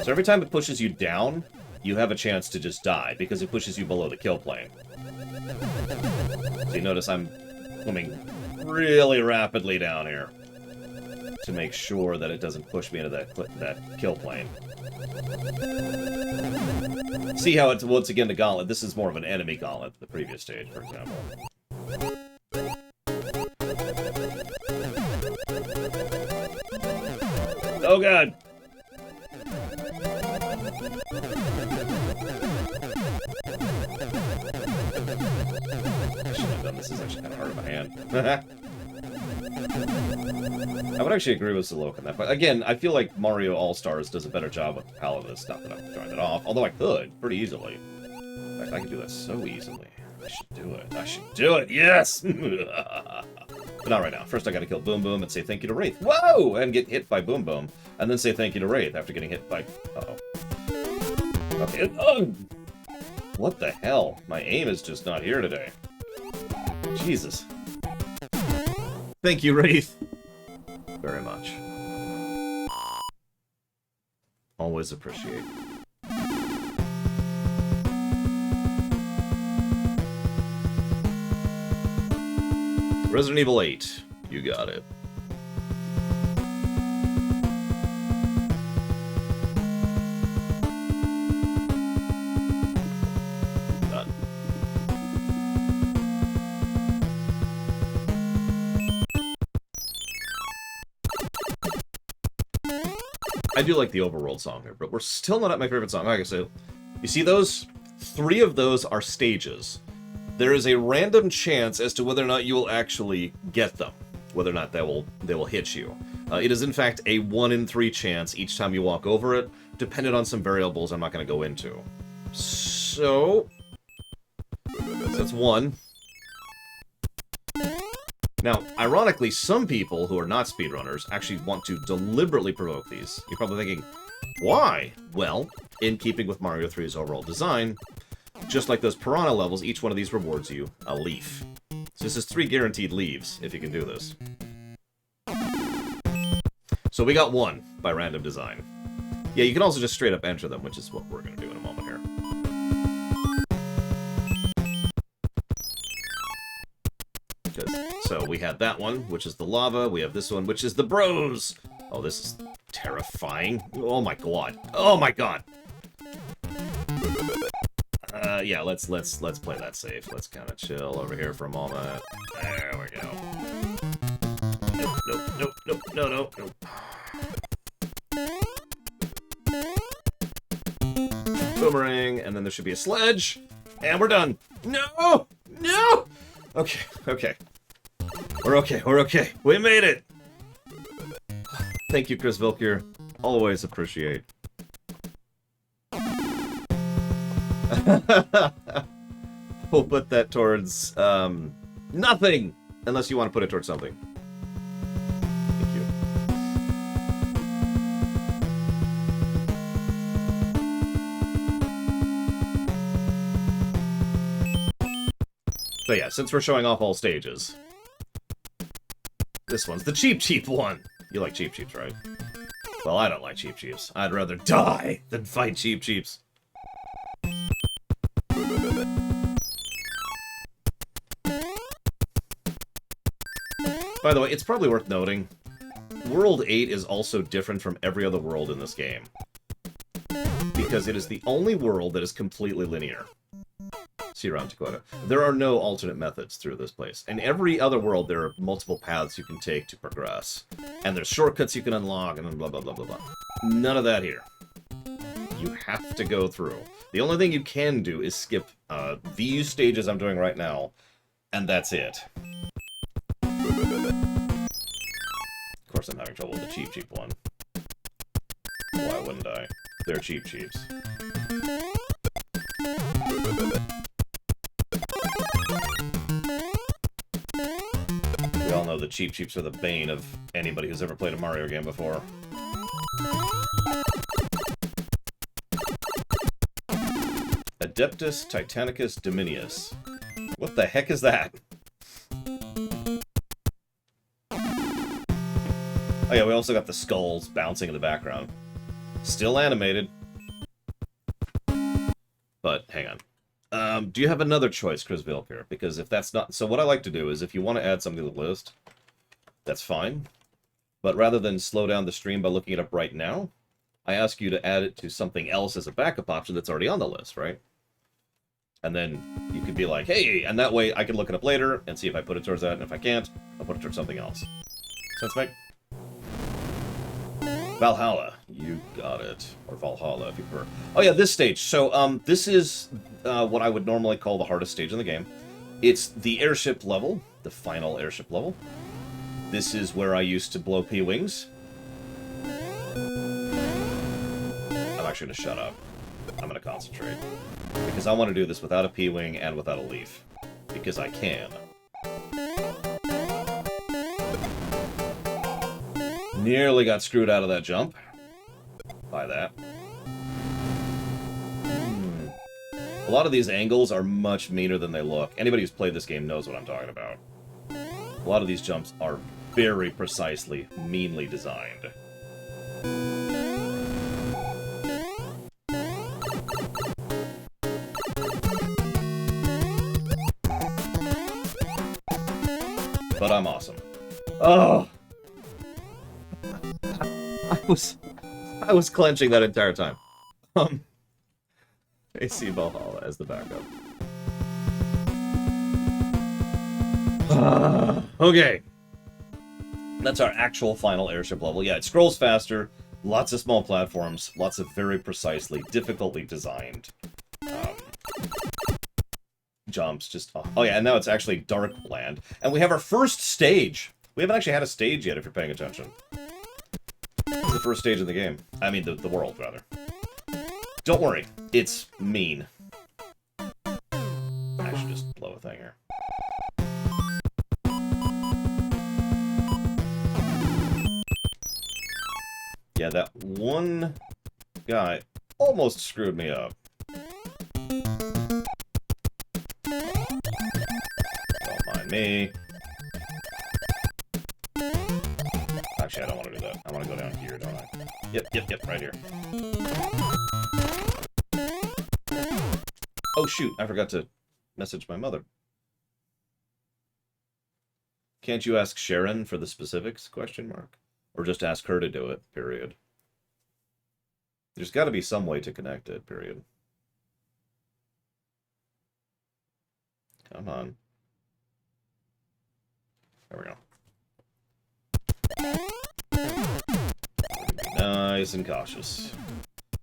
So every time it pushes you down, you have a chance to just die, because it pushes you below the kill plane. So you notice I'm swimming really rapidly down here to make sure that it doesn't push me into that kill plane. See how it's, once again, the gauntlet. This is more of an enemy gauntlet, the previous stage, for example. Oh god! I shouldn't have done this. This is actually kind of hard in my hand. I would actually agree with Zalok on that, but again, I feel like Mario All-Stars does a better job with the palette of this stuff than I'm showing it off, although I could, pretty easily. In fact, I could do that so easily. I should do it. I should do it! Yes! But not right now. First I gotta kill Boom Boom and say thank you to Wraith. Whoa! And get hit by Boom Boom, and then say thank you to Wraith after getting hit by... Uh-oh. Okay, what the hell? My aim is just not here today. Jesus. Thank you, Wraith. Very much. Always appreciate. Resident Evil 8. You got it. Done. I do like the overworld song here, but we're still not at my favorite song. Like I said, you see those? 3 of those are stages. There is a random chance as to whether or not you will actually get them, whether or not they will hit you. It is in fact a 1 in 3 chance each time you walk over it, dependent on some variables I'm not going to go into. So that's 1. Now, ironically, some people who are not speedrunners actually want to deliberately provoke these. You're probably thinking, why? Well, in keeping with Mario 3's overall design, just like those Piranha levels, each one of these rewards you a leaf. So this is 3 guaranteed leaves, if you can do this. So we got 1 by random design. Yeah, you can also just straight up enter them, which is what we're going to do in a moment here. So we had that one, which is the lava. We have this one, which is the bros. Oh, this is terrifying. Oh my god. Oh my god. Yeah, let's play that safe. Let's kind of chill over here for a moment. There we go. Nope. Boomerang, and then there should be a sledge, and we're done. No! Okay. We're okay. We made it! Thank you, Chris Vilkier. Always appreciate. We'll put that towards, nothing! Unless you want to put it towards something. Thank you. So yeah, since we're showing off all stages, this one's the cheap one. You like cheap cheeps, right? Well, I don't like cheap cheeps. I'd rather die than fight cheap cheeps. By the way, it's probably worth noting, World 8 is also different from every other world in this game, because it is the only world that is completely linear. See you around, Dakota. There are no alternate methods through this place. In every other world, there are multiple paths you can take to progress. And there's shortcuts you can unlock, and then blah, blah, blah, blah, blah. None of that here. You have to go through. The only thing you can do is skip these stages I'm doing right now, and that's it. Of course I'm having trouble with the cheap one. Why wouldn't I? They're cheap cheeps. We all know the cheap cheeps are the bane of anybody who's ever played a Mario game before. Adeptus Titanicus Dominius. What the heck is that? Oh yeah, we also got the skulls bouncing in the background. Still animated. But, hang on. Do you have another choice, Chris Vilpier? Because if that's not... So what I like to do is, if you want to add something to the list, that's fine. But rather than slow down the stream by looking it up right now, I ask you to add it to something else as a backup option that's already on the list, right? And then you could be like, hey, and that way I can look it up later and see if I put it towards that, and if I can't, I'll put it towards something else. Sense make? Valhalla. You got it. Or Valhalla, if you prefer. Oh yeah, this stage. So, this is what I would normally call the hardest stage in the game. It's the airship level, the final airship level. This is where I used to blow P-wings. I'm actually going to shut up. I'm going to concentrate. Because I want to do this without a P-wing and without a leaf. Because I can. Nearly got screwed out of that jump. By that. A lot of these angles are much meaner than they look. Anybody who's played this game knows what I'm talking about. A lot of these jumps are very precisely, meanly designed. But I'm awesome. Oh! I was clenching that entire time. AC Valhalla as the backup. Okay. That's our actual final airship level. Yeah, it scrolls faster, lots of small platforms, lots of very precisely, difficultly designed jumps. Just oh yeah, and now it's actually dark land. And we have our first stage. We haven't actually had a stage yet, if you're paying attention. It's the first stage of the game. I mean, the world, rather. Don't worry, it's mean. I should just blow a thing here. Yeah, that one guy almost screwed me up. Don't mind me. Actually, I don't want to do that. I want to go down here, don't I? Yep, right here. Oh, shoot, I forgot to message my mother. Can't you ask Sharon for the specifics, question mark? Or just ask her to do it, period. There's got to be some way to connect it, period. Come on. There we go. Nice and cautious.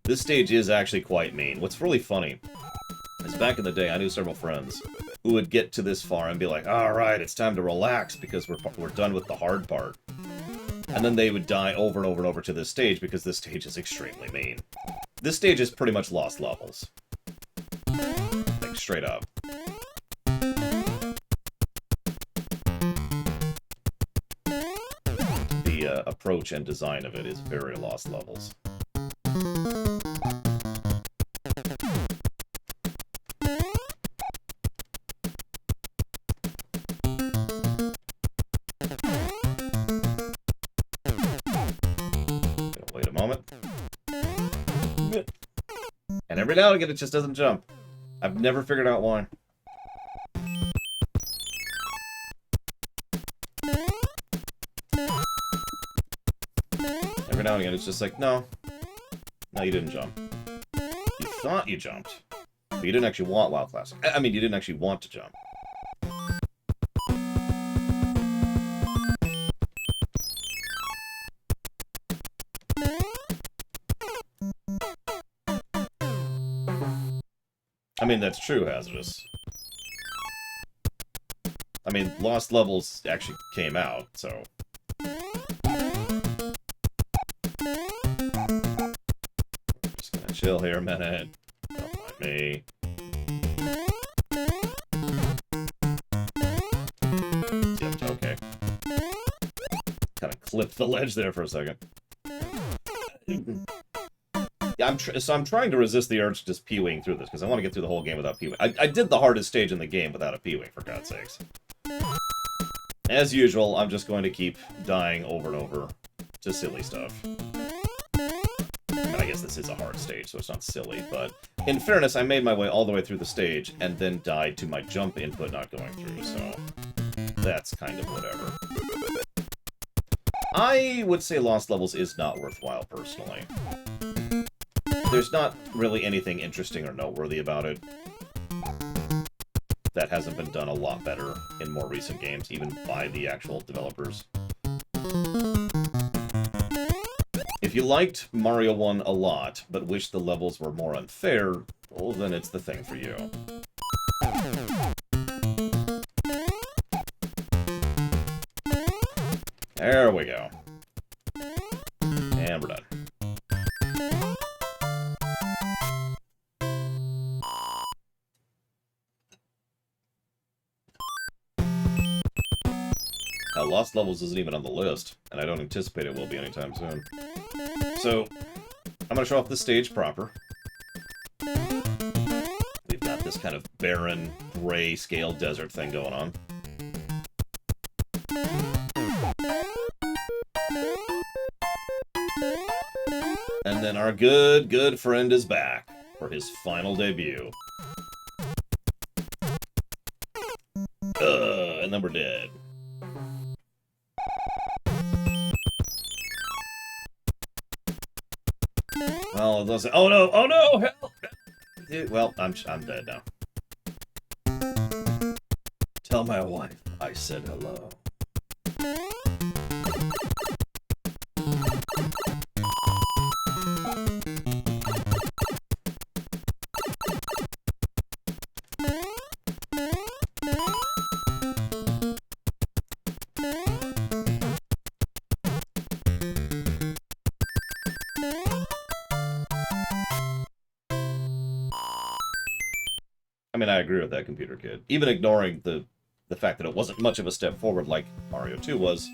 This stage is actually quite mean. What's really funny is back in the day, I knew several friends who would get to this far and be like, all right, it's time to relax because we're done with the hard part. And then they would die over and over and over to this stage because this stage is extremely mean. This stage is pretty much lost levels. Like, straight up. The approach and design of it is very lost levels. And every now and again, it just doesn't jump. I've never figured out why. Every now and again, it's just like, no. No, you didn't jump. You thought you jumped, but you didn't actually want WoW Classic. I mean, you didn't actually want to jump. I mean, that's true, Hazardous. I mean, Lost Levels actually came out, so... Just gonna chill here a minute. Don't mind me. Yep, okay. Kind of clipped the ledge there for a second. Yeah, I'm trying to resist the urge to just P-wing through this, because I want to get through the whole game without P-wing. I did the hardest stage in the game without a P-wing, for God's sakes. As usual, I'm just going to keep dying over and over to silly stuff. I mean, I guess this is a hard stage, so it's not silly, but... In fairness, I made my way all the way through the stage, and then died to my jump input not going through, so... That's kind of whatever. I would say Lost Levels is not worthwhile, personally. There's not really anything interesting or noteworthy about it. That hasn't been done a lot better in more recent games, even by the actual developers. If you liked Mario 1 a lot, but wish the levels were more unfair, well, then it's the thing for you. There we go. And we're done. Lost Levels isn't even on the list, and I don't anticipate it will be anytime soon. So, I'm going to show off this stage proper. We've got this kind of barren, gray scale desert thing going on. And then our good friend is back for his final debut. And then we're dead. Well, it doesn't. Oh no! Oh no! Help! Well, I'm dead now. Tell my wife I said hello. I mean, I agree with that, Computer Kid. Even ignoring the fact that it wasn't much of a step forward like Mario 2 was,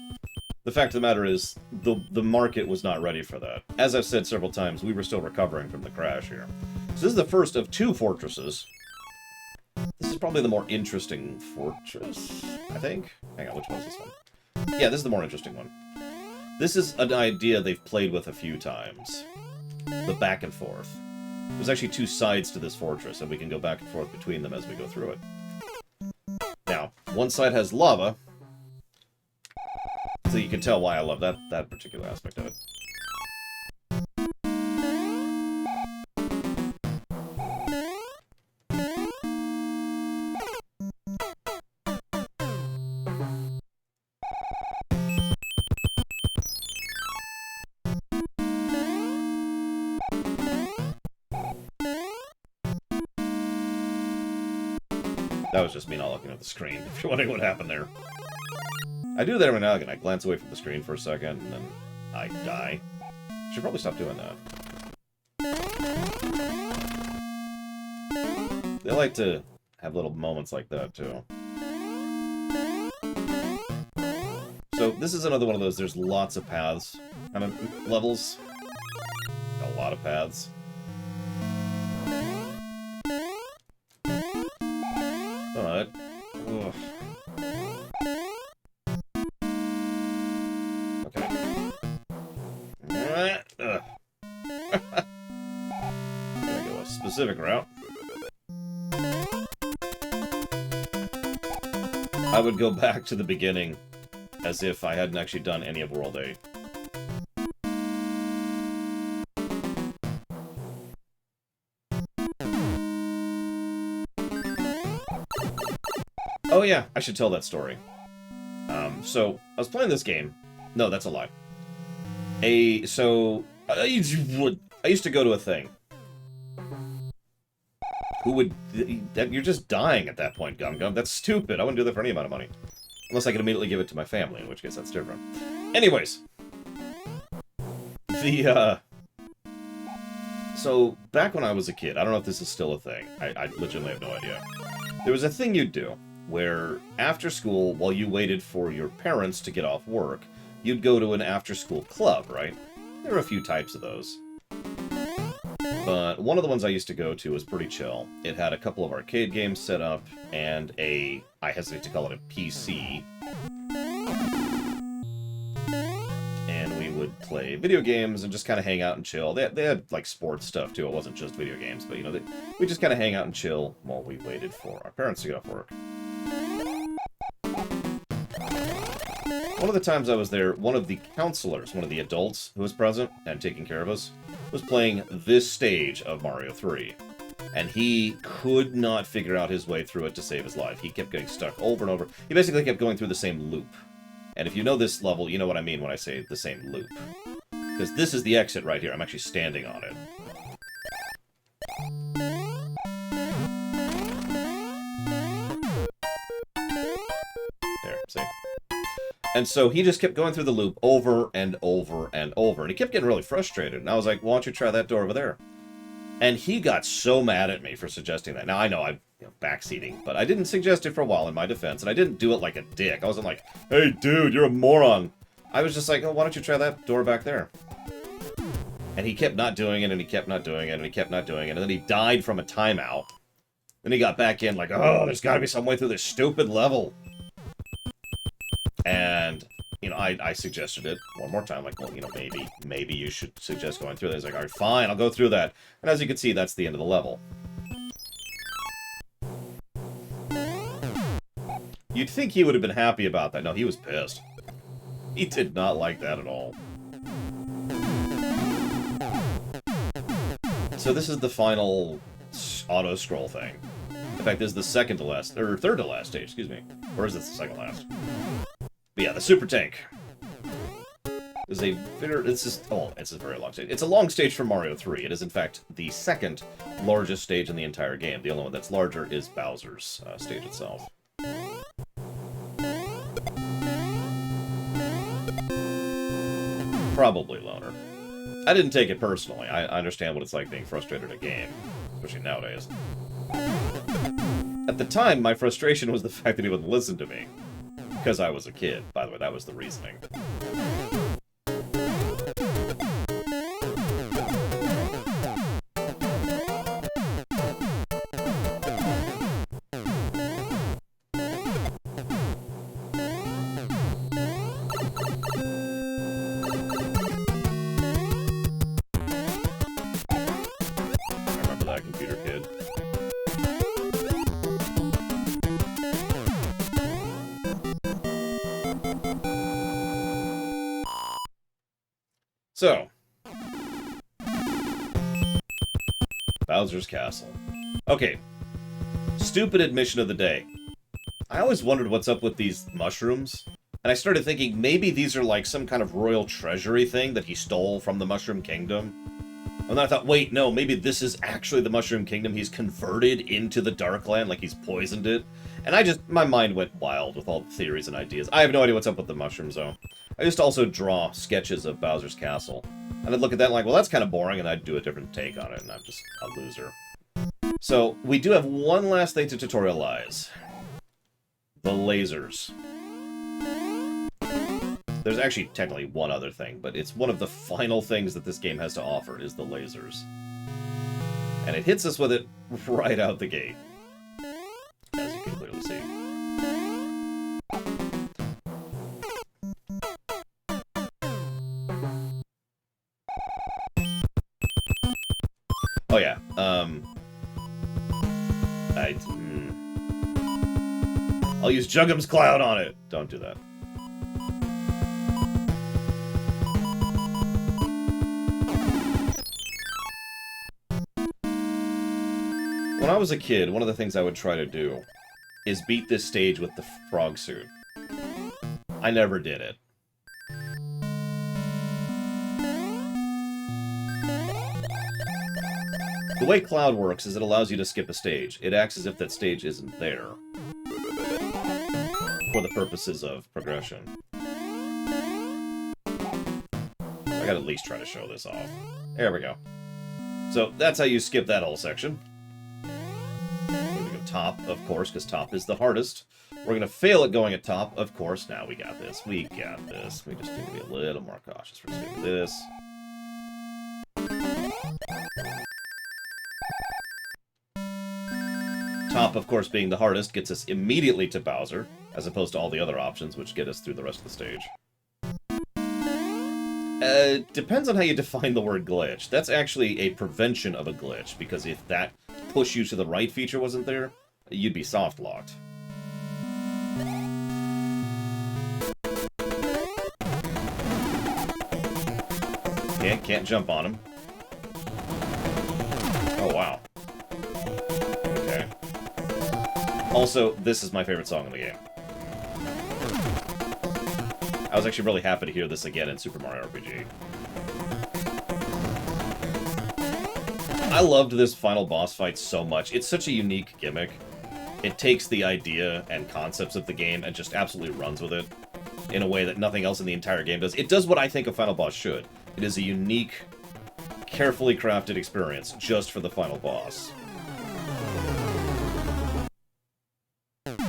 the fact of the matter is, the market was not ready for that. As I've said several times, we were still recovering from the crash here. So this is the first of two fortresses. This is probably the more interesting fortress, I think. Hang on, which one is this one? Yeah, this is the more interesting one. This is an idea they've played with a few times. The back and forth. There's actually two sides to this fortress, and we can go back and forth between them as we go through it. Now, one side has lava, so you can tell why I love that particular aspect of it. That was just me not looking at the screen, if you're wondering what happened there. I do that every now and again. I glance away from the screen for a second, and then I die. Should probably stop doing that. They like to have little moments like that, too. So, this is another one of those, there's lots of paths kind of levels. A lot of paths. But, ugh. Okay. I'm gonna go a specific route. I would go back to the beginning as if I hadn't actually done any of World 8. Oh yeah, I should tell that story. So, I was playing this game. No, that's a lie. I used to go to a thing. Who would... You're just dying at that point, Gum Gum. That's stupid. I wouldn't do that for any amount of money. Unless I could immediately give it to my family, in which case that's different. Anyways. So, back when I was a kid, I don't know if this is still a thing. I legitimately have no idea. There was a thing you'd do, where after school, while you waited for your parents to get off work, you'd go to an after-school club, right? There are a few types of those. But one of the ones I used to go to was pretty chill. It had a couple of arcade games set up, and I hesitate to call it a PC. And we would play video games and just kind of hang out and chill. They had, like, sports stuff, too. It wasn't just video games, but, you know, we just kind of hang out and chill while we waited for our parents to get off work. One of the times I was there, one of the counselors, one of the adults who was present and taking care of us, was playing this stage of Mario 3. And he could not figure out his way through it to save his life. He kept getting stuck over and over. He basically kept going through the same loop. And if you know this level, you know what I mean when I say the same loop. Because this is the exit right here. I'm actually standing on it. There, see? And so he just kept going through the loop over and over and over. And he kept getting really frustrated. And I was like, why don't you try that door over there? And he got so mad at me for suggesting that. Now, I know I'm backseating, but I didn't suggest it for a while in my defense. And I didn't do it like a dick. I wasn't like, hey, dude, you're a moron. I was just like, oh, why don't you try that door back there? And he kept not doing it, and he kept not doing it, and he kept not doing it. And then he died from a timeout. Then he got back in like, oh, there's got to be some way through this stupid level. And, you know, I suggested it one more time, like, well, you know, maybe you should suggest going through that. He's like, all right, fine, I'll go through that. And as you can see, that's the end of the level. You'd think he would have been happy about that. No, he was pissed. He did not like that at all. So this is the final auto-scroll thing. In fact, this is the second to last, or third to last stage, excuse me. Or is this the second last? But yeah, the Super Tank. It's a very long stage. It's a long stage for Mario 3. It is, in fact, the second largest stage in the entire game. The only one that's larger is Bowser's stage itself. Probably loner. I didn't take it personally. I understand what it's like being frustrated at a game, especially nowadays. At the time, my frustration was the fact that he wouldn't listen to me. Because I was a kid. By the way, that was the reasoning. I remember that computer kid. So, Bowser's Castle. Okay, stupid admission of the day. I always wondered what's up with these mushrooms, and I started thinking maybe these are like some kind of royal treasury thing that he stole from the Mushroom Kingdom. And then I thought, wait, no, maybe this is actually the Mushroom Kingdom he's converted into the Dark Land, like he's poisoned it. And my mind went wild with all the theories and ideas. I have no idea what's up with the mushrooms, though. I used to also draw sketches of Bowser's Castle. And I'd look at that and like, well, that's kind of boring, and I'd do a different take on it, and I'm just a loser. So, we do have one last thing to tutorialize. The lasers. There's actually technically one other thing, but it's one of the final things that this game has to offer, is the lasers. And it hits us with it right out the gate. As you can clearly see. Oh yeah, I'll use Juggum's Cloud on it. Don't do that. When I was a kid, one of the things I would try to do is beat this stage with the frog suit. I never did it. The way Cloud works is it allows you to skip a stage. It acts as if that stage isn't there. For the purposes of progression. I gotta at least try to show this off. There we go. So, that's how you skip that whole section. Here we go, top, of course, because top is the hardest. We're gonna fail at going at top, of course. Now we got this. We got this. We just need to be a little more cautious. We're just gonna do this. Top, of course, being the hardest, gets us immediately to Bowser, as opposed to all the other options, which get us through the rest of the stage. Depends on how you define the word glitch. That's actually a prevention of a glitch, because if that push you to the right feature wasn't there, you'd be soft-locked. Can't jump on him. Oh, wow. Okay. Also, this is my favorite song in the game. I was actually really happy to hear this again in Super Mario RPG. I loved this final boss fight so much. It's such a unique gimmick. It takes the idea and concepts of the game and just absolutely runs with it in a way that nothing else in the entire game does. It does what I think a final boss should. It is a unique, carefully crafted experience just for the final boss.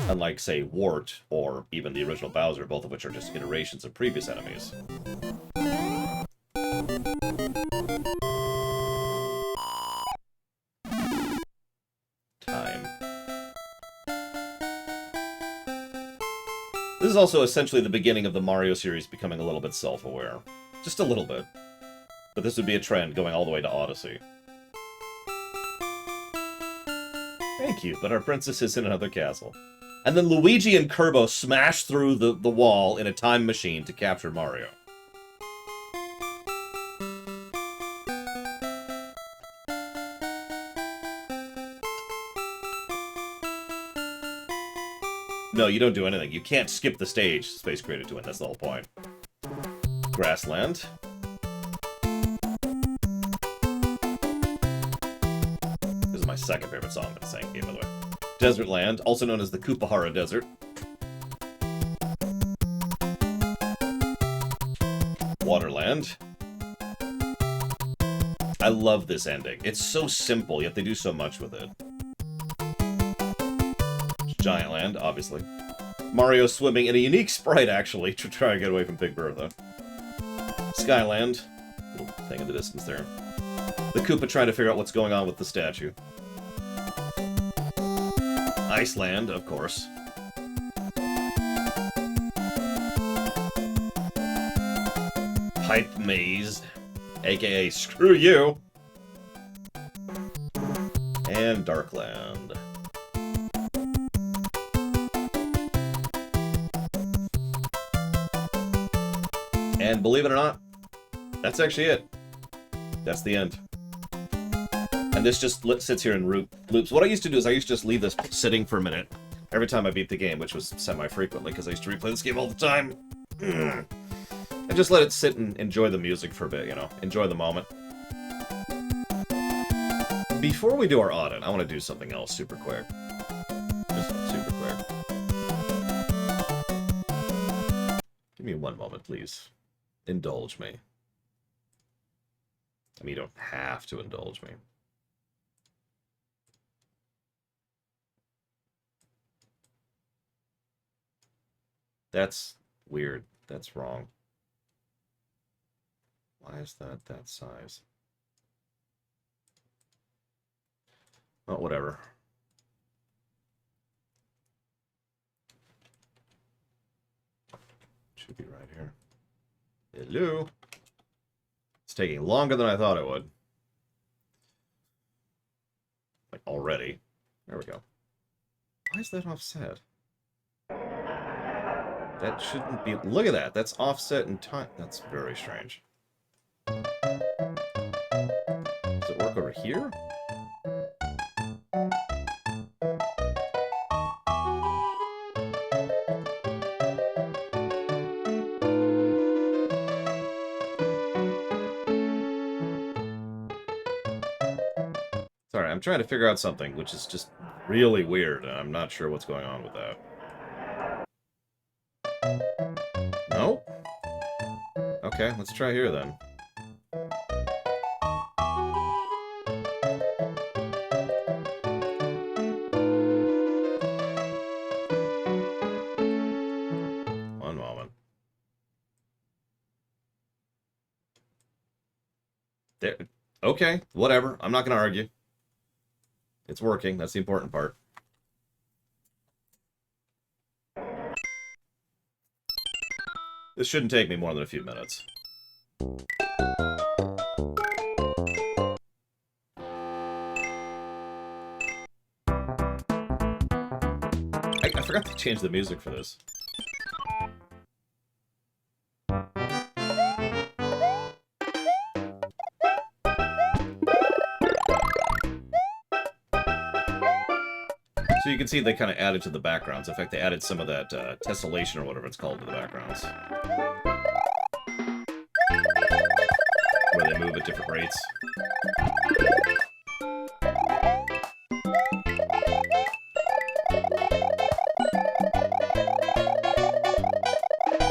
Unlike, say, Wart, or even the original Bowser, both of which are just iterations of previous enemies. Time. This is also essentially the beginning of the Mario series becoming a little bit self-aware. Just a little bit. But this would be a trend going all the way to Odyssey. Thank you, but our princess is in another castle. And then Luigi and Kerbo smash through the wall in a time machine to capture Mario. No, you don't do anything. You can't skip the stage Space created to win. That's the whole point. Grassland. This is my second favorite song in the same game, by the way. Desert Land, also known as the Kupahara Desert. Waterland. I love this ending. It's so simple, yet they do so much with it. Giant Land, obviously. Mario swimming in a unique sprite, actually, to try and get away from Big Bertha. Skyland. Little thing in the distance there. The Koopa trying to figure out what's going on with the statue. Iceland, of course. Pipe Maze, aka Screw You. And Darkland. And believe it or not, that's actually it. That's the end. And this just sits here in loops. What I used to do is I used to just leave this sitting for a minute every time I beat the game, which was semi-frequently, because I used to replay this game all the time. And just let it sit and enjoy the music for a bit, you know? Enjoy the moment. Before we do our audit, I want to do something else super quick. Just super quick. Give me one moment, please. Indulge me. I mean, you don't have to indulge me. That's weird. That's wrong. Why is that size? Oh, whatever. Should be right here. Hello. It's taking longer than I thought it would. Like, already. There we go. Why is that offset? That shouldn't be... Look at that. That's offset in time. That's very strange. Does it work over here? Sorry, I'm trying to figure out something, which is just really weird, and I'm not sure what's going on with that. No? Okay, let's try here then. One moment. There. Okay, whatever. I'm not going to argue. It's working. That's the important part. This shouldn't take me more than a few minutes. I forgot to change the music for this. So you can see they kind of added to the backgrounds. In fact, they added some of that tessellation or whatever it's called to the backgrounds. Where they move at different rates.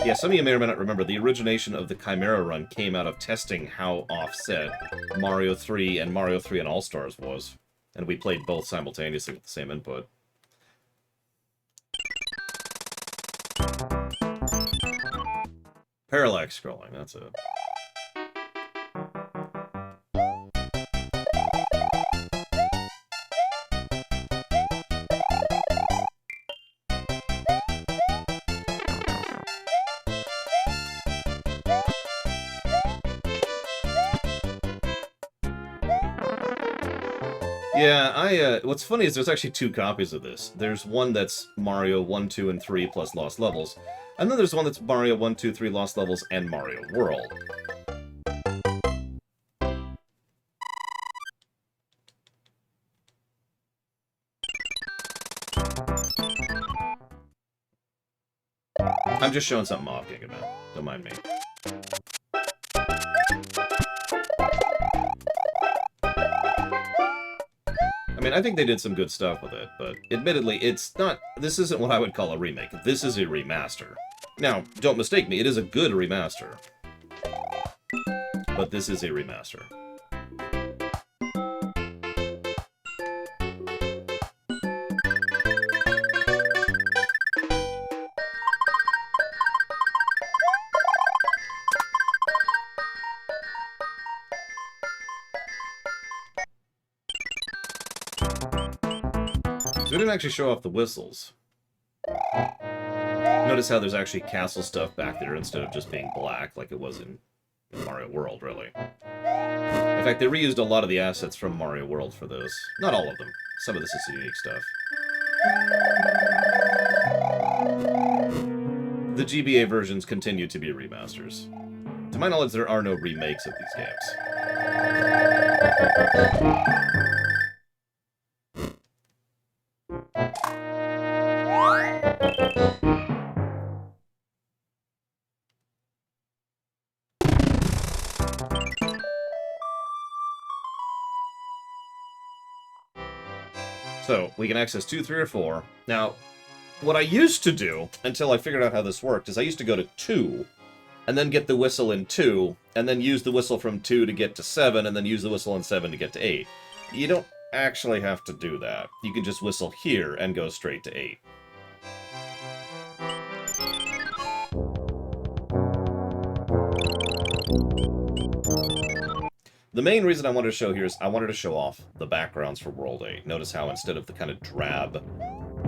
Yeah, some of you may or may not remember, the origination of the Chimera run came out of testing how offset Mario 3 and Mario 3 and All-Stars was. And we played both simultaneously with the same input. Parallax scrolling, that's it. Yeah, what's funny is there's actually two copies of this. There's one that's Mario 1, 2, and 3 plus Lost Levels, and then there's one that's Mario 1, 2, 3 Lost Levels and Mario World. I'm just showing something off, Gigaman. Don't mind me. I mean, I think they did some good stuff with it, but admittedly, it's not... This isn't what I would call a remake. This is a remaster. Now, don't mistake me, it is a good remaster. But this is a remaster. We didn't actually show off the whistles. Notice how there's actually castle stuff back there instead of just being black like it was in Mario World, really. In fact, they reused a lot of the assets from Mario World for this. Not all of them. Some of this is unique stuff. The GBA versions continue to be remasters. To my knowledge, there are no remakes of these games. So, we can access 2, 3, or 4. Now, what I used to do, until I figured out how this worked, is I used to go to 2, and then get the whistle in 2, and then use the whistle from 2 to get to 7, and then use the whistle in 7 to get to 8. You don't actually have to do that. You can just whistle here and go straight to 8. The main reason I wanted to show here is I wanted to show off the backgrounds for World 8. Notice how instead of the kind of drab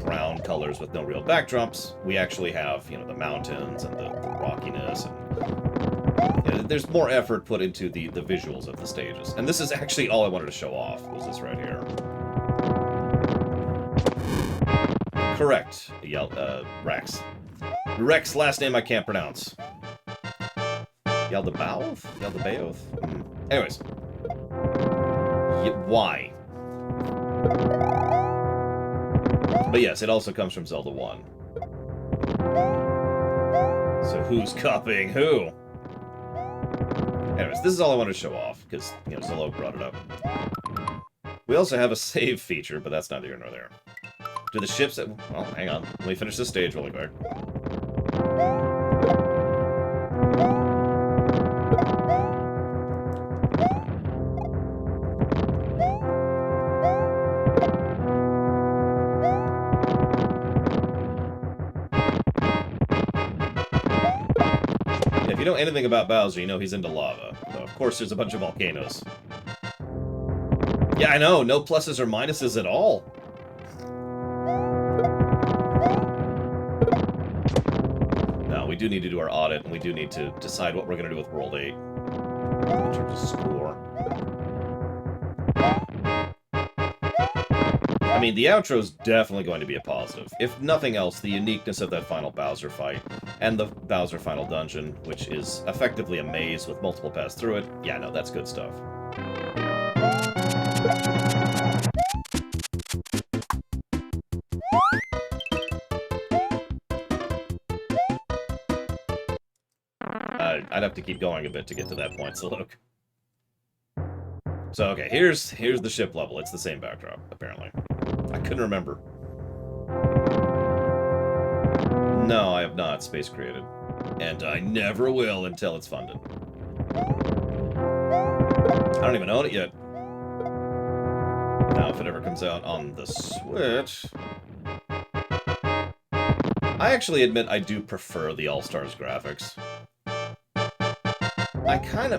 brown colors with no real backdrops, we actually have, you know, the mountains and the rockiness. And, you know, there's more effort put into the visuals of the stages. And this is actually all I wanted to show off, was this right here. Correct. Rex. Rex, last name I can't pronounce. Yaldabaoth? Yaldabaoth? Anyways. Why? But yes, it also comes from Zelda 1. So who's copying who? Anyways, this is all I wanted to show off, because, you know, Zillow brought it up. We also have a save feature, but that's neither here nor there. Do the ships... Well, hang on. Let me finish this stage really quick. If you know anything about Bowser, you know he's into lava. So of course, there's a bunch of volcanoes. Yeah, I know. No pluses or minuses at all. No, we do need to do our audit, and we do need to decide what we're going to do with World 8 in terms of score. I mean, the outro's definitely going to be a positive. If nothing else, the uniqueness of that final Bowser fight, and the Bowser final dungeon, which is effectively a maze with multiple paths through it. Yeah, no, that's good stuff. I'd have to keep going a bit to get to that point, so look. So, okay, here's the ship level. It's the same backdrop, apparently. I couldn't remember. No, I have not space created. And I never will until it's funded. I don't even own it yet. Now, if it ever comes out on the Switch... I actually admit I do prefer the All-Stars graphics.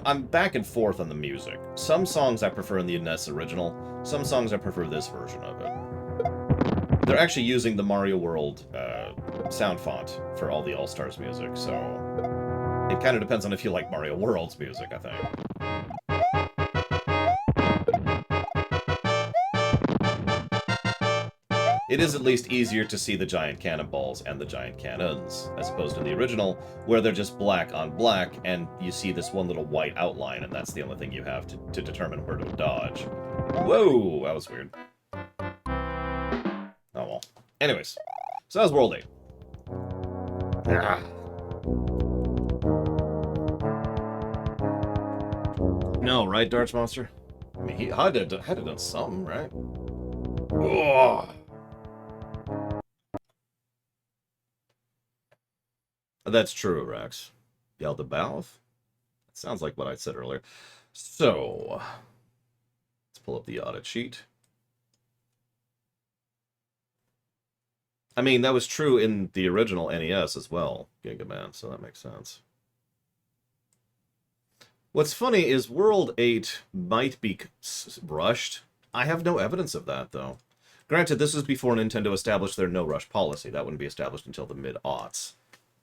I'm back and forth on the music. Some songs I prefer in the NES original, some songs I prefer this version of it. They're actually using the Mario World sound font for all the All-Stars music, so it kind of depends on if you like Mario World's music, I think. It is at least easier to see the giant cannonballs and the giant cannons, as opposed to the original, where they're just black on black, and you see this one little white outline, and that's the only thing you have to determine where to dodge. Whoa, that was weird. Oh well. Anyways, so that was World 8. No, right, Darts Monster? I mean, he had to have done something, right? Ugh. That's true, Rex. Yaldabaoth? That sounds like what I said earlier. So, let's pull up the audit sheet. I mean, that was true in the original NES as well, Gigaman, so that makes sense. What's funny is World 8 might be rushed. I have no evidence of that, though. Granted, this is before Nintendo established their no-rush policy. That wouldn't be established until the mid-aughts.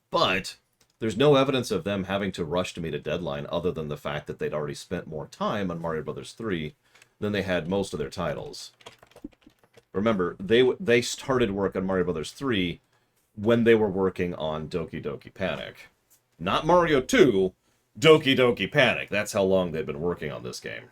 But there's no evidence of them having to rush to meet a deadline other than the fact that they'd already spent more time on Mario Bros. 3 than they had most of their titles. Remember, they started work on Mario Bros. 3 when they were working on Doki Doki Panic. Not Mario 2, Doki Doki Panic. That's how long they've been working on this game.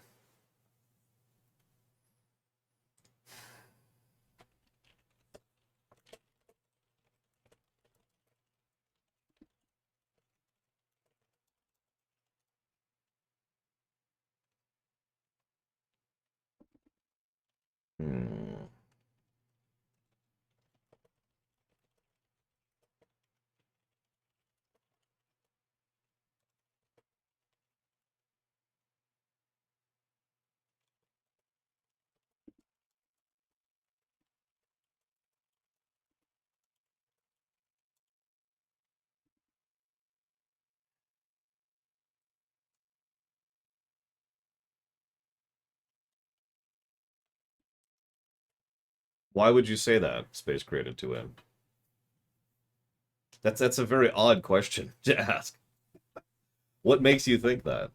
Why would you say that, Space Created to Win? That's a very odd question to ask. What makes you think that?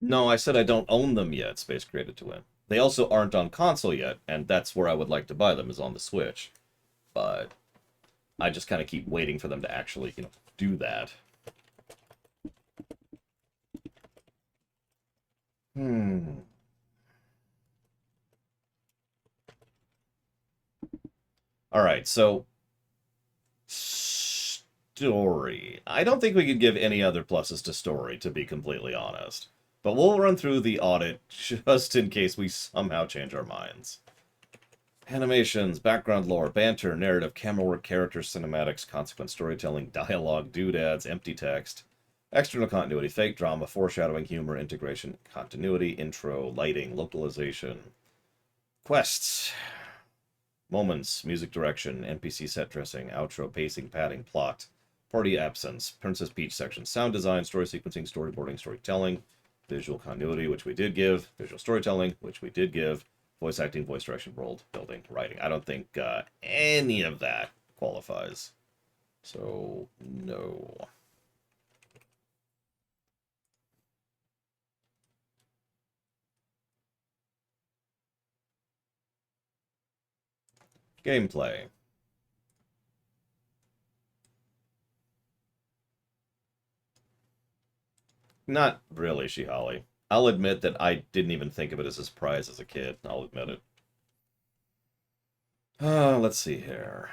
No, I said I don't own them yet, Space Created to Win. They also aren't on console yet, and that's where I would like to buy them, is on the Switch. But I just kind of keep waiting for them to actually, do that. Hmm. All right, so story. I don't think we could give any other pluses to story, to be completely honest. But we'll run through the audit just in case we somehow change our minds. Animations, background lore, banter, narrative, camera work, characters, cinematics, consequence storytelling, dialogue, doodads, empty text, external continuity, fake drama, foreshadowing, humor, integration, continuity, intro, lighting, localization, quests, moments, music direction, NPC set dressing, outro, pacing, padding, plot, party absence, Princess Peach section, sound design, story sequencing, storyboarding, storytelling, visual continuity, which we did give, visual storytelling, which we did give, voice acting, voice direction, world building, writing. I don't think any of that qualifies. So, no. Gameplay. Not really, Shihali. I'll admit that I didn't even think of it as a surprise as a kid. I'll admit it. Let's see here.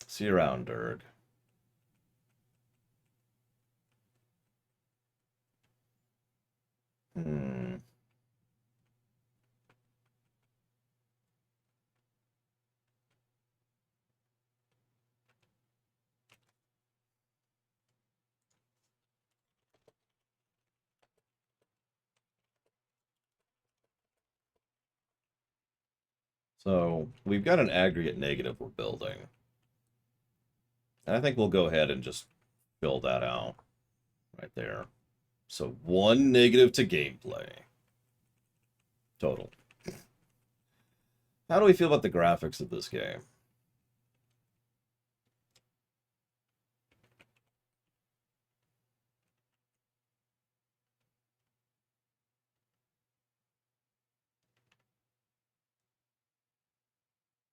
See you around, Dirg. Hmm. So, we've got an aggregate negative we're building. And I think we'll go ahead and just fill that out right there. So, one negative to gameplay. Total. How do we feel about the graphics of this game?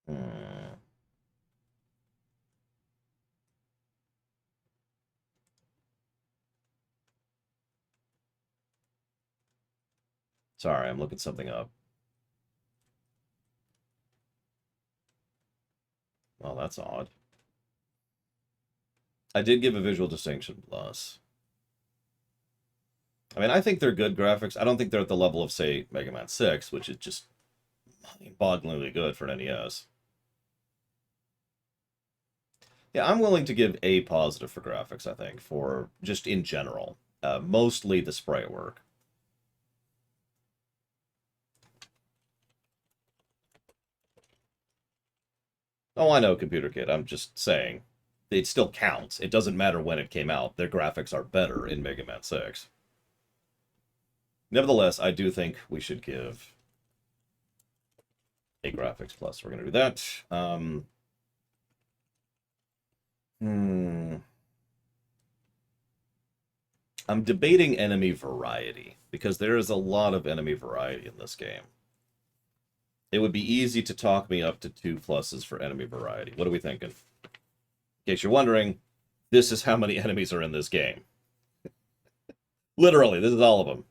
Hmm. Sorry, I'm looking something up. Well, that's odd. I did give a visual distinction plus. I mean, I think they're good graphics. I don't think they're at the level of, say, Mega Man 6, which is just bogglingly good for an NES. Yeah, I'm willing to give a positive for graphics, I think, for just in general. Mostly the sprite work. Oh, I know, Computer Kid. I'm just saying. It still counts. It doesn't matter when it came out. Their graphics are better in Mega Man 6. Nevertheless, I do think we should give a graphics plus. We're going to do that. Hmm. I'm debating enemy variety because there is a lot of enemy variety in this game. It would be easy to talk me up to 2 pluses for enemy variety. What are we thinking? In case you're wondering, this is how many enemies are in this game. Literally, this is all of them.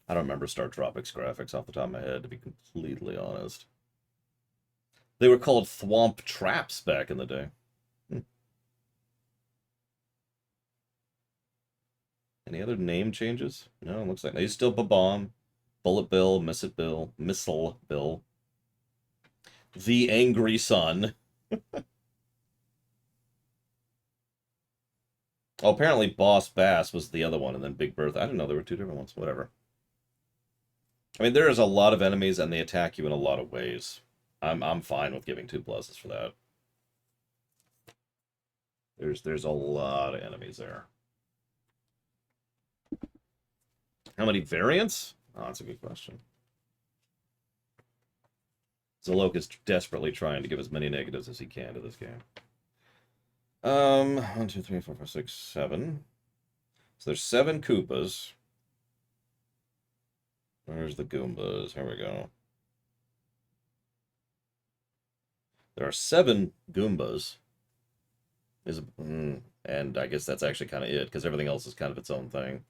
I don't remember Star Tropics graphics off the top of my head, to be completely honest. They were called Thwomp Traps back in the day. Any other name changes? No, looks like he's still Bomb, Bullet Bill, Missile Bill, the Angry Sun. Oh, apparently Boss Bass was the other one, and then Big Bertha. I didn't know there were 2 different ones. Whatever. I mean, there is a lot of enemies, and they attack you in a lot of ways. I'm fine with giving 2 pluses for that. There's a lot of enemies there. How many variants? Oh, that's a good question. Zalok is desperately trying to give as many negatives as he can to this game. 1, 2, 3, 4, 5, 6, 7. So there's 7 Koopas. Where's the Goombas? Here we go. There are 7 Goombas. And I guess that's actually kind of it, because everything else is kind of its own thing.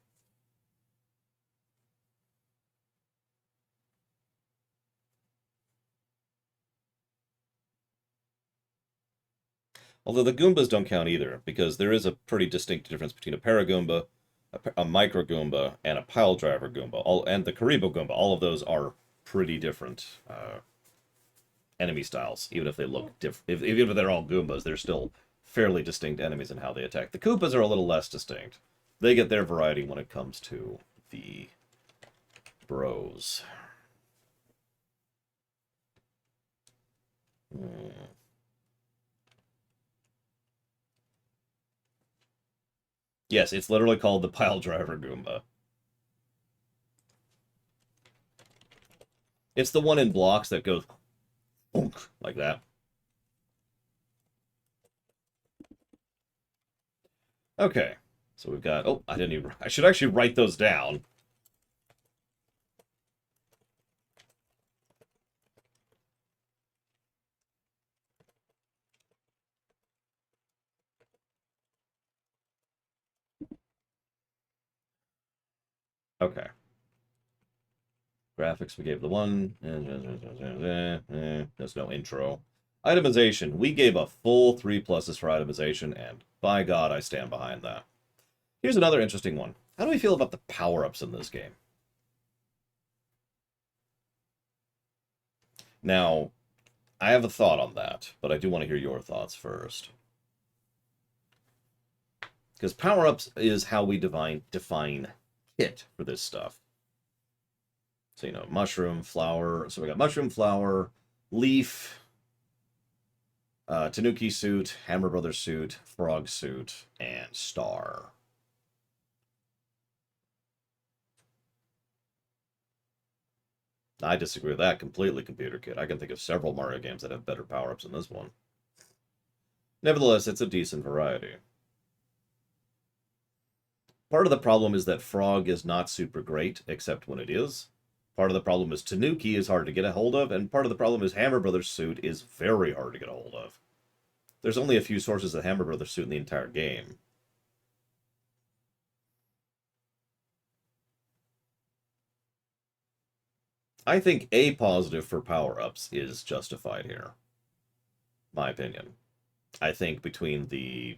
Although the Goombas don't count either, because there is a pretty distinct difference between a Paragoomba, a Micro Goomba, and a Pile Driver Goomba, and the Karibo Goomba. All of those are pretty different enemy styles, even if they look different. Even if they're all Goombas, they're still fairly distinct enemies in how they attack. The Koopas are a little less distinct. They get their variety when it comes to the bros. Yes, it's literally called the Pile Driver Goomba. It's the one in blocks that goes like that. Okay, so we've got... Oh, I should actually write those down. Okay. Graphics, we gave the 1. There's no intro. Itemization. We gave a full 3 pluses for itemization, and by God, I stand behind that. Here's another interesting one. How do we feel about the power-ups in this game? Now, I have a thought on that, but I do want to hear your thoughts first. Because power-ups is how we define kit for this stuff. So, you know, mushroom, flower. So we got mushroom, flower, leaf, Tanuki suit, Hammer Brothers suit, frog suit, and star. I disagree with that completely, Computer Kid. I can think of several Mario games that have better power-ups than this one. Nevertheless, it's a decent variety. Part of the problem is that Frog is not super great, except when it is. Part of the problem is Tanuki is hard to get a hold of, and part of the problem is Hammer Brothers suit is very hard to get a hold of. There's only a few sources of Hammer Brothers suit in the entire game. I think a positive for power-ups is justified here. My opinion. I think between the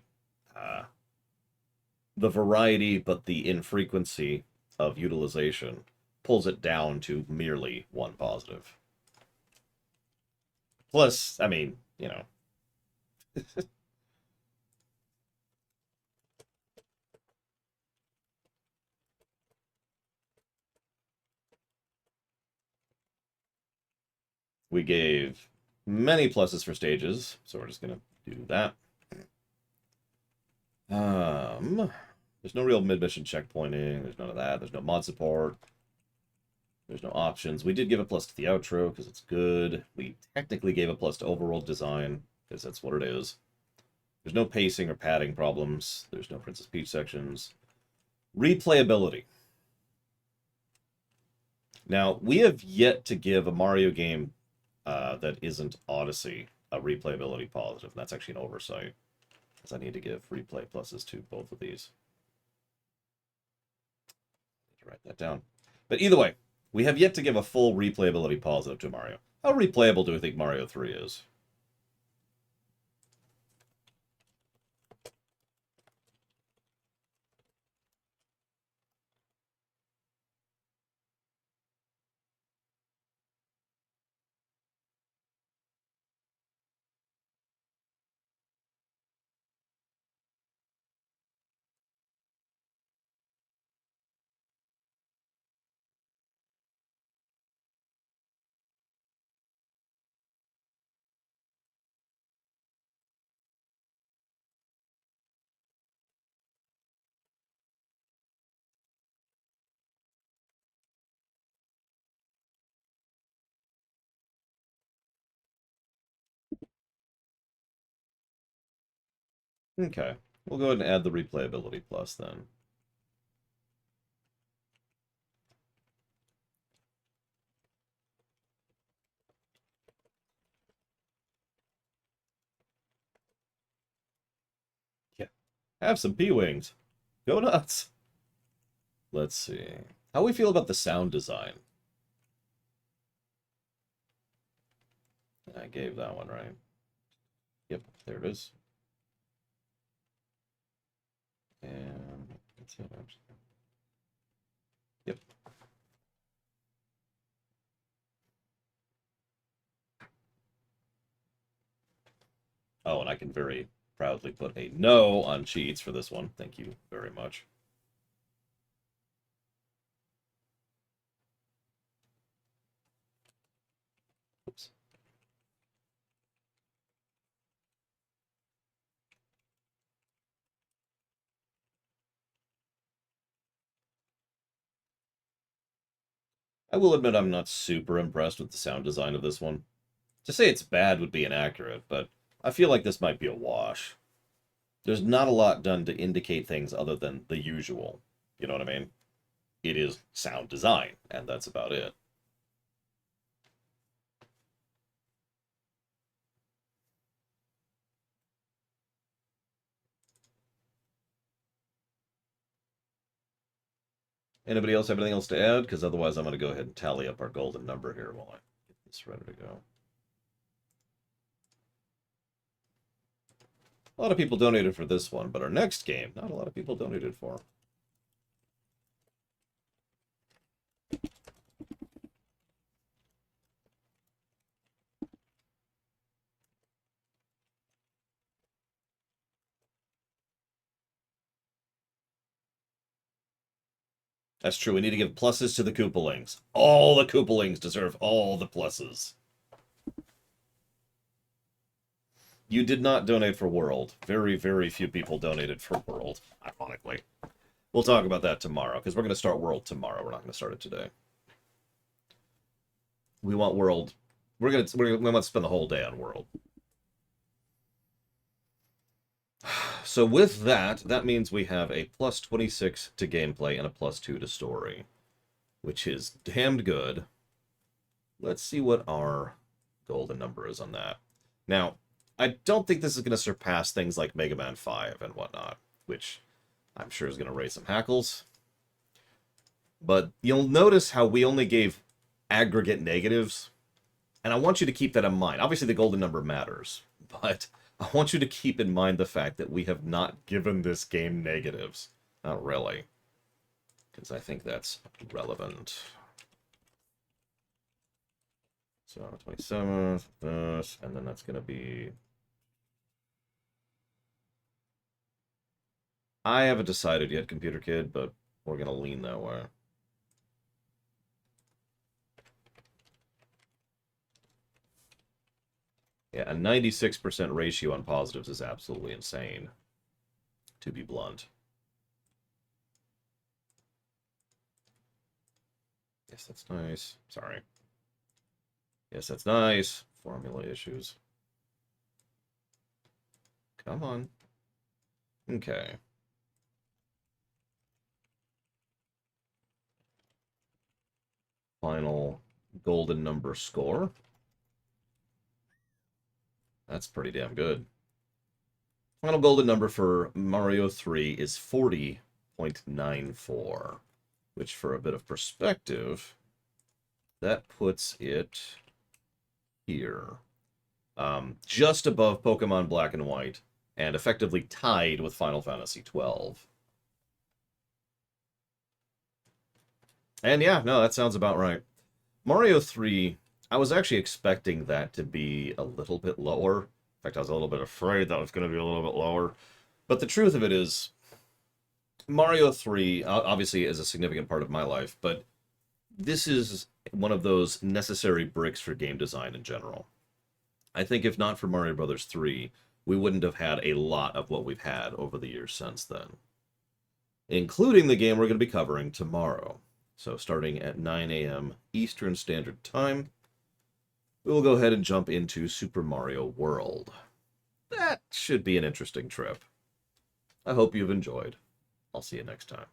variety but the infrequency of utilization pulls it down to merely 1 positive. Plus, I mean, you know. We gave many pluses for stages, so we're just going to do that. There's no real mid-mission checkpointing. There's none of that. There's no mod support. There's no options. We did give a plus to the outro because it's good. We technically gave a plus to overworld design because that's what it is. There's no pacing or padding problems. There's no Princess Peach sections. Replayability. Now, we have yet to give a Mario game that isn't Odyssey a replayability positive. That's actually an oversight, because I need to give replay pluses to both of these. Write that down. But either way, we have yet to give a full replayability positive to Mario. How replayable do we think Mario 3 is? Okay. We'll go ahead and add the replayability plus then. Yeah. Have some P-Wings. Go nuts. Let's see. How we feel about the sound design? I gave that one, right? Yep, there it is. And that's it, actually. Yep. Oh, and I can very proudly put a no on cheats for this one. Thank you very much. Oops. I will admit I'm not super impressed with the sound design of this one. To say it's bad would be inaccurate, but I feel like this might be a wash. There's not a lot done to indicate things other than the usual. You know what I mean? It is sound design, and that's about it. Anybody else have anything else to add? Because otherwise I'm going to go ahead and tally up our golden number here while I get this ready to go. A lot of people donated for this one, but our next game, not a lot of people donated for. That's true. We need to give pluses to the Koopalings. All the Koopalings deserve all the pluses. You did not donate for World. Very, very few people donated for World, ironically. We'll talk about that tomorrow, because we're going to start World tomorrow. We're not going to start it today. We want World. We want to spend the whole day on World. So with that, that means we have a plus 26 to gameplay and a plus 2 to story, which is damned good. Let's see what our golden number is on that. Now, I don't think this is going to surpass things like Mega Man 5 and whatnot, which I'm sure is going to raise some hackles. But you'll notice how we only gave aggregate negatives, and I want you to keep that in mind. Obviously, the golden number matters, but I want you to keep in mind the fact that we have not given this game negatives. Not really, because I think that's relevant. So 27th, this, and then that's going to be... I haven't decided yet, Computer Kid, but we're going to lean that way. Yeah, a 96% ratio on positives is absolutely insane, to be blunt. Yes, that's nice. Sorry. Yes, that's nice. Formula issues. Come on. Okay. Final golden number score. That's pretty damn good. Final golden number for Mario 3 is 40.94, which for a bit of perspective, that puts it here. Just above Pokemon Black and White, and effectively tied with Final Fantasy XII. And yeah, no, that sounds about right. Mario 3, I was actually expecting that to be a little bit lower. In fact, I was a little bit afraid that was going to be a little bit lower. But the truth of it is, Mario 3 obviously is a significant part of my life, but this is one of those necessary bricks for game design in general. I think if not for Mario Brothers 3, we wouldn't have had a lot of what we've had over the years since then, including the game we're going to be covering tomorrow. So starting at 9 a.m. Eastern Standard Time, we will go ahead and jump into Super Mario World. That should be an interesting trip. I hope you've enjoyed. I'll see you next time.